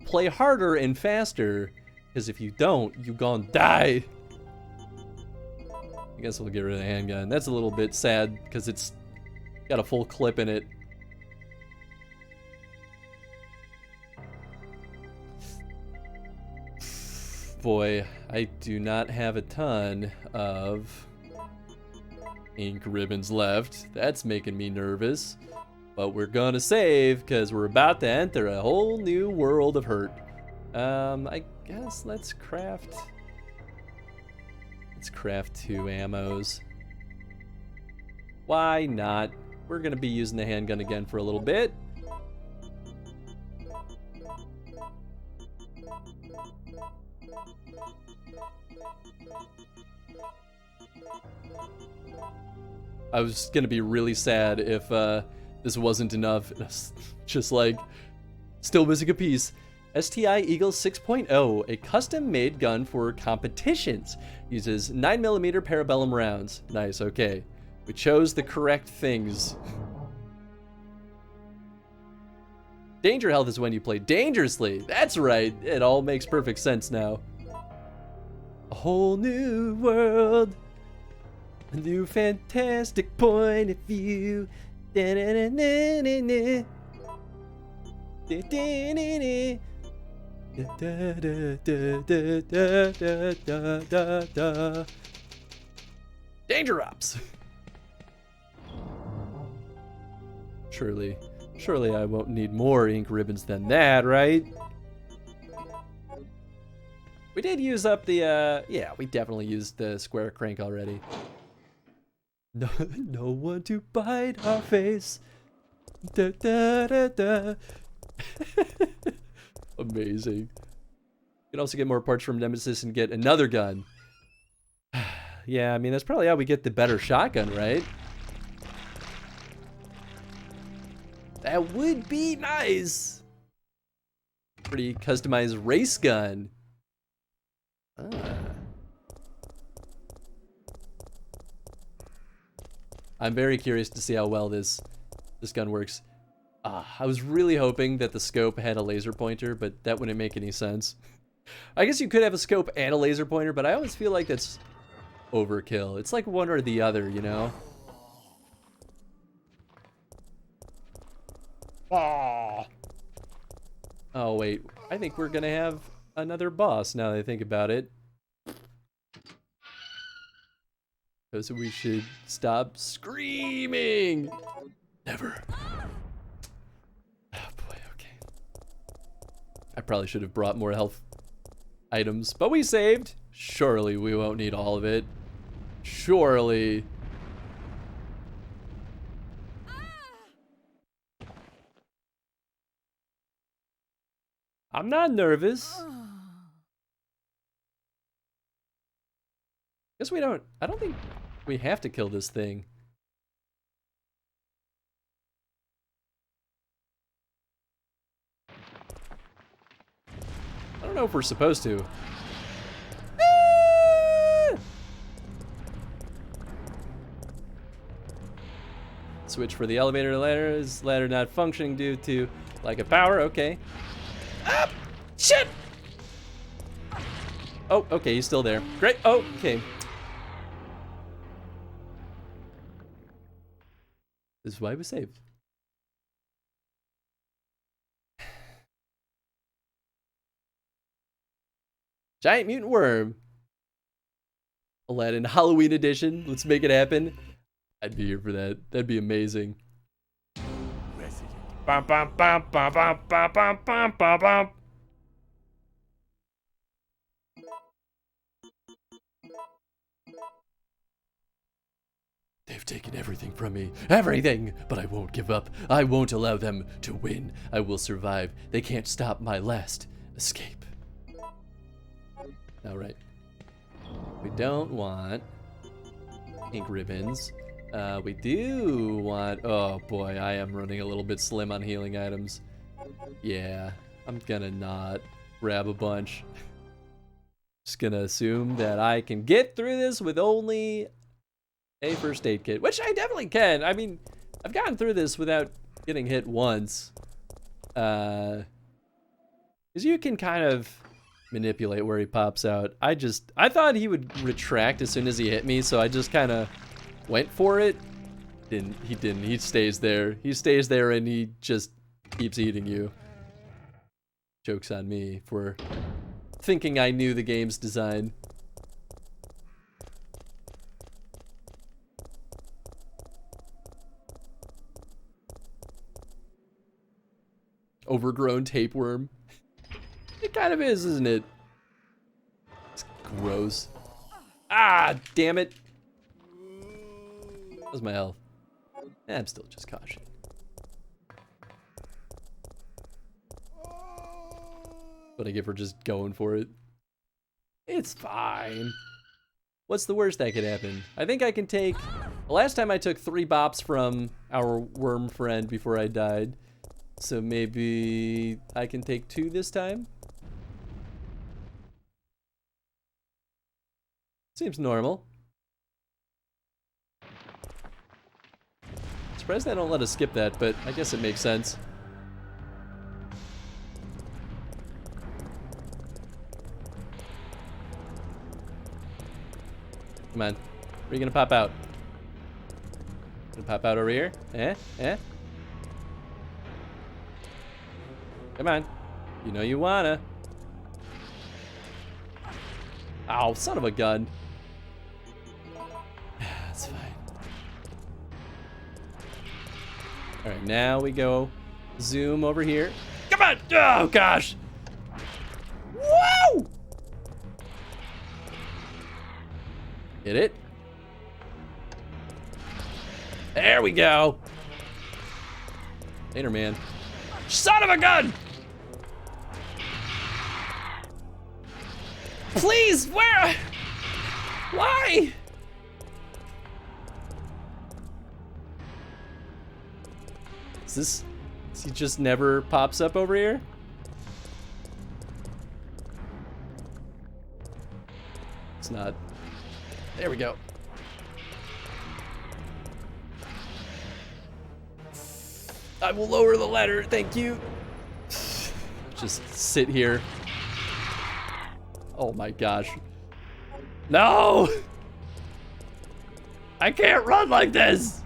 Play harder and faster, because if you don't, you gon' die. I guess we'll get rid of the handgun. That's a little bit sad, because it's got a full clip in it. Boy, I do not have a ton of ink ribbons left. That's making me nervous. But we're gonna save because we're about to enter a whole new world of hurt. I guess let's craft 2 ammos. Why not? We're gonna be using the handgun again for a little bit. I was gonna be really sad if this wasn't enough. Just like, still missing a piece. STI Eagle 6.0, a custom-made gun for competitions. Uses 9mm parabellum rounds. Nice, okay. We chose the correct things. Danger health is when you play dangerously. That's right. It all makes perfect sense now. A whole new world. A new fantastic point of view. Da-da-da-da-da-da. Da-da-da-da. Da-da-da-da-da-da-da-da. Danger ups. Surely I won't need more ink ribbons than that, right? We did use up the, yeah, we definitely used the square crank already. No, no one to bite our face. Da, da, da, da. Amazing. You can also get more parts from Nemesis and get another gun. Yeah, I mean, that's probably how we get the better shotgun, right? That would be nice. Pretty customized race gun. I'm very curious to see how well this gun works. I was really hoping that the scope had a laser pointer, but that wouldn't make any sense. I guess you could have a scope and a laser pointer, but I always feel like that's overkill. It's like one or the other, you know? Oh wait, I think we're gonna have another boss now that I think about it. So we should stop screaming. Never. Oh boy, okay. I probably should have brought more health items, but we saved. Surely we won't need all of it. Surely. I'm not nervous. Guess we don't, I don't think we have to kill this thing. I don't know if we're supposed to. Switch for the elevator to ladder. Is ladder not functioning due to lack of power? Okay. Ah! Shit! Oh, okay, he's still there. Great. Oh, okay. This is why we saved. Giant mutant worm. Aladdin Halloween edition. Let's make it happen. I'd be here for that. That'd be amazing. Bum, bum, bum, bum, bum, bum, bum, bum, bum, bum. They've taken everything from me. Everything! But I won't give up. I won't allow them to win. I will survive. They can't stop my last escape. Alright. We don't want ink ribbons. We do want... Oh boy, I am running a little bit slim on healing items. Yeah, I'm gonna not grab a bunch. Just gonna assume that I can get through this with only a first aid kit, which I definitely can. I mean, I've gotten through this without getting hit once. Because you can kind of manipulate where he pops out. I thought he would retract as soon as he hit me, so I just kind of went for it. He didn't. He stays there. He stays there and he just keeps eating you. Joke's on me for thinking I knew the game's design. overgrown tapeworm. It kind of is, isn't it? It's gross. Ah, damn it. How's my health? I'm still just caution. But I give her just going for it. It's fine. What's the worst that could happen? I think I can take... The last time I took 3 bops from our worm friend before I died. So maybe I can take 2 this time? Seems normal. Surprised they don't let us skip that, but I guess it makes sense. Come on. Where are you gonna pop out? Gonna pop out over here? Eh? Come on. You know you wanna. Ow, son of a gun. That's fine. Alright, now we go zoom over here. Come on! Oh, gosh! Woo! Hit it. There we go. Later, man. Son of a gun! Please, where? Why? Is this... He just never pops up over here? It's not. There we go. I will lower the ladder, thank you. Just sit here. Oh my gosh. No! I can't run like this!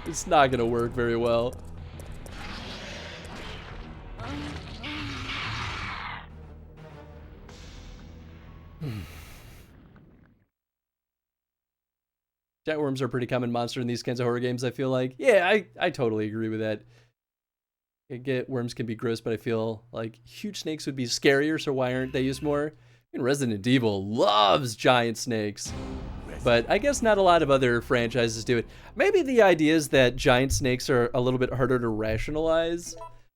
It's not gonna work very well. Jet worms are a pretty common monster in these kinds of horror games, I feel like. Yeah, I totally agree with that. I get worms can be gross, but I feel like huge snakes would be scarier, so why aren't they used more? I mean, Resident Evil loves giant snakes. But I guess not a lot of other franchises do it. Maybe the idea is that giant snakes are a little bit harder to rationalize.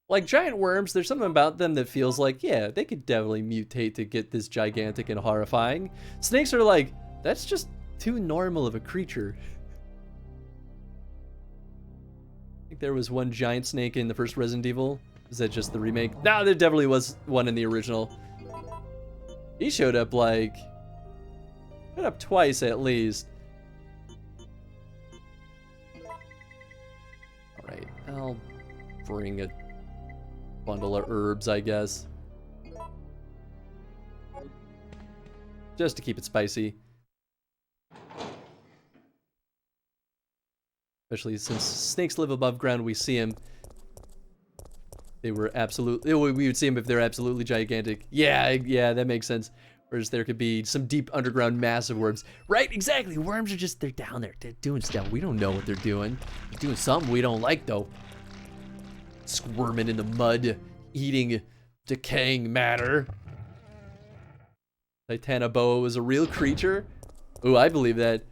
Like giant worms, there's something about them that feels like, yeah, they could definitely mutate to get this gigantic and horrifying. Snakes are like, that's just too normal of a creature. I think there was one giant snake in the first Resident Evil. Is that just the remake? No, there definitely was one in the original. He showed up like... Showed up twice at least. Alright, I'll bring a bundle of herbs, I guess. Just to keep it spicy. Especially since snakes live above ground, we see them. They were absolutely... We would see them if they're absolutely gigantic. Yeah, that makes sense. Whereas there could be some deep underground massive worms. Right, exactly. Worms are just, they're down there. They're doing stuff. We don't know what they're doing. They're doing something we don't like, though. Squirming in the mud, eating decaying matter. Titanoboa was a real creature? Ooh, I believe that.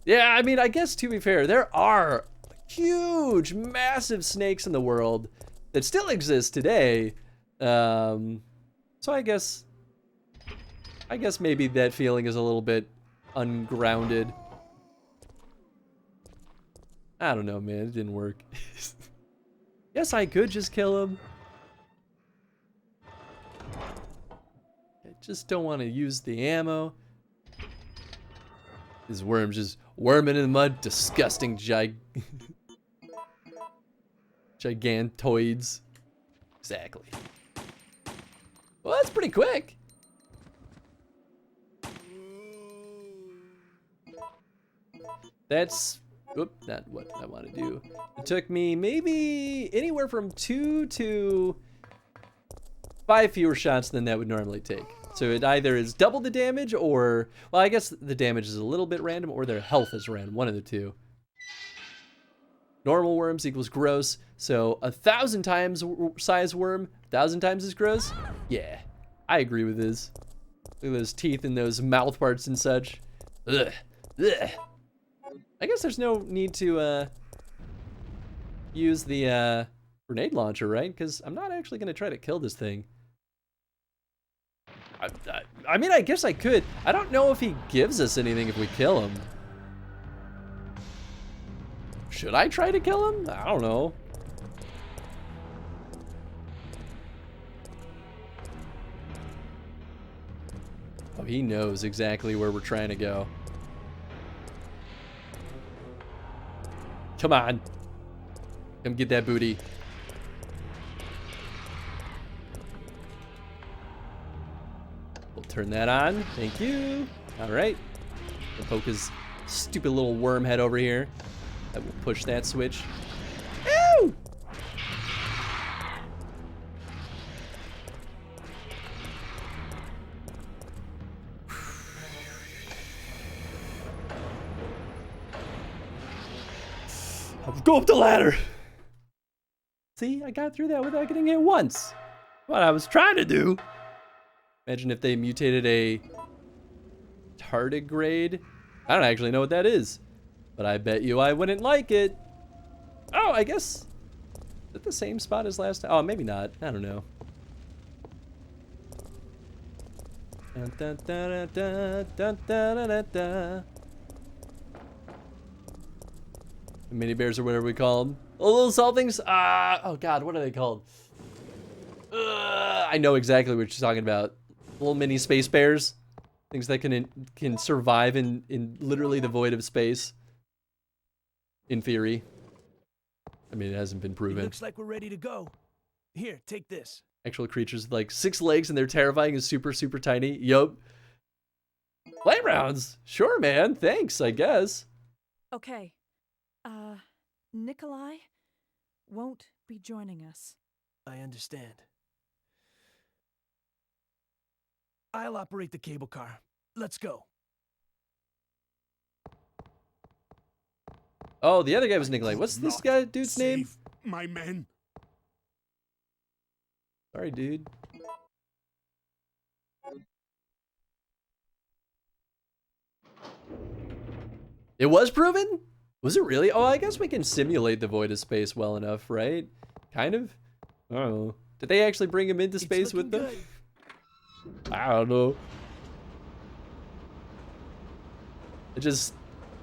Yeah, I mean, I guess to be fair, there are huge, massive snakes in the world that still exist today. So I guess maybe that feeling is a little bit ungrounded. I don't know, man. It didn't work. Yes, I could just kill him. I just don't want to use the ammo. This worm's just worming in the mud. Disgusting gigantoids. Exactly. Well, that's pretty quick. That's, oop, not what I want to do. It took me maybe anywhere from 2 to 5 fewer shots than that would normally take. So it either is double the damage or, well, I guess the damage is a little bit random or their health is random, one of the two. Normal worms equals gross, so 1,000 times size worm, 1,000 times as gross? Yeah, I agree with this. Look at those teeth and those mouth parts and such. Ugh. Ugh. I guess there's no need to use the grenade launcher, right? Because I'm not actually going to try to kill this thing. I mean, I guess I could. I don't know if he gives us anything if we kill him. Should I try to kill him? I don't know. Oh, he knows exactly where we're trying to go. Come on. Come get that booty. We'll turn that on. Thank you. All right. We'll poke his stupid little worm head over here. I will push that switch. Ew! I'll go up the ladder. See, I got through that without getting hit once. What I was trying to do. Imagine if they mutated a tardigrade. I don't actually know what that is, but I bet you I wouldn't like it. Oh, I guess. Is it the same spot as last time? Oh, maybe not. I don't know. Dun, dun, dun, dun, dun, dun, dun, dun, dun. Mini bears or whatever we call them. Oh, little salt things. Oh God, what are they called? I know exactly what you're talking about. Little mini space bears, things that can survive in literally the void of space. In theory, I mean it hasn't been proven. It looks like we're ready to go. Here, take this. Actual creatures with like 6 legs and they're terrifying and super tiny. Yup. Playgrounds, sure, man. Thanks, I guess. Okay. Nikolai won't be joining us. I understand. I'll operate the cable car. Let's go. Oh, the other guy was Nikolai. What's this guy dude's name? My men. Sorry, dude. It was proven? Was it really? Oh, I guess we can simulate the void of space well enough, right? Kind of? I don't know. Did they actually bring him into space with them? I don't know.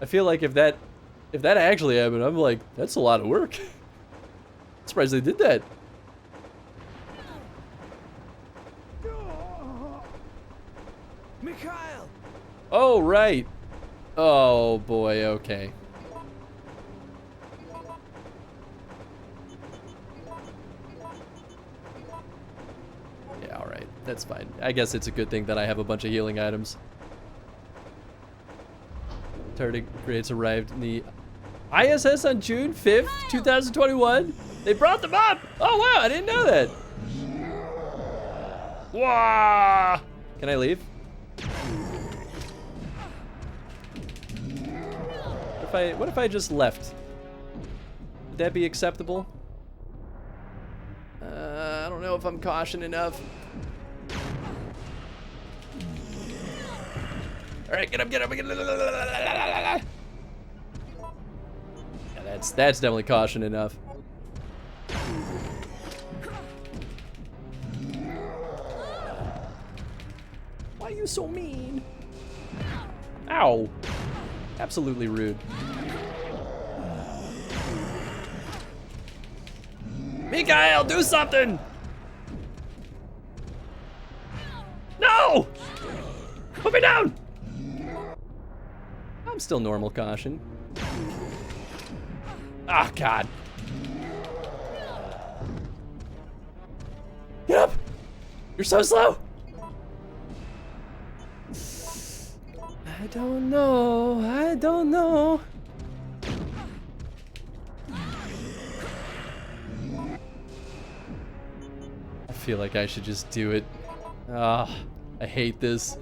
I feel like if that actually happened, I'm like, that's a lot of work. I'm surprised they did that. Mikhail! Oh, right. Oh, boy, okay. Yeah, alright. That's fine. I guess it's a good thing that I have a bunch of healing items. Tardigrades arrived in the ISS on June 5th, 2021. They brought them up! Oh, wow, I didn't know that. Wow! Can I leave? What if I just left? Would that be acceptable? I don't know if I'm caution enough. All right, get up, get up, get up. Yeah, that's definitely caution enough. Why are you so mean? Ow. Absolutely rude. Mikhail, do something! No! Put me down! I'm still normal caution. Ah, oh, God. Get up! You're so slow! I don't know. I don't know. I feel like I should just do it. Ah, I hate this.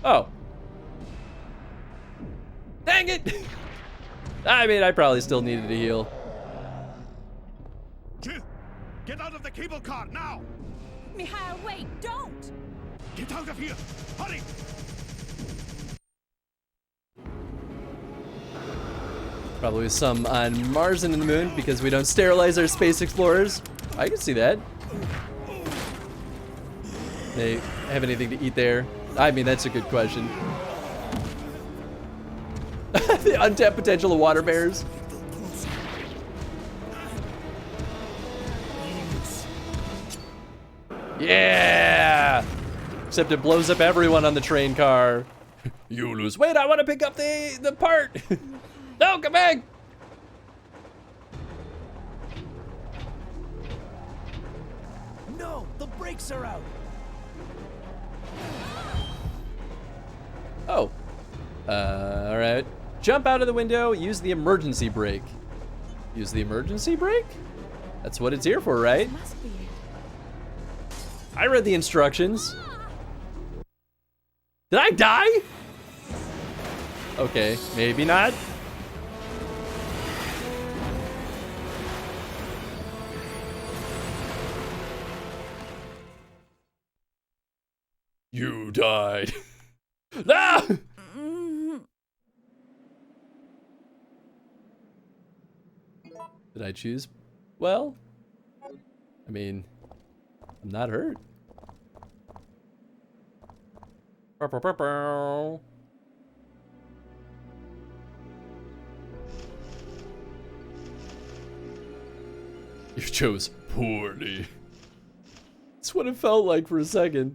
Oh. Dang it! I mean, I probably still needed a heal. Jill, get out of the cable car now! Mikhail, wait, don't! Get out of here! Hurry! Probably some on Mars and the moon because we don't sterilize our space explorers. I can see that. They have anything to eat there? I mean, that's a good question. The untapped potential of water bears. Yeah! Except it blows up everyone on the train car. You lose. Wait, I want to pick up the part. No, come back. No, the brakes are out. Oh. All right. Jump out of the window, use the emergency brake. Use the emergency brake? That's what it's here for, right? Must be. I read the instructions. Did I die? Okay, maybe not. You died. Ah! Did I choose? Well, I mean, I'm not hurt. You chose poorly. That's what it felt like for a second.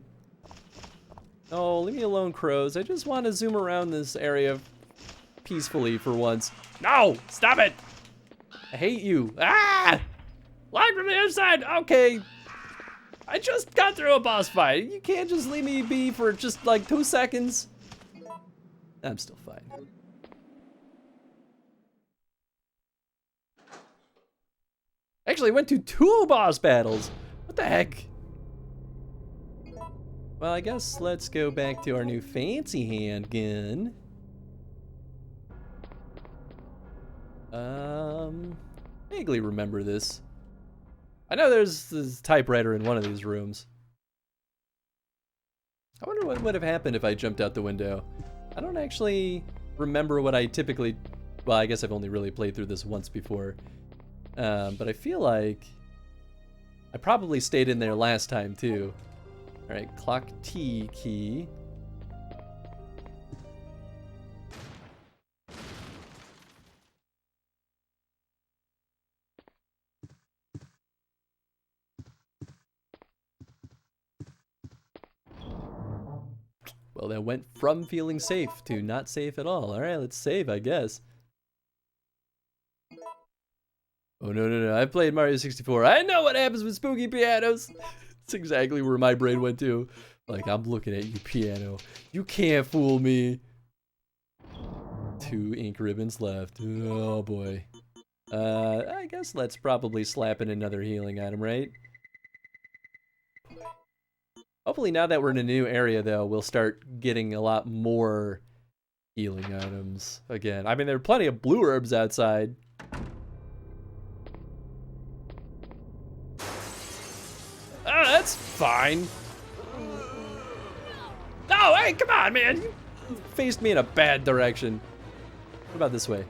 Oh, leave me alone, crows. I just want to zoom around this area peacefully for once. No! Stop it! I hate you. Ah! Lock from the other side! Okay. I just got through a boss fight. You can't just leave me be for just like 2 seconds. I'm still fine. Actually, I went to 2 boss battles. What the heck? Well, I guess let's go back to our new fancy handgun. Vaguely remember this. I know there's this typewriter in one of these rooms. I wonder what would have happened if I jumped out the window. I don't actually remember what I typically... Well, I guess I've only really played through this once before. But I feel like I probably stayed in there last time too. All right, clock T key. Well, that went from feeling safe to not safe at all. All right, let's save, I guess. Oh, no. I've played Mario 64. I know what happens with spooky pianos. That's exactly where my brain went to. Like, I'm looking at you, piano. You can't fool me. 2 ink ribbons left. Oh, boy. I guess let's probably slap in another healing item, right? Hopefully now that we're in a new area, though, we'll start getting a lot more healing items again. I mean, there are plenty of blue herbs outside. Ah, that's fine. Oh, hey, come on, man. You faced me in a bad direction. What about this way?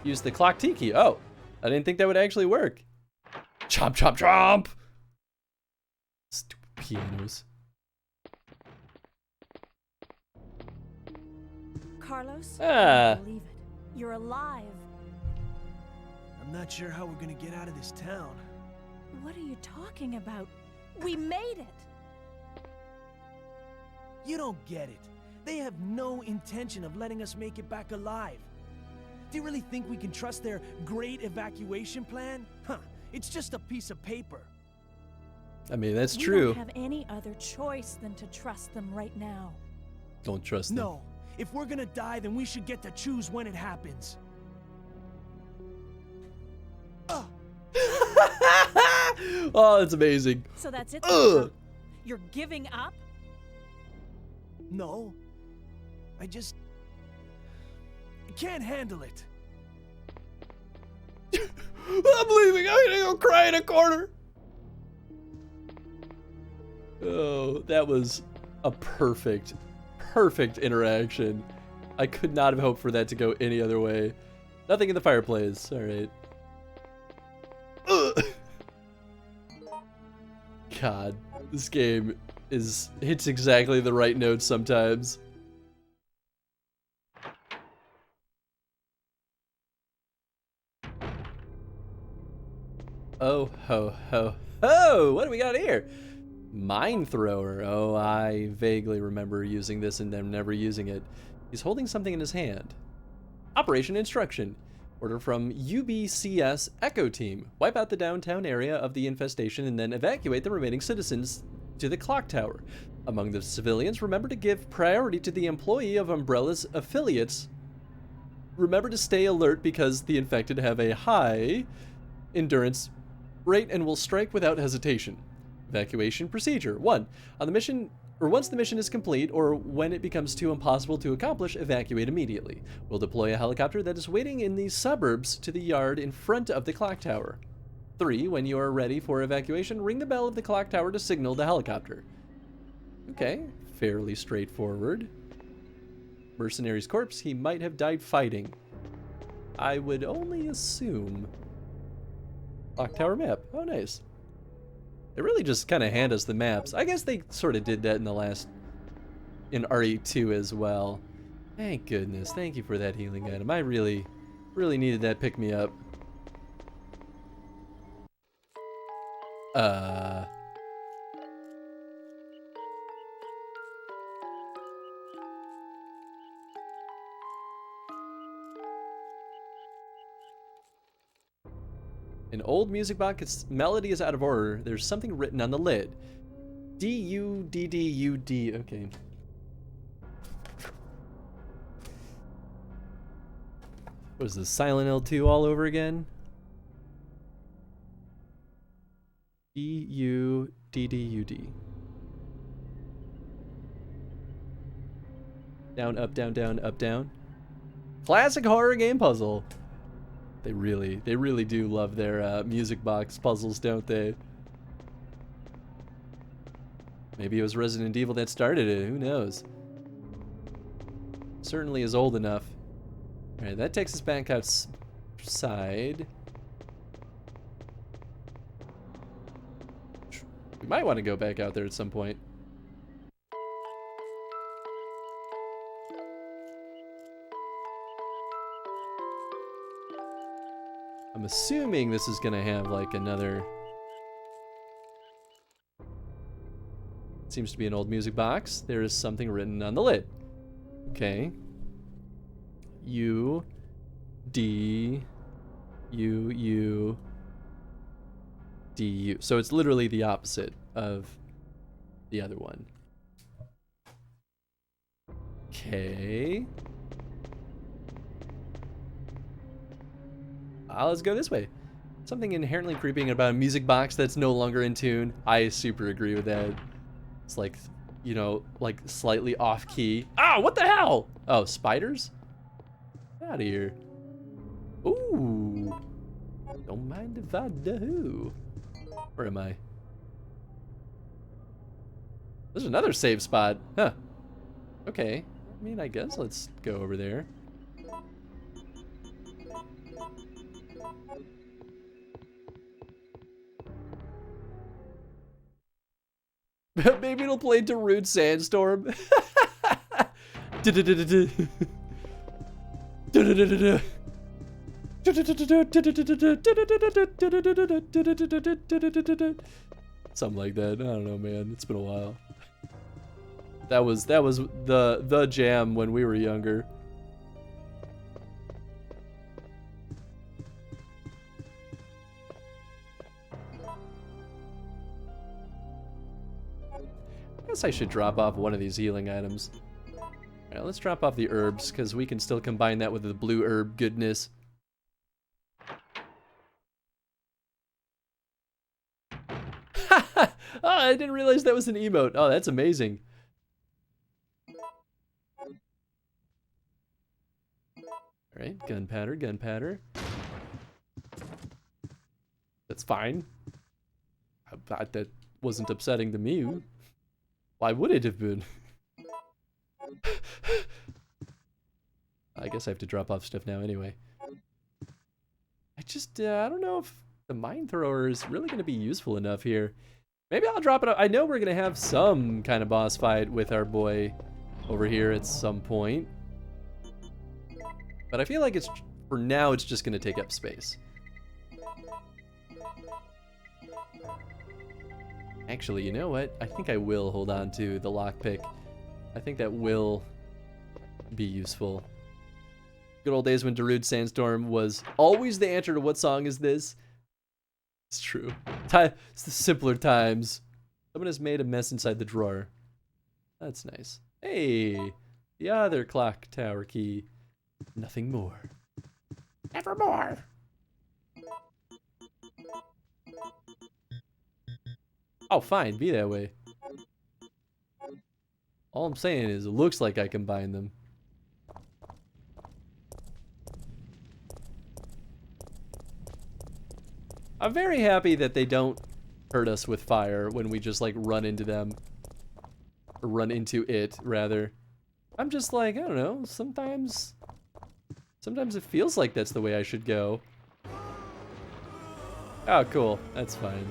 Use the clock T key. Oh, I didn't think that would actually work. Chomp, chomp, chomp. Stupid pianos. Carlos, Ah. I can't believe it. You're alive. I'm not sure how we're gonna get out of this town. What are you talking about? We made it. You don't get it. They have no intention of letting us make it back alive. Do you really think we can trust their great evacuation plan? Huh, it's just a piece of paper. I mean, that's We true. don't have any other choice than to trust them right now. Don't trust them. No, if we're gonna die, then we should get to choose when it happens. Oh, that's amazing. So that's it. Ugh. You're giving up? No. I can't handle it. I'm leaving. I'm gonna go cry in a corner. Oh, that was a perfect interaction. I could not have hoped for that to go any other way. Nothing in the fireplace. All right. Ugh. God, this game hits exactly the right notes sometimes. Oh, ho, ho, ho! What do we got here? Mine thrower. Oh, I vaguely remember using this and then never using it. He's holding something in his hand. Operation instruction. Order from UBCS Echo Team. Wipe out the downtown area of the infestation and then evacuate the remaining citizens to the clock tower. Among the civilians, remember to give priority to the employee of Umbrella's affiliates. Remember to stay alert because the infected have a high endurance rate and will strike without hesitation. Evacuation procedure. 1. On the mission, or once the mission is complete, or when it becomes too impossible to accomplish, evacuate immediately. We'll deploy a helicopter that is waiting in the suburbs to the yard in front of the clock tower. 3. When you are ready for evacuation, ring the bell of the clock tower to signal the helicopter. Okay, fairly straightforward. Mercenary's corpse, he might have died fighting. I would only assume. Clock tower map. Oh, nice. They really just kind of hand us the maps. I guess they sort of did that in RE2 as well. Thank goodness. Thank you for that healing item. I really needed that pick me up. An old music box, its melody is out of order. There's something written on the lid. D-U-D-D-U-D. Okay. What is this, Silent Hill 2 all over again? D-U-D-D-U-D. Down, up, down, down, up, down. Classic horror game puzzle. They really do love their music box puzzles, don't they? Maybe it was Resident Evil that started it, who knows? Certainly is old enough. Alright, that takes us back outside. We might want to go back out there at some point. I'm assuming this is gonna have like another. Seems to be an old music box. There is something written on the lid. Okay. U D U U D U. So it's literally the opposite of the other one. Okay. Let's go this way. Something inherently creeping about a music box that's no longer in tune. I super agree with that. It's like, you know, like slightly off key. Ah, what the hell? Oh, spiders? Get out of here. Ooh. Don't mind if I do. Where am I? There's another save spot. Huh. Okay. I mean, I guess let's go over there. Maybe it'll play Darude Sandstorm. Something like that. I don't know, man. It's been a while. That was the jam when we were younger. I guess I should drop off one of these healing items. Alright, let's drop off the herbs, because we can still combine that with the blue herb goodness. Oh, I didn't realize that was an emote. Oh, that's amazing. All right, gunpowder, gunpowder. That's fine. That wasn't upsetting to me. Why would it have been? I guess I have to drop off stuff now anyway. I just, I don't know if the mine thrower is really going to be useful enough here. Maybe I'll drop it up. I know we're going to have some kind of boss fight with our boy over here at some point. But I feel like it's, for now, it's just going to take up space. Actually, you know what? I think I will hold on to the lockpick. I think that will be useful. Good old days when Darude Sandstorm was always the answer to what song is this? It's true. It's the simpler times. Someone has made a mess inside the drawer. That's nice. Hey, the other clock tower key. Nothing more. Nevermore. Oh, fine. Be that way. All I'm saying is it looks like I combine them. I'm very happy that they don't hurt us with fire when we just like run into them. Or run into it, rather. I'm just like, I don't know, sometimes it feels like that's the way I should go. Oh, cool. That's fine.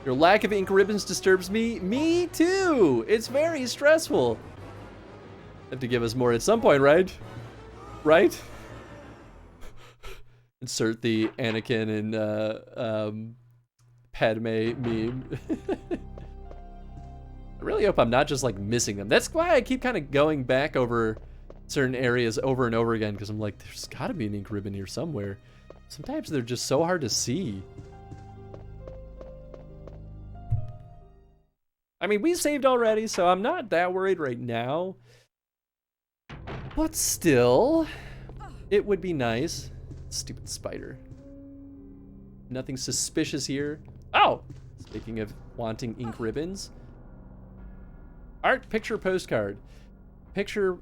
Your lack of ink ribbons disturbs me. Me too! It's very stressful. Have to give us more at some point, right? Right? Insert the Anakin and Padme meme. I really hope I'm not just like missing them. That's why I keep kind of going back over certain areas over and over again, because I'm like, there's gotta be an ink ribbon here somewhere. Sometimes they're just so hard to see. I mean, we saved already, so I'm not that worried right now. But still, it would be nice. Stupid spider. Nothing suspicious here. Oh! Speaking of wanting ink ribbons. Art picture postcard. Picture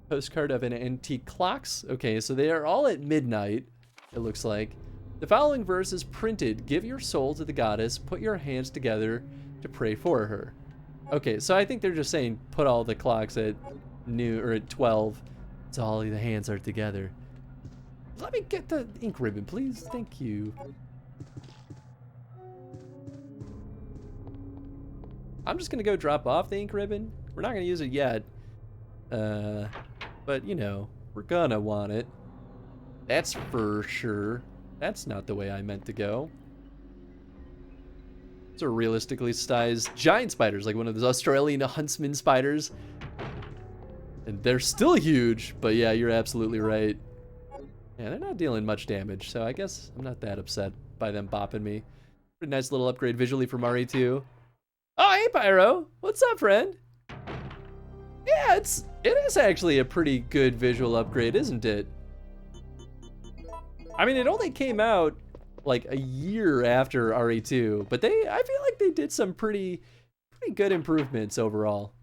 postcard of an antique clocks. Okay, so they are all at midnight, it looks like. The following verse is printed. Give your soul to the goddess. Put your hands together to pray for her. Okay, so I think they're just saying put all the clocks at noon or at 12. So all the hands are together. Let me get the ink ribbon, please. Thank you. I'm just gonna go drop off the ink ribbon. We're not gonna use it yet. But you know, we're gonna want it. That's for sure. That's not the way I meant to go. These are realistically sized giant spiders, like one of those Australian huntsman spiders. And they're still huge, but yeah, you're absolutely right. Yeah, they're not dealing much damage, so I guess I'm not that upset by them bopping me. Pretty nice little upgrade visually from RE2. Oh, hey, Pyro. What's up, friend? Yeah, it is actually a pretty good visual upgrade, isn't it? I mean, it only came out like a year after RE2, but I feel like they did some pretty good improvements overall.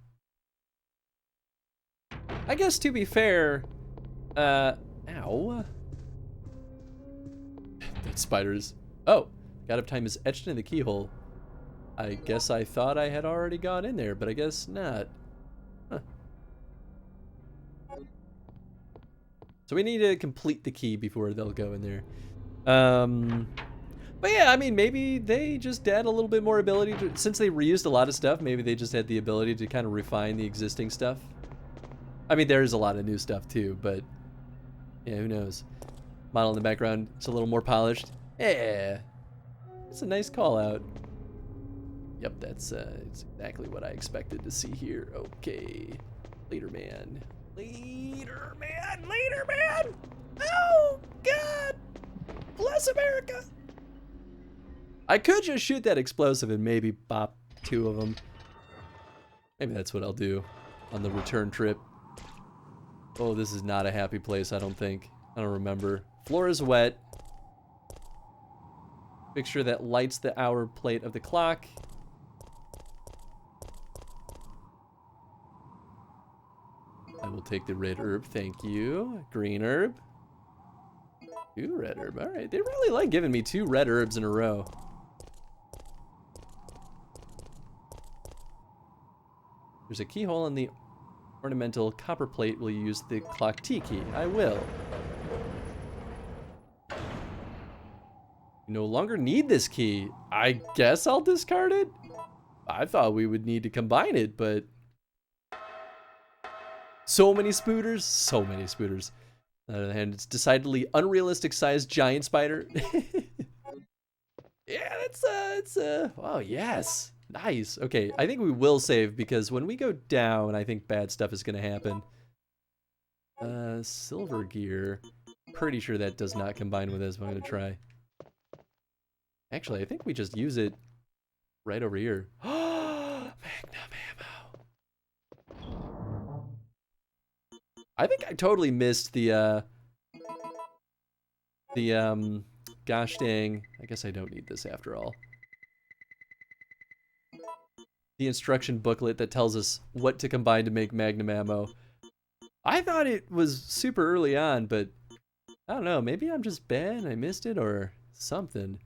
I guess to be fair, ow. That spider's, oh, God of Time is etched in the keyhole. I guess I thought I had already gone in there, but I guess not. Huh. So we need to complete the key before they'll go in there. But yeah, I mean, maybe they just had a little bit more ability to, since they reused a lot of stuff, maybe they just had the ability to kind of refine the existing stuff. I mean, there is a lot of new stuff too, but yeah, who knows? Model in the background, it's a little more polished. Yeah, it's a nice call out. Yep, that's it's exactly what I expected to see here. Okay, later, man. Later, man. Later, man. Oh God, bless America. I could just shoot that explosive and maybe bop 2 of them. Maybe that's what I'll do on the return trip. Oh, this is not a happy place, I don't think. I don't remember. Floor is wet. Fixture that lights the hour plate of the clock. I will take the red herb, thank you. Green herb. 2 red herb, all right. They really like giving me 2 red herbs in a row. There's a keyhole in the ornamental copper plate. Will you use the clock T key? I will. You no longer need this key. I guess I'll discard it? I thought we would need to combine it, but... So many spooters. So many spooters. On the other hand, it's decidedly unrealistic sized giant spider. Yeah, oh yes. Nice. Okay, I think we will save because when we go down, I think bad stuff is gonna happen. Silver gear. Pretty sure that does not combine with this, but I'm gonna try. Actually, I think we just use it right over here. Magnum ammo. I think I totally missed the gosh dang, I guess I don't need this after all. The instruction booklet that tells us what to combine to make magnum ammo. I thought it was super early on, but I don't know, maybe I'm just bad, I missed it or something.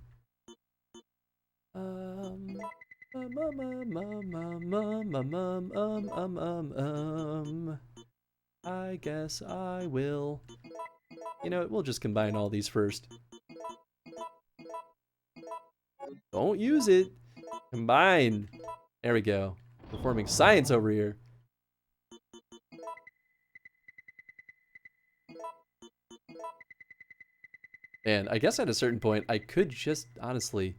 I guess I will. You know what, we'll just combine all these first. Don't use it. Combine. There we go. Performing science over here. And I guess at a certain point, I could just honestly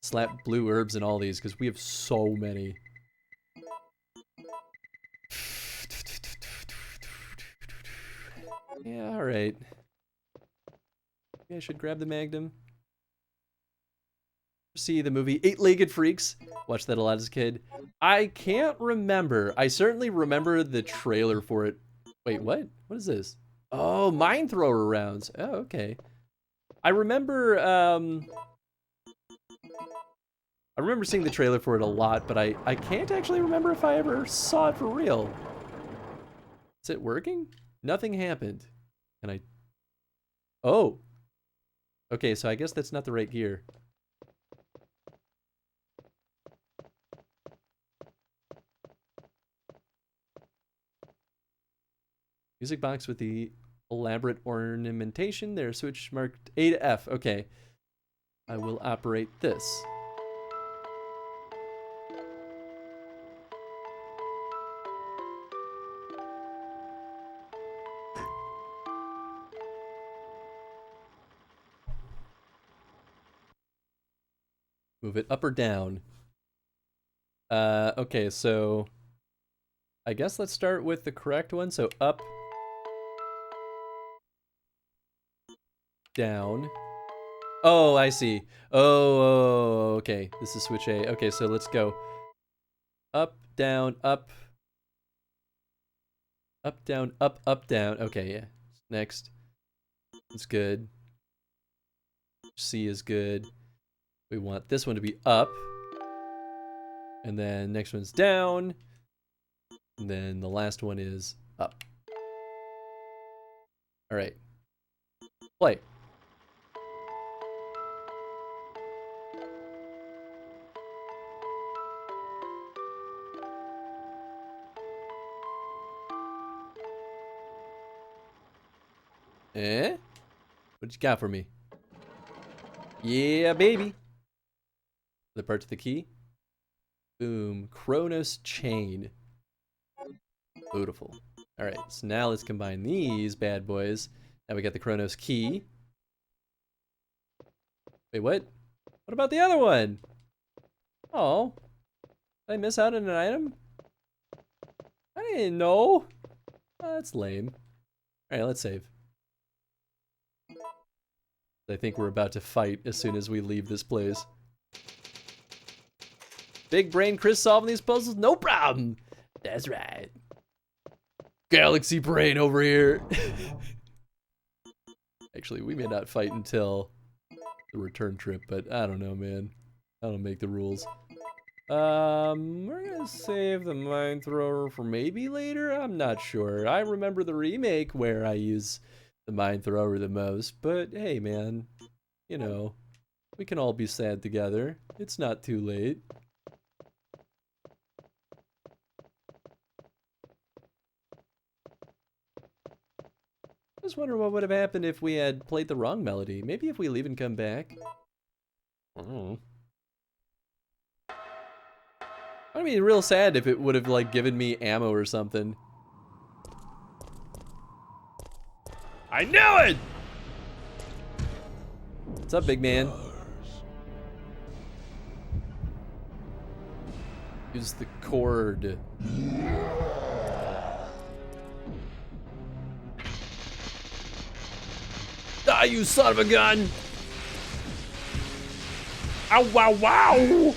slap blue herbs in all these because we have so many. Yeah, alright. Maybe I should grab the Magnum. See the movie 8-Legged Freaks. Watched that a lot as a kid. I can't remember. I certainly remember the trailer for it. Wait, what? What is this? Oh, mine thrower rounds. Oh, okay. I remember seeing the trailer for it a lot, but I can't actually remember if I ever saw it for real. Is it working? Nothing happened. Can I... Oh. Okay, so I guess that's not the right gear. Music box with the elaborate ornamentation. There, switch marked A to F. Okay. I will operate this. Move it up or down. Okay, so I guess let's start with the correct one. So up, down. Oh, I see. Oh, okay. This is switch A. Okay, so let's go up, down, up. Up, down, up, up, down. Okay, yeah. Next. It's good. C is good. We want this one to be up. And then next one's down. And then the last one is up. All right. Play. Eh? What you got for me? Yeah, baby. The part to the key. Boom. Chronos chain. Beautiful. Alright, so now let's combine these bad boys. Now we got the Chronos key. Wait, what? What about the other one? Oh. Did I miss out on an item? I didn't know. Oh, that's lame. Alright, let's save. I think we're about to fight as soon as we leave this place. Big brain Chris solving these puzzles? No problem. That's right. Galaxy brain over here. Actually, we may not fight until the return trip, but I don't know, man. I don't make the rules. We're gonna save the mine thrower for maybe later. I'm not sure. I remember the remake where I use the mine thrower the most, but hey, man, you know, we can all be sad together. It's not too late. I just wonder what would have happened if we had played the wrong melody. Maybe if we leave and come back. I don't know. I'd be real sad if it would have like given me ammo or something. I knew it! What's up, big man? Use the cord. Die, you son of a gun! Ow, wow, wow!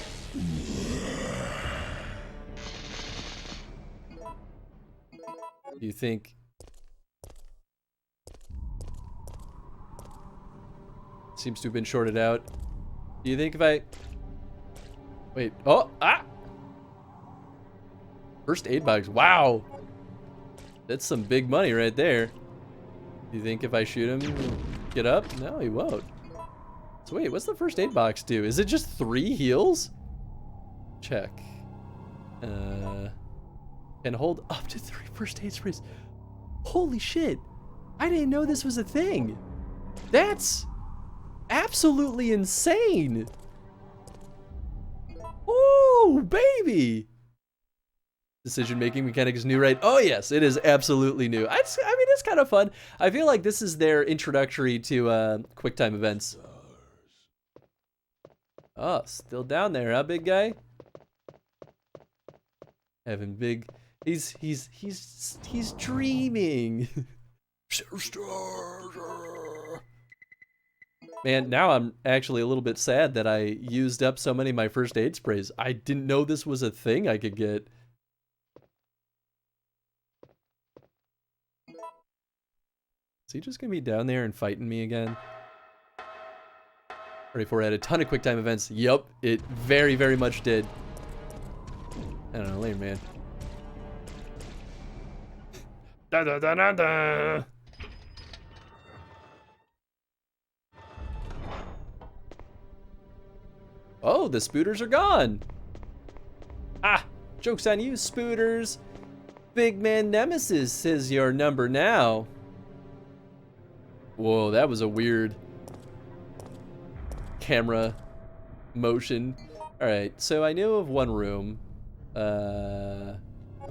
Do you think... Seems to have been shorted out. Do you think if I... Wait, oh, ah! First aid box, wow! That's some big money right there. Do you think if I shoot him, he'll get up? No, he won't. So wait, what's the first aid box do? Is it just 3 heals? Check. And hold up to 3 first aid sprays. Holy shit! I didn't know this was a thing. That's absolutely insane. Oh, baby! Decision-making mechanic is new, right? Oh yes, it is absolutely new. I mean, it's kind of fun. I feel like this is their introductory to QuickTime events. Oh, still down there, huh, big guy? Having big... He's dreaming. Man, now I'm actually a little bit sad that I used up so many of my first aid sprays. I didn't know this was a thing I could get. Is he just gonna be down there and fighting me again? 34 had a ton of QuickTime events. Yup, it very, very much did. I don't know, later, man. Da da da da da. Oh, the spooters are gone. Ah, joke's on you, spooters. Big man Nemesis says your number now. Whoa, that was a weird camera motion. All right, so I know of one room. I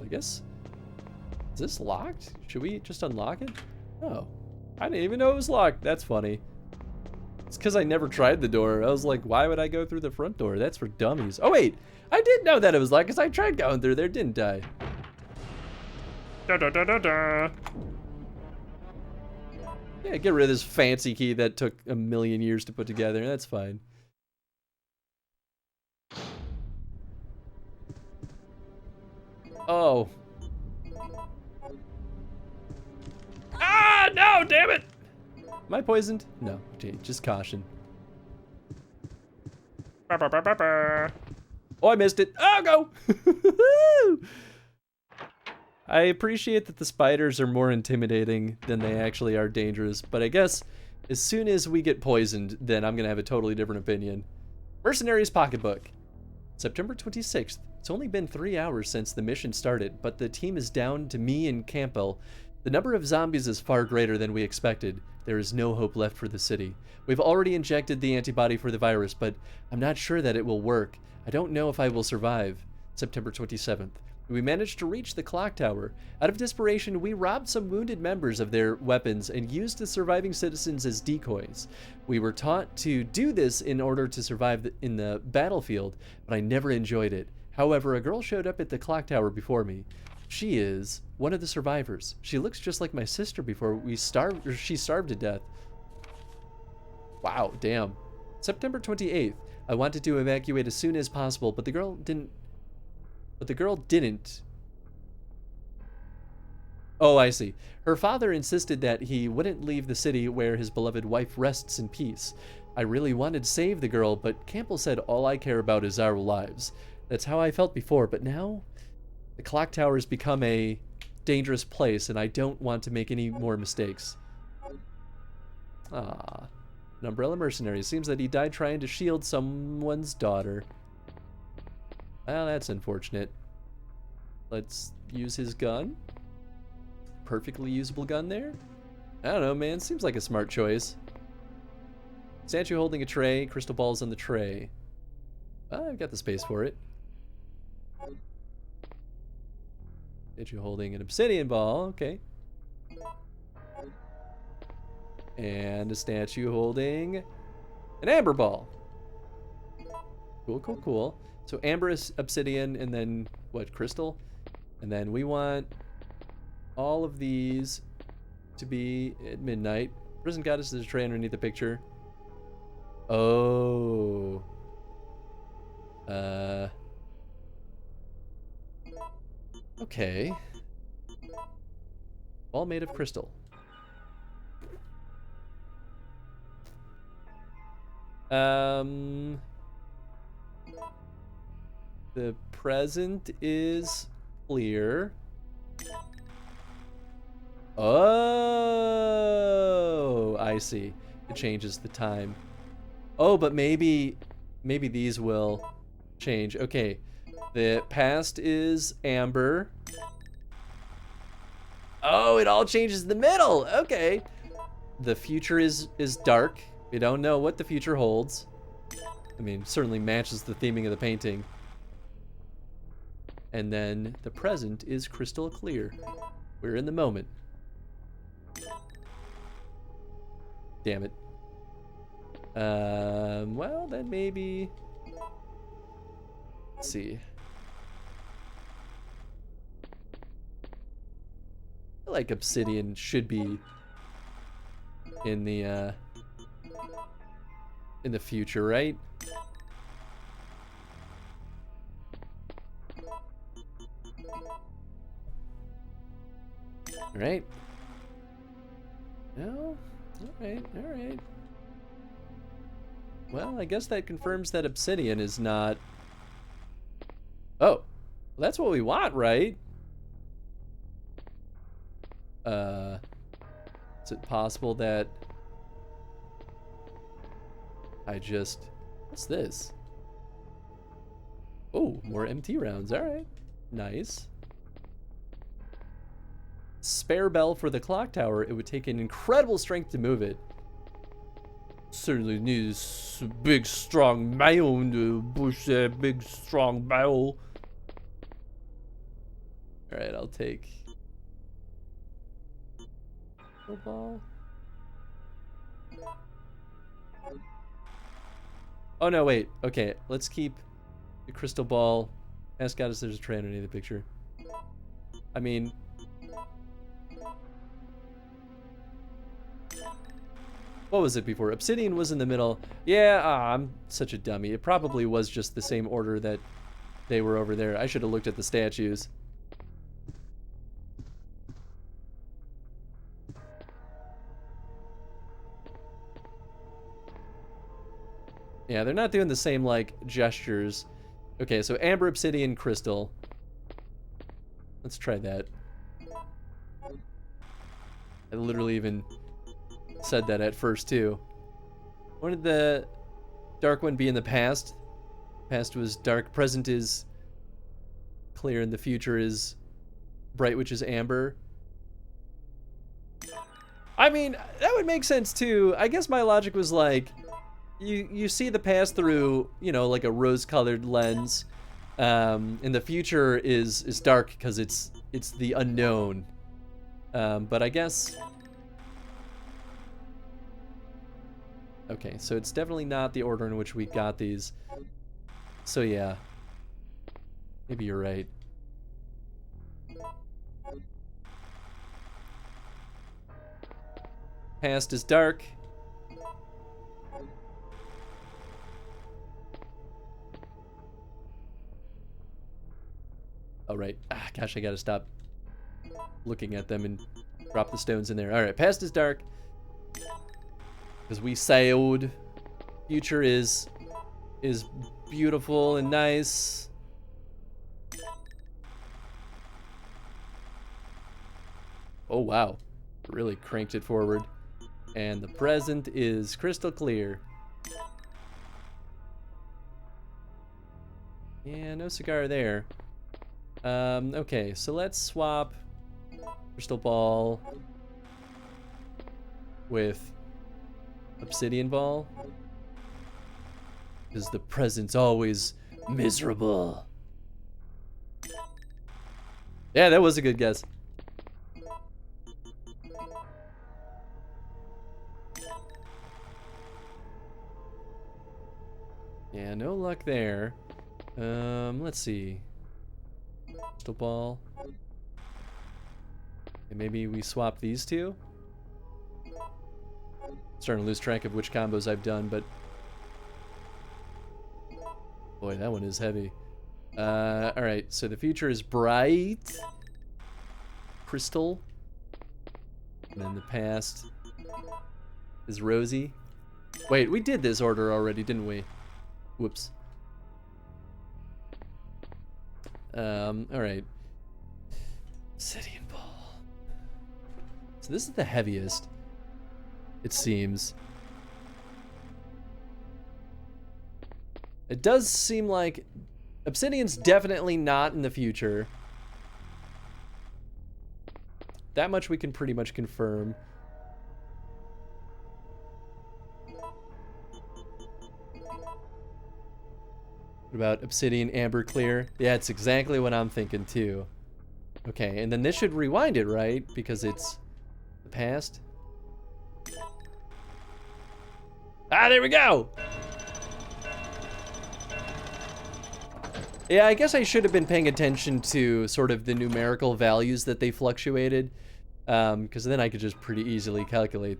guess. Is this locked? Should we just unlock it? Oh, I didn't even know it was locked. That's funny. It's because I never tried the door. I was like, why would I go through the front door? That's for dummies. Oh wait, I did know that it was locked because I tried going through there, didn't I? Da da da da da. Yeah, get rid of this fancy key that took a million years to put together. That's fine. Oh. Ah, no, damn it! Am I poisoned? No, okay, just caution. Oh, I missed it. Oh, go! I appreciate that the spiders are more intimidating than they actually are dangerous, but I guess as soon as we get poisoned, then I'm gonna have a totally different opinion. Mercenary's Pocketbook. September 26th. It's only been 3 hours since the mission started, but the team is down to me and Campbell. The number of zombies is far greater than we expected. There is no hope left for the city. We've already injected the antibody for the virus, but I'm not sure that it will work. I don't know if I will survive. September 27th. We managed to reach the clock tower. Out of desperation, we robbed some wounded members of their weapons and used the surviving citizens as decoys. We were taught to do this in order to survive in the battlefield, but I never enjoyed it. However, a girl showed up at the clock tower before me. She is one of the survivors. She looks just like my sister before she starved to death. Wow, damn. September 28th. I wanted to evacuate as soon as possible, but the girl didn't. Oh, I see. Her father insisted that he wouldn't leave the city where his beloved wife rests in peace. I really wanted to save the girl, but Campbell said all I care about is our lives. That's how I felt before, but now the clock tower has become a dangerous place, and I don't want to make any more mistakes. Ah, an Umbrella mercenary. Seems that he died trying to shield someone's daughter. Well, that's unfortunate. Let's use his gun. Perfectly usable gun there. I don't know, man. Seems like a smart choice. Statue holding a tray. Crystal balls on the tray. Well, I've got the space for it. Statue holding an obsidian ball. Okay. And a statue holding an amber ball. Cool, cool, cool. So amber is obsidian, and then what? Crystal? And then we want all of these to be at midnight. Prison goddess is a tray underneath the picture. Oh. Okay. All made of crystal. The present is clear. Oh, I see. It changes the time. Oh, but maybe these will change. Okay. The past is amber. Oh, it all changes in the middle. Okay. The future is dark. We don't know what the future holds. I mean, certainly matches the theming of the painting. And then the present is crystal clear. We're in the moment. Damn it. Well, then maybe... Let's see. I feel like obsidian should be in the future, right? All right. No. All right. All right. Well, I guess that confirms that obsidian is not. Oh, well, that's what we want, right? Is it possible that I just... What's this? Oh, more MT rounds. All right. Nice. Spare bell for the clock tower. It would take an incredible strength to move it. Certainly needs a big, strong man to push that big, strong bell. All right, I'll take... Ball. Oh no, wait. Okay, let's keep the crystal ball. Ask God if there's a tray underneath the picture. I mean, what was it before? Obsidian was in the middle. Yeah, I'm such a dummy. It probably was just the same order that they were over there. I should have looked at the statues. Yeah, they're not doing the same, like, gestures. Okay, so amber, obsidian, crystal. Let's try that. I literally even said that at first, too. When did the dark one be in the past? Past was dark, present is clear, and the future is bright, which is amber. I mean, that would make sense, too. I guess my logic was like... You see the past through, you know, like a rose-colored lens, and the future is dark because it's the unknown. But I guess... Okay, so it's definitely not the order in which we got these. So yeah, maybe you're right. Past is dark. Oh, right. Ah, gosh, I gotta stop looking at them and drop the stones in there. All right, past is dark. Because we sailed future is beautiful and nice. Oh wow, really cranked it forward. And the present is crystal clear. Yeah, no cigar there. Okay, so let's swap crystal ball with obsidian ball. Because the present's always miserable. Yeah, that was a good guess. Yeah, no luck there. Let's see. Crystal ball. And maybe we swap these two? Starting to lose track of which combos I've done, but boy, that one is heavy. Alright, so the future is bright. Crystal. And then the past is rosy. Wait, we did this order already, didn't we? Whoops. Alright. Obsidian ball. So this is the heaviest, it seems. It does seem like obsidian's definitely not in the future. That much we can pretty much confirm. What about obsidian amber clear? Yeah, it's exactly what I'm thinking too. Okay, and then this should rewind it, right? Because it's the past. Ah, there we go! Yeah, I guess I should have been paying attention to sort of the numerical values that they fluctuated. Because then I could just pretty easily calculate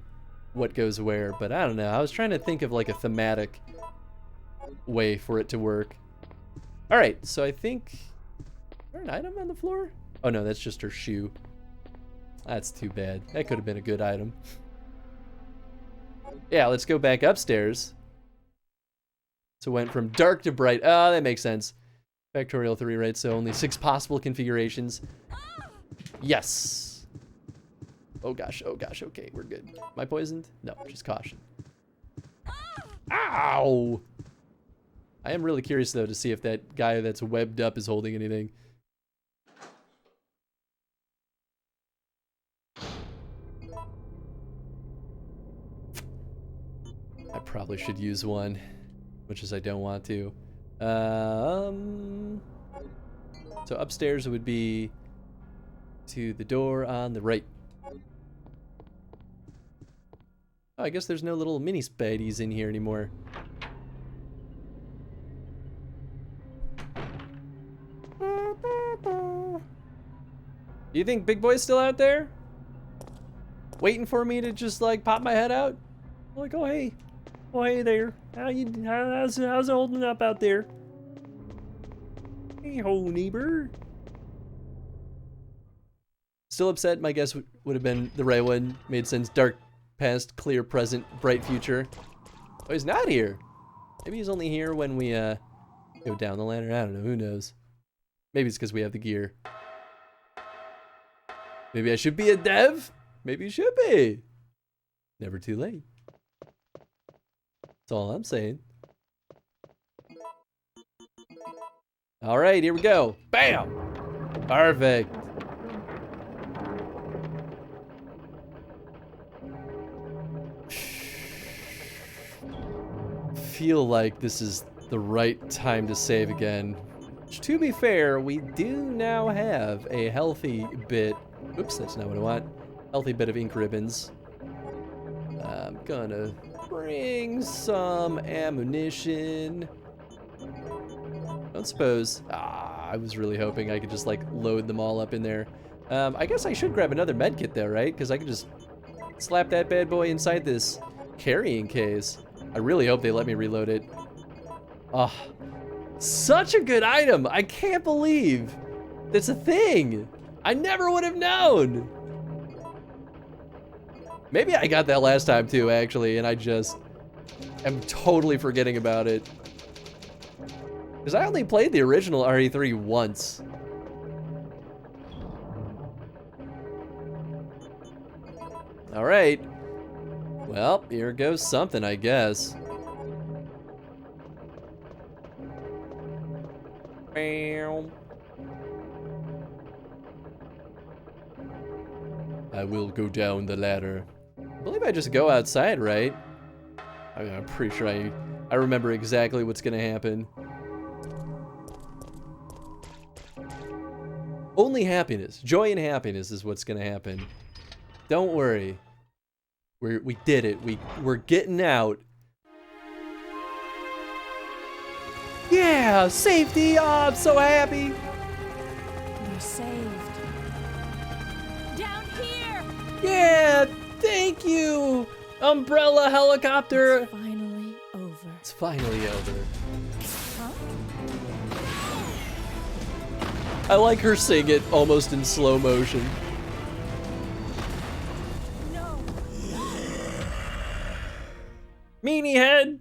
what goes where. But I don't know, I was trying to think of like a thematic way for it to work. Alright, so I think... Is there an item on the floor? Oh no, that's just her shoe. That's too bad. That could have been a good item. Yeah, let's go back upstairs. So it went from dark to bright. Oh, that makes sense. Factorial 3, right? So only 6 possible configurations. Yes! Oh gosh, okay, we're good. Am I poisoned? No, just caution. Ow! I am really curious though to see if that guy that's webbed up is holding anything. I probably should use one, much as I don't want to. So upstairs would be to the door on the right. Oh, I guess there's no little mini Spideys in here anymore. Do you think Big Boy's still out there? Waiting for me to just like pop my head out? Like, oh hey. Oh hey there. How's it holding up out there? Hey ho, neighbor. Still upset, my guess would have been the right one. Made sense. Dark past, clear present, bright future. Oh, he's not here. Maybe he's only here when we go down the ladder. I don't know, who knows. Maybe it's because we have the gear. Maybe I should be a dev? Maybe you should be. Never too late. That's all I'm saying. All right, here we go. Bam! Perfect. Feel like this is the right time to save again. Which, to be fair, we do now have a healthy bit. Oops, that's not what I want. Healthy bit of ink ribbons. I'm gonna bring some ammunition. Don't suppose. I was really hoping I could just like load them all up in there. I guess I should grab another medkit though, right? Because I could just slap that bad boy inside this carrying case. I really hope they let me reload it. Oh, such a good item. I can't believe that's a thing. I never would have known. Maybe I got that last time too, actually, and I just am totally forgetting about it. Because I only played the original RE3 once. Alright. Well, here goes something, I guess. I will go down the ladder. I believe I just go outside, right? I mean, I'm pretty sure I remember exactly what's gonna happen. Only happiness. Joy and happiness is what's gonna happen. Don't worry. We did it. We're getting out. Yeah, safety! Oh, I'm so happy. We're saved. Down here! Yeah, thank you, umbrella helicopter. It's finally over. It's finally over. Huh? I like her sing it almost in slow motion. No. Meanie head.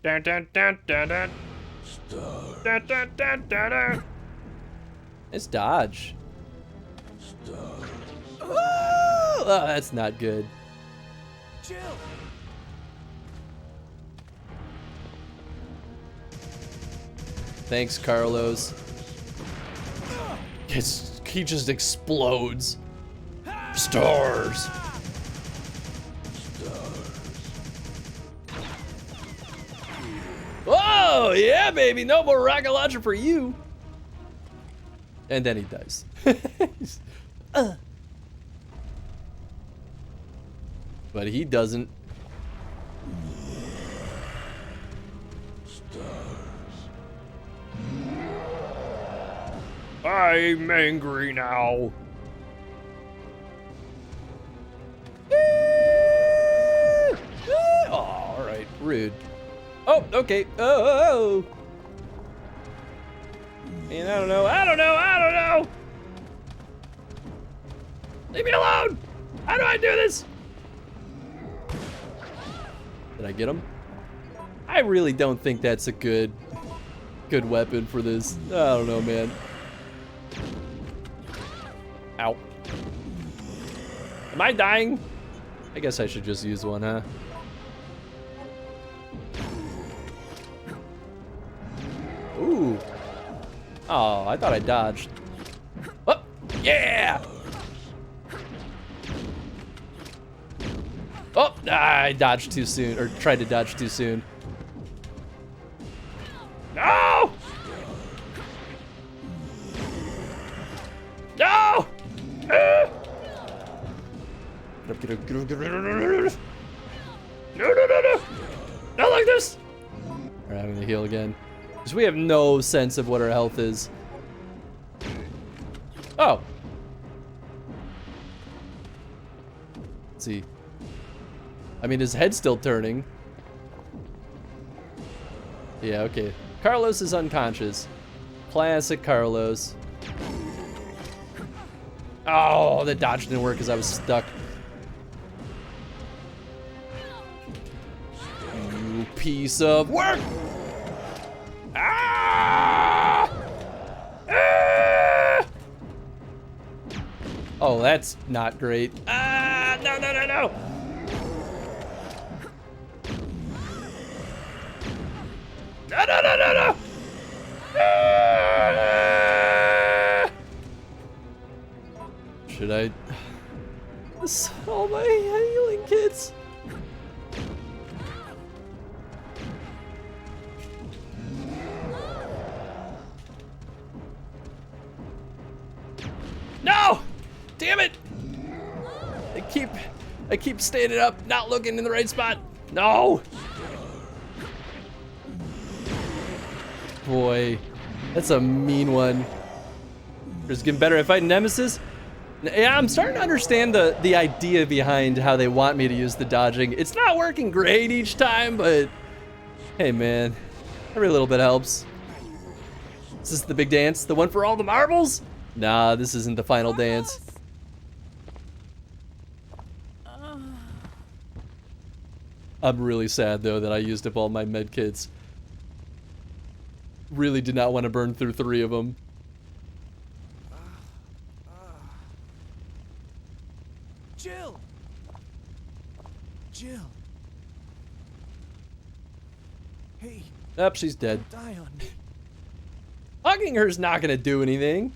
Dun, dun, dun, dun, dun. Dun, dun, dun, dun, dun. It's dodge. Oh, that's not good. Jill! Thanks, Carlos. He just explodes. Stars. Whoa, yeah, baby. No more rocket launcher for you. And then he dies. But he doesn't. I'm angry now. Oh, all right, rude. Oh, okay. Oh. Man, I don't know. Leave me alone. How do I do this? Did I get him? I really don't think that's a good weapon for this. I don't know, man. Ow. Am I dying? I guess I should just use one, huh? Ooh. Oh, I thought I dodged. Oh, yeah! Oh, I dodged too soon, or tried to dodge too soon. No! No! Get up. No! Not like this! Alright, I'm gonna heal again. Because we have no sense of what our health is. Oh! Let's see. I mean, his head's still turning. Yeah, okay. Carlos is unconscious. Classic Carlos. Oh, the dodge didn't work because I was stuck. You piece of work! Ah! Ah! Oh, that's not great. Ah, no. No. Ah! Should I sell my healing kits? No! Damn it! I keep standing up, not looking in the right spot. No! Boy, that's a mean one. It's getting better. If I Nemesis, yeah, I'm starting to understand the idea behind how they want me to use the dodging. It's not working great each time, but hey, man, every little bit helps. Is this the big dance? The one for all the marbles? Nah, this isn't the final dance. I'm really sad though that I used up all my med kits. Really did not want to burn through 3 of them. Jill! Jill! Hey, Yep, she's dead. don't die on me. Hugging her's not gonna do anything.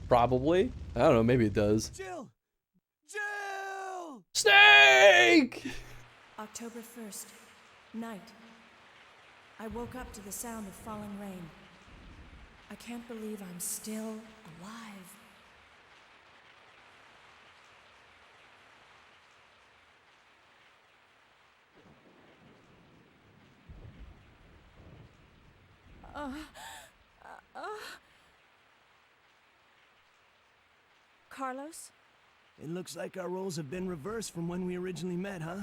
Probably. I don't know, maybe it does. Jill! Jill! Snake! October 1st, night. I woke up to the sound of falling rain. I can't believe I'm still alive. Carlos? It looks like our roles have been reversed from when we originally met, huh?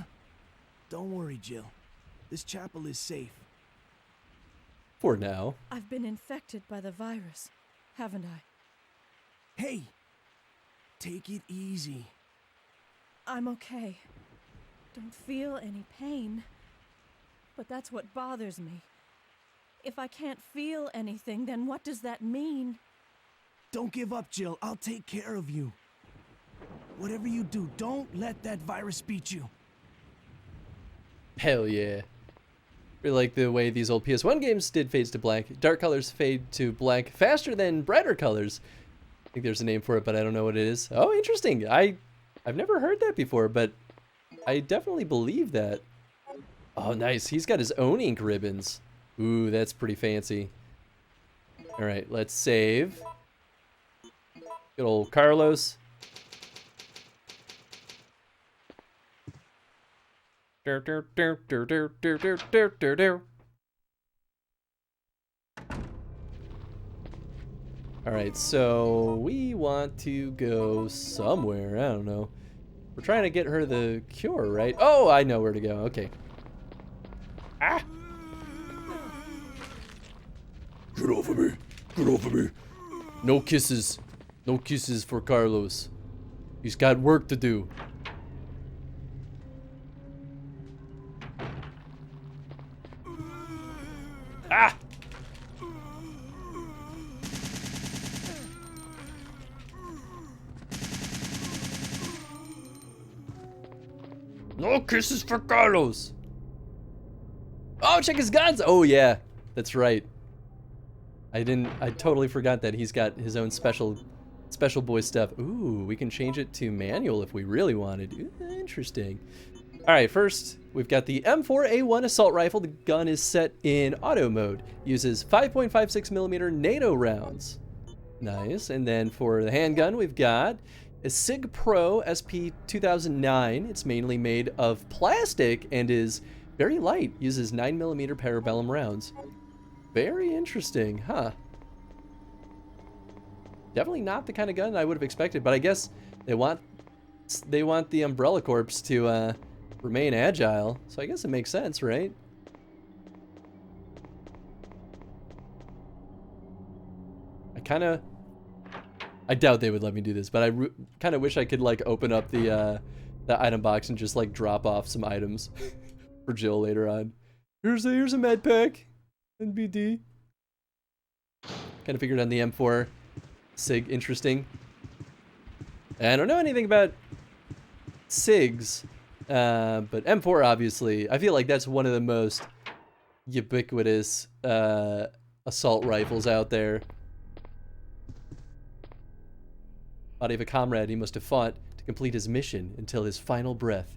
Don't worry, Jill. This chapel is safe. For now. I've been infected by the virus, haven't I? Hey! Take it easy. I'm okay. Don't feel any pain. But that's what bothers me. If I can't feel anything, then what does that mean? Don't give up, Jill. I'll take care of you. Whatever you do, don't let that virus beat you. Hell yeah. Really like the way these old PS1 games did fades to black. Dark colors fade to black faster than brighter colors. I think there's a name for it, but I don't know what it is. Oh, interesting. I've never heard that before, but I definitely believe that. Oh, nice. He's got his own ink ribbons. Ooh, that's pretty fancy. All right, let's save. Good old Carlos. Alright, so we want to go somewhere. I don't know. We're trying to get her the cure, right? Oh, I know where to go. Okay. Ah! Get off of me. Get off of me. No kisses. No kisses for Carlos. He's got work to do. Ah! No kisses for Carlos. Oh, check his guns. Oh yeah, that's right. I totally forgot that he's got his own special boy stuff. Ooh, we can change it to manual if we really wanted. Ooh, interesting. All right, first we've got the M4A1 assault rifle. The gun is set in auto mode. Uses 5.56mm NATO rounds. Nice. And then for the handgun, we've got a SIG Pro SP 2009. It's mainly made of plastic and is very light. Uses 9mm parabellum rounds. Very interesting, huh? Definitely not the kind of gun I would have expected, but I guess they want the Umbrella Corps to remain agile, so I guess it makes sense, right? I doubt they would let me do this, but I kind of wish I could like open up the item box and just like drop off some items for Jill later on. Here's a med pack, NBD. Kind of figured on the M4 SIG interesting. I don't know anything about SIGs, but M4 obviously. I feel like that's one of the most ubiquitous assault rifles out there. Body of a comrade he must have fought to complete his mission until his final breath.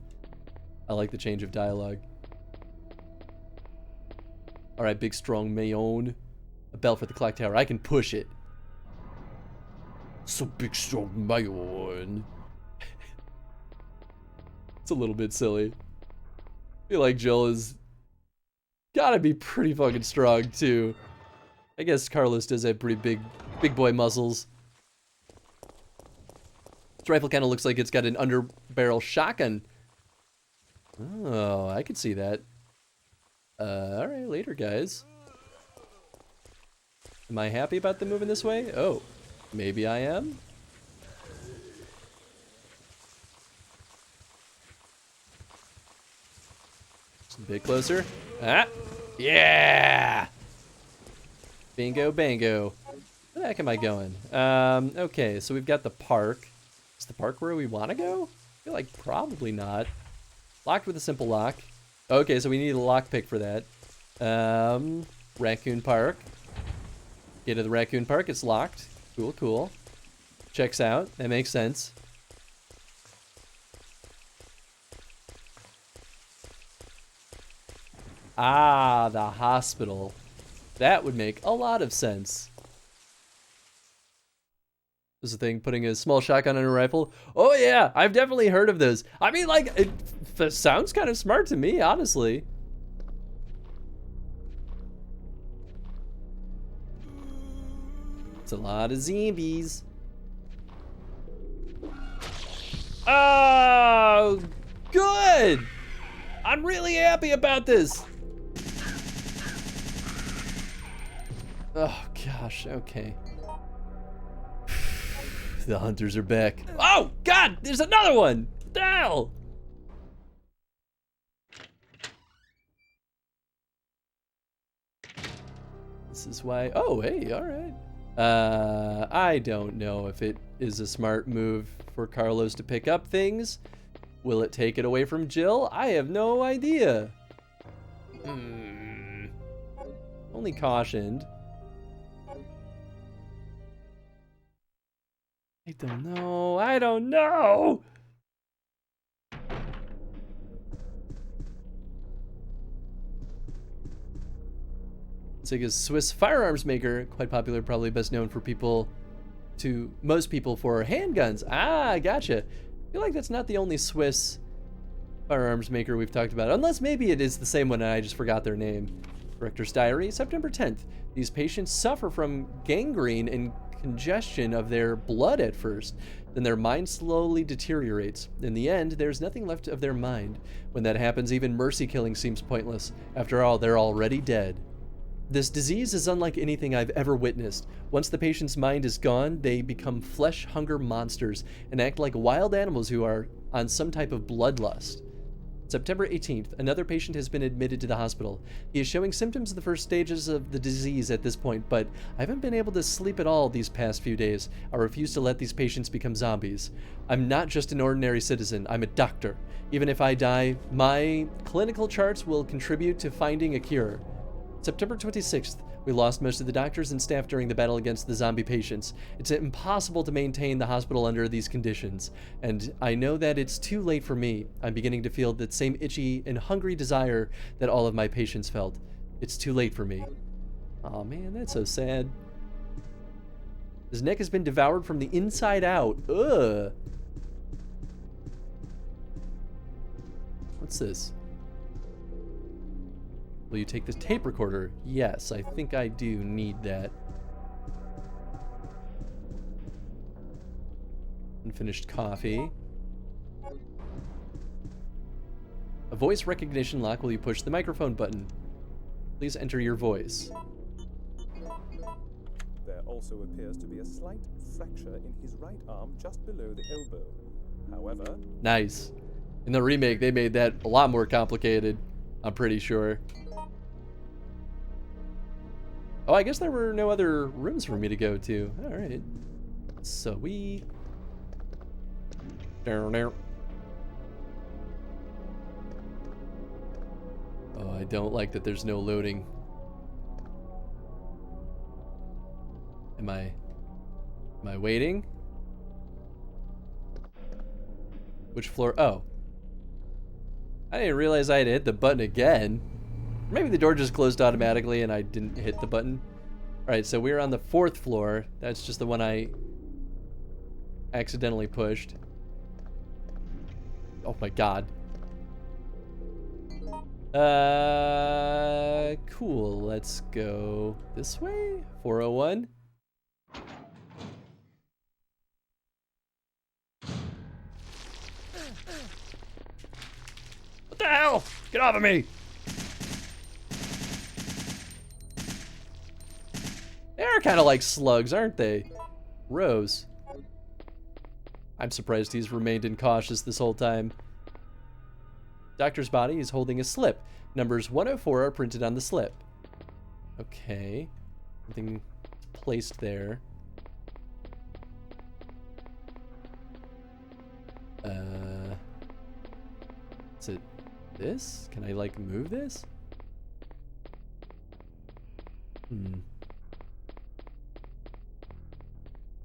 I like the change of dialogue. Alright, big strong Mayon. A bell for the clock tower. I can push it. So big strong Mayon. It's a little bit silly. I feel like Jill is gotta be pretty fucking strong too. I guess Carlos does have pretty big boy muscles. This rifle kind of looks like it's got an underbarrel shotgun. Oh, I could see that. Alright, later, guys. Am I happy about them moving this way? Oh, maybe I am? Just a bit closer. Ah! Yeah! Bingo, bango. Where the heck am I going? Okay, so we've got the park. Is the park where we want to go? I feel like probably not. Locked with a simple lock. Okay, so we need a lockpick for that. Raccoon Park. Get to the Raccoon Park, it's locked. Cool, cool. Checks out, that makes sense. Ah, the hospital. That would make a lot of sense. This is the thing, putting a small shotgun on a rifle. Oh yeah, I've definitely heard of those. I mean, like, it sounds kind of smart to me, honestly. It's a lot of zombies. Oh, good. I'm really happy about this. Oh gosh, okay. The hunters are back. Oh God, there's another one. What the hell? This is why. Oh, hey, all right. I don't know if it is a smart move for Carlos to pick up things. Will it take it away from Jill? I have no idea. Only cautioned. I don't know. I don't know. It's like a Swiss firearms maker, quite popular, probably best known for most people for handguns. Ah, gotcha. I feel like that's not the only Swiss firearms maker we've talked about, unless maybe it is the same one and I just forgot their name. Director's Diary, September 10th. These patients suffer from gangrene and congestion of their blood at first, then their mind slowly deteriorates. In the end, there's nothing left of their mind. When that happens, even mercy killing seems pointless. After all, they're already dead. This disease is unlike anything I've ever witnessed. Once the patient's mind is gone, they become flesh hunger monsters and act like wild animals who are on some type of bloodlust. September 18th, another patient has been admitted to the hospital. He is showing symptoms of the first stages of the disease at this point, but I haven't been able to sleep at all these past few days. I refuse to let these patients become zombies. I'm not just an ordinary citizen, I'm a doctor. Even if I die, my clinical charts will contribute to finding a cure. September 26th, we lost most of the doctors and staff during the battle against the zombie patients. It's impossible to maintain the hospital under these conditions, and I know that it's too late for me. I'm beginning to feel that same itchy and hungry desire that all of my patients felt. It's too late for me. Oh man, that's so sad. His neck has been devoured from the inside out. Ugh. What's this? Will you take this tape recorder? Yes, I think I do need that. Unfinished coffee. A voice recognition lock. Will you push the microphone button? Please enter your voice. There also appears to be a slight fracture in his right arm just below the elbow. However... Nice. In the remake, they made that a lot more complicated, I'm pretty sure. Oh, I guess there were no other rooms for me to go to. Alright. Sweet. Oh, I don't like that there's no loading. Am I waiting? Which floor? Oh. I didn't realize I had hit the button again. Maybe the door just closed automatically and I didn't hit the button. Alright, so we're on the 4th floor. That's just the one I accidentally pushed. Oh my god. Cool. Let's go this way. 401. What the hell? Get off of me! They're kind of like slugs, aren't they? Rose. I'm surprised he's remained incautious this whole time. Doctor's body is holding a slip. Numbers 104 are printed on the slip. Okay. Something placed there. Is it this? Can I, like, move this?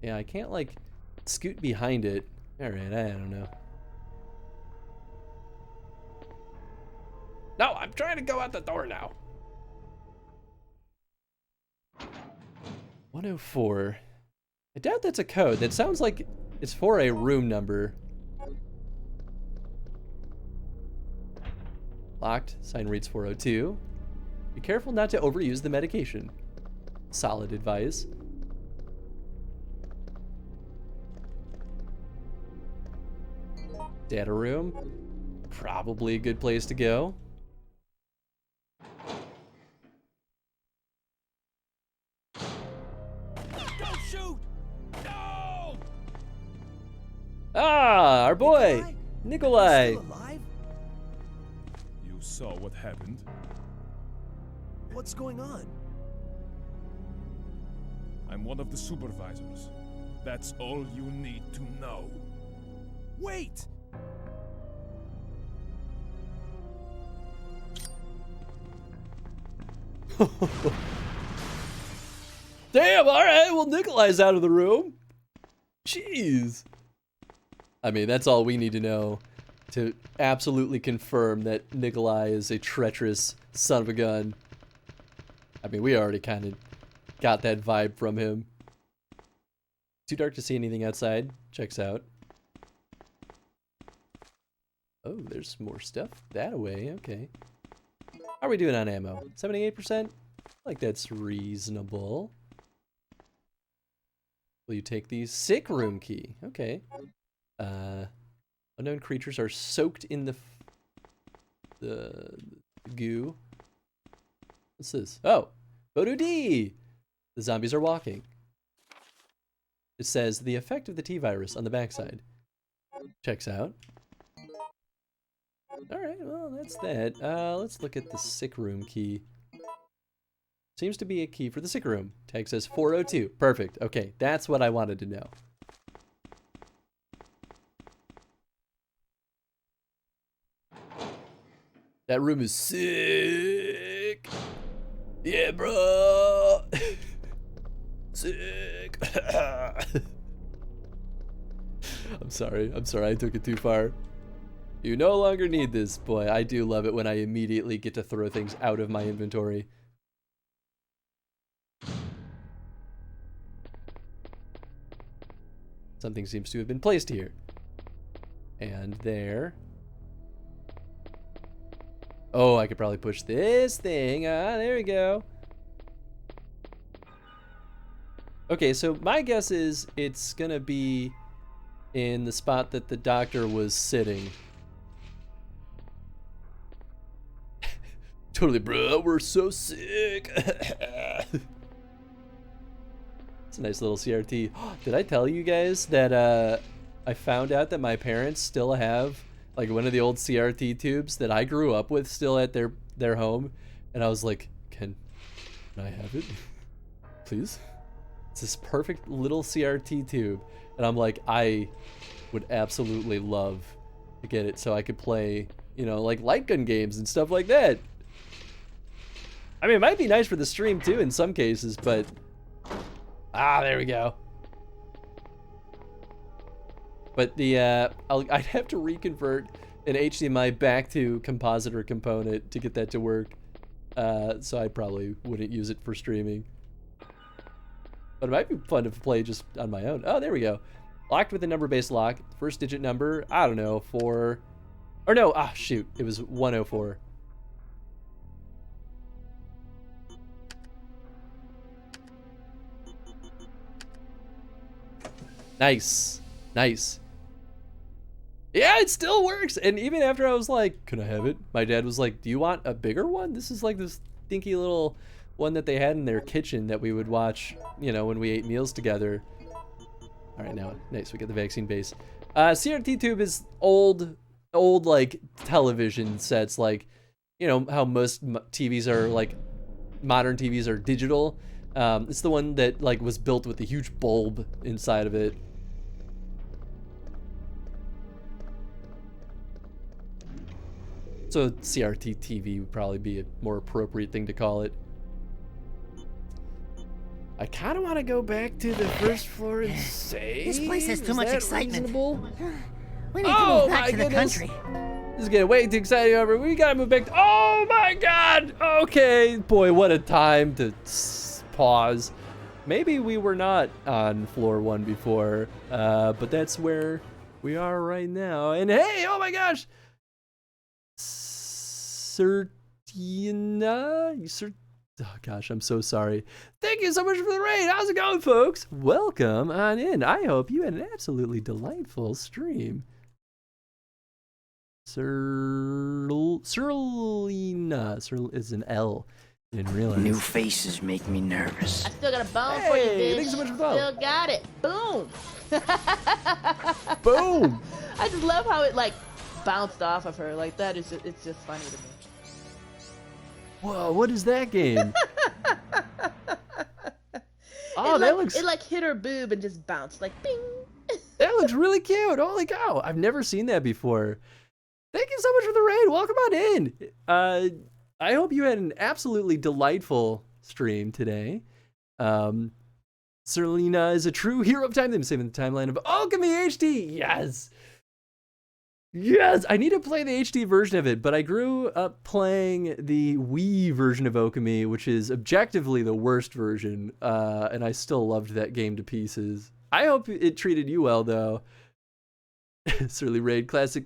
Yeah, I can't, like, scoot behind it. Alright, I don't know. No, I'm trying to go out the door now. 104. I doubt that's a code. That sounds like it's for a room number. Locked. Sign reads 402. Be careful not to overuse the medication. Solid advice. Data room. Probably a good place to go. Don't shoot! No! Ah, our boy, Nikolai. Still alive? You saw what happened. What's going on? I'm one of the supervisors. That's all you need to know. Wait! Damn, alright, well, Nikolai's out of the room. Jeez. I mean, that's all we need to know to absolutely confirm that Nikolai is a treacherous son of a gun. I mean, we already kind of got that vibe from him. Too dark to see anything outside. Checks out. Oh, there's more stuff that away. Okay. How are we doing on ammo? 78%? Like, that's reasonable. Will you take the sick room key? Okay. Unknown creatures are soaked in the goo. What's this? Oh, Voodoo D! The zombies are walking. It says the effect of the T-virus on the backside. Checks out. Alright, well, that's that. Let's look at the sick room key. Seems to be a key for the sick room. Tag says 402. Perfect. Okay, that's what I wanted to know. That room is sick. Yeah, bro. Sick. I'm sorry. I took it too far. You no longer need this. Boy, I do love it when I immediately get to throw things out of my inventory. Something seems to have been placed here. And there. Oh, I could probably push this thing. Ah, there we go. Okay, so my guess is it's gonna be in the spot that the doctor was sitting. Totally, bro, we're so sick. It's a nice little CRT. Did I tell you guys that I found out that my parents still have like one of the old CRT tubes that I grew up with still at their home? And I was like, can I have it? Please? It's this perfect little CRT tube. And I'm like, I would absolutely love to get it so I could play, you know, like light gun games and stuff like that. I mean, it might be nice for the stream too in some cases, but... Ah, there we go. But the, I'd have to reconvert an HDMI back to compositor component to get that to work. So I probably wouldn't use it for streaming. But it might be fun to play just on my own. Oh, there we go. Locked with a number-based lock. First digit number, I don't know, 4... Or no, ah, shoot. It was 104. Nice. Nice. Yeah, it still works. And even after I was like, can I have it? My dad was like, do you want a bigger one? This is like this stinky little one that they had in their kitchen that we would watch, you know, when we ate meals together. All right, now, nice. We get the vaccine base. CRT tube is old. old like television sets, like, you know how most TVs are like, modern TVs are digital. It's the one that like was built with a huge bulb inside of it. So CRT TV would probably be a more appropriate thing to call it. I kind of want to go back to the first floor and save. This place has too much excitement. Reasonable? We need to move back to the country. This is getting way too exciting over. We gotta move back to, oh my god! Okay, boy, what a time to pause. Maybe we were not on floor 1 before, but that's where we are right now. And hey, oh my gosh! Oh gosh, I'm so sorry. Thank you so much for the raid. How's it going, folks? Welcome on in. I hope you had an absolutely delightful stream. Serlina. Serl is an L. I didn't realize. New faces make me nervous. I still got a bone for you, bitch. Thanks so much for the follow. Still got it. Boom. Boom. I just love how it like bounced off of her. Like that is it's just funny to me. Whoa, what is that game? Oh, that looks... It like hit her boob and just bounced, like bing. That looks really cute. Holy cow. I've never seen that before. Thank you so much for the raid. Welcome on in. I hope you had an absolutely delightful stream today. Serlina is a true hero of time. I'm saving the timeline of Alchemy HD. Yes. Yes, I need to play the HD version of it, but I grew up playing the Wii version of Okami, which is objectively the worst version, and I still loved that game to pieces. I hope it treated you well, though. Surly Raid, classic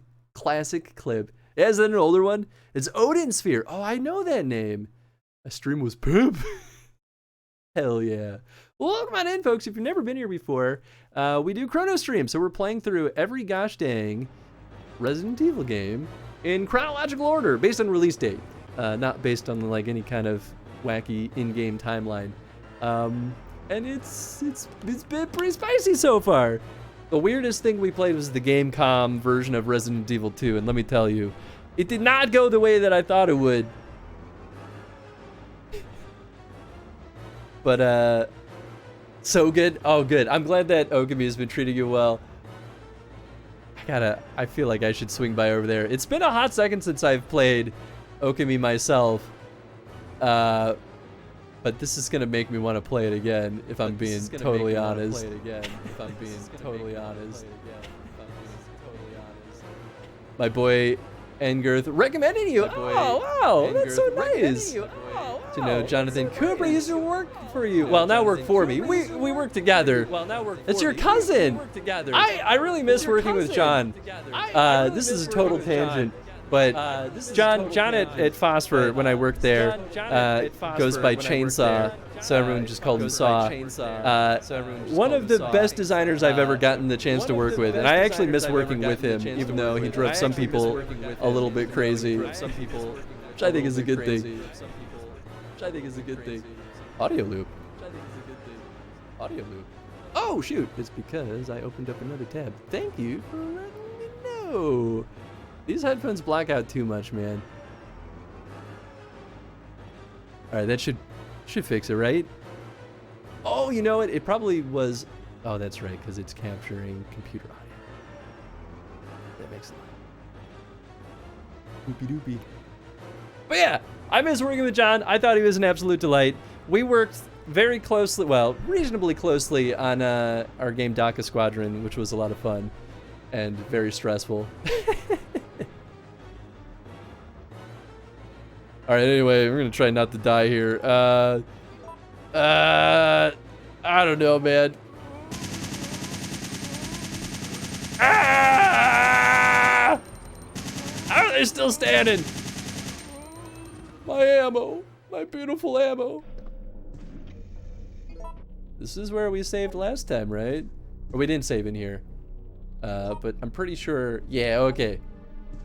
clip. Yeah, is that an older one? It's Odin Sphere. Oh, I know that name. My stream was poop. Hell yeah. Well, welcome on in, folks. If you've never been here before, we do Chronostream, so we're playing through every gosh dang Resident Evil game in chronological order based on release date, not based on like any kind of wacky in-game timeline. And it's been pretty spicy so far. The weirdest thing we played was the GameCube version of Resident Evil 2, and let me tell you, it did not go the way that I thought it would. But so good. Oh, good. I'm glad that Okami has been treating you well. I feel like I should swing by over there. It's been a hot second since I've played Okami myself. But this is gonna make me want to play it again, if I'm being totally honest. My boy Engirth recommending you. Oh wow, that's so nice. To know Jonathan Cooper used to work for you. Well, now work for me. We work together. It's your cousin. I really miss working with John. This is a total tangent, but John at Phosphor, when I worked there, goes by Chainsaw, so everyone just called him Saw. One of the best designers I've ever gotten the chance to work with, and I actually miss working with him, even though he drove some people a little bit crazy, which I think is a good thing. Audio loop. Oh, shoot. It's because I opened up another tab. Thank you for letting me know. These headphones block out too much, man. All right, that should fix it, right? Oh, you know what? It probably was... Oh, that's right, because it's capturing computer audio. That makes a lot. Doopy doopy. But yeah, I miss working with John. I thought he was an absolute delight. We worked very closely, well, reasonably closely on our game DACA Squadron, which was a lot of fun and very stressful. All right, anyway, we're gonna try not to die here. I don't know, man. Ah! How are they still standing? My ammo, my beautiful ammo. This is where we saved last time, right? Or we didn't save in here. But I'm pretty sure, yeah, okay.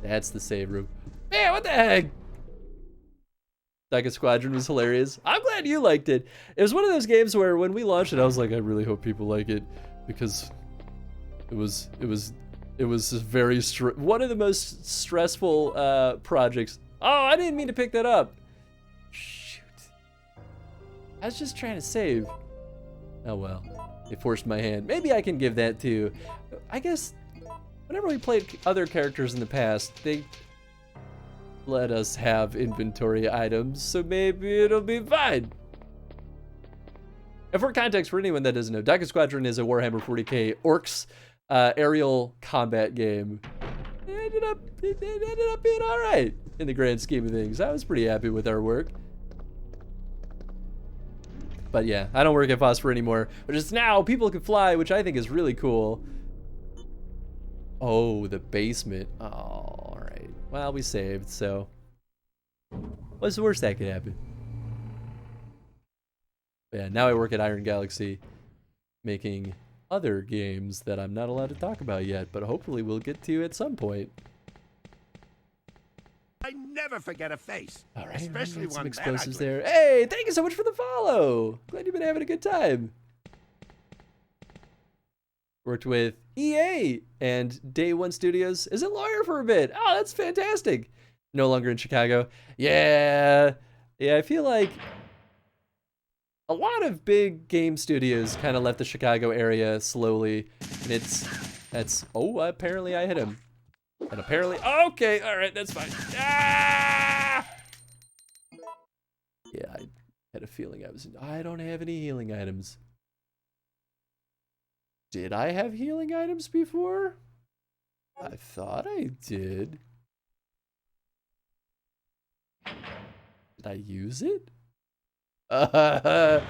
That's the save room. Man, what the heck? DACA Squadron was hilarious. I'm glad you liked it. It was one of those games where when we launched it, I was like, I really hope people like it, because it was It was very one of the most stressful projects. Oh, I didn't mean to pick that up. Shoot. I was just trying to save. Oh well. They forced my hand. Maybe I can give that to... I guess whenever we played other characters in the past, they let us have inventory items, so maybe it'll be fine. And for context, for anyone that doesn't know, Daika Squadron is a Warhammer 40k Orcs aerial combat game. It ended up being all right in the grand scheme of things. I was pretty happy with our work. But yeah, I don't work at Phosphor anymore, but just now people can fly, which I think is really cool. Oh, the basement. Oh, all right. Well, we saved, so what's the worst that could happen? Yeah, now I work at Iron Galaxy, making other games that I'm not allowed to talk about yet, but hopefully we'll get to at some point. I never forget a face. All right, especially some one explosives that ugly. there. Hey, thank you so much for the follow. Glad you've been having a good time. Worked with EA and Day One Studios as a lawyer for a bit. Oh, that's fantastic. No longer in Chicago. Yeah, I feel like a lot of big game studios kind of left the Chicago area slowly, and that's oh, apparently I hit him. And apparently, okay, all right, that's fine. Ah! Yeah, I had a feeling I don't have any healing items. Did I have healing items before? I thought I did. Did I use it? I'm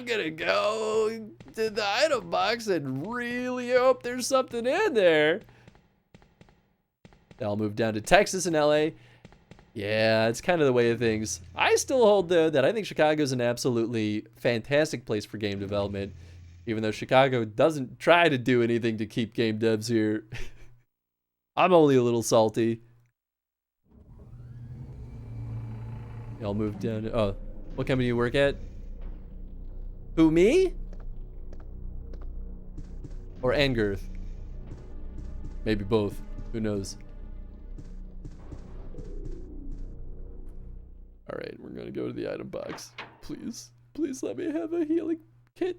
gonna go to the item box and really hope there's something in there. I'll move down to Texas and LA. Yeah, it's kind of the way of things. I still hold, though, that I think Chicago's an absolutely fantastic place for game development, even though Chicago doesn't try to do anything to keep game devs here. I'm only a little salty. I'll move down. Oh, what company do you work at? Who, me? Or Angirth? Maybe both. Who knows? All right, we're gonna go to the item box. Please, please let me have a healing kit.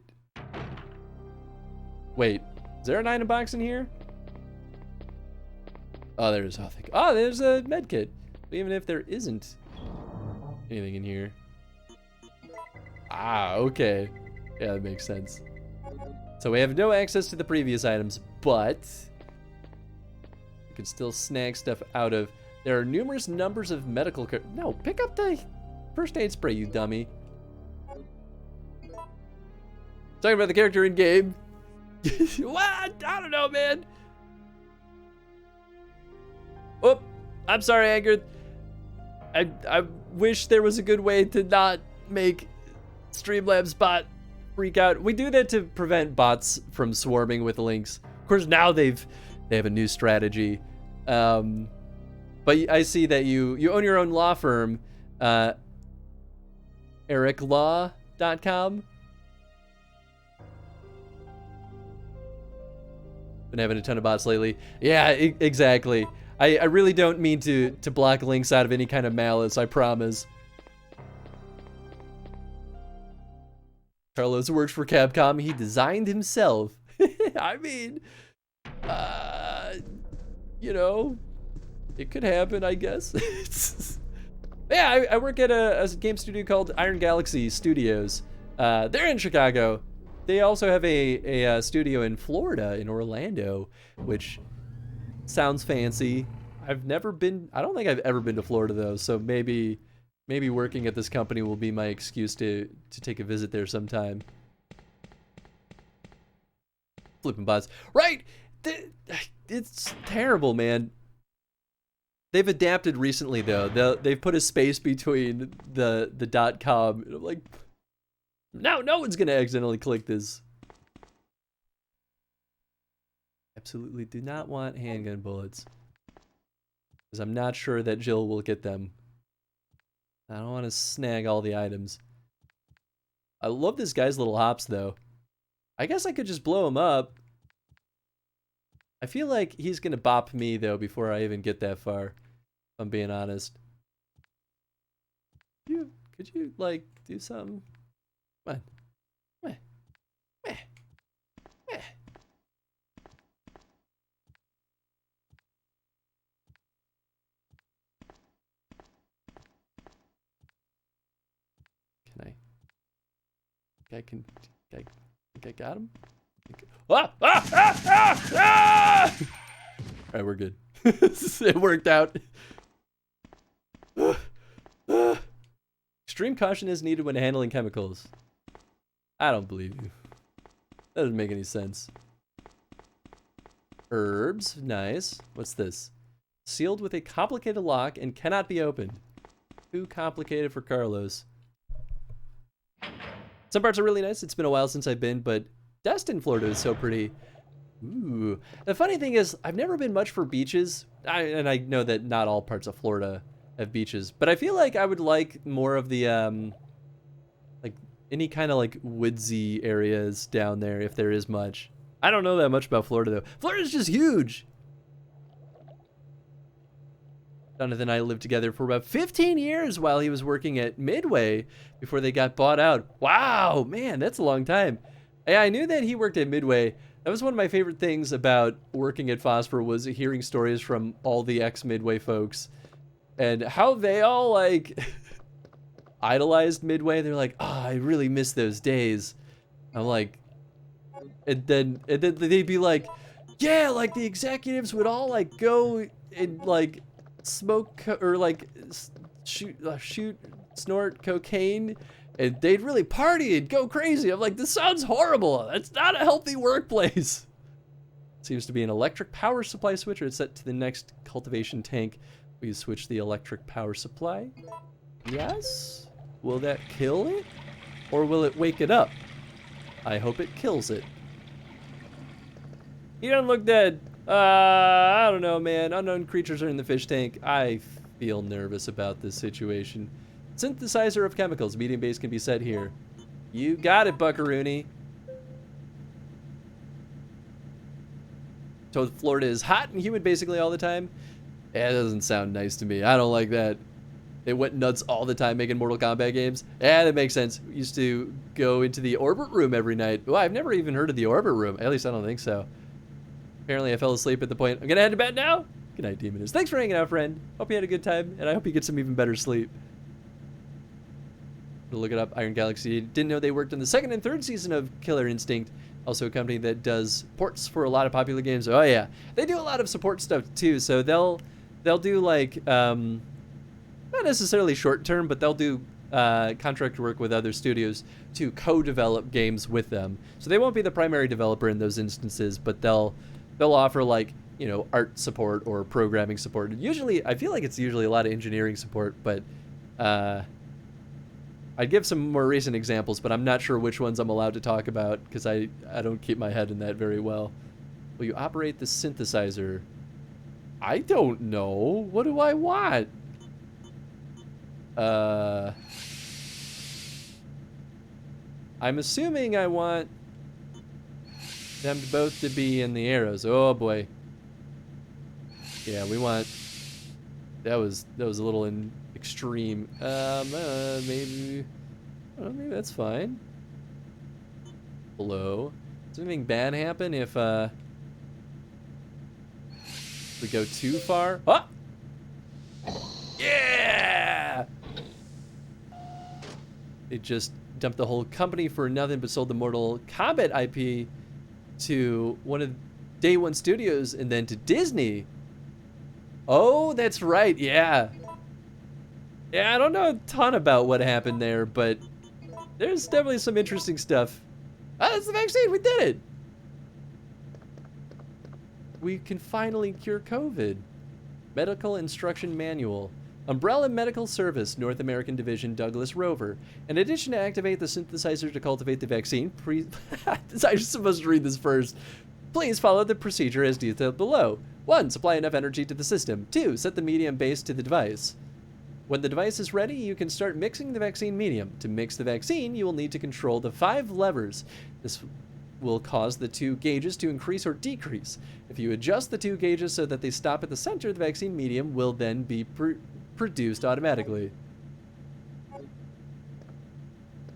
Wait, is there an item box in here? Oh, there's nothing. Oh, there's a med kit. Even if there isn't anything in here. Ah, okay. Yeah, that makes sense. So we have no access to the previous items, but we can still snag stuff out of. There are numerous numbers of medical care. No, pick up the first aid spray, you dummy. Talking about the character in game. What? I don't know, man. Oh, I'm sorry, Anger. I wish there was a good way to not make Streamlabs bot freak out. We do that to prevent bots from swarming with links. Of course, now they have a new strategy. But I see that you own your own law firm, ericlaw.com. Been having a ton of bots lately. Yeah, exactly. I really don't mean to block links out of any kind of malice, I promise. Carlos works for Capcom. He designed himself. I mean, you know, it could happen, I guess. Yeah, I work at a game studio called Iron Galaxy Studios. They're in Chicago. They also have a studio in Florida, in Orlando, which sounds fancy. I've never been. I don't think I've ever been to Florida though. So maybe working at this company will be my excuse to take a visit there sometime. Flipping bots, right? It's terrible, man. They've adapted recently though. They've put a space between the .com. And I'm like, no one's gonna accidentally click this. Absolutely do not want handgun bullets, because I'm not sure that Jill will get them. I don't want to snag all the items. I love this guy's little hops though. I guess I could just blow him up. I feel like he's gonna bop me though before I even get that far. If I'm being honest. Could you like do something? Come on. Meh. Meh. Meh. Think I got him? Ah! Ah! Ah! Ah! Ah! Alright, we're good. It worked out. Extreme caution is needed when handling chemicals. I don't believe you. That doesn't make any sense. Herbs, nice. What's this? Sealed with a complicated lock and cannot be opened. Too complicated for Carlos. Some parts are really nice. It's been a while since I've been, but Destin, Florida is so pretty. Ooh. The funny thing is, I've never been much for beaches. And I know that not all parts of Florida have beaches, but I feel like I would like more of the, like any kind of like woodsy areas down there if there is much. I don't know that much about Florida though. Florida's just huge. Jonathan and I lived together for about 15 years while he was working at Midway before they got bought out. Wow, man, that's a long time. Yeah, I knew that he worked at Midway. That was one of my favorite things about working at Phosphor was hearing stories from all the ex-Midway folks and how they all like idolized Midway. They're like, oh, I really miss those days. I'm like, and then they'd be like, yeah, like the executives would all like go and like smoke or like shoot, snort cocaine, and they'd really party and go crazy. I'm like, this sounds horrible. That's not a healthy workplace. Seems to be an electric power supply switcher. It's set to the next cultivation tank. We switch the electric power supply. Yes. Will that kill it? Or will it wake it up? I hope it kills it. He doesn't look dead. I don't know, man. Unknown creatures are in the fish tank. I feel nervous about this situation. Synthesizer of chemicals. Medium base can be set here. You got it, Buckaroony. So Florida is hot and humid basically all the time. That doesn't sound nice to me. I don't like that. It went nuts all the time making Mortal Kombat games. Yeah, that makes sense. We used to go into the orbit room every night. Well, I've never even heard of the orbit room. At least I don't think so. Apparently I fell asleep at the point. I'm gonna head to bed now. Good night, Demoness. Thanks for hanging out, friend. Hope you had a good time, and I hope you get some even better sleep. Look it up. Iron Galaxy. Didn't know they worked on the second and third season of Killer Instinct. Also a company that does ports for a lot of popular games. Oh yeah, they do a lot of support stuff too. So they'll do like not necessarily short term, but they'll do contract work with other studios to co-develop games with them. So they won't be the primary developer in those instances, but they'll offer like, you know, art support or programming support. Usually, I feel like it's usually a lot of engineering support, but I'd give some more recent examples, but I'm not sure which ones I'm allowed to talk about because I don't keep my head in that very well. Will you operate the synthesizer? I don't know. What do I want? I'm assuming I want them both to be in the arrows. Oh boy. Yeah, we want. That was a little extreme. Maybe. Maybe that's fine. Below. Does anything bad happen if we go too far? Ah! Yeah! They just dumped the whole company for nothing but sold the Mortal Kombat IP to one of Day One Studios and then to Disney. Oh, that's right. Yeah. Yeah, I don't know a ton about what happened there, but there's definitely some interesting stuff. Ah, that's the vaccine. We did it. We can finally cure COVID. Medical Instruction Manual. Umbrella Medical Service, North American Division, Douglas Rover. In addition to activate the synthesizer to cultivate the vaccine, I'm supposed to read this first. Please follow the procedure as detailed below. 1. Supply enough energy to the system. 2. Set the medium base to the device. When the device is ready, you can start mixing the vaccine medium. To mix the vaccine, you will need to control the 5 levers. will cause the two gauges to increase or decrease. If you adjust the two gauges so that they stop at the center, the vaccine medium will then be produced automatically.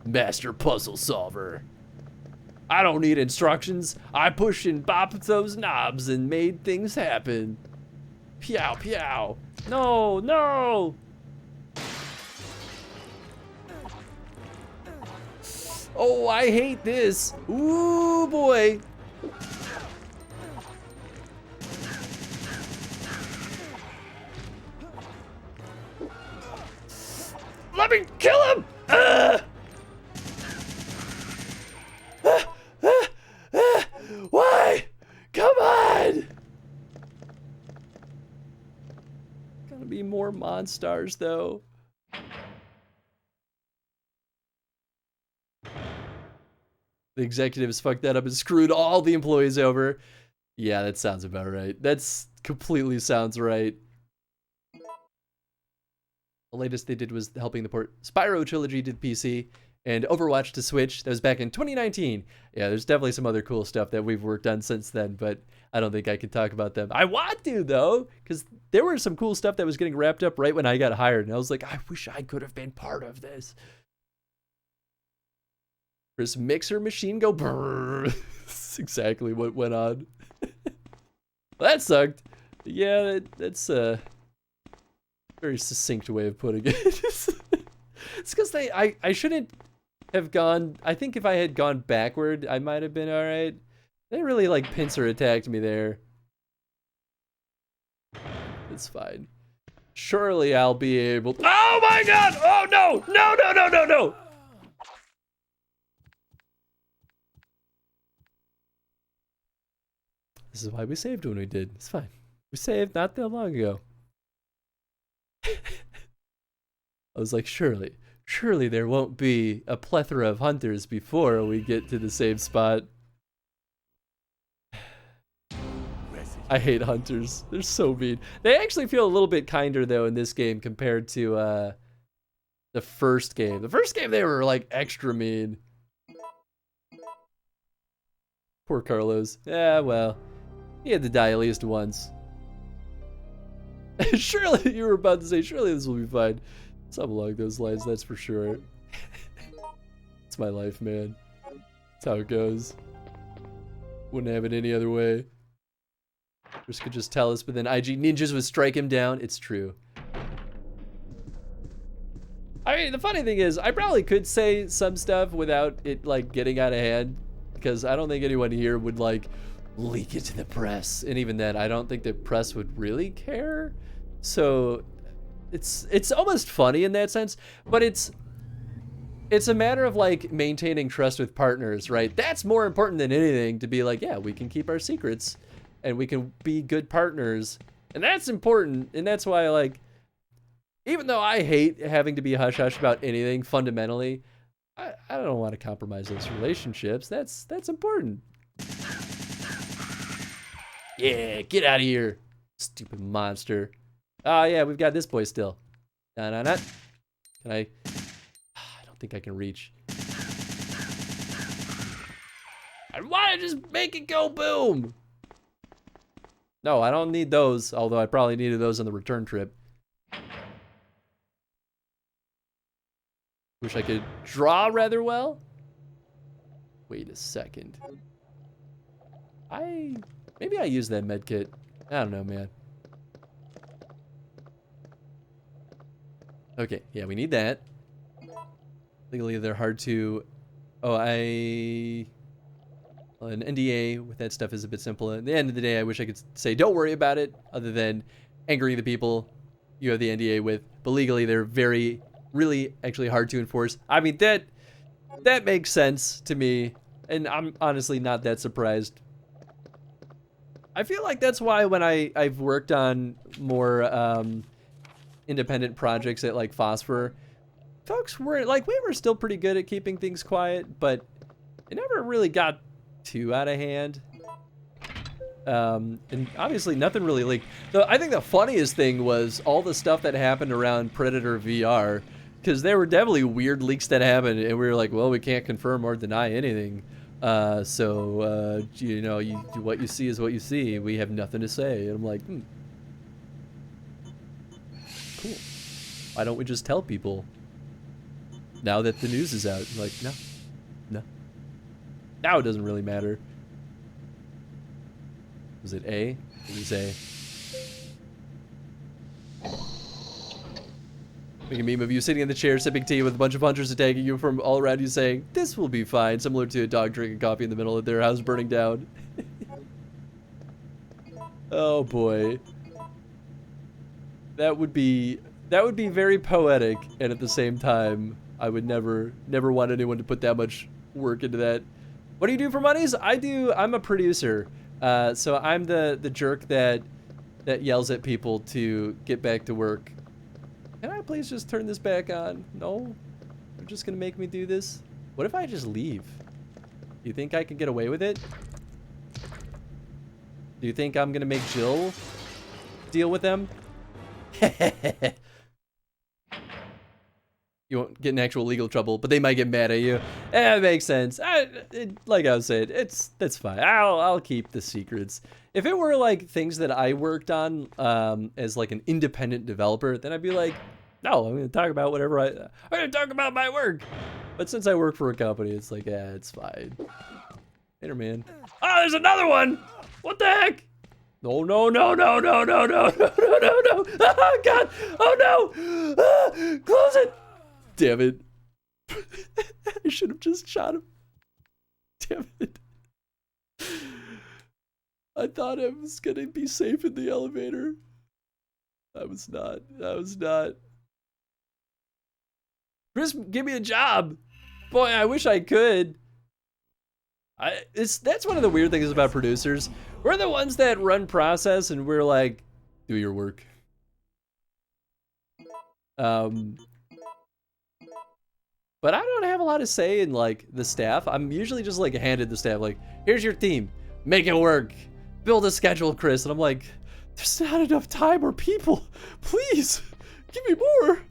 Master puzzle solver. I don't need instructions. I pushed and bopped those knobs and made things happen. Pew, pew. No, no. Oh, I hate this. Ooh, boy. Let me kill him. Why? Come on. Gotta be more monsters, though. The executives fucked that up and screwed all the employees over. Yeah, that sounds about right. That's completely sounds right. The latest they did was helping the port Spyro Trilogy to PC and Overwatch to Switch. That was back in 2019. Yeah, there's definitely some other cool stuff that we've worked on since then, but I don't think I can talk about them. I want to, though, because there was some cool stuff that was getting wrapped up right when I got hired, and I was like, I wish I could have been part of this. This mixer machine go brrr. That's exactly what went on. Well, that sucked. Yeah, that's a very succinct way of putting it. It's because I shouldn't have gone. I think if I had gone backward, I might have been all right. They really like pincer attacked me there. It's fine. Surely I'll be able to. Oh my god! Oh no! No, no, no, no, no! This is why we saved when we did. It's fine. We saved not that long ago. I was like, surely there won't be a plethora of hunters before we get to the same spot. I hate hunters. They're so mean. They actually feel a little bit kinder, though, in this game compared to the first game. The first game, they were, like, extra mean. Poor Carlos. Yeah, well, he had to die at least once. Surely, you were about to say, surely this will be fine. Something along those lines, that's for sure. It's my life, man. That's how it goes. Wouldn't have it any other way. Chris could just tell us, but then IG ninjas would strike him down. It's true. I mean, the funny thing is, I probably could say some stuff without it, like, getting out of hand. Because I don't think anyone here would, like, leak it to the press. And even then, I don't think the press would really care. So, it's almost funny in that sense. But it's a matter of, like, maintaining trust with partners, right? That's more important than anything, to be like, yeah, we can keep our secrets. And we can be good partners. And that's important. And that's why, like, even though I hate having to be hush-hush about anything fundamentally, I don't want to compromise those relationships. That's important. Yeah, get out of here, stupid monster. Oh, yeah, we've got this boy still. Can I don't think I can reach. I want to just make it go boom. No, I don't need those, although I probably needed those on the return trip. Wish I could draw rather well. Wait a second. Maybe I use that med kit. I don't know, man. Okay, yeah, we need that. Legally, they're hard to... Oh, an NDA with that stuff is a bit simple. At the end of the day, I wish I could say, don't worry about it, other than angering the people you have the NDA with. But legally, they're really actually hard to enforce. I mean, that makes sense to me, and I'm honestly not that surprised. I feel like that's why when I've worked on more independent projects at like Phosphor, folks were like, we were still pretty good at keeping things quiet, but it never really got too out of hand. And obviously nothing really leaked. Though I think the funniest thing was all the stuff that happened around Predator VR, because there were definitely weird leaks that happened, and we were like, well, we can't confirm or deny anything. You know, what you see is what you see. We have nothing to say. And I'm like, cool. Why don't we just tell people now that the news is out? I'm like, no. Now it doesn't really matter. Was it A? It was A. Make a meme of you sitting in the chair sipping tea with a bunch of hunters attacking you from all around you saying, "This will be fine," similar to a dog drinking coffee in the middle of their house burning down. Oh boy. That would be very poetic, and at the same time, I would never want anyone to put that much work into that. What do you do for monies? I'm a producer. So I'm the jerk that yells at people to get back to work. Can I please just turn this back on? No? You're just gonna make me do this? What if I just leave? Do you think I can get away with it? Do you think I'm gonna make Jill deal with them? You won't get in actual legal trouble, but they might get mad at you. It makes sense. Like I was saying, that's fine. I'll keep the secrets. If it were like things that I worked on as like an independent developer, then I'd be like, no, I'm gonna talk about whatever I'm gonna talk about my work. But since I work for a company, it's like, yeah, it's fine. Later, man. Oh, there's another one. What the heck? No. Oh God. Oh no. Ah, close it. Damn it. I should have just shot him. Damn it. I thought I was gonna be safe in the elevator. I was not. Chris, give me a job. Boy, I wish I could. That's one of the weird things about producers. We're the ones that run process and we're like, do your work. But I don't have a lot of say in like the staff. I'm usually just like handed the staff like, here's your theme, make it work, build a schedule, Chris. And I'm like, there's not enough time or people. Please, give me more.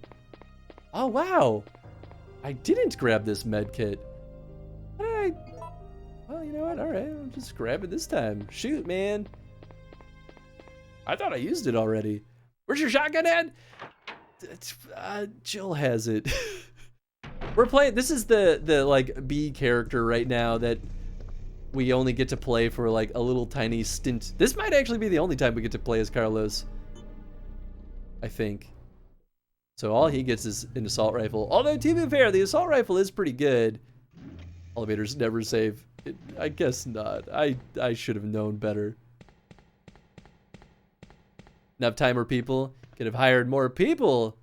Oh wow, I didn't grab this med kit. Well, you know what? All right, I'll just grab it this time. Shoot, man. I thought I used it already. Where's your shotgun at? Jill has it. We're playing, this is the like B character right now that we only get to play for like a little tiny stint. This might actually be the only time we get to play as Carlos, I think. So all he gets is an assault rifle. Although to be fair, the assault rifle is pretty good. Elevators never save. I guess not. I should have known better. Enough time or people? Could have hired more people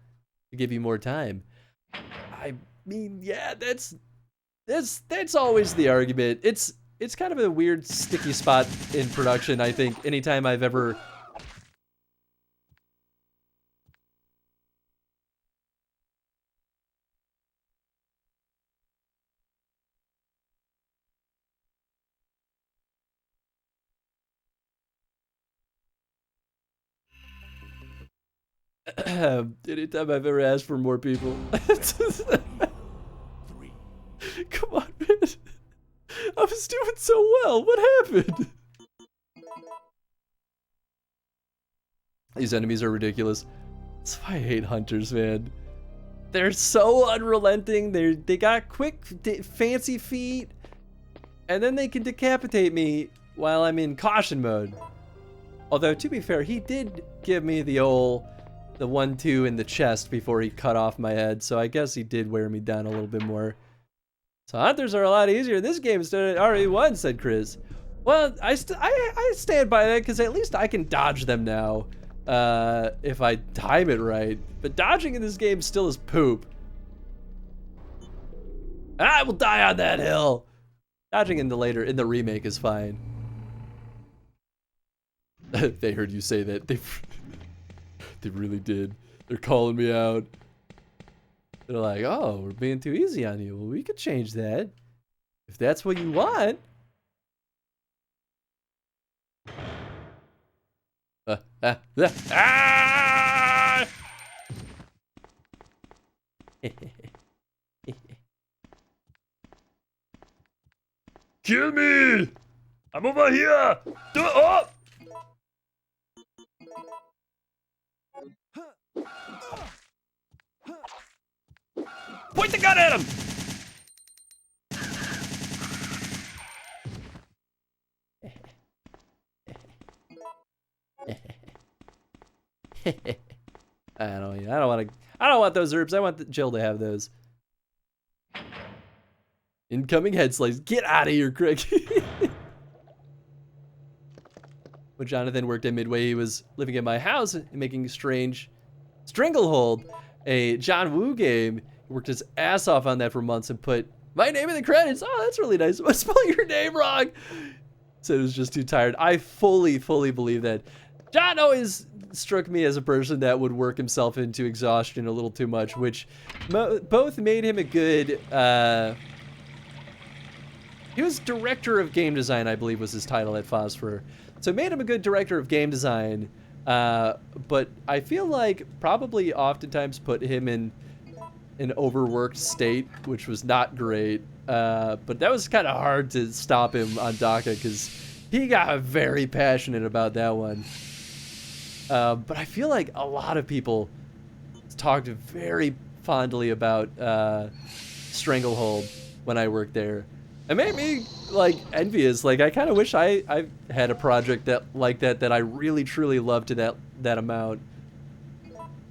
to give you more time. I mean, yeah, that's always the argument. It's kind of a weird sticky spot in production, I think. Anytime I've ever anytime I've ever asked for more people. Come on, man. I was doing so well. What happened? These enemies are ridiculous. That's why I hate hunters, man. They're so unrelenting. They got quick, fancy feet, and then they can decapitate me while I'm in caution mode. Although, to be fair, he did give me the 1-2 in the chest before he cut off my head, so I guess he did wear me down a little bit more. So hunters are a lot easier in this game instead of RE1, said Chris. Well, I stand by that because at least I can dodge them now if I time it right. But dodging in this game still is poop. I will die on that hill. Dodging in the remake is fine. They heard you say that. They really did. They're calling me out. They're like, oh, we're being too easy on you. Well, we could change that. If that's what you want. Ah! Kill me! I'm over here! Do it! Oh! Point the gun at him! I don't want those herbs. I want Jill to have those. Incoming head slice. Get out of here, Craig. When Jonathan worked at Midway, he was living at my house and making strange Stranglehold, a John Woo game. He worked his ass off on that for months and put my name in the credits. Oh, that's really nice. I spelled your name wrong. Said it was just too tired. I fully believe that. John always struck me as a person that would work himself into exhaustion a little too much, which both made him a good, he was director of game design, I believe was his title at Phosphor. So it made him a good director of game design, but I feel like probably oftentimes put him in an overworked state, which was not great. But that was kind of hard to stop him on DACA because he got very passionate about that one. But I feel like a lot of people talked very fondly about Stranglehold when I worked there. It made me like envious. Like I kind of wish I had a project like that I really truly loved to that amount.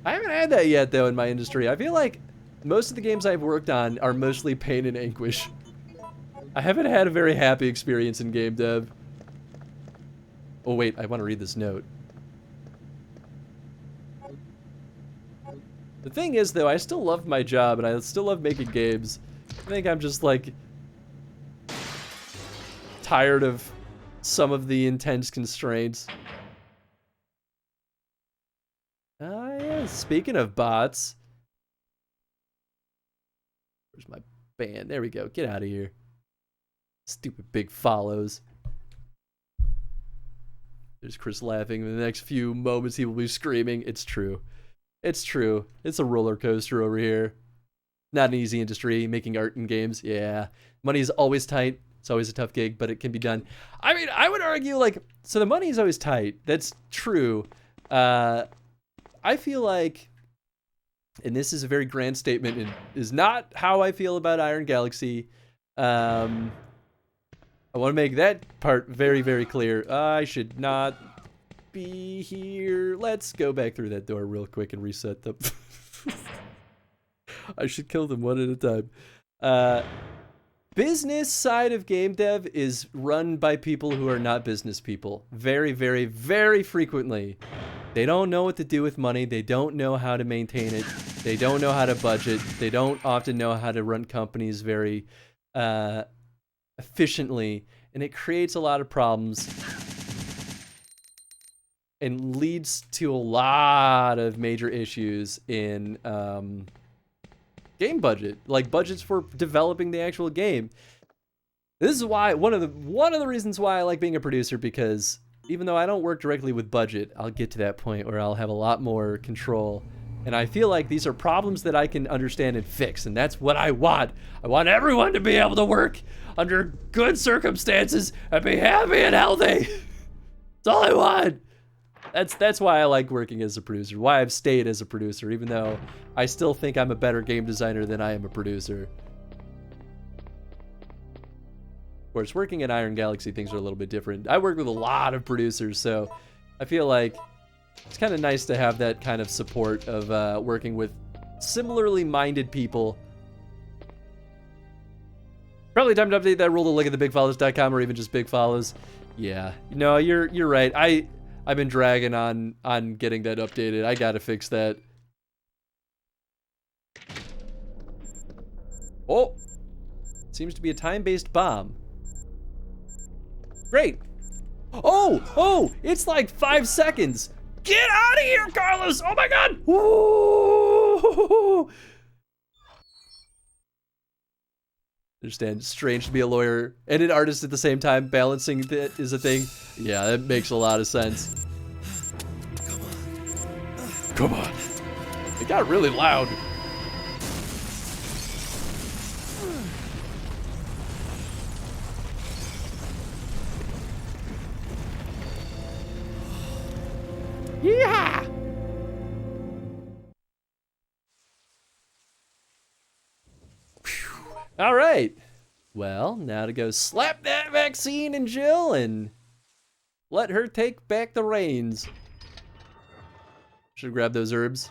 I haven't had that yet though in my industry. I feel like most of the games I've worked on are mostly pain and anguish. I haven't had a very happy experience in game dev. Oh wait, I want to read this note. The thing is, though, I still love my job, and I still love making games. I think I'm just, like, tired of some of the intense constraints. Ah, yeah, speaking of bots. Where's my band? There we go. Get out of here. Stupid big follows. There's Chris laughing. In the next few moments, he will be screaming. It's true. It's true. It's a roller coaster over here. Not an easy industry, making art and games. Yeah. Money is always tight. It's always a tough gig, but it can be done. I mean, I would argue, like, so the money is always tight. That's true. I feel like, and this is a very grand statement, and is not how I feel about Iron Galaxy. I want to make that part very, very clear. I should not be here. Let's go back through that door real quick and reset them. I should kill them one at a time. Business side of game dev is run by people who are not business people. Very, very, very frequently. They don't know what to do with money. They don't know how to maintain it. They don't know how to budget. They don't often know how to run companies very efficiently. And it creates a lot of problems and leads to a lot of major issues in game budget, like budgets for developing the actual game. This is why one of the reasons why I like being a producer, because even though I don't work directly with budget, I'll get to that point where I'll have a lot more control. And I feel like these are problems that I can understand and fix, and that's what I want. I want everyone to be able to work under good circumstances and be happy and healthy. That's all I want. That's why I like working as a producer, why I've stayed as a producer, even though I still think I'm a better game designer than I am a producer. Of course, working at Iron Galaxy, things are a little bit different. I work with a lot of producers, so I feel like it's kind of nice to have that kind of support of working with similarly minded people. Probably time to update that rule to look at the bigfollows.com or even just big follows. Yeah, no, you're right. I've been dragging on getting that updated. I gotta fix that. Oh, seems to be a time-based bomb. Great. Oh, it's like 5 seconds. Get out of here, Carlos! Oh my God! Ooh. Understand, strange to be a lawyer and an artist at the same time. Balancing that is a thing. Yeah, that makes a lot of sense. Come on. It got really loud. All right. Well, now to go slap that vaccine in Jill and let her take back the reins. Should grab those herbs.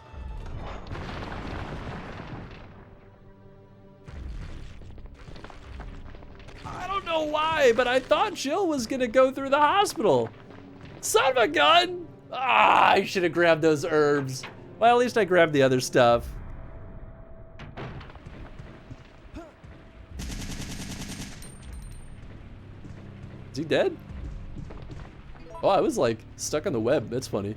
I don't know why, but I thought Jill was gonna go through the hospital. Son of a gun! Ah, I should have grabbed those herbs. Well, at least I grabbed the other stuff. Is he dead? Oh, I was like stuck on the web. That's funny.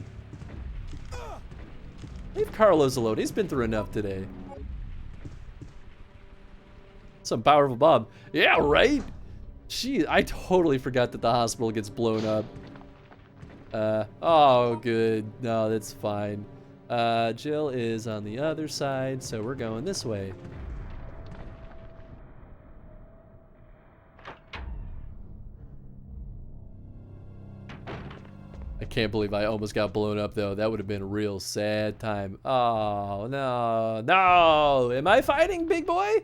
Leave Carlos alone. He's been through enough today. Some powerful bomb. Yeah, right? I totally forgot that the hospital gets blown up. Oh, good. No, that's fine. Jill is on the other side, so we're going this way. I can't believe I almost got blown up, though. That would have been a real sad time. Oh, no. No! Am I fighting, big boy?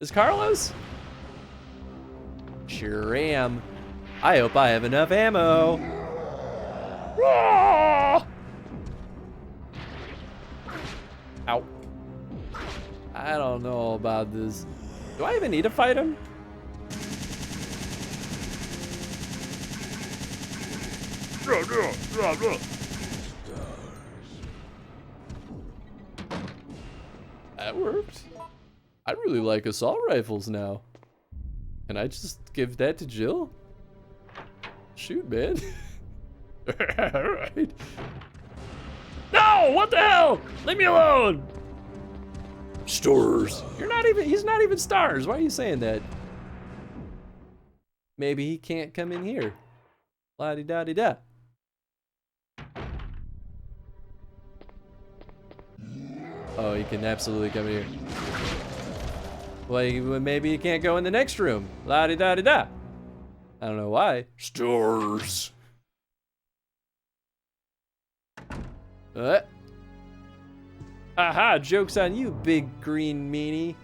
Is Carlos? Sure am. I hope I have enough ammo. Ow. I don't know about this. Do I even need to fight him? That worked. I really like assault rifles now. Can I just give that to Jill? Shoot, man. Alright. No! What the hell? Leave me alone! Stars. He's not even stars. Why are you saying that? Maybe he can't come in here. La-di-da-di-da. Oh, he can absolutely come in here. Well, maybe he can't go in the next room. La-di-da-di-da. I don't know why. Stars. Aha, joke's on you, big green meanie.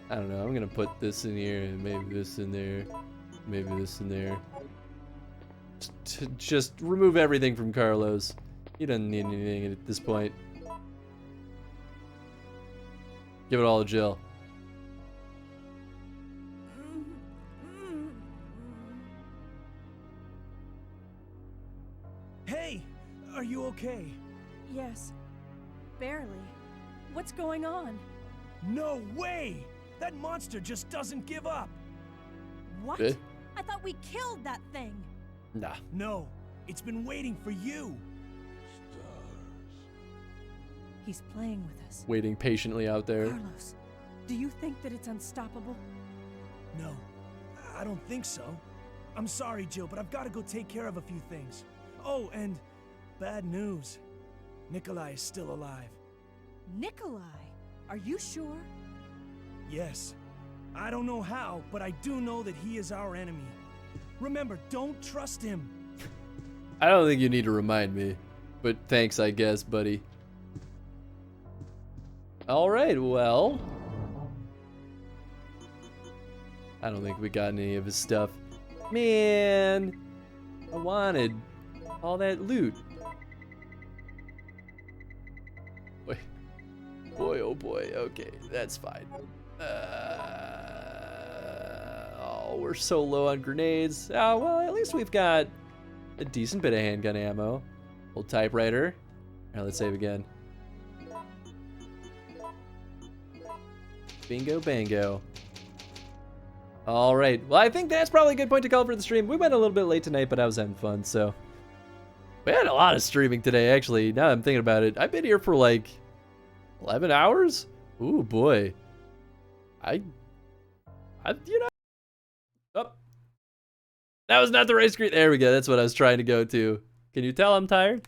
I don't know, I'm gonna put this in here and maybe this in there. Maybe this in there. Just remove everything from Carlos. He doesn't need anything at this point. Give it all to Jill. Hey, are you okay? Yes. Barely. What's going on? No way! That monster just doesn't give up. What? Eh? I thought we killed that thing. Nah. No, it's been waiting for you. He's playing with us. Waiting patiently out there. Carlos, do you think that it's unstoppable? No, I don't think so. I'm sorry, Jill, but I've got to go take care of a few things. Oh, and bad news. Nikolai is still alive. Nikolai? Are you sure? Yes. I don't know how, but I do know that he is our enemy. Remember, don't trust him. I don't think you need to remind me, but thanks, I guess, buddy. All right, well. I don't think we got any of his stuff. Man, I wanted all that loot. Boy, oh boy, okay, that's fine. Oh, we're so low on grenades. Oh, well, at least we've got a decent bit of handgun ammo. Old typewriter. All right, let's save again. Bingo bango. All right, well, I think that's probably a good point to call for the stream. We went a little bit late tonight, but I was having fun, so. We had a lot of streaming today, actually, now that I'm thinking about it. I've been here for like 11 hours? Ooh, boy. I you know. Oh. That was not the right screen. There we go. That's what I was trying to go to. Can you tell I'm tired?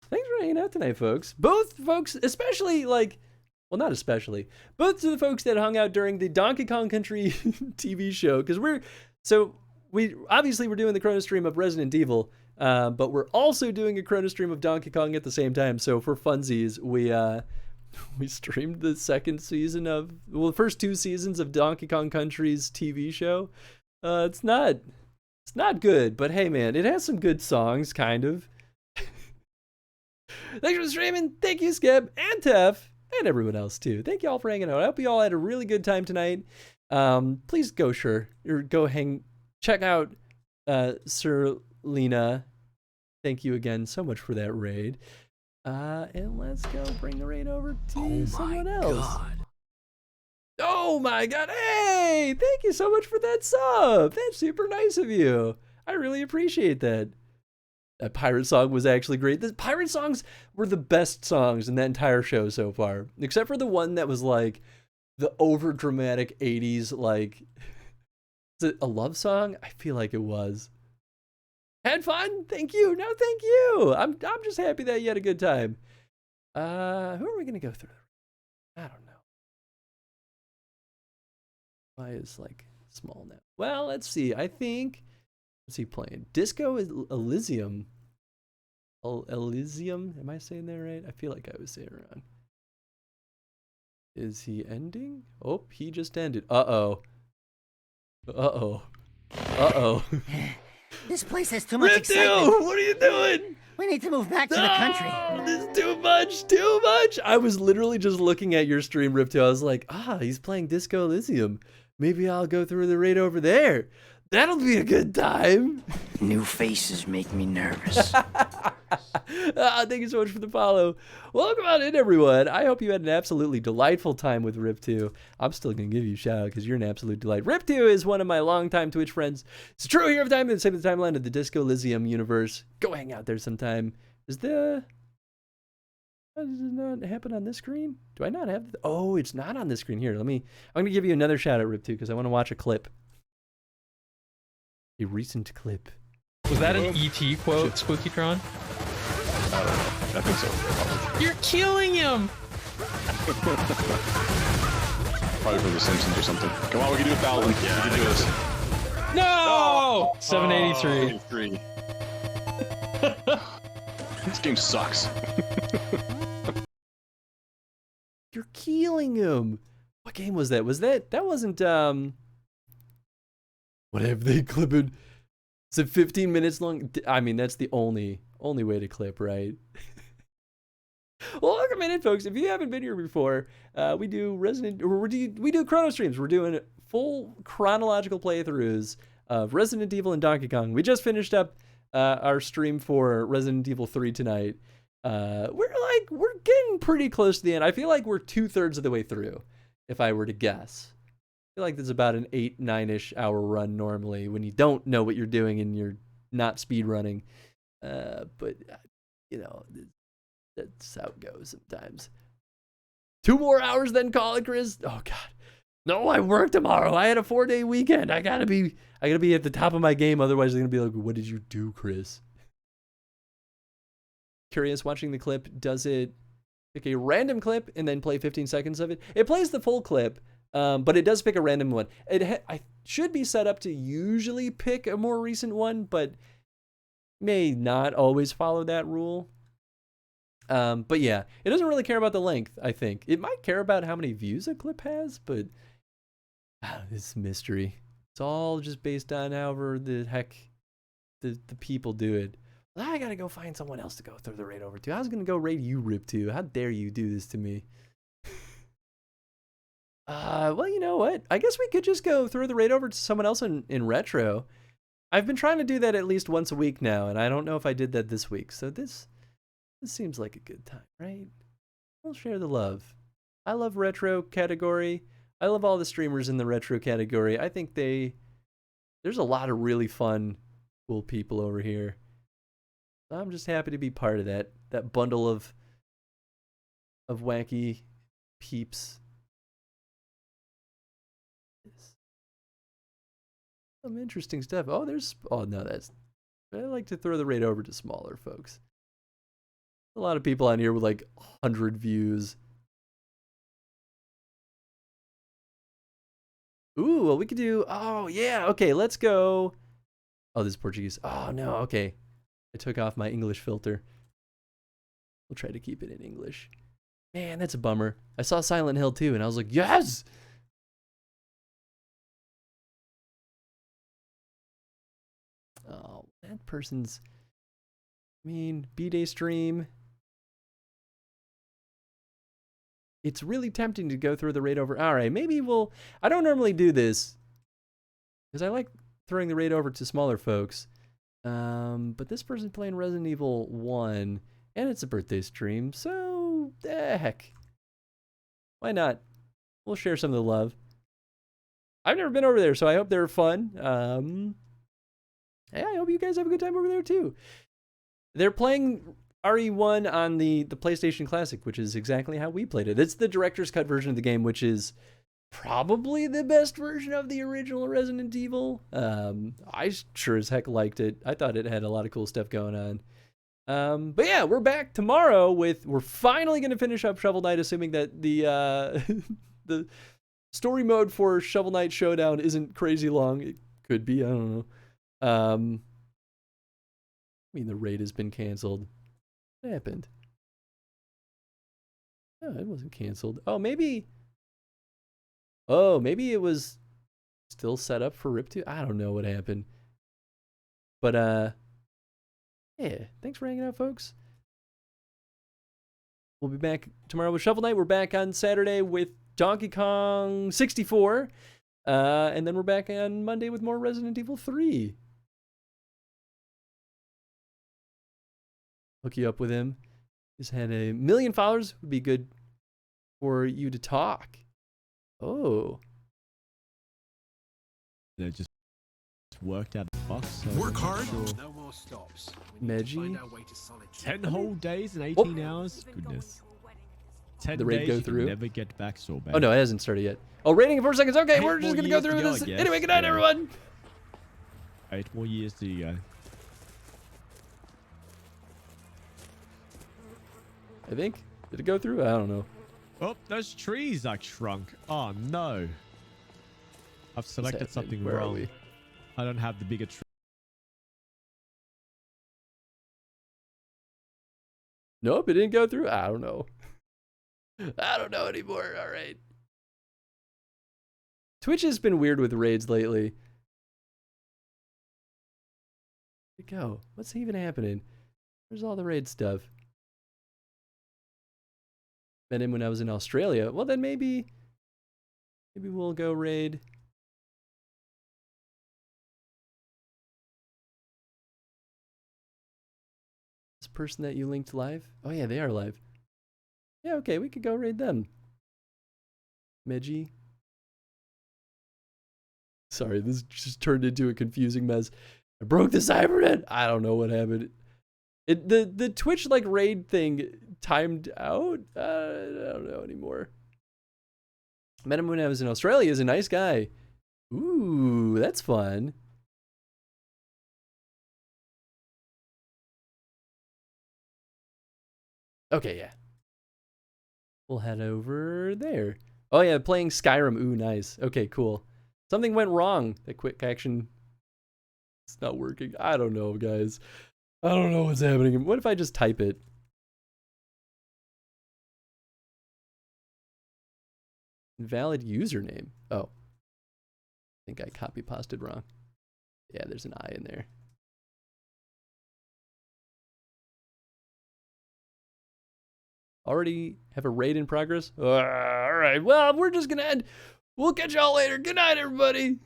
Thanks for hanging out tonight, folks. Both folks, especially like, well, not especially. Both to the folks that hung out during the Donkey Kong Country TV show, because we obviously we're doing the Chronostream of Resident Evil, but we're also doing a Chronostream of Donkey Kong at the same time. So for funsies, we streamed the second season of, well, the first 2 seasons of Donkey Kong Country's TV show. It's not good, but hey, man, it has some good songs, kind of. Thanks for streaming. Thank you, Skip and Tef and everyone else too. Thank you all for hanging out. I hope you all had a really good time tonight. Please go check out Sir Lena. Thank you again so much for that raid. And let's go bring the raid over to someone else. God. Oh my god. Hey, thank you so much for that sub. That's super nice of you. I really appreciate that. That pirate song was actually great. The pirate songs were the best songs in that entire show so far, except for the one that was like the over dramatic 80s, like, is it a love song? I feel like it was. Had fun? Thank you. No, thank you. I'm just happy that you had a good time. Who are we gonna go through? I don't know. Why is like small now? Well, let's see. I think, what's he playing? Disco Elysium. Elysium? Am I saying that right? I feel like I was saying it wrong. Is he ending? Oh, he just ended. Uh-oh. Uh-oh. Uh-oh. This place has too much excitement. What are you doing? We need to move back to the country. This is too much, too much. I was literally just looking at your stream, Rip2. I was like, he's playing Disco Elysium. Maybe I'll go through the raid over there. That'll be a good time. New faces make me nervous. Thank you so much for the follow. Welcome on in, everyone. I hope you had an absolutely delightful time with Rip2. I'm still going to give you a shout out because you're an absolute delight. Rip2 is one of my longtime Twitch friends. It's a true hero of time in the same timeline of the Disco Elysium universe. Go hang out there sometime. Why does it not happen on this screen? Do I not have oh, it's not on this screen. Here, I'm going to give you another shout out, Rip2, because I want to watch a clip. A recent clip. Was that an ET quote, SpookyTron? I think so. Probably. You're killing him! Probably for The Simpsons or something. Come on, we can do 1,000. Yeah, we can do this. No! 783. This game sucks. You're killing him. What game was that? That wasn't whatever they clipped. Is it 15 minutes long? I mean, that's the only way to clip, right? Well, welcome in, folks. If you haven't been here before, we do we do Chrono streams. We're doing full chronological playthroughs of Resident Evil and Donkey Kong. We just finished up our stream for Resident Evil 3 tonight. We're getting pretty close to the end. I feel like we're 2/3 of the way through, if I were to guess. I feel like there's about an 8-9-ish hour run normally when you don't know what you're doing and you're not speed running. But you know, that's how it goes sometimes. 2 more hours then, call it, Chris. Oh God, no! I work tomorrow. I had a 4-day weekend. I gotta be at the top of my game. Otherwise, they're gonna be like, "What did you do, Chris?" Curious, watching the clip, does it pick a random clip and then play 15 seconds of it? It plays the full clip. But it does pick a random one. I should be set up to usually pick a more recent one, but may not always follow that rule. But yeah, it doesn't really care about the length, I think. It might care about how many views a clip has, but it's mystery. It's all just based on however the heck the people do it. Well, I gotta go find someone else to go throw the raid over to. I was gonna go raid you, Rip2. How dare you do this to me? Well, you know what? I guess we could just go throw the raid over to someone else in retro. I've been trying to do that at least once a week now, and I don't know if I did that this week. So this seems like a good time, right? We'll share the love. I love retro category. I love all the streamers in the retro category. I think there's a lot of really fun, cool people over here. So I'm just happy to be part of that bundle of wacky peeps. Some interesting stuff. I like to throw the raid over to smaller folks. A lot of people on here with like 100 views. Ooh, well, we could do, oh yeah, okay, let's go. Oh, this is Portuguese. Oh no, okay. I took off my English filter. We'll try to keep it in English. Man, that's a bummer. I saw Silent Hill 2 and I was like, yes! Oh, that person's... I mean, B-Day stream. It's really tempting to go through the raid over. All right, maybe we'll... I don't normally do this, because I like throwing the raid over to smaller folks. But this person's playing Resident Evil 1, and it's a birthday stream, so heck. Why not? We'll share some of the love. I've never been over there, so I hope they're fun. Yeah, I hope you guys have a good time over there, too. They're playing RE1 on the PlayStation Classic, which is exactly how we played it. It's the director's cut version of the game, which is probably the best version of the original Resident Evil. I sure as heck liked it. I thought it had a lot of cool stuff going on. But yeah, we're back tomorrow with... We're finally going to finish up Shovel Knight, assuming that the the story mode for Shovel Knight Showdown isn't crazy long. It could be, I don't know. I mean, the raid has been canceled. What happened? Oh, it wasn't canceled. Oh, maybe it was still set up for Rip2. I don't know what happened. But, yeah, thanks for hanging out, folks. We'll be back tomorrow with Shovel Knight. We're back on Saturday with Donkey Kong 64. And then we're back on Monday with more Resident Evil 3. Hook you up with him. He's had 1 million followers. Would be good for you to talk. Oh. They just worked out the box. So work hard. Sure. No more stops. Meggie. 10 whole days and 18 hours. Goodness. 10 The raid days go you through? can never get back so bad. Oh no, it hasn't started yet. Oh, rating in 4 seconds. Okay, 8 we're just more gonna go years through to with go, this. I Anyway, guess. good night, Yeah. everyone. 8 more years to go. I think. Did it go through? I don't know. Oh, those trees are shrunk. Oh no. I've selected happening? something Where are wrong. we? I don't have the bigger tree. Nope, it didn't go through. I don't know. I don't know anymore. All right. Twitch has been weird with raids lately. Where'd it go? What's even happening? Where's all the raid stuff? Met him when I was in Australia. Well, then maybe we'll go raid. This person that you linked live? Oh yeah, they are live. Yeah, okay, we could go raid them. Meggie. Sorry, this just turned into a confusing mess. I broke the cybernet. I don't know what happened. The Twitch like raid thing timed out. I don't know anymore. Met him when I was in Australia. He's a nice guy. Ooh, that's fun. Okay, yeah. We'll head over there. Oh yeah, playing Skyrim. Ooh, nice. Okay, cool. Something went wrong. That quick action. It's not working. I don't know, guys. I don't know what's happening. What if I just type it? Invalid username. Oh. I think I copy pasted wrong. Yeah, there's an I in there. Already have a raid in progress? All right. Well, we're just going to end. We'll catch y'all later. Good night, everybody.